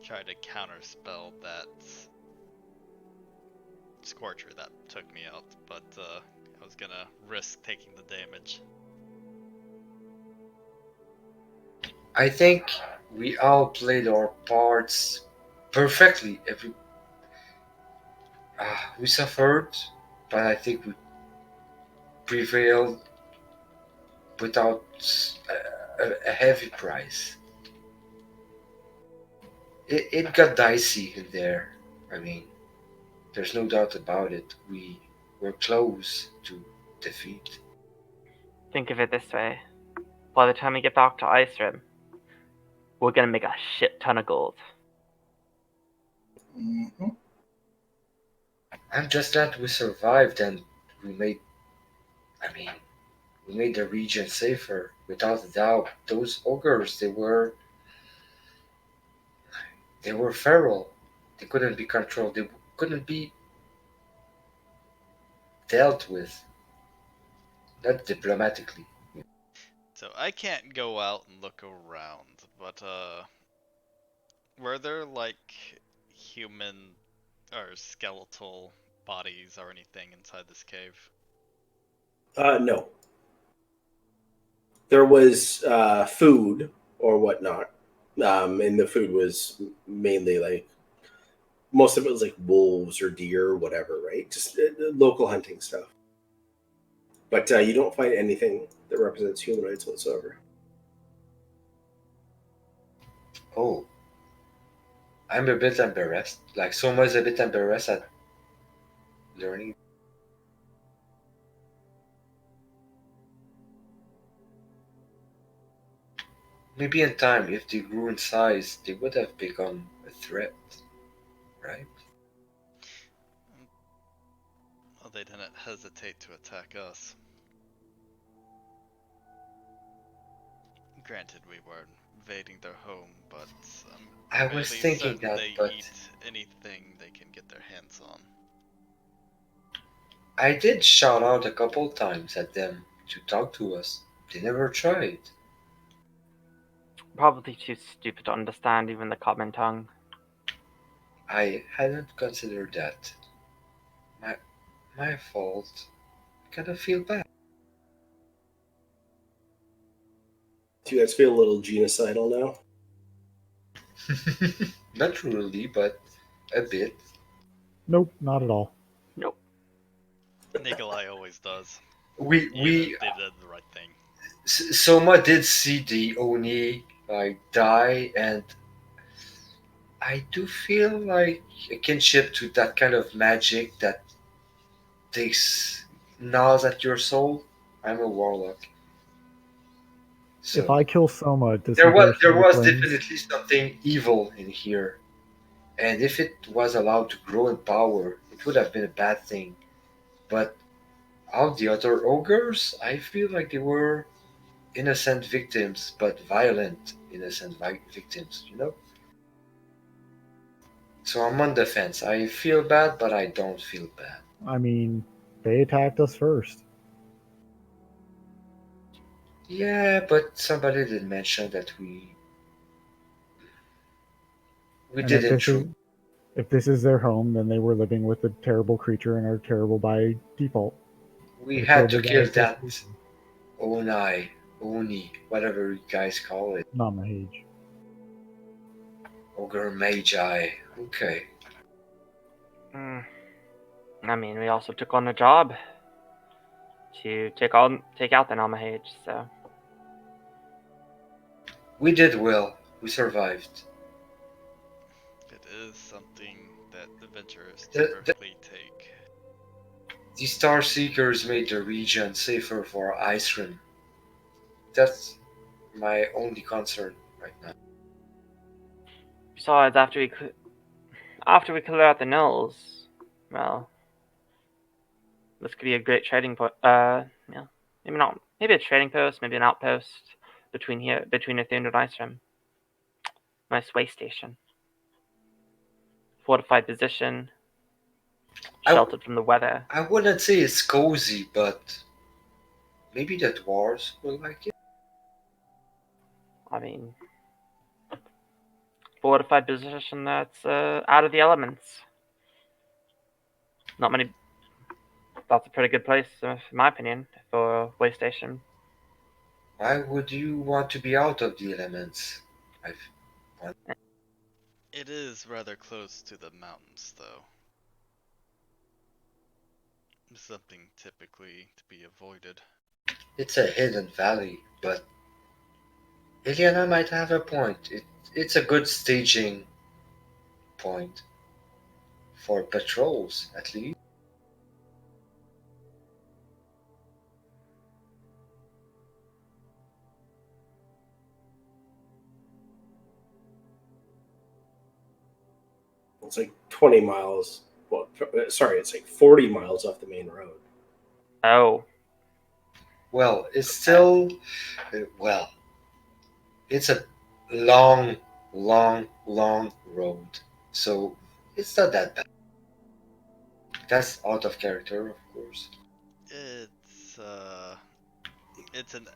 tried to counterspell that Scorcher that took me out, but I was gonna risk taking the damage. I think we all played our parts perfectly. We suffered, but I think we prevailed without a heavy price. It got dicey in there. I mean, there's no doubt about it. We were close to defeat. Think of it this way. By the time we get back to Icerim, we're gonna make a shit ton of gold. Mm-hmm. I'm just glad we survived and we made. I mean, we made the region safer, without a doubt. Those ogres, they were feral. They couldn't be controlled. They couldn't be dealt with. Not diplomatically. So I can't go out and look around, but were there like human or skeletal bodies or anything inside this cave? No. There was food or whatnot, and the food was mainly like most of it was like wolves or deer or whatever, right? Just local hunting stuff. But you don't find anything that represents humanoids whatsoever. Oh, I'm a bit embarrassed. Like Soma is a bit embarrassed at learning. Maybe in time, if they grew in size, they would have become a threat, right? Well, they didn't hesitate to attack us. Granted, we were invading their home, but I I'm was fairly thinking certain that, they but eat anything they can get their hands on. I did shout out a couple times at them to talk to us. They never tried. Probably too stupid to understand even the common tongue. I hadn't considered that. My fault. I kind of feel bad. Do you guys feel a little genocidal now? Not really, but a bit. Nope, not at all. Nope. Nikolai always does. We You we know, they did the right thing. Soma did see the Oni like die, and I do feel like a kinship to that kind of magic that takes gnaws at your soul. I'm a warlock, so If I kill Soma, does there he was go there through the was flames? definitely something evil in here, and if it was allowed to grow in power, it would have been a bad thing. But all the other ogres, I feel like they were innocent victims, but violent innocent victims. You know. So I'm on the fence. I feel bad, but I don't feel bad. I mean, they attacked us first. Yeah, but somebody did mention that we And did it true. if this is their home, then they were living with a terrible creature and are terrible by default. We Or had to terrible by kill that association. Oni, whatever you guys call it. Namahage. Ogre Magi. Okay. Mm. I mean, we also took on a job to take out the Namahage, so We did well. We survived. It is something that adventurers The, the, typically take. the Star Seekers made the region safer for Icerim. That's my only concern right now. besides, after we clear out the Nulls, well, this could be a great trading point. Yeah, maybe not. Maybe a trading post, maybe an outpost between Athena and Icerim. Nice way station. Fortified position, sheltered from the weather. I wouldn't say it's cozy, but maybe the dwarves will like it. I mean, fortified position that's out of the elements. Not many. That's a pretty good place, in my opinion, for a way station. Why would you want to be out of the elements? I've, It is rather close to the mountains, though. Something typically to be avoided. it's a hidden valley, but Eliana might have a point. It's a good staging point for patrols, at least. It's like 20 miles. Well, sorry, it's like 40 miles off the main road. Oh, Well, it's still, well, it's a long, long road, so it's not that bad. That's out of character, of course. It's an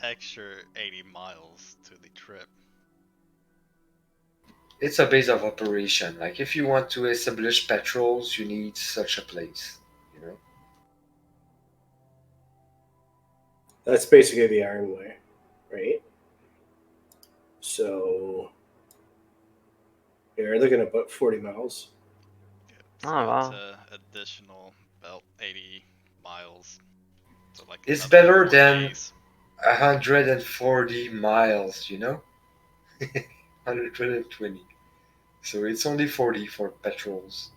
extra 80 miles to the trip. It's a base of operation. Like if you want to establish patrols, you need such a place. You know. That's basically the Iron Way, right? So you're looking at about 40 miles. It's Oh, wow. additional about 80 miles. So like It's another better 4 than days. 140 miles. You know, 120. So it's only 40 for patrols.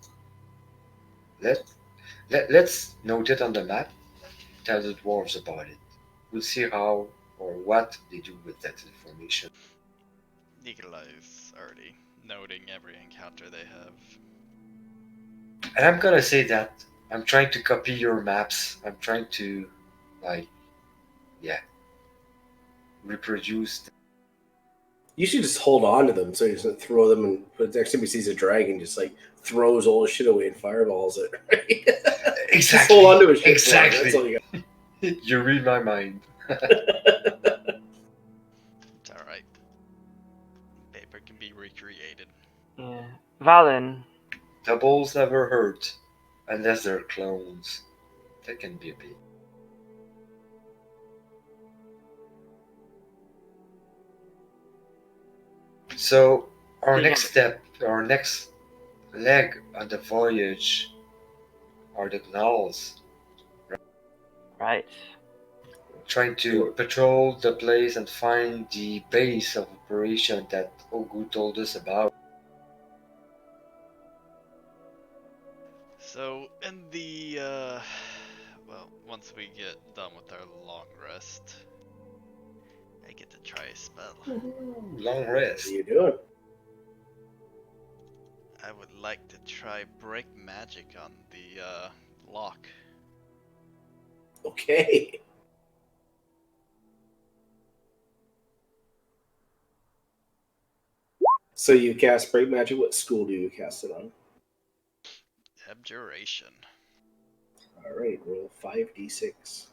Let's note it on the map. Tell the dwarves about it. We'll see how or what they do with that information. Nikolai is already noting every encounter they have. And I'm gonna say that I'm trying to copy your maps. I'm trying to, like, yeah, reproduce. You should just hold on to them so you just throw them and but next time he sees a dragon, just like throws all his shit away and fireballs it. Right? Exactly. Just hold on to his shit. Exactly. That's all you got. You read my mind. It's alright. or it can be recreated. Yeah. Valen, Doubles never hurt, unless they're clones. That can be a bit. So our Yeah. next step, our next leg on the voyage are the gnolls. right. Trying to patrol the place and find the base of operation that Ogu told us about. So, in the, well, once we get done with our long rest, I get to try a spell. Ooh, long What are rest. you doing? I would like to try Break Magic on the, lock. Okay. So you cast Break Magic. What school do you cast it on? Abjuration. All right, roll 5d6.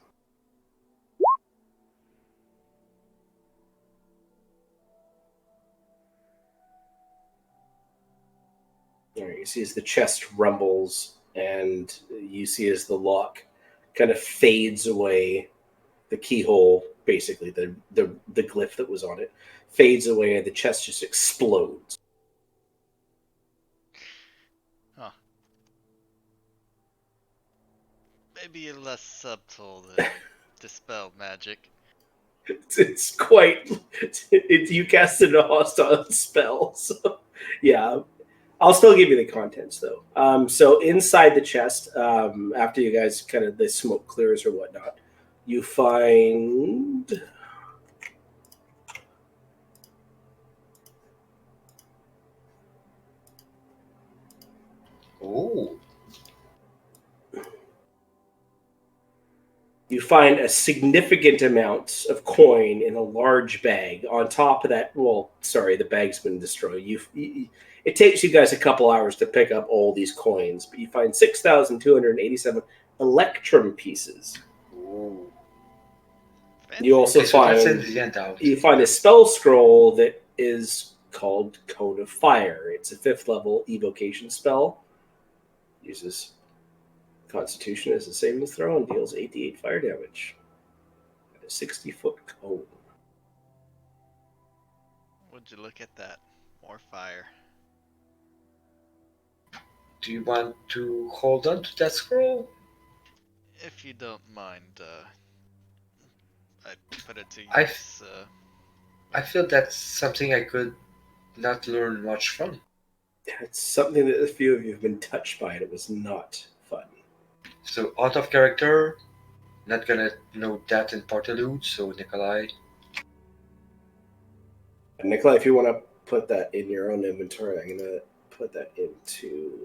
All right, you see as the chest rumbles, and you see as the lock kind of fades away, the keyhole, basically the glyph that was on it, fades away, and the chest just explodes. Huh. Maybe less subtle than Dispel Magic. It's quite. You casted a hostile spell, so yeah. I'll still give you the contents though. So inside the chest, after you guys kind of the smoke clears or whatnot, you find Oh, a significant amount of coin in a large bag. On top of that, well, sorry, the bag's been destroyed. It takes you guys a couple hours to pick up all these coins, but you find 6,287 electrum pieces. ooh. Fancy. You also Okay, so that's in find the end out. you find a spell scroll that is called Cone of Fire. It's a 5th level evocation spell. Uses Constitution as a saving throw and deals 88 fire damage. A 60-foot cone. Would you look at that? More fire. Do you want to hold on to that scroll? If you don't mind, I put it to I- use. I feel that's something I could not learn much from. It's something that a few of you have been touched by, and it was not fun. So out of character, not gonna note that in Portalude, so Nikolai. Nikolai, if you want to put that in your own inventory, I'm going to put that into.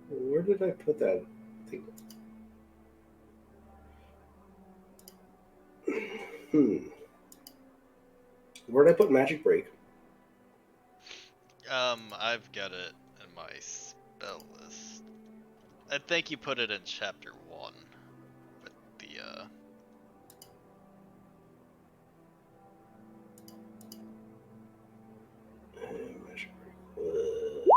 Where did I put that? I think. Where did I put Magic Break? I've got it in my spell list. I think you put it in chapter 1. With the, Magic Break was.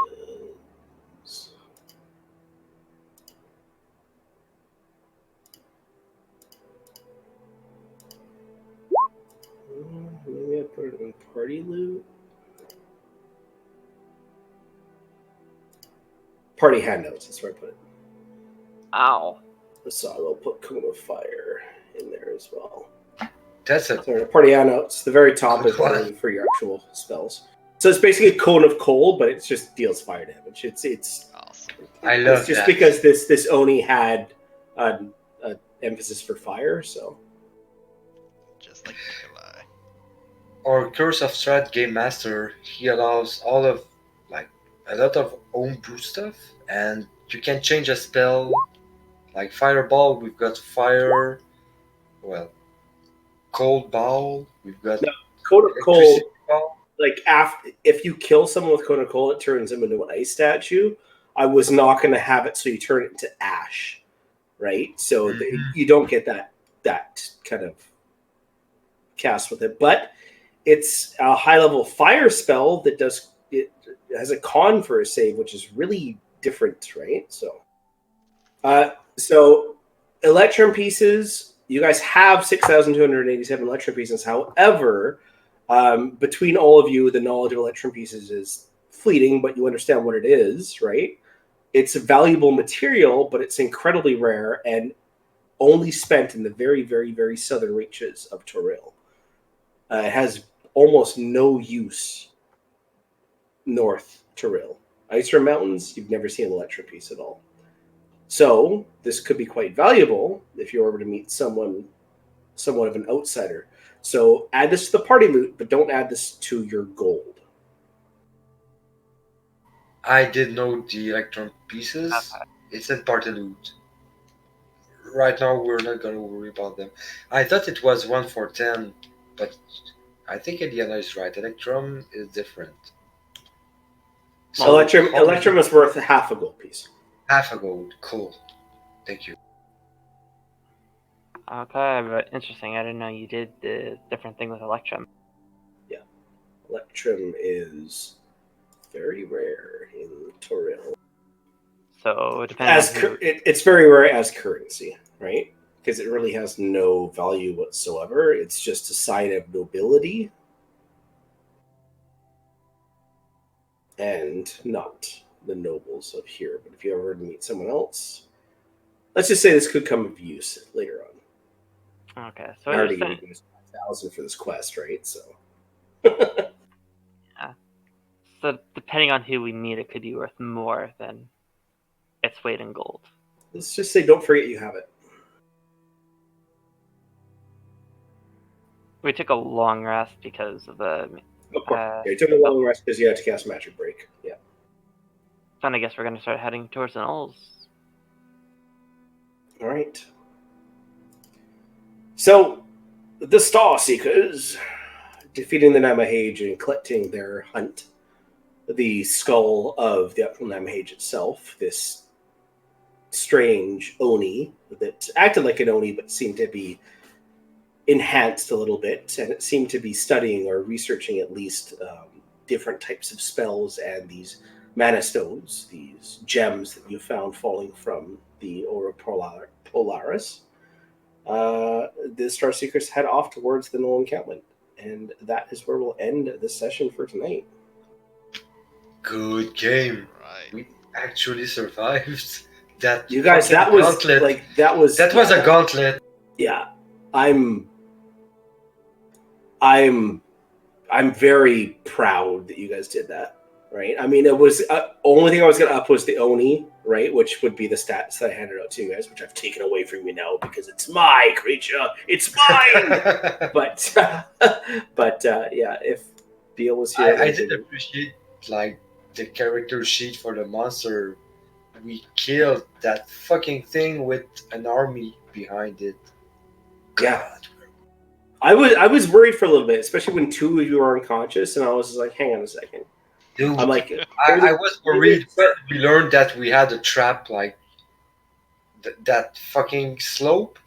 Maybe I put it in Party Loot. Party Handouts, that's where I put it. Ow. So I will put Cone of Fire in there as well. That's a So Party Handouts, the very top is Good for your actual spells. So it's basically a Cone of Cold, but it just deals fire damage. It's awesome. I love it's just that. because this Oni had an emphasis for fire, so Just like Nikolai. Our Curse of Strahd Game Master, he allows all of a lot of homebrew stuff, and you can change a spell. Like Fireball, we've got fire. Well, Cold Ball, we've got No, Cone of Cold. Electricity Ball. Like if you kill someone with Cone of Cold, it turns them into an ice statue. I was not going to have it, so you turn it into ash, right? So you don't get that kind of cast with it. But It's a high level fire spell that does it has a con for a save, which is really different, right? So Electrum pieces. You guys have 6,287 Electrum pieces. However, between all of you, the knowledge of Electrum pieces is fleeting, but you understand what it is, right? It's a valuable material, but it's incredibly rare and only spent in the very, very, very southern reaches of Toril. It has almost no use north Toril. Icerim Mountains, you've never seen an Electrum piece at all. So this could be quite valuable if you were to meet somewhat of an outsider. So add this to the party loot, but don't add this to your gold. I did know the electron pieces. It's in party loot. Right now, we're not gonna worry about them. I thought it was 1 for 10, but I think Indiana is right. Electrum is different. So Electrum is worth half a gold piece. Half a gold. Cool. Thank you. Okay, but interesting. I didn't know you did the different thing with Electrum. Yeah. Electrum is very rare in Toril. So depending on it's very rare as currency, right? Because it really has no value whatsoever. It's just a sign of nobility and not the nobles of here. But if you ever meet someone else, let's just say this could come of use later on. Okay, so I already gave you 5,000 for this quest, right? So. Yeah. So depending on who we meet, it could be worth more than its weight in gold. Let's just say, don't forget you have it. We took a long rest because of the. Of course. Yeah, you took a long rest because you had to cast Magic Break. Yeah. Then I guess we're going to start heading towards the Knolls. All right. So, the Star Seekers, defeating the Namahage and collecting their hunt, the skull of the actual Namahage itself, this strange Oni that acted like an Oni but seemed to be enhanced a little bit, and it seemed to be studying or researching at least different types of spells and these mana stones, these gems that you found falling from the Aura Polaris. The Star Seekers head off towards the Knoll encampment, and that is where we'll end this session for tonight. Good game. Right. We actually survived that. You guys, that was gauntlet. like that was a gauntlet. Yeah, I'm very proud that you guys did that. Right? I mean, it was only thing I was going to up was the Oni, right? Which would be the stats that I handed out to you guys, which I've taken away from you now because it's my creature, it's mine. but yeah, if Beal was here, I did appreciate like the character sheet for the monster. We killed that fucking thing with an army behind it. Yeah. I was worried for a little bit, especially when two of you were unconscious, and I was just like, hang on a second. Dude, I'm like, I was worried, but we learned that we had a trap, like that fucking slope.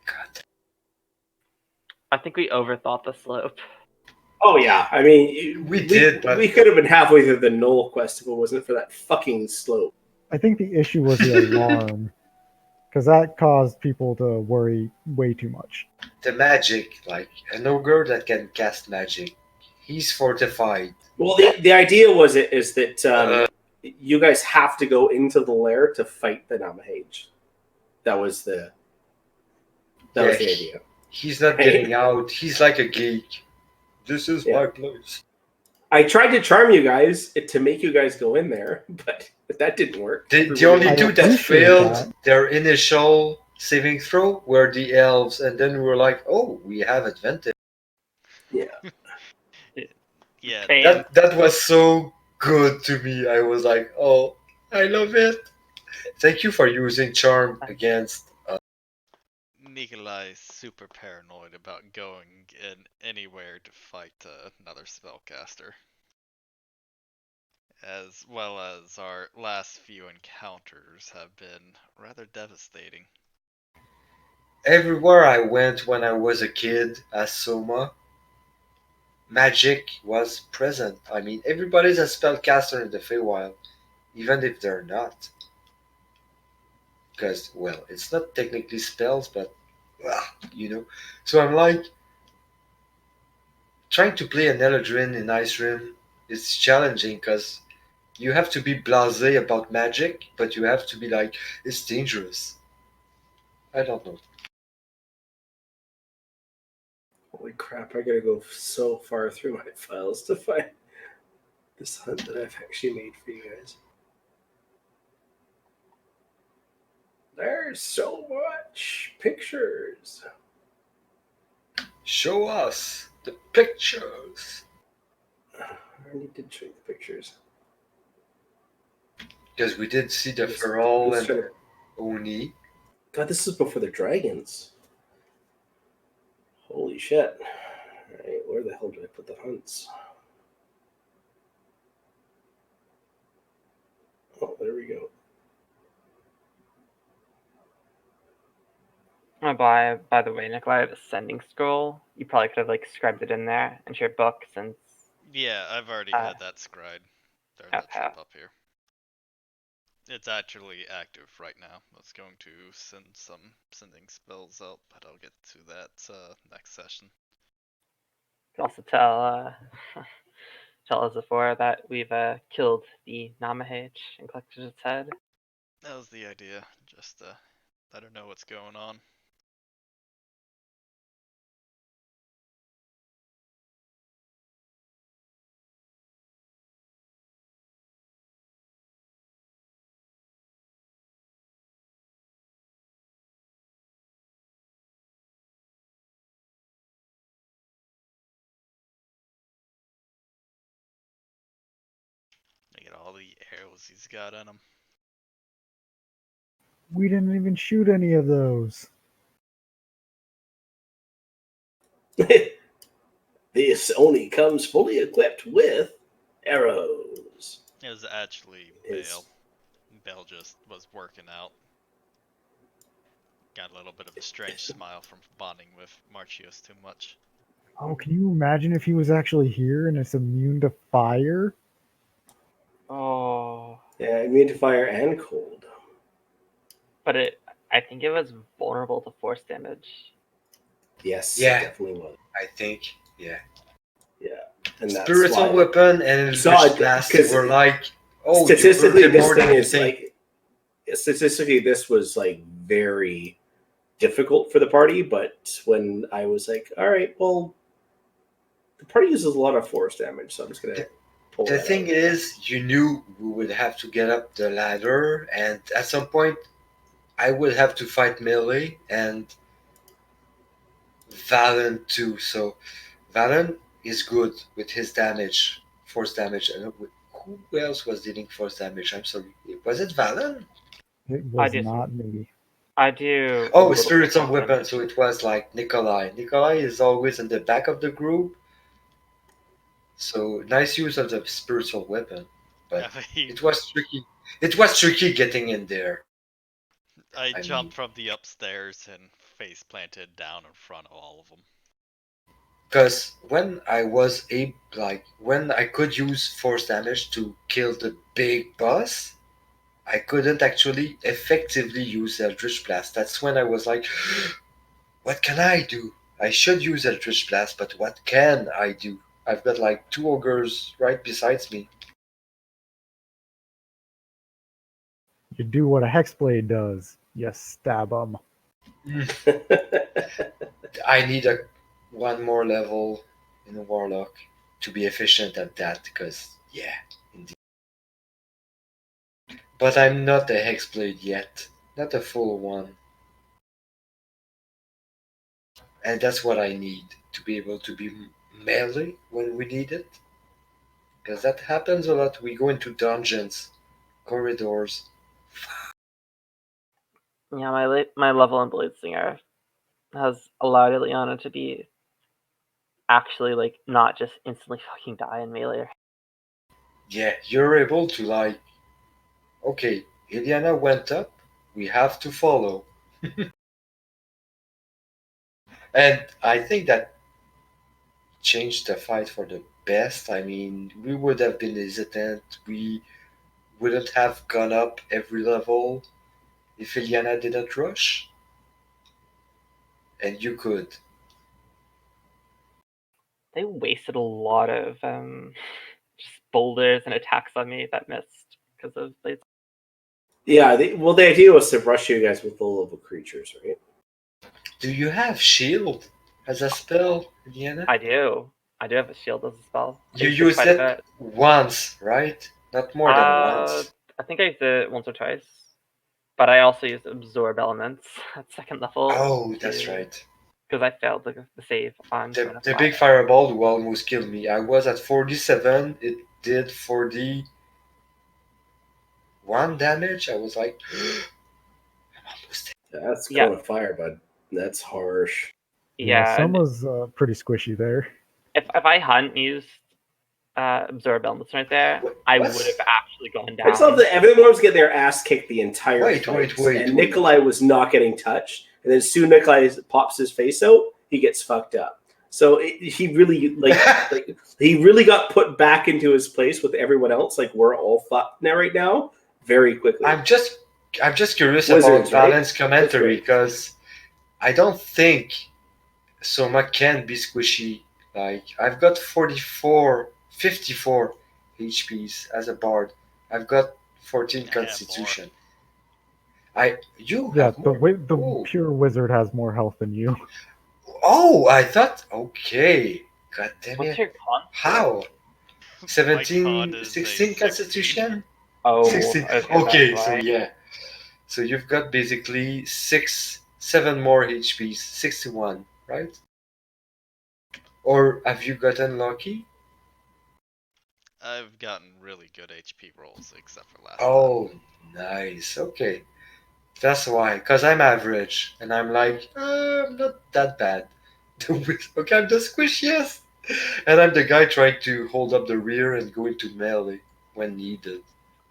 God. I think we overthought the slope. Oh yeah, I mean, we did, but we could have been halfway through the Knoll quest if it wasn't for that fucking slope. I think the issue was the alarm, because that caused people to worry way too much. The magic, like an ogre that can cast magic, he's fortified. Well, the idea is that you guys have to go into the lair to fight the Namahage. That was the idea. He's not getting out. He's like a geek. This is my place. I tried to charm you guys to make you guys go in there, but that didn't work. The only two that failed their initial saving throw were the elves, and then we were like, oh, we have advantage. Yeah. Yeah. That was so good to me. I was like, oh, I love it. Thank you for using charm against Nikolai is super paranoid about going in anywhere to fight another spellcaster. As well as our last few encounters have been rather devastating. Everywhere I went when I was a kid as Soma, magic was present. I mean, everybody's a spellcaster in the Feywild, even if they're not. Because, well, it's not technically spells, but, you know. So I'm like, trying to play an Eladrin in Icerim is challenging because you have to be blasé about magic, but you have to be like, it's dangerous. I don't know. Holy crap! I gotta go so far through my files to find this hunt that I've actually made for you guys. There's so much pictures. Show us the pictures. I need to show you the pictures. Because we did see the Just- Feral just and trying to- Oni. God, this is before the dragons. Holy shit! All right, where the hell did I put the hunts? Oh, there we go. By the way, Nikolai, I have a sending scroll. You probably could have like scribed it in there into your book since. Yeah, I've already Uh, had that scried. There's that okay. trip up here. It's actually active right now. I was going to send some sending spells out, but I'll get to that next session. You can also tell tell Azafora that we've killed the Namahage and collected its head. That was the idea. Just let her know what's going on. Look at all the arrows he's got on him. We didn't even shoot any of those. This Oni comes fully equipped with arrows. It was actually His- Bale. Bale just was working out. Got a little bit of a strange smile from bonding with Marchios too much. Oh, can you imagine if he was actually here and it's immune to fire? Oh, Yeah, immune to fire and cold. but I think it was vulnerable to force damage. Yes, Yeah. it definitely was. I think, yeah. Yeah, and that's Spiritual why weapon and saw it, Eldritch Blast 'cause were like, oh, statistically, you burned this more thing than you is think. like statistically, this was like very difficult for the party. But when I was like, all right, well, the party uses a lot of force damage, so I'm just gonna pull The that thing out. is, you knew we would have to get up the ladder, and at some point, I would have to fight melee and Valen too. So Valen is good with his damage, force damage. And who else was dealing force damage? I'm sorry, was it Valen? It I was do not me. I do. a Oh, little bit of spiritual force weapon. damage. So it was like Nikolai. Nikolai is always in the back of the group. So nice use of the spiritual weapon, but it was tricky. It was tricky getting in there. I I jumped mean- from the upstairs and face planted down in front of all of them. Because when I was when I could use force damage to kill the big boss, I couldn't actually effectively use Eldritch Blast. That's when I was like, what can I do? I should use Eldritch Blast, but what can I do? I've got like two ogres right besides me. You do what a hexblade does. You stab them. I need one more level in a Warlock to be efficient at that, because, yeah, indeed. But I'm not a Hexblade yet. Not a full one. And that's what I need to be able to be melee when we need it. Because that happens a lot. We go into dungeons, corridors. Yeah, my level in Bladesinger has allowed Ileana to be actually like not just instantly fucking die in melee. Yeah, you're able to like, okay, Iliana went up, we have to follow. And I think that changed the fight for the best. I mean, we would have been hesitant. We wouldn't have gone up every level if Iliana didn't rush. And you could. They wasted a lot of just boulders and attacks on me that missed because of blades. Yeah, the idea was to rush you guys with low level creatures, right? Do you have shield as a spell, Iliana? I do. I do have a shield as a spell. I You used used quite a it bit. once, right? Not more than once. I think I used it once or twice. But I also used absorb elements at second level. Oh, that's right. Because I failed the save on The, Throne of the Fire. big fireball who almost killed me. I was at 47. It did 41 damage. I was like, I'm almost dead. That's Yeah. cone of fire, bud. That's harsh. Yeah. some was pretty squishy there. If I hadn't used absorb elements right there, I would What's- have actually gone down. I just love that everyone was getting their ass kicked the entire Wait, fight, wait, and wait. Nikolai was not getting touched. And then as soon as Nikolai pops his face out, he gets fucked up. So he really he really got put back into his place with everyone else. Like we're all fucked now right now, very quickly. I'm just curious Wizards, about right? Valen's commentary That's great. because I don't think Soma can be squishy. Like I've got 54 HPs as a bard. I've got 14 I have constitution. You Yeah, have the more. the pure wizard has more health than you. Oh, I thought. Okay. God damn What's it. your con? How? My 17, con is a 16 16. constitution? Oh, 16. Okay, so yeah. So you've got basically 7 more HPs, 61, right? Or have you gotten lucky? I've gotten really good HP rolls, except for last Oh, nice. Okay. That's why. Because I'm average. And I'm like, I'm not that bad. Okay, I'm the squishiest. And I'm the guy trying to hold up the rear and go into melee when needed.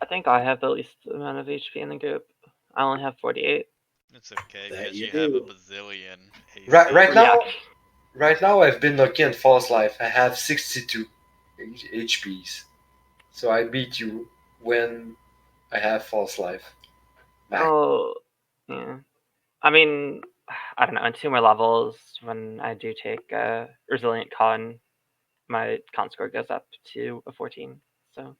I think I have the least amount of HP in the group. I only have 48. It's okay, That because you you have a do. bazillion AC. Right Yeah. now, right now I've been lucky in false life. I have 62 HPs. So I beat you when I have false life. Oh, yeah. I mean, I don't know. In 2 more levels, when I do take Resilient Con, my con score goes up to a 14. So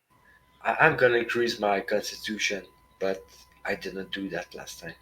I'm gonna increase my constitution, but I didn't do that last time.